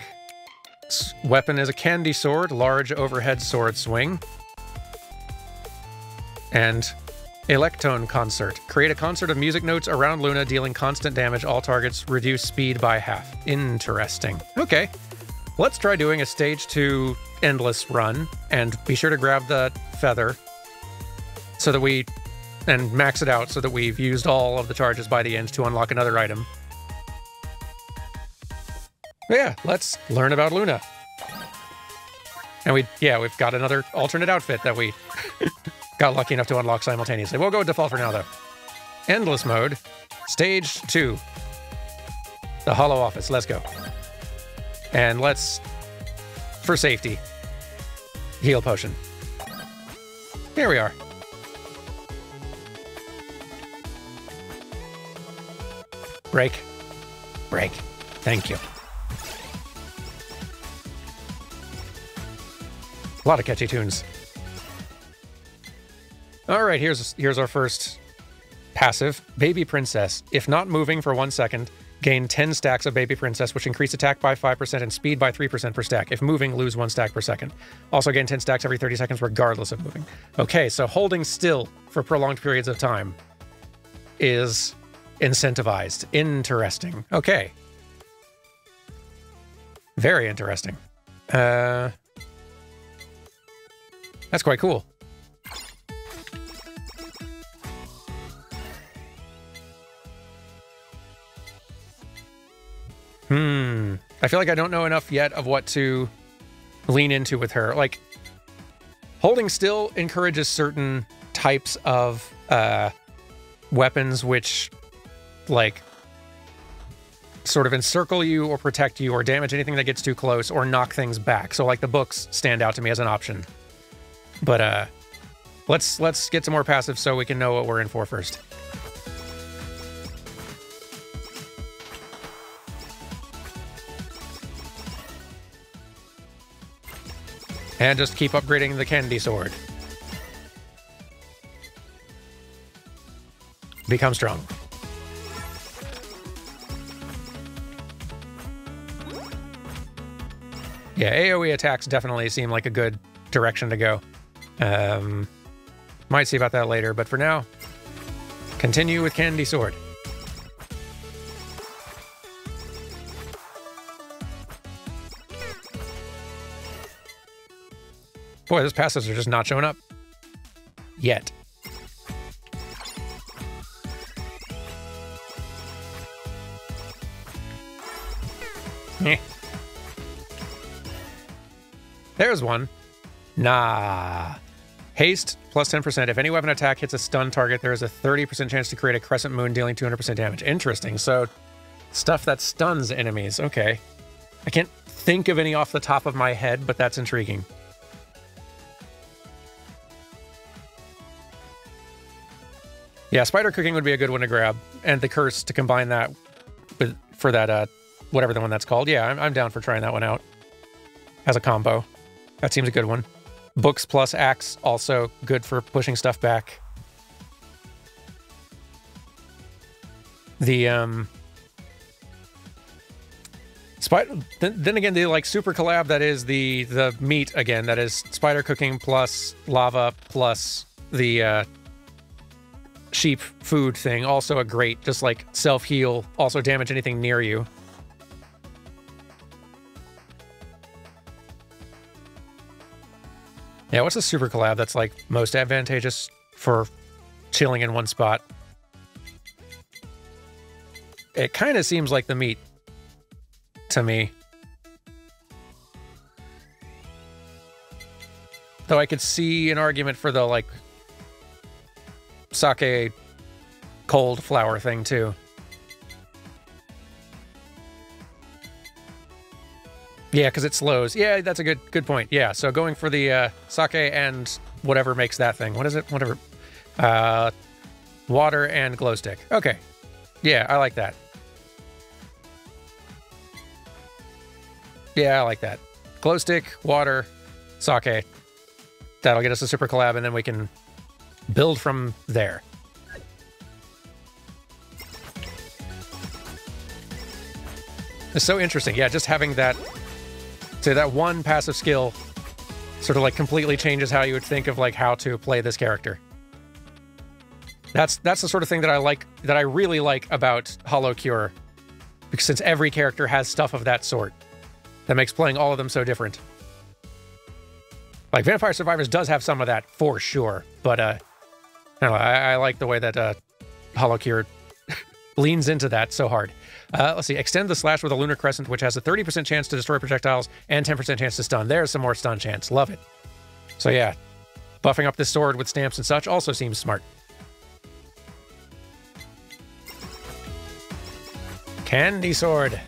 Weapon is a candy sword, large overhead sword swing. And Electone Concert. Create a concert of music notes around Luna, dealing constant damage. All targets reduce speed by half. Interesting. Okay. Let's try doing a stage 2 endless run, and be sure to grab the feather so that and max it out so that we've used all of the charges by the end to unlock another item. But yeah, let's learn about Luna. And we've got another alternate outfit that we got lucky enough to unlock simultaneously. We'll go with default for now, though. Endless mode, stage 2. The Hollow Office, let's go. And let's, for safety, heal potion. Here we are. Break. Thank you. A lot of catchy tunes. All right, here's our first passive. Baby Princess. If not moving for 1 second, gain 10 stacks of Baby Princess, which increase attack by 5% and speed by 3% per stack. If moving, lose 1 stack per second. Also gain 10 stacks every 30 seconds regardless of moving. Okay, so holding still for prolonged periods of time is incentivized. Interesting. Okay. Very interesting. That's quite cool. I feel like I don't know enough yet of what to lean into with her. Like, holding still encourages certain types of weapons which, like, sort of encircle you or protect you or damage anything that gets too close or knock things back. So, like, the books stand out to me as an option. But let's get some more passives so we can know what we're in for first. And just keep upgrading the candy sword. Become strong. Yeah, AoE attacks definitely seem like a good direction to go. Might see about that later, but for now, continue with candy sword. Boy, those passes are just not showing up. Yet. Meh. There's one. Nah. Haste plus 10%. If any weapon attack hits a stun target, there is a 30% chance to create a crescent moon dealing 200% damage. Interesting. So, stuff that stuns enemies. Okay. I can't think of any off the top of my head, but that's intriguing. Yeah, spider cooking would be a good one to grab. And the curse to combine that with for that, whatever the one that's called. Yeah, I'm down for trying that one out as a combo. That seems a good one. Books plus axe, also good for pushing stuff back. The, then again, the, like, super collab that is the meat, again, that is spider cooking plus lava plus the, sheep food thing. Also a great, just, like, self-heal, also damage anything near you. Yeah, what's a super collab that's, like, most advantageous for chilling in one spot? It kind of seems like the meat to me. Though I could see an argument for the, like, sake cold flour thing, too. Yeah, because it slows. Yeah, that's a good point. Yeah, so going for the sake and whatever makes that thing. What is it? Whatever. Water and glow stick. Okay. Yeah, I like that. Yeah, I like that. Glow stick, water, sake. That'll get us a super collab, and then we can build from there. It's so interesting. Yeah, just having that... So that one passive skill sort of like completely changes how you would think of like how to play this character. That's the sort of thing that I like, that I really like about Holocure, because since every character has stuff of that sort, that makes playing all of them so different. Like Vampire Survivors does have some of that for sure, but I don't know, I like the way that Holocure leans into that so hard. Let's see. Extend the slash with a lunar crescent, which has a 30% chance to destroy projectiles and 10% chance to stun. There's some more stun chance. Love it. So yeah, buffing up this sword with stamps and such also seems smart. Candy sword.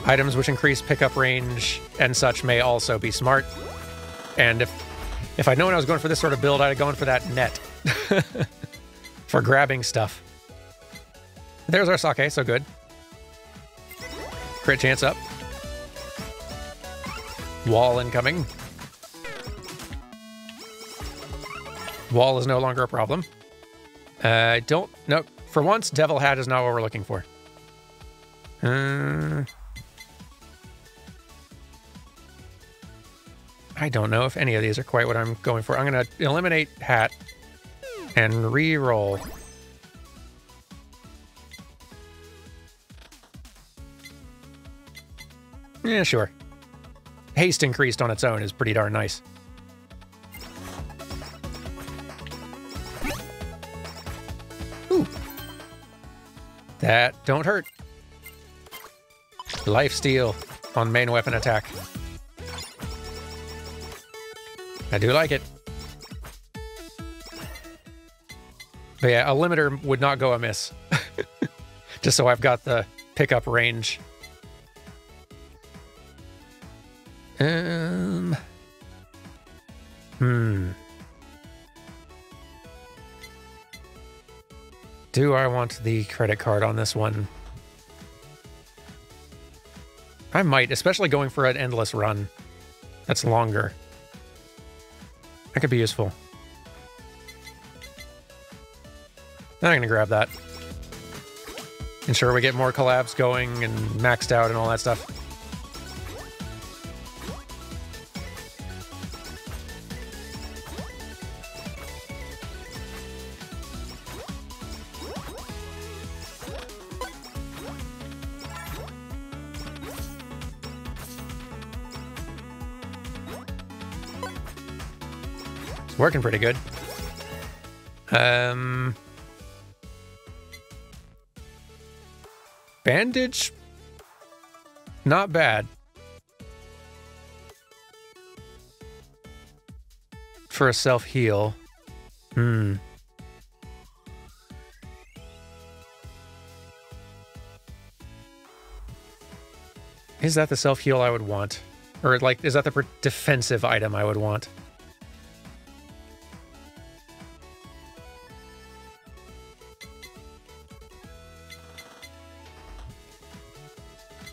Items which increase pickup range and such may also be smart. And if I'd known I was going for this sort of build, I'd have gone for that net for grabbing stuff. There's our sake, so good. Crit chance up. Wall incoming. Wall is no longer a problem. Nope. For once, Devil Hat is not what we're looking for. I don't know if any of these are quite what I'm going for. I'm going to eliminate Hat and re-roll. Yeah, sure. Haste increased on its own is pretty darn nice. Ooh. That don't hurt. Lifesteal on main weapon attack. I do like it. But yeah, a limiter would not go amiss. Just so I've got the pickup range. Do I want the credit card on this one? I might, especially going for an endless run. That's longer. That could be useful. I'm gonna grab that. Ensure we get more collabs going and maxed out and all that stuff. Working pretty good. Bandage? Not bad. For a self-heal. Is that the self-heal I would want? Or, like, is that the defensive item I would want?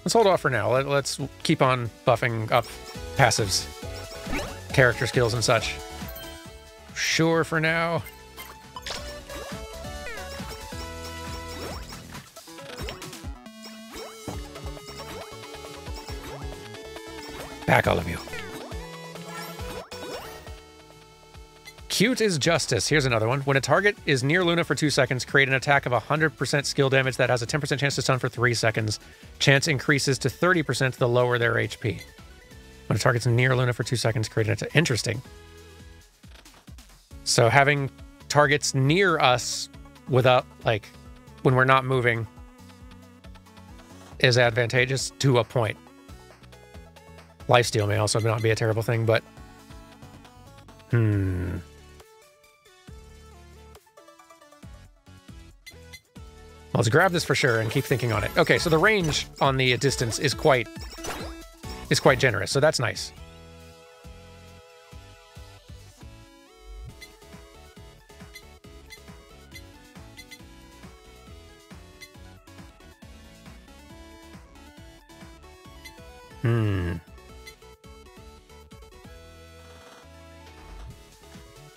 Let's hold off for now. Let's keep on buffing up passives, character skills and such. Sure for now. Back, all of you. Cute is justice. Here's another one. When a target is near Luna for 2 seconds, create an attack of 100% skill damage that has a 10% chance to stun for 3 seconds. Chance increases to 30% the lower their HP. When a target's near Luna for 2 seconds, create an attack. Interesting. So having targets near us without, like, when we're not moving is advantageous to a point. Lifesteal may also not be a terrible thing, but... Let's grab this for sure and keep thinking on it. Okay, so the range on the distance is quite generous, so that's nice.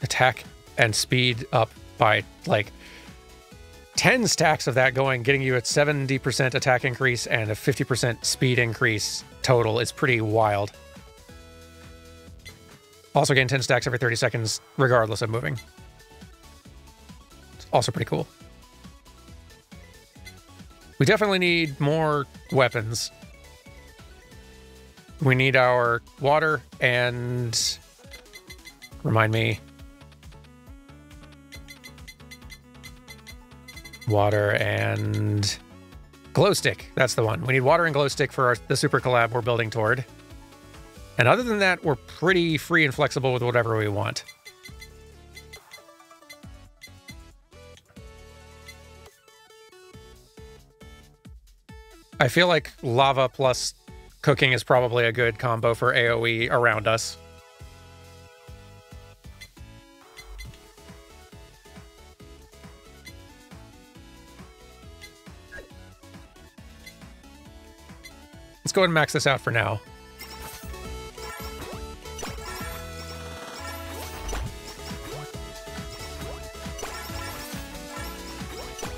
Attack and speed up by, like, 10 stacks of that going, getting you a 70% attack increase and a 50% speed increase total is pretty wild. Also getting 10 stacks every 30 seconds, regardless of moving. It's also pretty cool. We definitely need more weapons. We need our water and... Remind me. Water and glow stick. That's the one. We need water and glow stick for the super collab we're building toward. And other than that, we're pretty free and flexible with whatever we want. I feel like lava plus cooking is probably a good combo for AoE around us. Let's go ahead and max this out for now.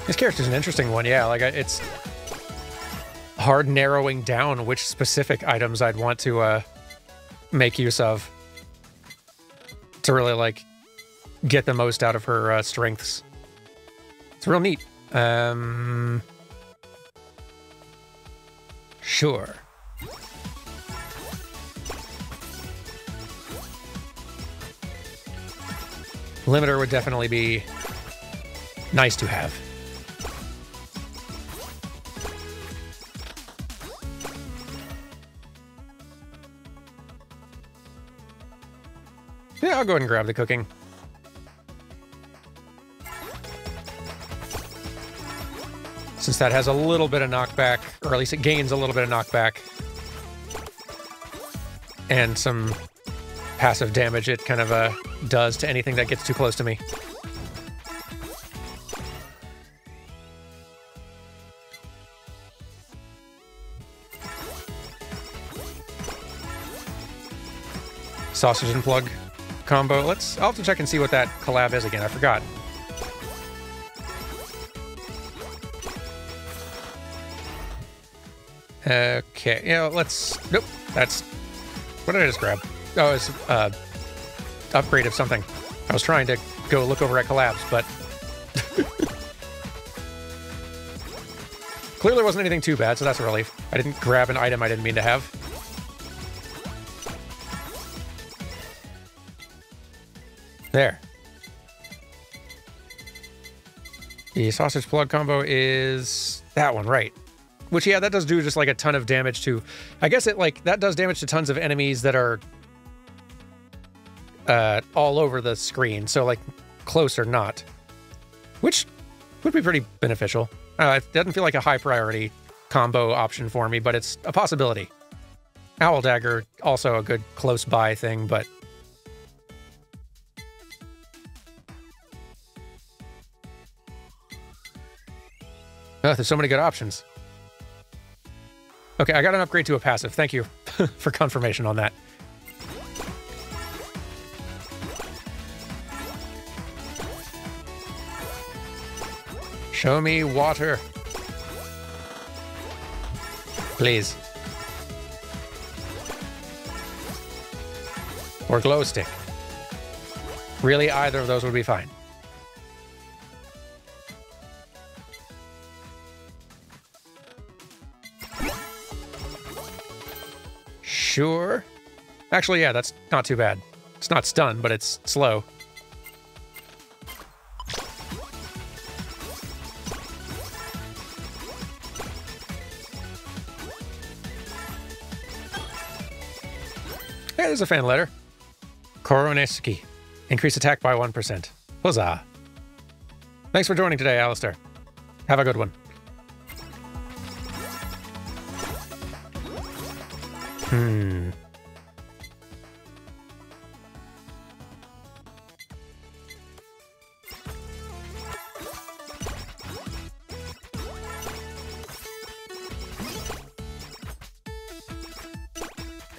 This character's an interesting one, yeah. Like, it's hard narrowing down which specific items I'd want to make use of to really, like, get the most out of her strengths. It's real neat. Sure. Limiter would definitely be nice to have. Yeah, I'll go ahead and grab the cooking. Since that has a little bit of knockback, or at least it gains a little bit of knockback, and some passive damage it kind of does to anything that gets too close to me. Sausage and plug combo. I'll have to check and see what that collab is again. I forgot. Okay, yeah, nope, that's... What did I just grab? Oh, it's upgrade of something. I was trying to go look over at collabs, but... Clearly wasn't anything too bad, so that's a relief. I didn't grab an item I didn't mean to have. There. The sausage plug combo is that one, right? Which, yeah, that does do just like a ton of damage to... I guess it like that does damage to tons of enemies that are all over the screen. So like close or not, which would be pretty beneficial. It doesn't feel like a high priority combo option for me, but it's a possibility. Owl Dagger, also a good close by thing, but... Oh, there's so many good options. Okay, I got an upgrade to a passive. Thank you for confirmation on that. Show me water. Please. Or glow stick. Really, either of those would be fine. Sure. Actually, yeah, that's not too bad. It's not stun, but it's slow. Hey, there's a fan letter. Koronesuki. Increase attack by 1%. Huzzah. Thanks for joining today, Alistair. Have a good one.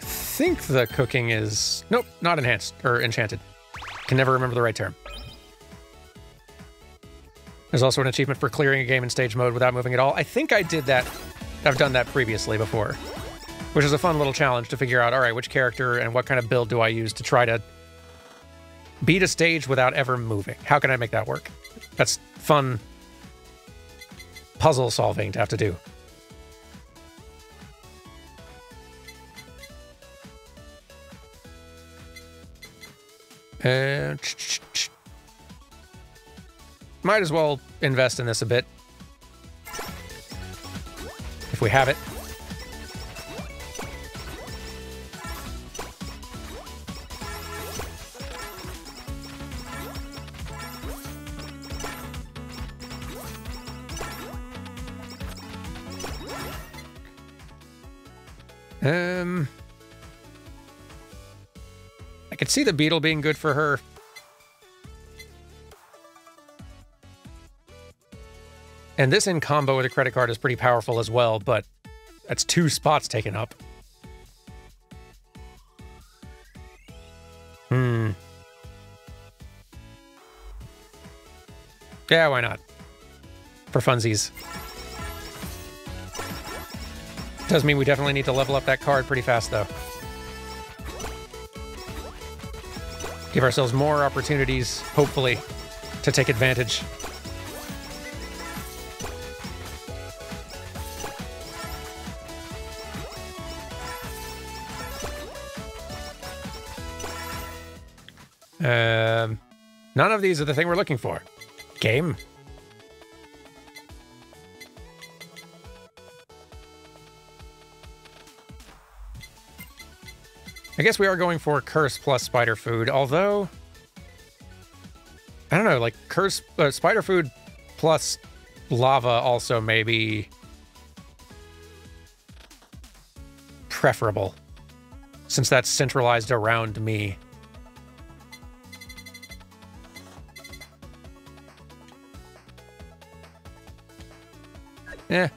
I think the cooking is... Nope, not enhanced, or enchanted. Can never remember the right term. There's also an achievement for clearing a game in stage mode without moving at all. I think I did that. I've done that previously before, which is a fun little challenge to figure out, all right, which character and what kind of build do I use to try to beat a stage without ever moving? How can I make that work? That's fun puzzle solving to have to do. Might as well invest in this a bit. If we have it. I could see the beetle being good for her. And this in combo with a credit card is pretty powerful as well, but that's 2 spots taken up. Yeah, why not? For funsies. Does mean we definitely need to level up that card pretty fast, though. Give ourselves more opportunities, hopefully, to take advantage. None of these are the thing we're looking for. Game. I guess we are going for curse plus spider food, although I don't know, like curse spider food plus lava also may be preferable, since that's centralized around me.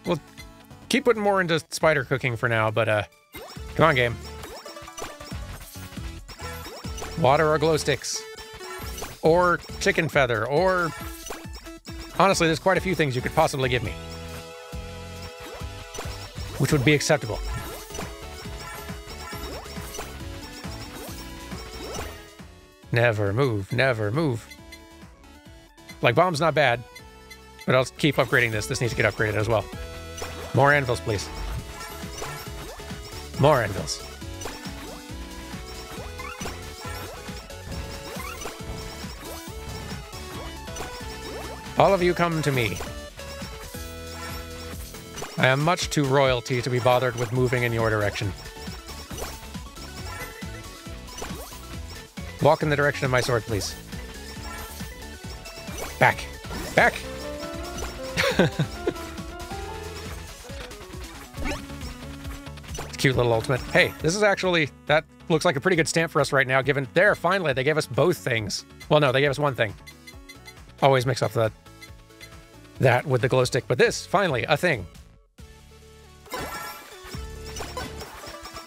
We'll keep putting more into spider cooking for now, but come on, game. Water or glow sticks. Or chicken feather, or... Honestly, there's quite a few things you could possibly give me. Which would be acceptable. Never move, never move. Like, bomb's not bad. But I'll keep upgrading this. This needs to get upgraded as well. More anvils, please. More anvils. All of you come to me. I am much too royalty to be bothered with moving in your direction. Walk in the direction of my sword, please. Back. Back! Cute little ultimate. Hey, this is actually... That looks like a pretty good stamp for us right now, given... There, finally, they gave us both things. Well, no, they gave us one thing. Always mix up that with the glow stick. But this, finally, a thing.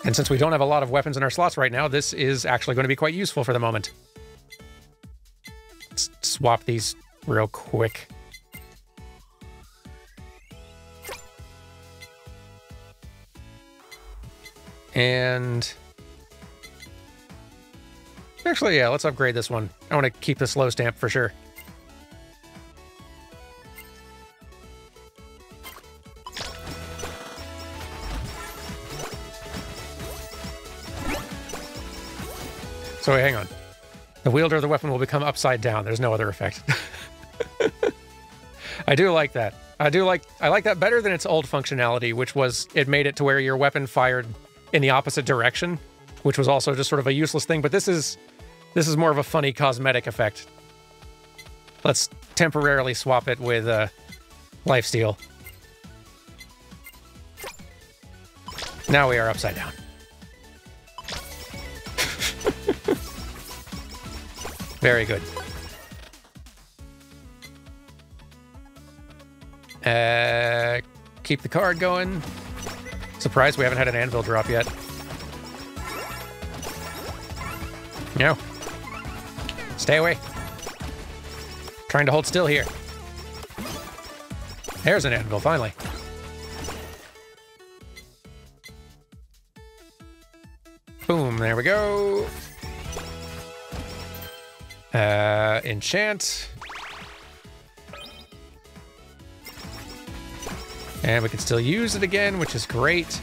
And since we don't have a lot of weapons in our slots right now, this is actually going to be quite useful for the moment. Let's swap these real quick. And... Actually, yeah, let's upgrade this one. I want to keep the slow stamp for sure. So wait, hang on. The wielder of the weapon will become upside down. There's no other effect. I do like that. I like that better than its old functionality, which was it made it to where your weapon fired in the opposite direction, which was also just sort of a useless thing. But this is more of a funny cosmetic effect. Let's temporarily swap it with lifesteal. Now we are upside down. Very good. Keep the card going. Surprised we haven't had an anvil drop yet. No. Stay away. Trying to hold still here. There's an anvil, finally. Boom, there we go. Enchant. And we can still use it again, which is great.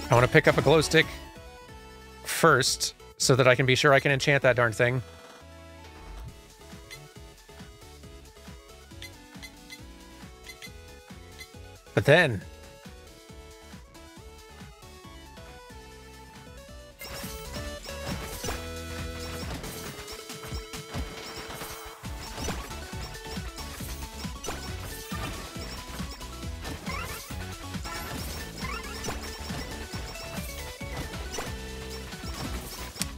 I want to pick up a glow stick first so that I can be sure I can enchant that darn thing. But then...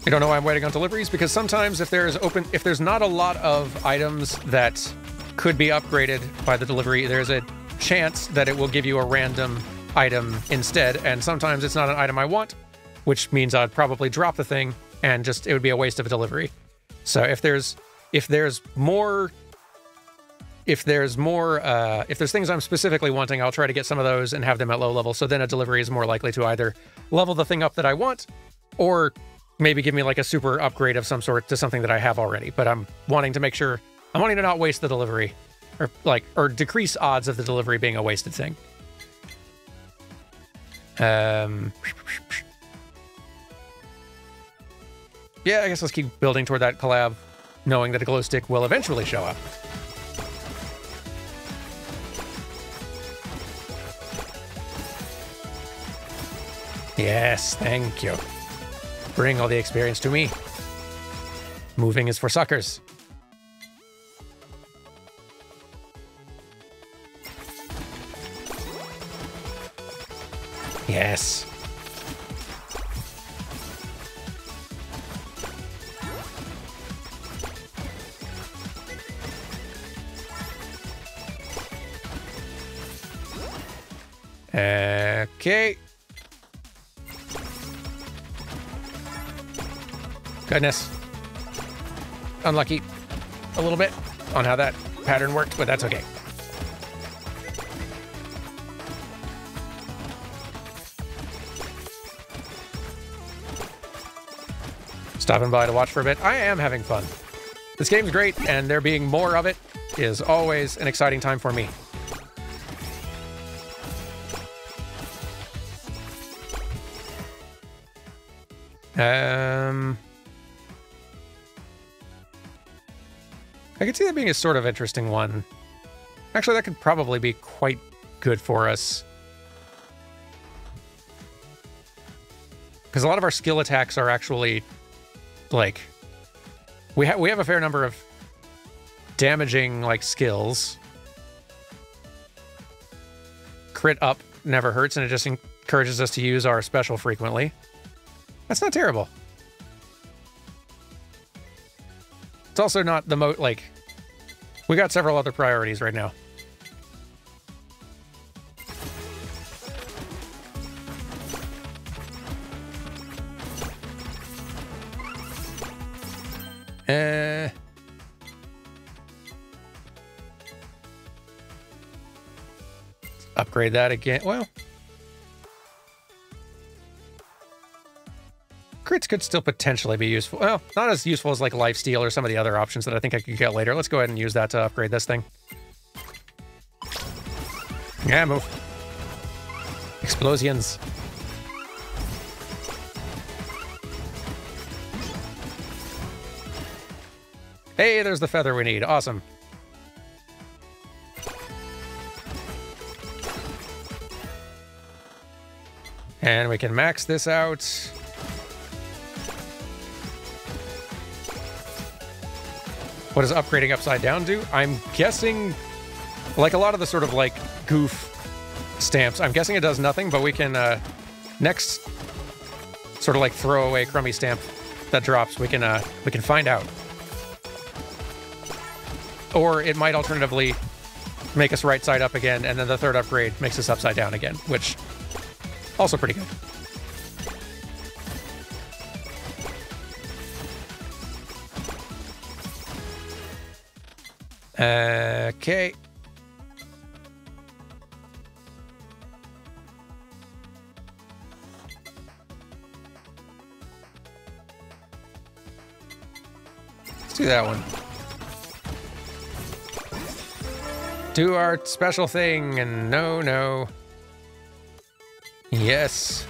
I don't know why I'm waiting on deliveries, because sometimes if there's not a lot of items that could be upgraded by the delivery, there's a chance that it will give you a random item instead, and sometimes it's not an item I want, which means I'd probably drop the thing and just it would be a waste of a delivery. So if there's things I'm specifically wanting, I'll try to get some of those and have them at low level, so then a delivery is more likely to either level the thing up that I want or maybe give me like a super upgrade of some sort to something that I have already. But I'm wanting to make sure, I'm wanting to not waste the delivery, or decrease odds of the delivery being a wasted thing. Yeah, I guess let's keep building toward that collab, knowing that a glow stick will eventually show up. Yes, thank you. Bring all the experience to me. Moving is for suckers. Yes. Okay. Goodness. Unlucky a little bit on how that pattern worked, but that's okay. Stopping by to watch for a bit. I am having fun. This game's great, and there being more of it is always an exciting time for me. I could see that being a sort of interesting one. Actually, that could probably be quite good for us. Because a lot of our skill attacks are actually, like... We have a fair number of damaging, like, skills. Crit up never hurts, and it just encourages us to use our special frequently. That's not terrible. It's also not the like... We got several other priorities right now. Upgrade that again. Well, crits could still potentially be useful. Well, not as useful as like lifesteal or some of the other options that I think I could get later. Let's go ahead and use that to upgrade this thing. Yeah, move. Explosions. Hey, there's the feather we need. Awesome. And we can max this out. What does upgrading upside down do? I'm guessing, like a lot of the sort of like goof stamps, I'm guessing it does nothing, but we can, next sort of like throwaway crummy stamp that drops, we can find out. Or it might alternatively make us right side up again, and then the third upgrade makes us upside down again, which also pretty good. Okay. Let's do that one. Do our special thing, and no. Yes.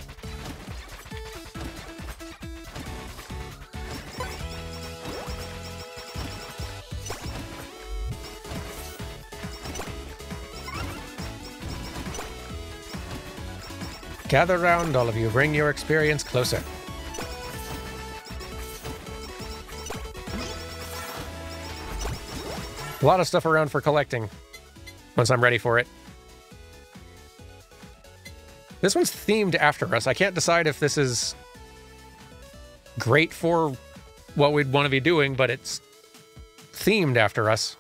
Gather round, all of you. Bring your experience closer. A lot of stuff around for collecting once I'm ready for it. This one's themed after us. I can't decide if this is great for what we'd want to be doing, but it's themed after us.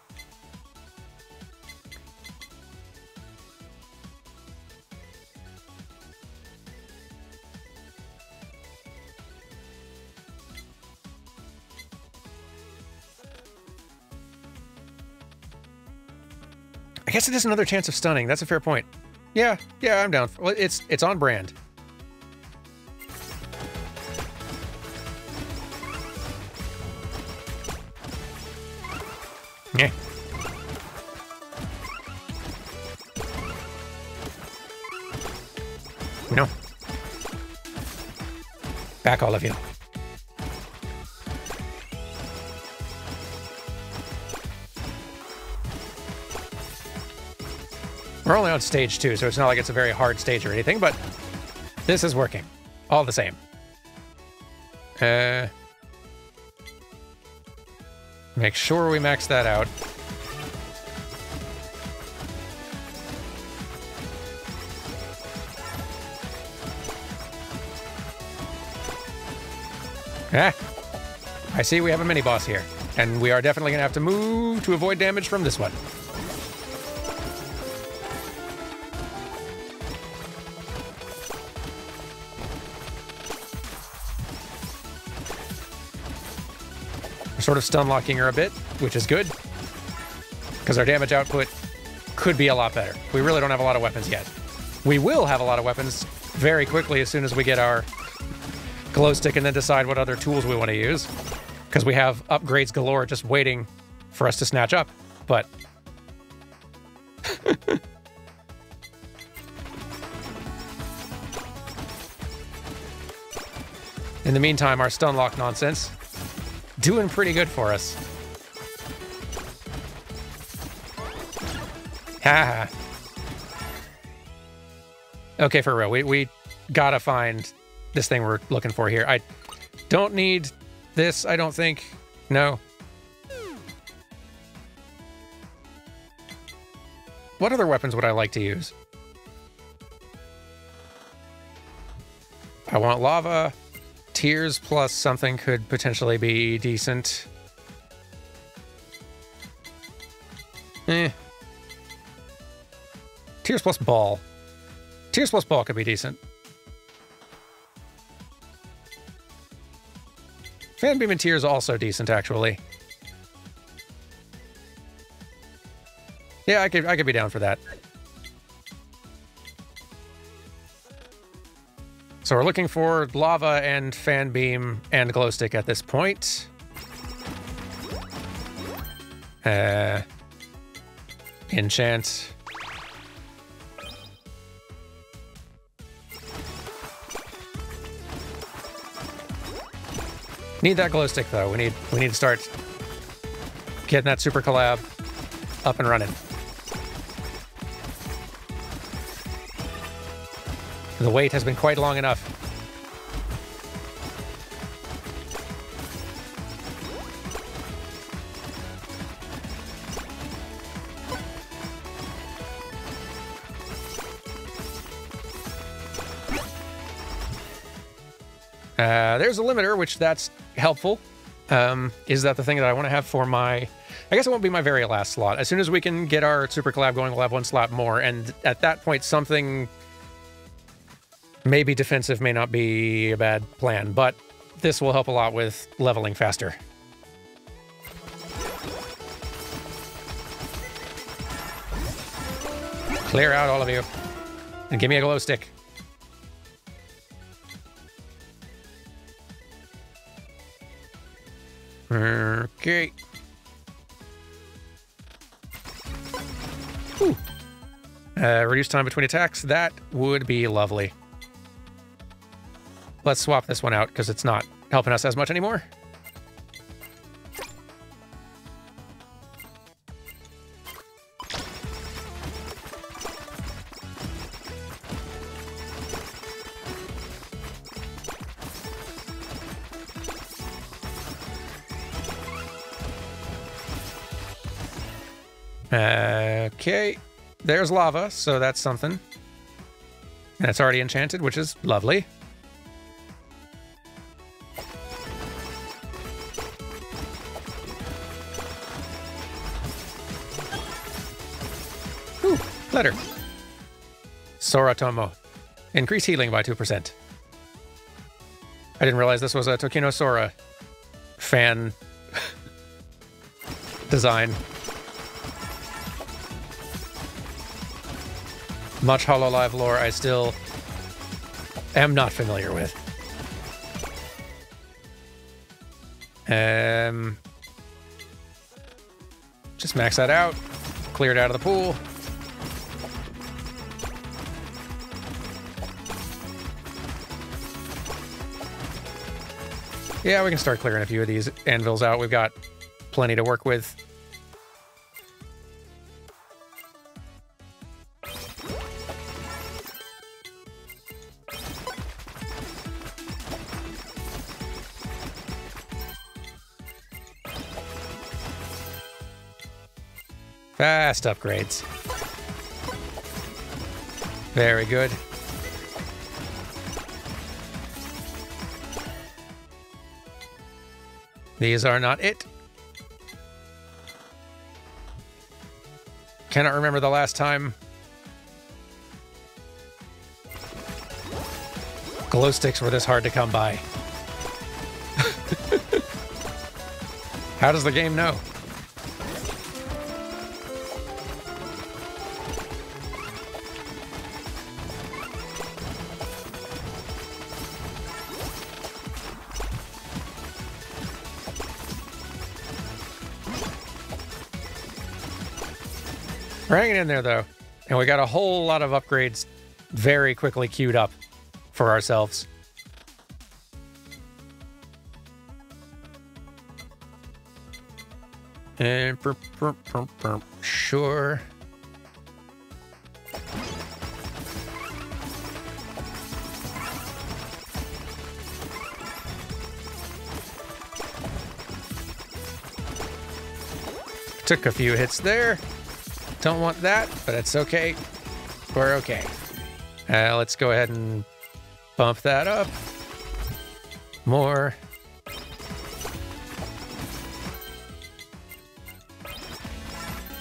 I guess it is another chance of stunning. That's a fair point. Yeah, I'm down. Well, it's on brand. Yeah. No. Back, all of you. We're only on stage 2, so it's not like it's a very hard stage or anything, but this is working. All the same. Make sure we max that out. I see we have a mini-boss here, and we are definitely going to have to move to avoid damage from this one. We're sort of stun locking her a bit, which is good, because our damage output could be a lot better. We really don't have a lot of weapons yet. We will have a lot of weapons very quickly as soon as we get our glow stick and then decide what other tools we want to use, because we have upgrades galore just waiting for us to snatch up. But in the meantime, our stun lock nonsense doing pretty good for us. Ha. Okay, for real. We gotta find this thing we're looking for here. I don't need this, I don't think. No. What other weapons would I like to use? I want lava. Tears plus something could potentially be decent. Tears plus ball. Tears plus ball could be decent. Fan beam and tears also decent, actually. Yeah, I could be down for that. So we're looking for lava and fan beam and glow stick at this point. Enchant. Need that glow stick though. We need to start getting that super collab up and running. The wait has been quite long enough. There's a limiter, which that's helpful. Is that the thing that I want to have for my... I guess it won't be my very last slot. As soon as we can get our super collab going, we'll have one slot more. And at that point, something maybe defensive may not be a bad plan. But this will help a lot with leveling faster. Clear out, all of you. And give me a glow stick. Okay. Whew. Reduce time between attacks. That would be lovely. Let's swap this one out because it's not helping us as much anymore. Okay, there's lava, so that's something. And it's already enchanted, which is lovely. Ooh, letter. Soratomo. Increase healing by 2%. I didn't realize this was a Tokino Sora fan design. Much Hololive lore I still am not familiar with. Just max that out. Clear it out of the pool. Yeah, we can start clearing a few of these anvils out. We've got plenty to work with. Fast upgrades. Very good. These are not it. Cannot remember the last time. Glow sticks were this hard to come by. How does the game know? We're hanging in there, though. And we got a whole lot of upgrades very quickly queued up for ourselves. And sure. Took a few hits there. Don't want that, but it's okay. We're okay. Let's go ahead and bump that up. More.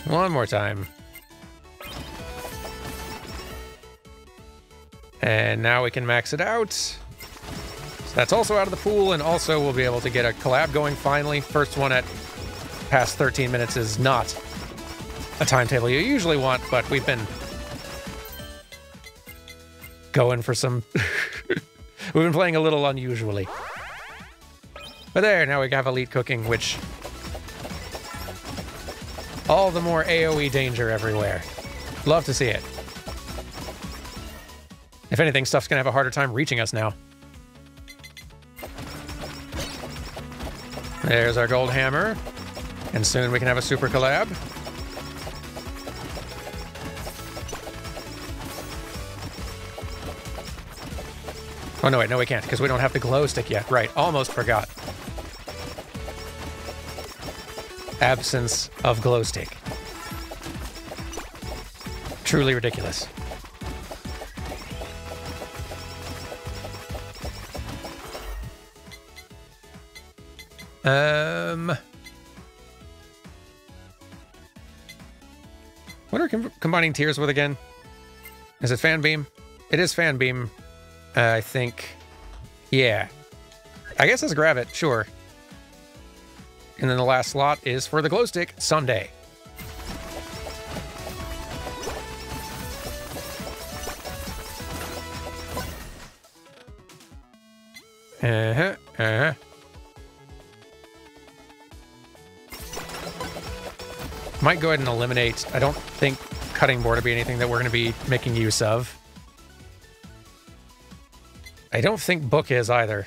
One more time. And now we can max it out. So that's also out of the pool, and also we'll be able to get a collab going finally. First one at past 13 minutes is not a timetable you usually want, but we've been going for some... We've been playing a little unusually. But there, now we have elite cooking, which... all the more AoE danger everywhere. Love to see it. If anything, stuff's gonna have a harder time reaching us now. There's our gold hammer. And soon we can have a super collab. Oh, no, wait, no, we can't, because we don't have the glow stick yet. Right, almost forgot. Absence of glow stick. Truly ridiculous. What are combining tiers with again? Is it fan beam? It is fan beam. I think. Yeah. I guess let's grab it, sure. And then the last slot is for the glow stick someday. Might go ahead and eliminate. I don't think cutting board would be anything that we're going to be making use of. I don't think book is either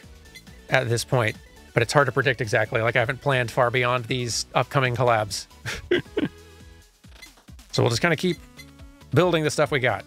at this point, but it's hard to predict exactly. Like, I haven't planned far beyond these upcoming collabs. So we'll just kind of keep building the stuff we got.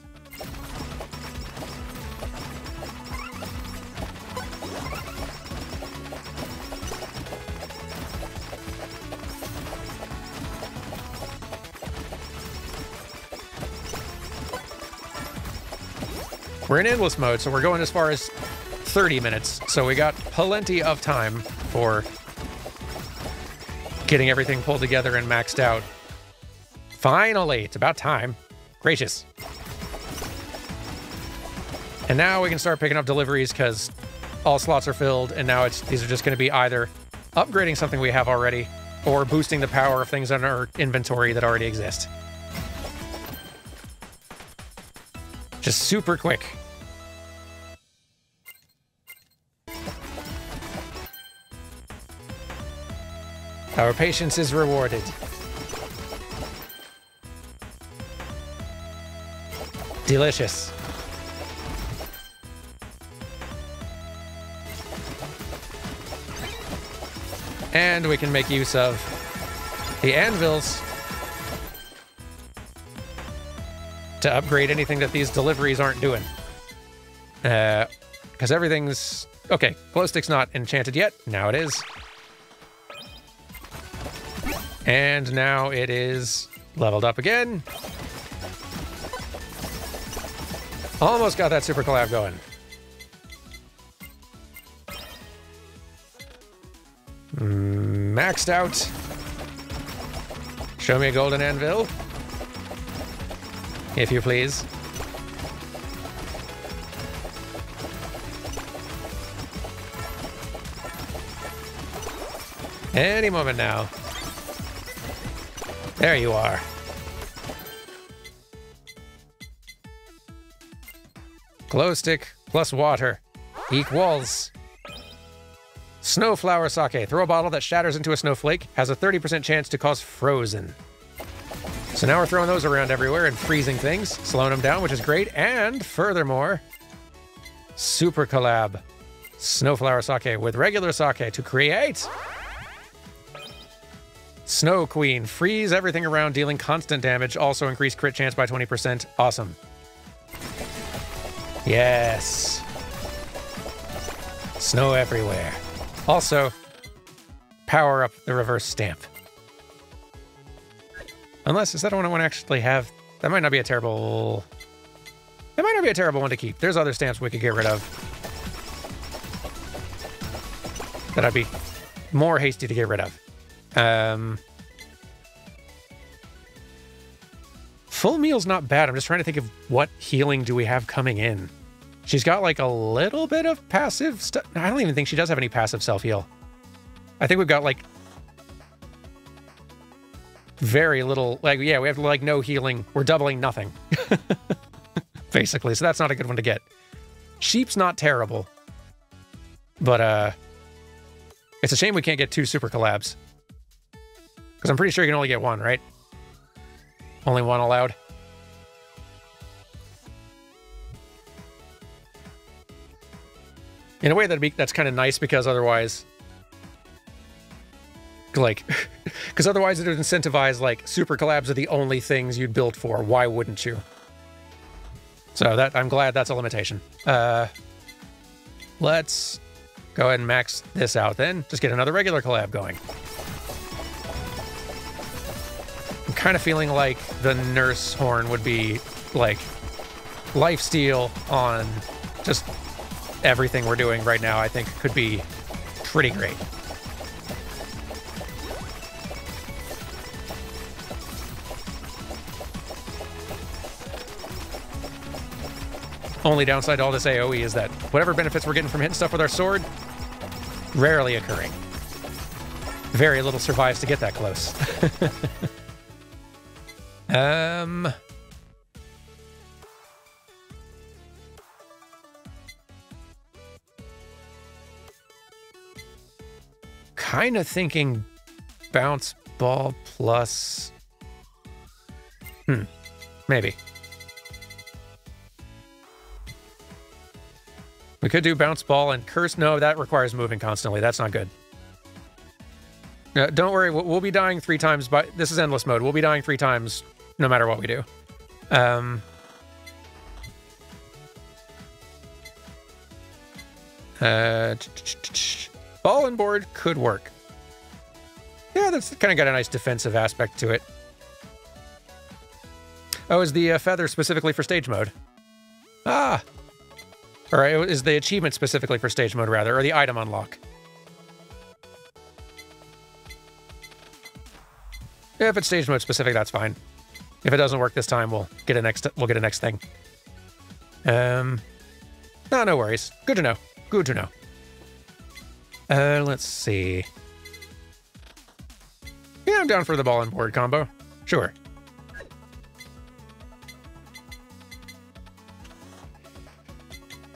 We're in endless mode, so we're going as far as 30 minutes. So we got plenty of time for getting everything pulled together and maxed out. Finally, it's about time. Gracious. And now we can start picking up deliveries because all slots are filled, and now these are just going to be either upgrading something we have already or boosting the power of things in our inventory that already exist. Just super quick. Our patience is rewarded. Delicious. And we can make use of the anvils to upgrade anything that these deliveries aren't doing. Because everything's... Okay, glow stick's not enchanted yet. Now it is. And now it is leveled up again. Almost got that super collab going. Maxed out. Show me a golden anvil. If you please. Any moment now. There you are. Glow stick plus water equals snowflower sake. Throw a bottle that shatters into a snowflake. Has a 30% chance to cause frozen. So now we're throwing those around everywhere and freezing things, slowing them down, which is great. And furthermore, super collab snowflower sake with regular sake to create Snow Queen. Freeze everything around, dealing constant damage. Also increase crit chance by 20%. Awesome. Yes. Snow everywhere. Also, power up the reverse stamp. Unless, is that one I want to actually have? That might not be a terrible... It might not be a terrible one to keep. There's other stamps we could get rid of. That I'd be more hasty to get rid of. Full meal's not bad. I'm just trying to think of what healing do we have coming in. She's got like a little bit of passive stuff. I don't even think she does have any passive self-heal. I think we've got like very little, like, yeah, we have like no healing. We're doubling nothing. Basically, so that's not a good one to get. Sheep's not terrible. But it's a shame we can't get 2 super collabs. Because I'm pretty sure you can only get 1, right? Only 1 allowed. In a way, that's kind of nice, because otherwise... Like... Because otherwise it would incentivize, like, super collabs are the only things you'd build for. Why wouldn't you? So that I'm glad that's a limitation. Let's go ahead and max this out then. Just get another regular collab going. I'm kind of feeling like the nurse horn would be like lifesteal on just everything we're doing right now. I think could be pretty great. Only downside to all this AoE is that whatever benefits we're getting from hitting stuff with our sword, rarely occurring. Very little survives to get that close. Kind of thinking bounce ball plus... Maybe. We could do bounce ball and curse. No, that requires moving constantly. That's not good. Don't worry, we'll be dying 3 times. But this is endless mode. We'll be dying 3 times no matter what we do. Ball and board could work. Yeah, that's kind of got a nice defensive aspect to it. Oh, is the feather specifically for stage mode? Ah. Or is the achievement specifically for stage mode, rather, or the item unlock? Yeah, if it's stage mode specific, that's fine. If it doesn't work this time, we'll get a next thing. No worries. Good to know. Good to know. Let's see. Yeah, I'm down for the ball and board combo. Sure.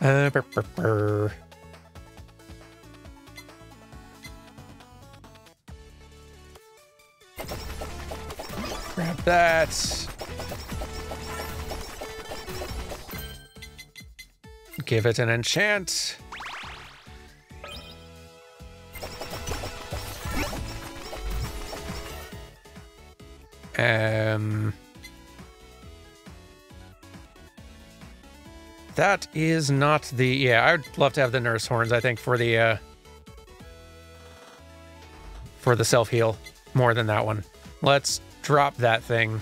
Grab that. Give it an enchant. That is not the... Yeah, I would love to have the nurse horns, I think, for the self-heal more than that one. Let's drop that thing.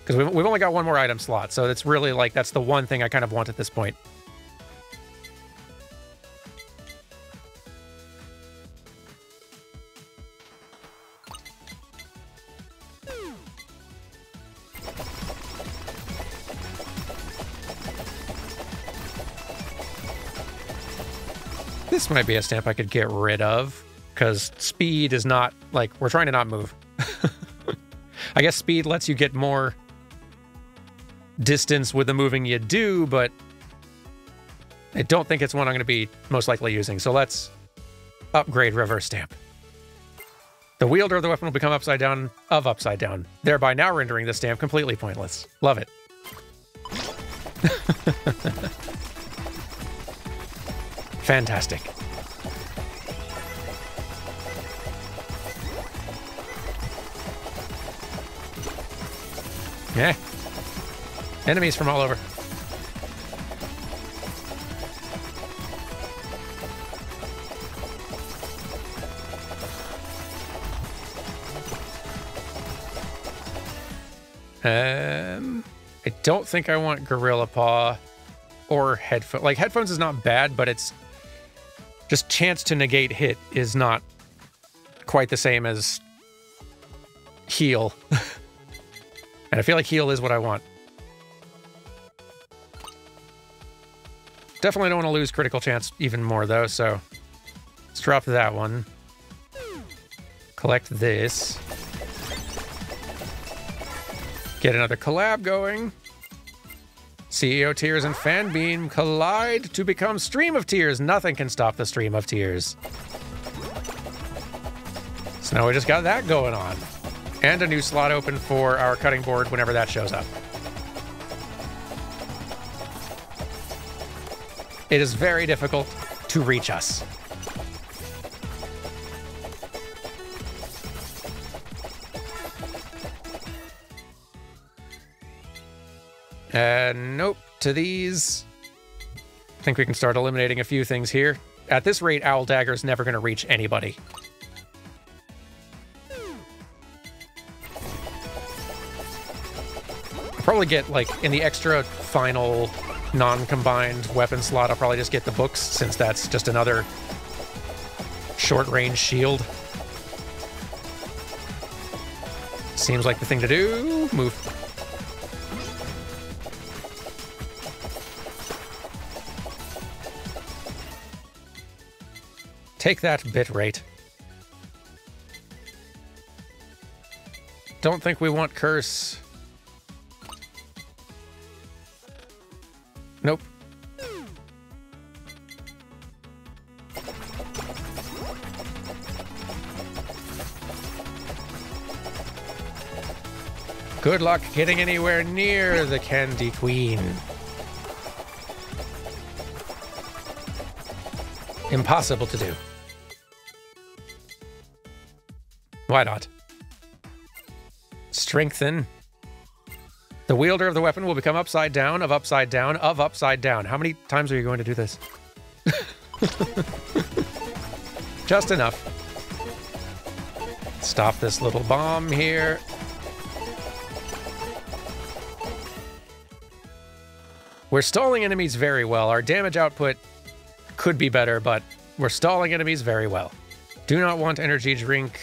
Because we've only got 1 more item slot, so it's really like that's the one thing I kind of want at this point. This might be a stamp I could get rid of, because speed is not, like, we're trying to not move. I guess speed lets you get more distance with the moving you do, but I don't think it's one I'm going to be most likely using. So let's upgrade reverse stamp. The wielder of the weapon will become upside down, thereby now rendering the stamp completely pointless. Love it. Fantastic. Yeah. Enemies from all over. I don't think I want Gorilla Paw or Headphones. Like, Headphones is not bad, but it's just chance to negate hit is not quite the same as heal. And I feel like heal is what I want. Definitely don't want to lose critical chance even more, though, so let's drop that one. Collect this. Get another collab going. CEO Tears and Fanbeam collide to become Stream of Tears. Nothing can stop the Stream of Tears. So now we just got that going on. And a new slot open for our cutting board whenever that shows up. It is very difficult to reach us. Nope, to these. I think we can start eliminating a few things here. At this rate, Owl Dagger's never going to reach anybody. I'll probably get, like, in the extra final non-combined weapon slot, I'll probably just get the books, since that's just another short-range shield. Seems like the thing to do. Move. Take that, bit rate. Don't think we want Curse. Nope. Good luck getting anywhere near the Candy Queen. Impossible to do. Why not? Strengthen. The wielder of the weapon will become upside down, of upside down, of upside down. How many times are you going to do this? Just enough. Stop this little bomb here. We're stalling enemies very well. Our damage output could be better, but we're stalling enemies very well. Do not want energy drink.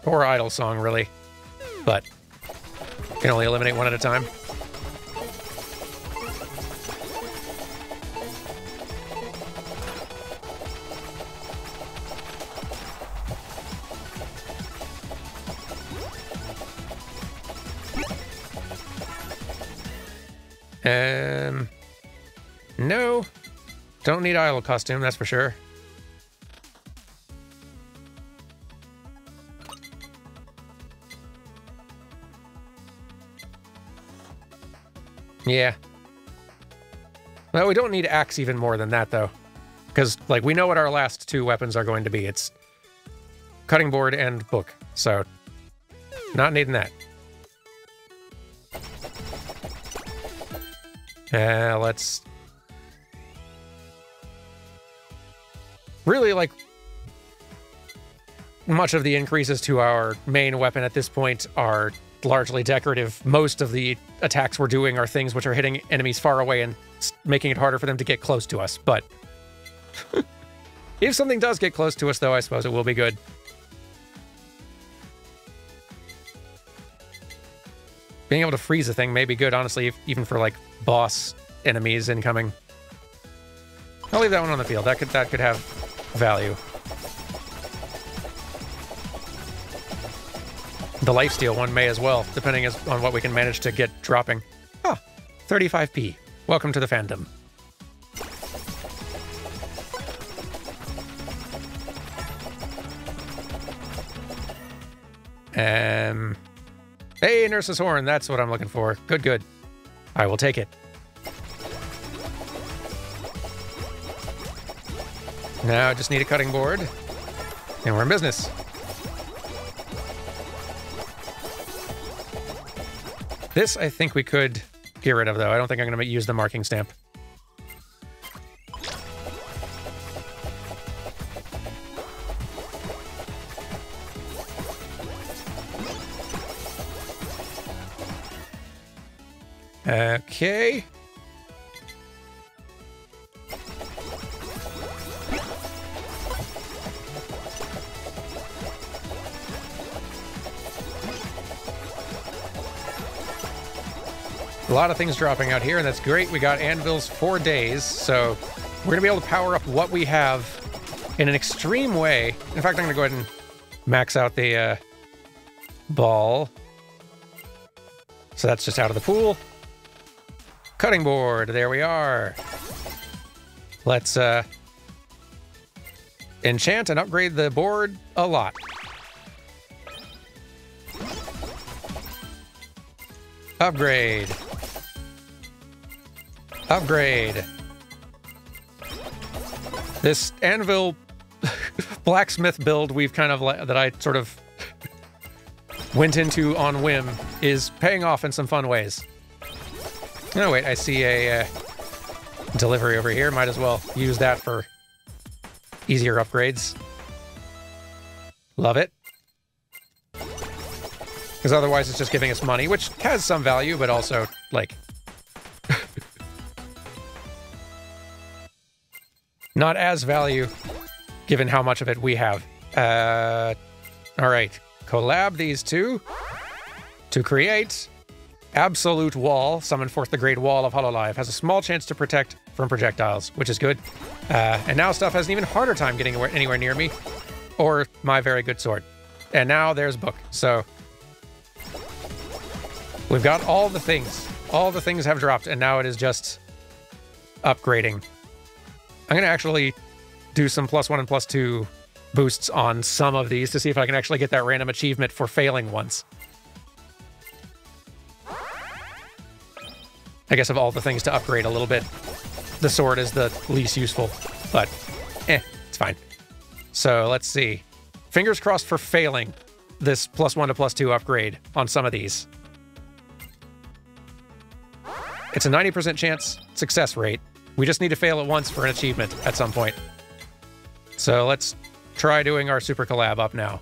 Or idle song, really. But can only eliminate one at a time. No. Don't need idle costume, that's for sure. Yeah. Well, we don't need axe even more than that, though. Because, like, we know what our last two weapons are going to be. It's cutting board and book. So, not needing that. Let's... Really, like, much of the increases to our main weapon at this point are largely decorative. Most of the attacks we're doing are things which are hitting enemies far away and making it harder for them to get close to us. But if something does get close to us, though, I suppose it will be good. Being able to freeze a thing may be good, honestly, even for, like, boss enemies incoming. I'll leave that one on the field. That could have value. The lifesteal one may as well, depending on what we can manage to get dropping. Ah, 35p. Welcome to the fandom. Hey, Nurse's Horn, that's what I'm looking for. Good, good. I will take it. Now I just need a cutting board, and we're in business. This, I think we could get rid of, though. I don't think I'm going to use the marking stamp. Okay. A lot of things dropping out here, and that's great. We got anvils 4 days, so we're gonna be able to power up what we have in an extreme way. In fact, I'm gonna go ahead and max out the ball. So that's just out of the pool. Cutting board, there we are. Let's enchant and upgrade the board a lot. Upgrade. Upgrade. This anvil blacksmith build we've kind of that I sort of went into on whim is paying off in some fun ways. Oh wait, I see a delivery over here. Might as well use that for easier upgrades. Love it. Because otherwise it's just giving us money, which has some value, but also, like, not as value given how much of it we have. All right, collab these two to create Absolute Wall. Summon forth the Great Wall of Hololive. Has a small chance to protect from projectiles, which is good. And now stuff has an even harder time getting anywhere near me or my very good sword. And now there's book. So we've got all the things. All the things have dropped, and now it is just upgrading. I'm going to actually do some +1 and +2 boosts on some of these to see if I can actually get that random achievement for failing once. I guess of all the things to upgrade a little bit, the sword is the least useful, but it's fine. So let's see. Fingers crossed for failing this +1 to +2 upgrade on some of these. It's a 90% chance success rate. We just need to fail it once for an achievement at some point. So let's try doing our super collab up now.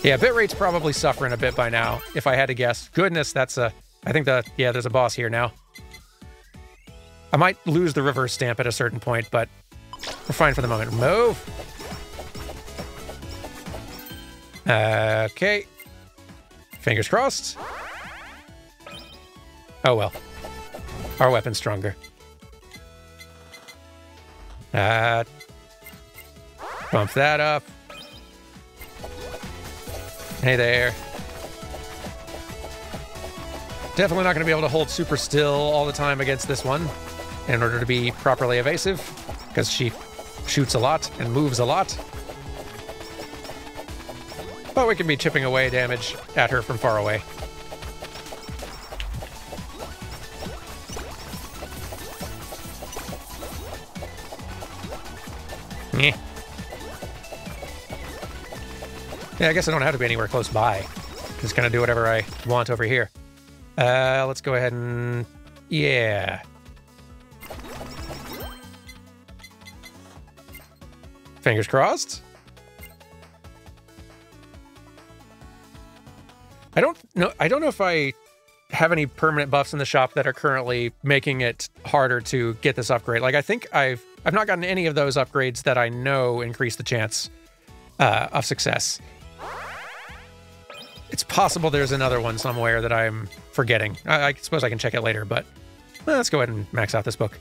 Yeah, bitrate's probably suffering a bit by now, if I had to guess. Goodness, that's a... I think yeah, there's a boss here now. I might lose the reverse stamp at a certain point, but we're fine for the moment. Move! Okay. Fingers crossed. Oh well. Our weapon's stronger. Bump that up. Hey there. Definitely not going to be able to hold super still all the time against this one in order to be properly evasive, because she shoots a lot and moves a lot. But we can be chipping away damage at her from far away. Yeah, I guess I don't have to be anywhere close by. Just kind of do whatever I want over here. Let's go ahead and... yeah. Fingers crossed. I don't know if I have any permanent buffs in the shop that are currently making it harder to get this upgrade. Like, I think I've not gotten any of those upgrades that I know increase the chance of success. It's possible there's another one somewhere that I'm forgetting. I suppose I can check it later, but let's go ahead and max out this book.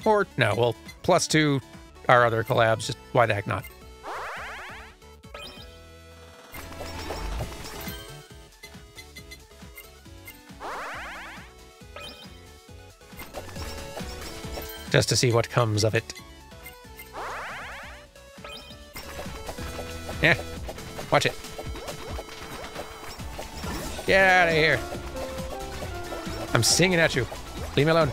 Or, no, we'll +2 our other collabs. Just why the heck not? Just to see what comes of it. Yeah, watch it. Get out of here. I'm singing at you. Leave me alone.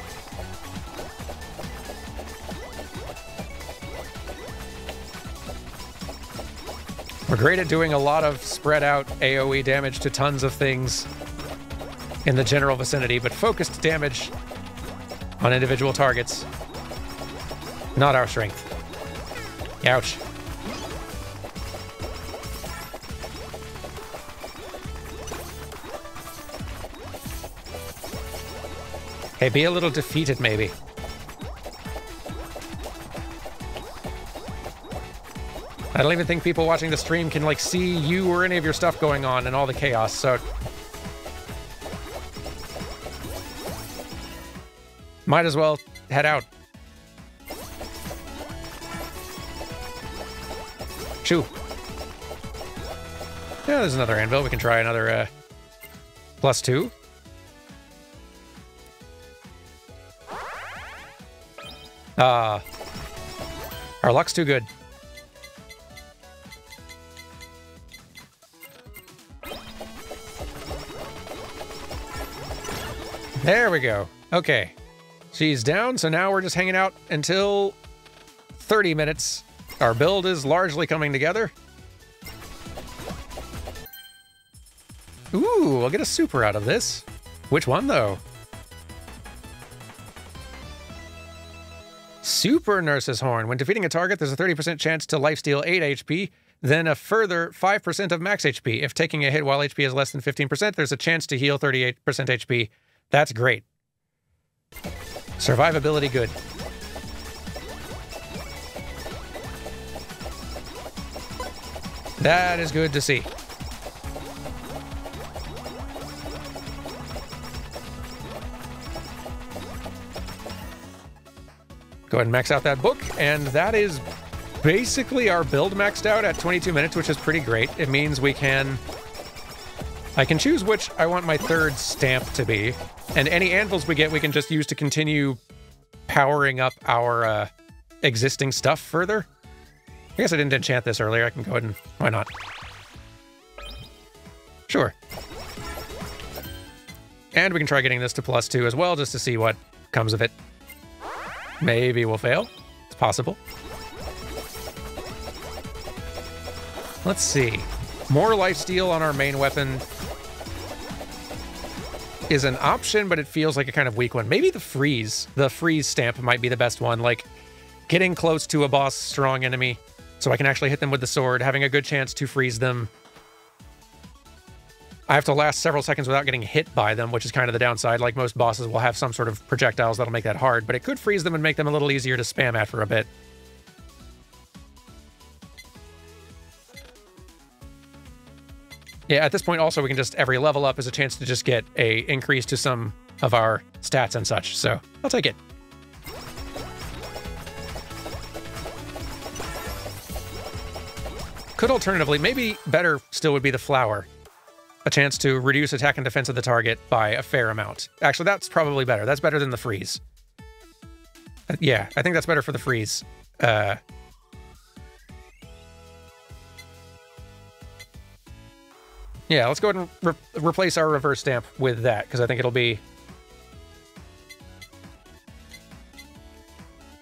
We're great at doing a lot of spread out AoE damage to tons of things in the general vicinity, but focused damage on individual targets, not our strength. Ouch. Hey, be a little defeated, maybe. I don't even think people watching the stream can, like, see you or any of your stuff going on and all the chaos, so... Might as well head out. Shoo. Yeah, there's another anvil. We can try another, +2. Our luck's too good. There we go. Okay. She's down, so now we're just hanging out until 30 minutes. Our build is largely coming together. Ooh, I'll get a super out of this. Which one, though? Super Nurse's Horn. When defeating a target, there's a 30% chance to lifesteal 8 HP, then a further 5% of max HP. If taking a hit while HP is less than 15%, there's a chance to heal 38% HP. That's great. Survivability good. That is good to see. Go ahead and max out that book, and that is basically our build maxed out at 22 minutes, which is pretty great. It means we can... I can choose which I want my third stamp to be, and any anvils we get we can just use to continue powering up our existing stuff further. I guess I didn't enchant this earlier. I can go ahead and... why not? Sure. And we can try getting this to +2 as well, just to see what comes of it. Maybe we'll fail. It's possible. Let's see. More lifesteal on our main weapon is an option, but it feels like a kind of weak one. Maybe the freeze. The freeze stamp might be the best one. Like, getting close to a boss strong enemy so I can actually hit them with the sword, having a good chance to freeze them. I have to last several seconds without getting hit by them, which is kind of the downside. Like, most bosses will have some sort of projectiles that'll make that hard, but it could freeze them and make them a little easier to spam at for a bit. Yeah, at this point also we can just, every level up is a chance to just get a increase to some of our stats and such, so I'll take it. Could alternatively, maybe better still would be the flower. A chance to reduce attack and defense of the target by a fair amount. Actually, that's probably better. That's better than the freeze. Yeah, I think that's better for the freeze. Yeah, let's go ahead and replace our reverse stamp with that, because I think it'll be...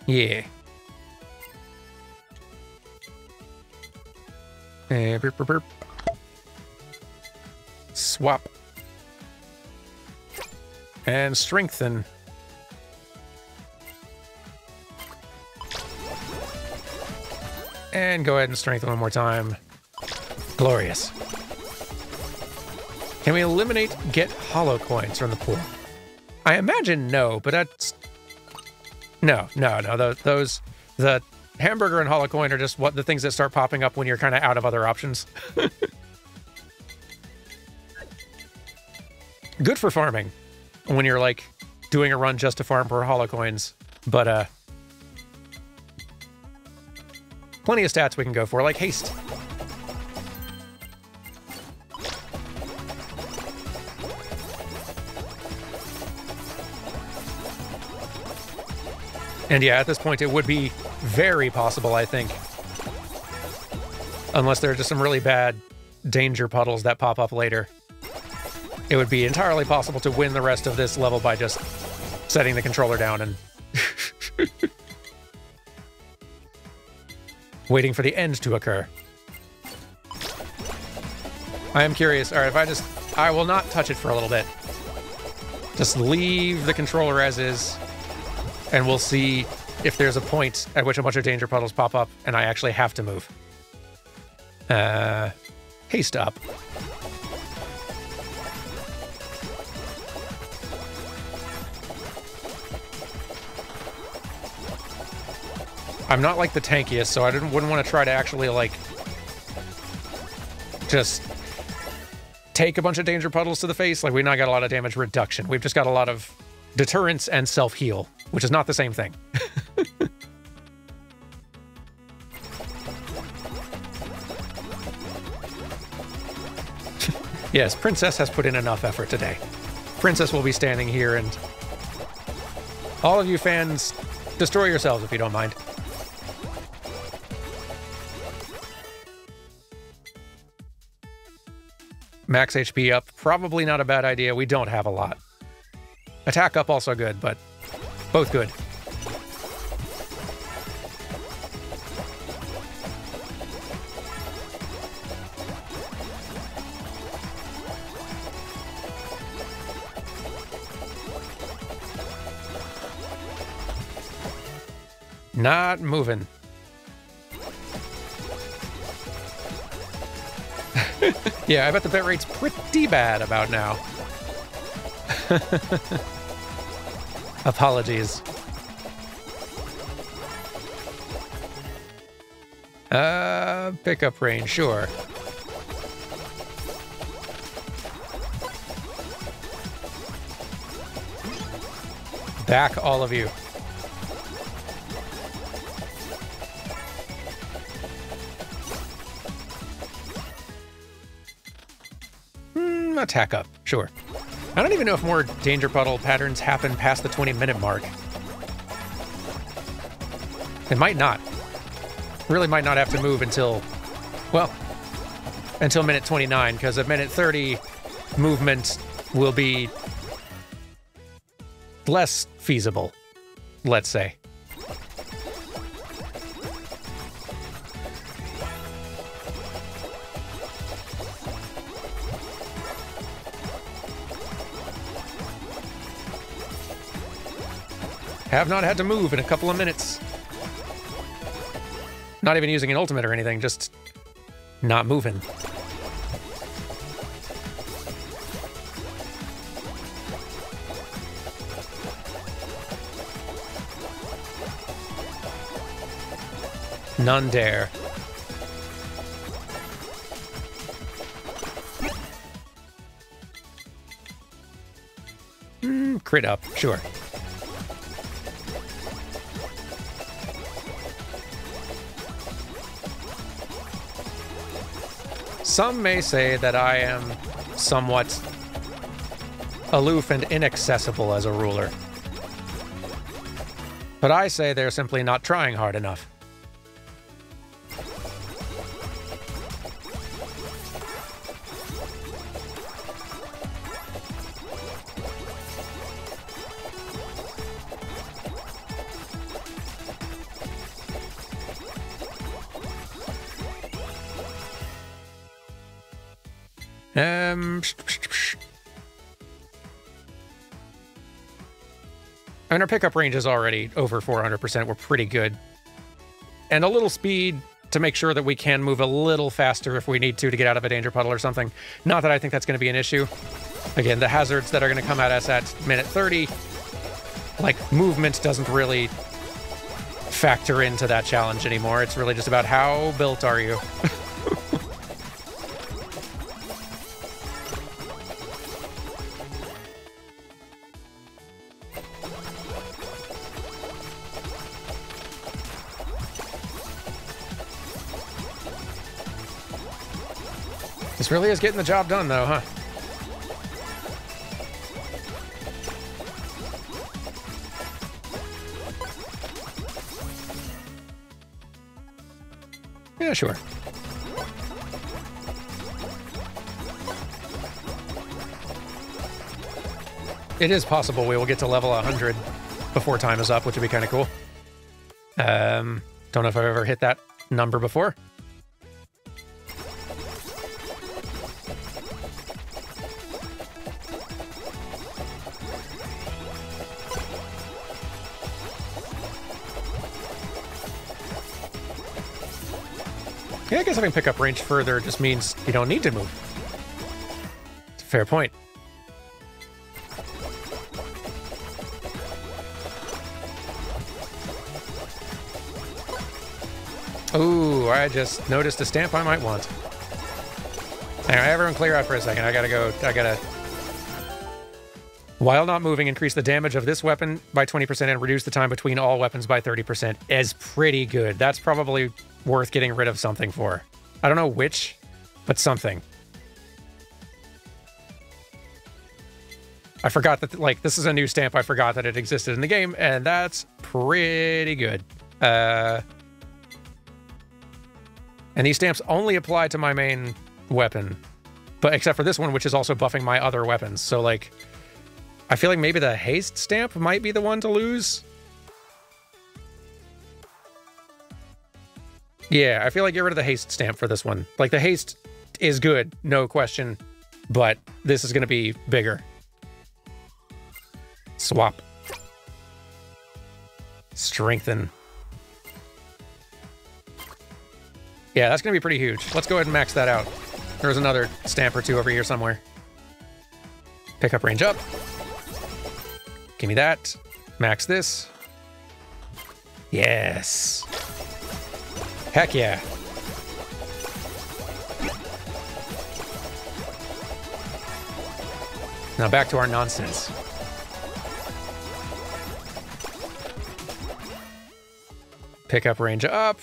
yeah. Burp, burp, burp. Swap. And strengthen. And go ahead and strengthen one more time. Glorious. Can we eliminate get hollow coins from the pool? I imagine no, but that's... No. Those... The hamburger and hollow coin are just the things that start popping up when you're kind of out of other options. Good for farming, when you're, like, doing a run just to farm for hollow coins. But, plenty of stats we can go for, like haste. And yeah, at this point, it would be very possible, I think. Unless there are just some really bad danger puddles that pop up later. It would be entirely possible to win the rest of this level by just setting the controller down and... waiting for the end to occur. I am curious. All right, if I will not touch it for a little bit. Just leave the controller as is. And we'll see if there's a point at which a bunch of danger puddles pop up and I actually have to move. Haste up. I'm not like the tankiest, so I wouldn't want to try to actually like just take a bunch of danger puddles to the face. Like, we've not got a lot of damage reduction. We've just got a lot of deterrence and self-heal, which is not the same thing. Yes, Princess has put in enough effort today. Princess will be standing here, and all of you fans, destroy yourselves if you don't mind. Max HP up, probably not a bad idea. We don't have a lot. Attack up also good, but both good. Not moving. Yeah, I bet the bit rate's pretty bad about now. Apologies. Pickup range, sure. Back, all of you. Attack up, sure. I don't even know if more danger puddle patterns happen past the 20-minute mark. It might not. Really might not have to move until, well, until minute 29, because at minute 30, movement will be less feasible, let's say. Have not had to move in a couple of minutes. Not even using an ultimate or anything, just not moving. None dare. Crit up, sure. Some may say that I am somewhat aloof and inaccessible as a ruler. But I say they're simply not trying hard enough. And our pickup range is already over 400%. We're pretty good. And a little speed to make sure that we can move a little faster if we need to get out of a danger puddle or something. Not that I think that's going to be an issue. Again, the hazards that are going to come at us at minute 30, like, movement doesn't really factor into that challenge anymore. It's really just about how built are you. This really is getting the job done, though, huh? Yeah, sure. It is possible we will get to level 100 before time is up, which would be kind of cool. Don't know if I've ever hit that number before. Yeah, I guess having pickup range further just means you don't need to move. It's a fair point. Ooh, I just noticed a stamp I might want. Anyway, everyone clear out for a second. I gotta... While not moving, increase the damage of this weapon by 20% and reduce the time between all weapons by 30% is pretty good. That's probably worth getting rid of something for. I don't know which, but something. I forgot that, like, this is a new stamp. I forgot that it existed in the game, and that's pretty good. And these stamps only apply to my main weapon, but except for this one, which is also buffing my other weapons. So, like, I feel like maybe the haste stamp might be the one to lose. Yeah, I feel like get rid of the haste stamp for this one. Like, the haste is good, no question, but this is going to be bigger. Swap. Strengthen. Yeah, that's going to be pretty huge. Let's go ahead and max that out. There's another stamp or two over here somewhere. Pick up range up. Give me that. Max this. Yes. Heck yeah. Now back to our nonsense. Pick up range up.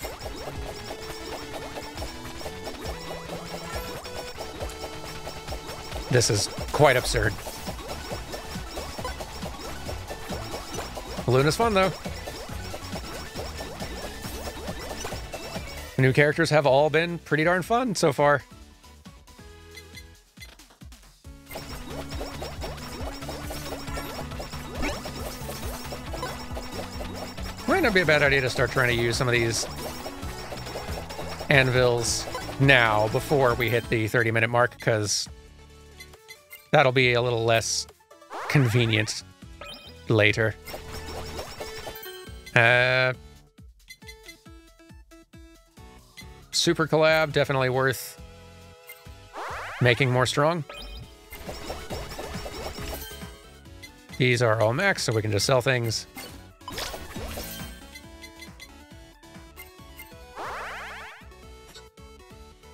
This is quite absurd. Luna's fun, though. The new characters have all been pretty darn fun so far. Might not be a bad idea to start trying to use some of these anvils now before we hit the 30-minute mark, because that'll be a little less convenient later. Super collab, definitely worth making more strong. These are all max, so we can just sell things.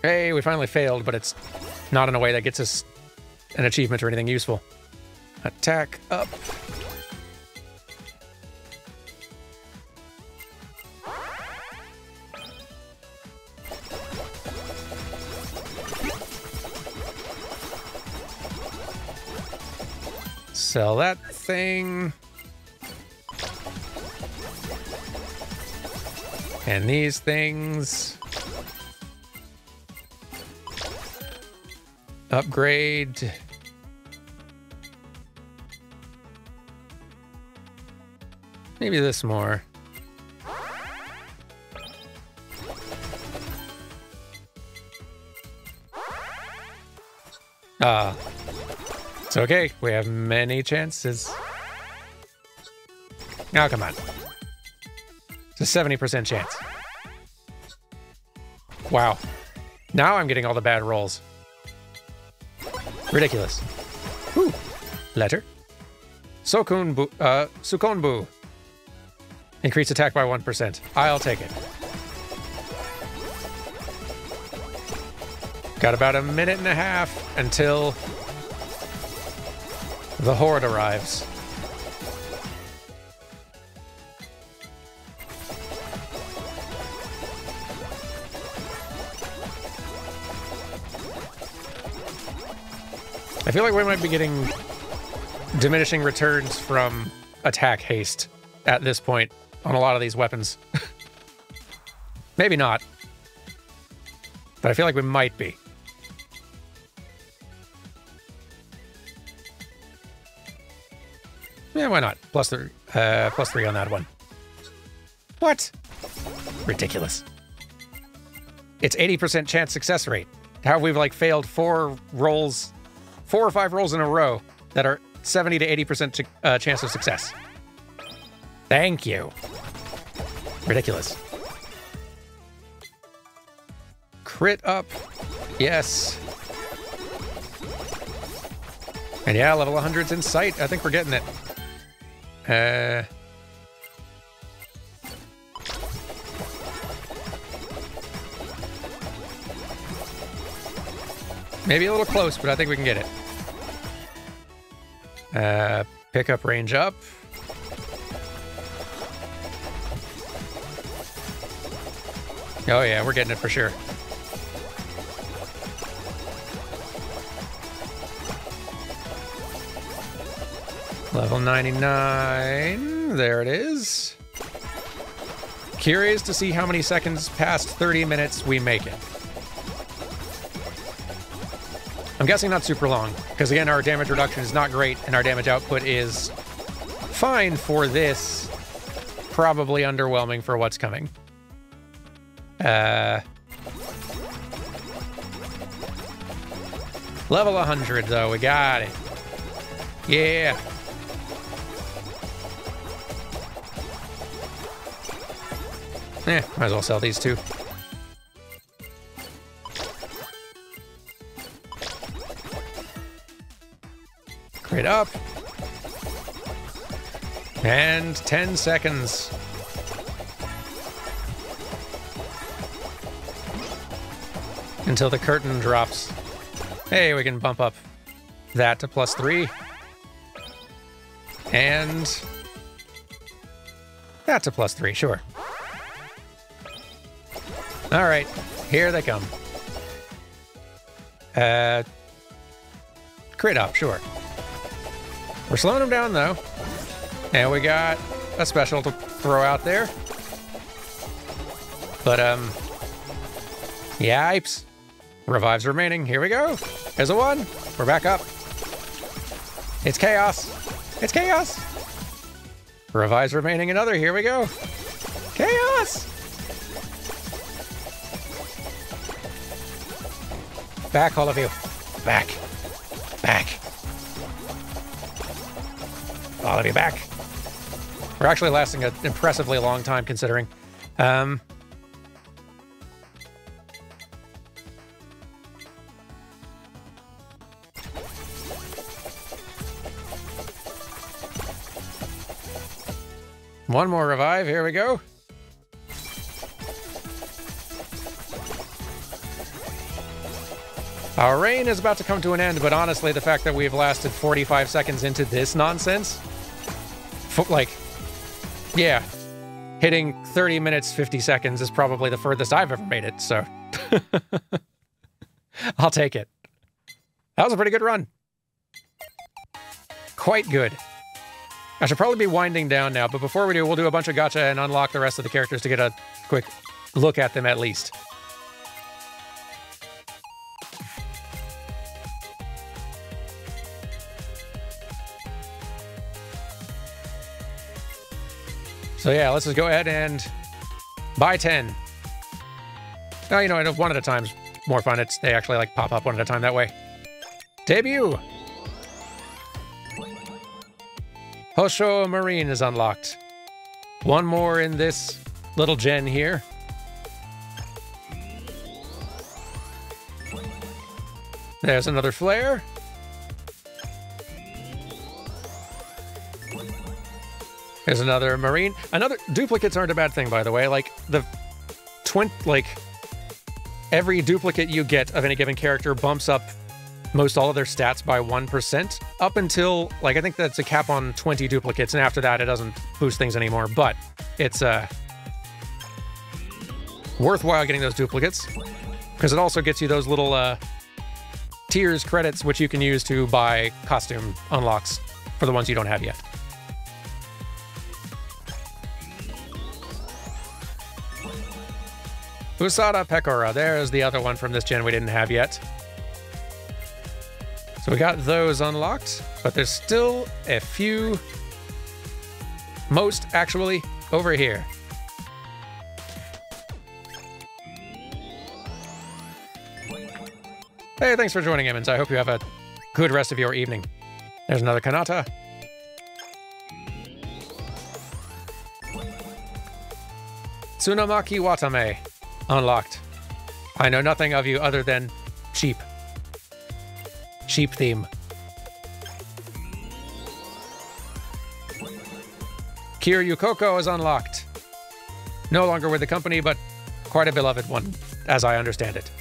Hey, we finally failed, but it's not in a way that gets us an achievement or anything useful. Attack up. Sell that thing. And these things. Upgrade. Maybe this more. It's okay. We have many chances. Oh, come on. It's a 70% chance. Wow. Now I'm getting all the bad rolls. Ridiculous. Ooh. Letter. Sukonbu. Increase attack by 1%. I'll take it. Got about a minute and a half until the horde arrives. I feel like we might be getting diminishing returns from attack haste at this point on a lot of these weapons. Maybe not. But I feel like we might be. Yeah, why not? Plus 3 on that one. What? Ridiculous. It's 80% chance success rate. How have we like failed 4 or 5 rolls in a row that are 70 to 80% chance of success? Thank you. Ridiculous. Crit up. Yes. And yeah, level 100's in sight. I think we're getting it. Maybe a little close, but I think we can get it. Pickup range up. Oh yeah, we're getting it for sure. Level 99. There it is. Curious to see how many seconds past 30 minutes we make it. I'm guessing not super long, because again, our damage reduction is not great, and our damage output is fine for this. Probably underwhelming for what's coming. Level 100, though. We got it. Yeah. Might as well sell these two. Crate up. And 10 seconds. Until the curtain drops. Hey, we can bump up that to +3. And that to +3, sure. All right, here they come. Crit up, sure. We're slowing them down, though. And we got a special to throw out there. But, yipes. Revives remaining. Here we go. There's a 1. We're back up. It's chaos. It's chaos. Revives remaining another. Here we go. Chaos. Back, all of you. Back. Back. All of you back. We're actually lasting an impressively long time, considering. One more revive. Here we go. Our reign is about to come to an end, but honestly, the fact that we've lasted 45 seconds into this nonsense, like, yeah, hitting 30 minutes, 50 seconds is probably the furthest I've ever made it, so I'll take it. That was a pretty good run. Quite good. I should probably be winding down now, but before we do, we'll do a bunch of gacha and unlock the rest of the characters to get a quick look at them at least. So yeah, let's just go ahead and buy 10. Oh, you know, one at a time's more fun. They actually like pop up one at a time that way. Debut! Hosho Marine is unlocked. One more in this little gen here. There's another flare. There's another Marine. Duplicates aren't a bad thing, by the way. Like, every duplicate you get of any given character bumps up most all of their stats by 1% up until, like, I think that's a cap on 20 duplicates, and after that it doesn't boost things anymore, but it's worthwhile getting those duplicates, because it also gets you those little tiers credits, which you can use to buy costume unlocks for the ones you don't have yet. Usada Pecora, there's the other one from this gen we didn't have yet. So we got those unlocked, but there's still a few, most actually, over here. Hey, thanks for joining, Emmons. I hope you have a good rest of your evening. There's another Kanata. Tsunamaki Watame. Unlocked. I know nothing of you other than sheep. Sheep theme. Kiryu Koko is unlocked. No longer with the company, but quite a beloved one, as I understand it.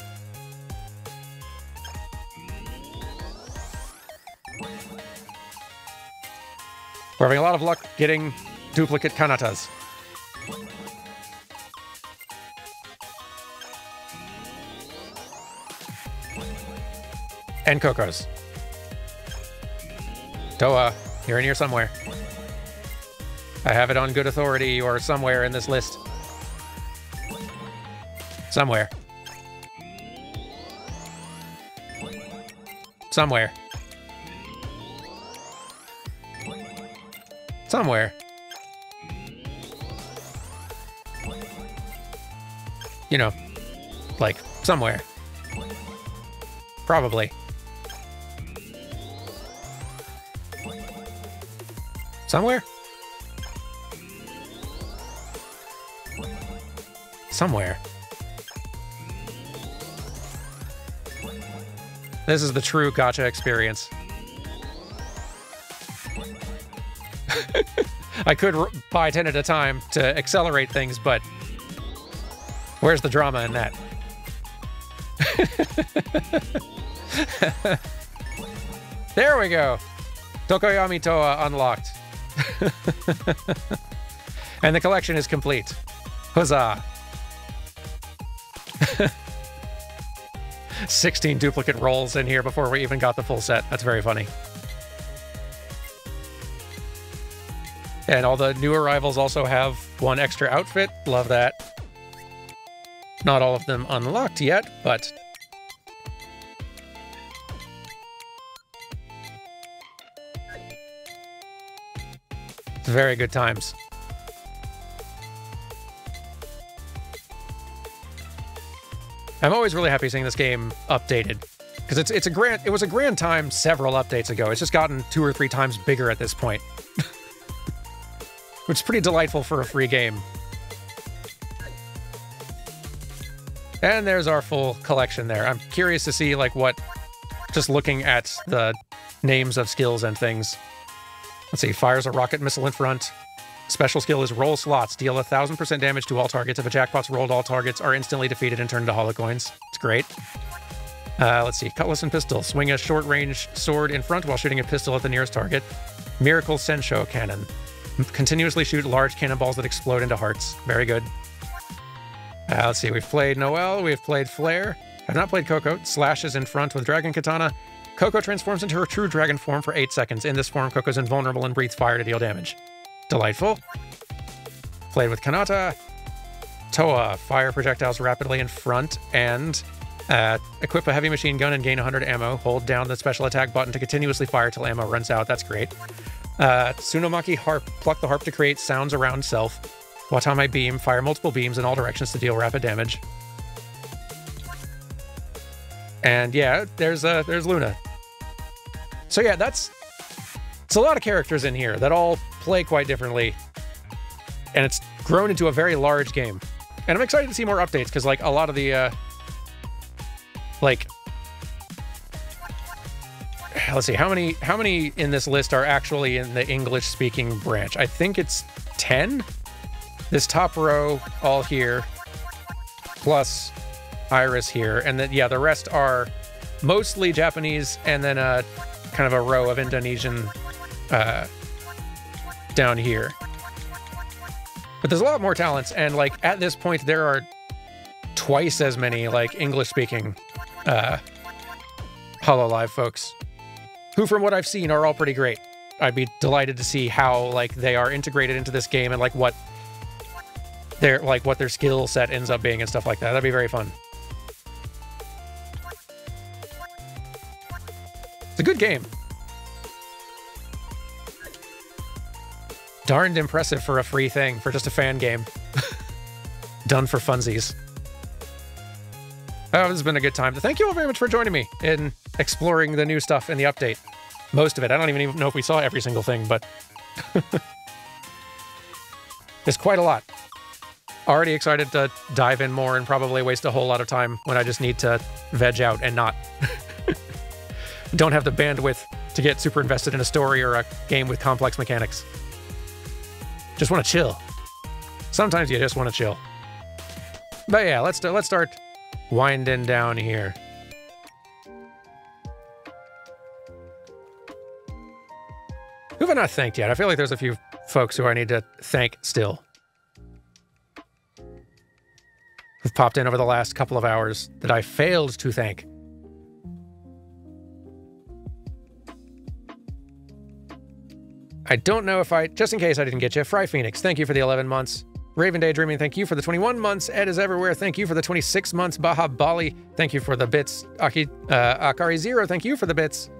We're having a lot of luck getting duplicate Kanatas. And Cocos. Toa, you're in here somewhere. I have it on good authority or somewhere in this list. Somewhere. Somewhere. Somewhere. You know, like, somewhere. Probably. Somewhere? Somewhere. This is the true gacha experience. I could buy 10 at a time to accelerate things, but where's the drama in that? There we go. Tokoyami Toa unlocked. And the collection is complete. Huzzah. 16 duplicate rolls in here before we even got the full set. That's very funny. And all the new arrivals also have one extra outfit. Love that. Not all of them unlocked yet, but it's very good times. I'm always really happy seeing this game updated because it was a grand time several updates ago. It's just gotten 2 or 3 times bigger at this point. Which is pretty delightful for a free game. And there's our full collection there. I'm curious to see, like, what... Just looking at the names of skills and things. Let's see. Fires a rocket missile in front. Special skill is roll slots. Deal 1,000% damage to all targets. If a jackpot's rolled, all targets are instantly defeated and turned into holocoins. It's great. Let's see. Cutlass and pistol. Swing a short-range sword in front while shooting a pistol at the nearest target. Miracle Sensho cannon. Continuously shoot large cannonballs that explode into hearts. Very good. Let's see. We've played Noelle. We've played Flare. I've not played Coco. Slashes in front with Dragon Katana. Coco transforms into her true dragon form for 8 seconds. In this form, Coco's invulnerable and breathes fire to deal damage. Delightful. Played with Kanata. Toa. Fire projectiles rapidly in front and equip a heavy machine gun and gain 100 ammo. Hold down the special attack button to continuously fire till ammo runs out. That's great. Tsunomaki Harp. Pluck the harp to create sounds around self. Watame Beam. Fire multiple beams in all directions to deal rapid damage. And yeah, there's Luna. So yeah, it's a lot of characters in here that all play quite differently. And it's grown into a very large game. And I'm excited to see more updates, because like a lot of the let's see, how many in this list are actually in the English-speaking branch? I think it's 10. This top row, all here, plus Iris here, and then yeah, the rest are mostly Japanese, and then kind of a row of Indonesian down here. But there's a lot more talents, and like at this point, there are twice as many like English-speaking Hololive folks, who from what I've seen are all pretty great. I'd be delighted to see how like they are integrated into this game and like what their skill set ends up being and stuff like that. That'd be very fun. It's a good game. Darned impressive for a free thing, for just a fan game. Done for funsies. Oh, this has been a good time. Thank you all very much for joining me in exploring the new stuff in the update. Most of it. I don't even know if we saw every single thing, but it's quite a lot. Already excited to dive in more and probably waste a whole lot of time when I just need to veg out and not. Don't have the bandwidth to get super invested in a story or a game with complex mechanics. Just want to chill. Sometimes you just want to chill. But yeah, let's start winding down here. We have a not thanked yet? I feel like there's a few folks who I need to thank still. Who've popped in over the last couple of hours that I failed to thank. I don't know if just in case I didn't get you, Fry Phoenix, thank you for the 11 months. Raven Daydreaming, thank you for the 21 months. Ed is Everywhere, thank you for the 26 months. Baha Bali, thank you for the bits. Akari Zero, thank you for the bits.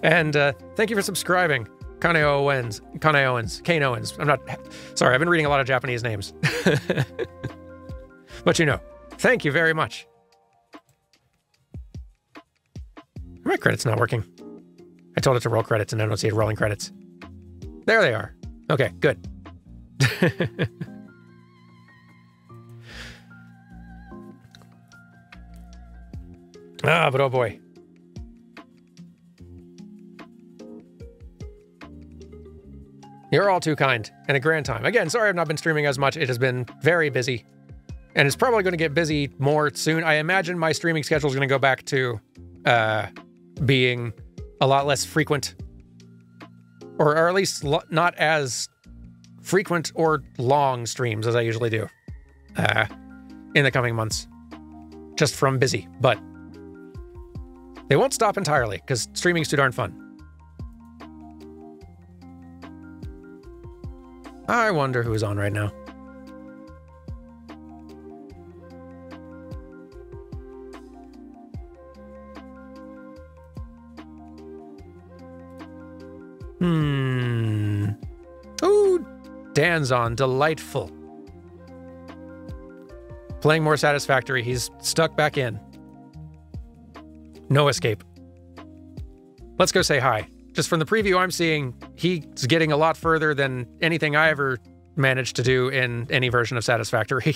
And thank you for subscribing. Kane Owens. I'm not... Sorry, I've been reading a lot of Japanese names. But you know, thank you very much. My credit's not working. I told it to roll credits and I don't see it rolling credits. There they are. Okay, good. But oh boy. You're all too kind, and a grand time. Again, sorry I've not been streaming as much. It has been very busy, and it's probably going to get busy more soon. I imagine my streaming schedule is going to go back to being a lot less frequent, or at least not as frequent or long streams as I usually do in the coming months, just from busy. But they won't stop entirely, because streaming's too darn fun. I wonder who's on right now. Ooh, Dan's on. Delightful. Playing more Satisfactory. He's stuck back in. No escape. Let's go say hi. Just from the preview I'm seeing, he's getting a lot further than anything I ever managed to do in any version of Satisfactory.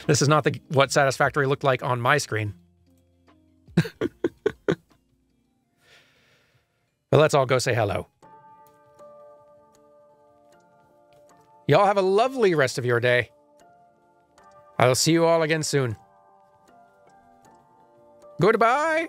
This is not what Satisfactory looked like on my screen. But let's all go say hello. Y'all have a lovely rest of your day. I'll see you all again soon. Goodbye.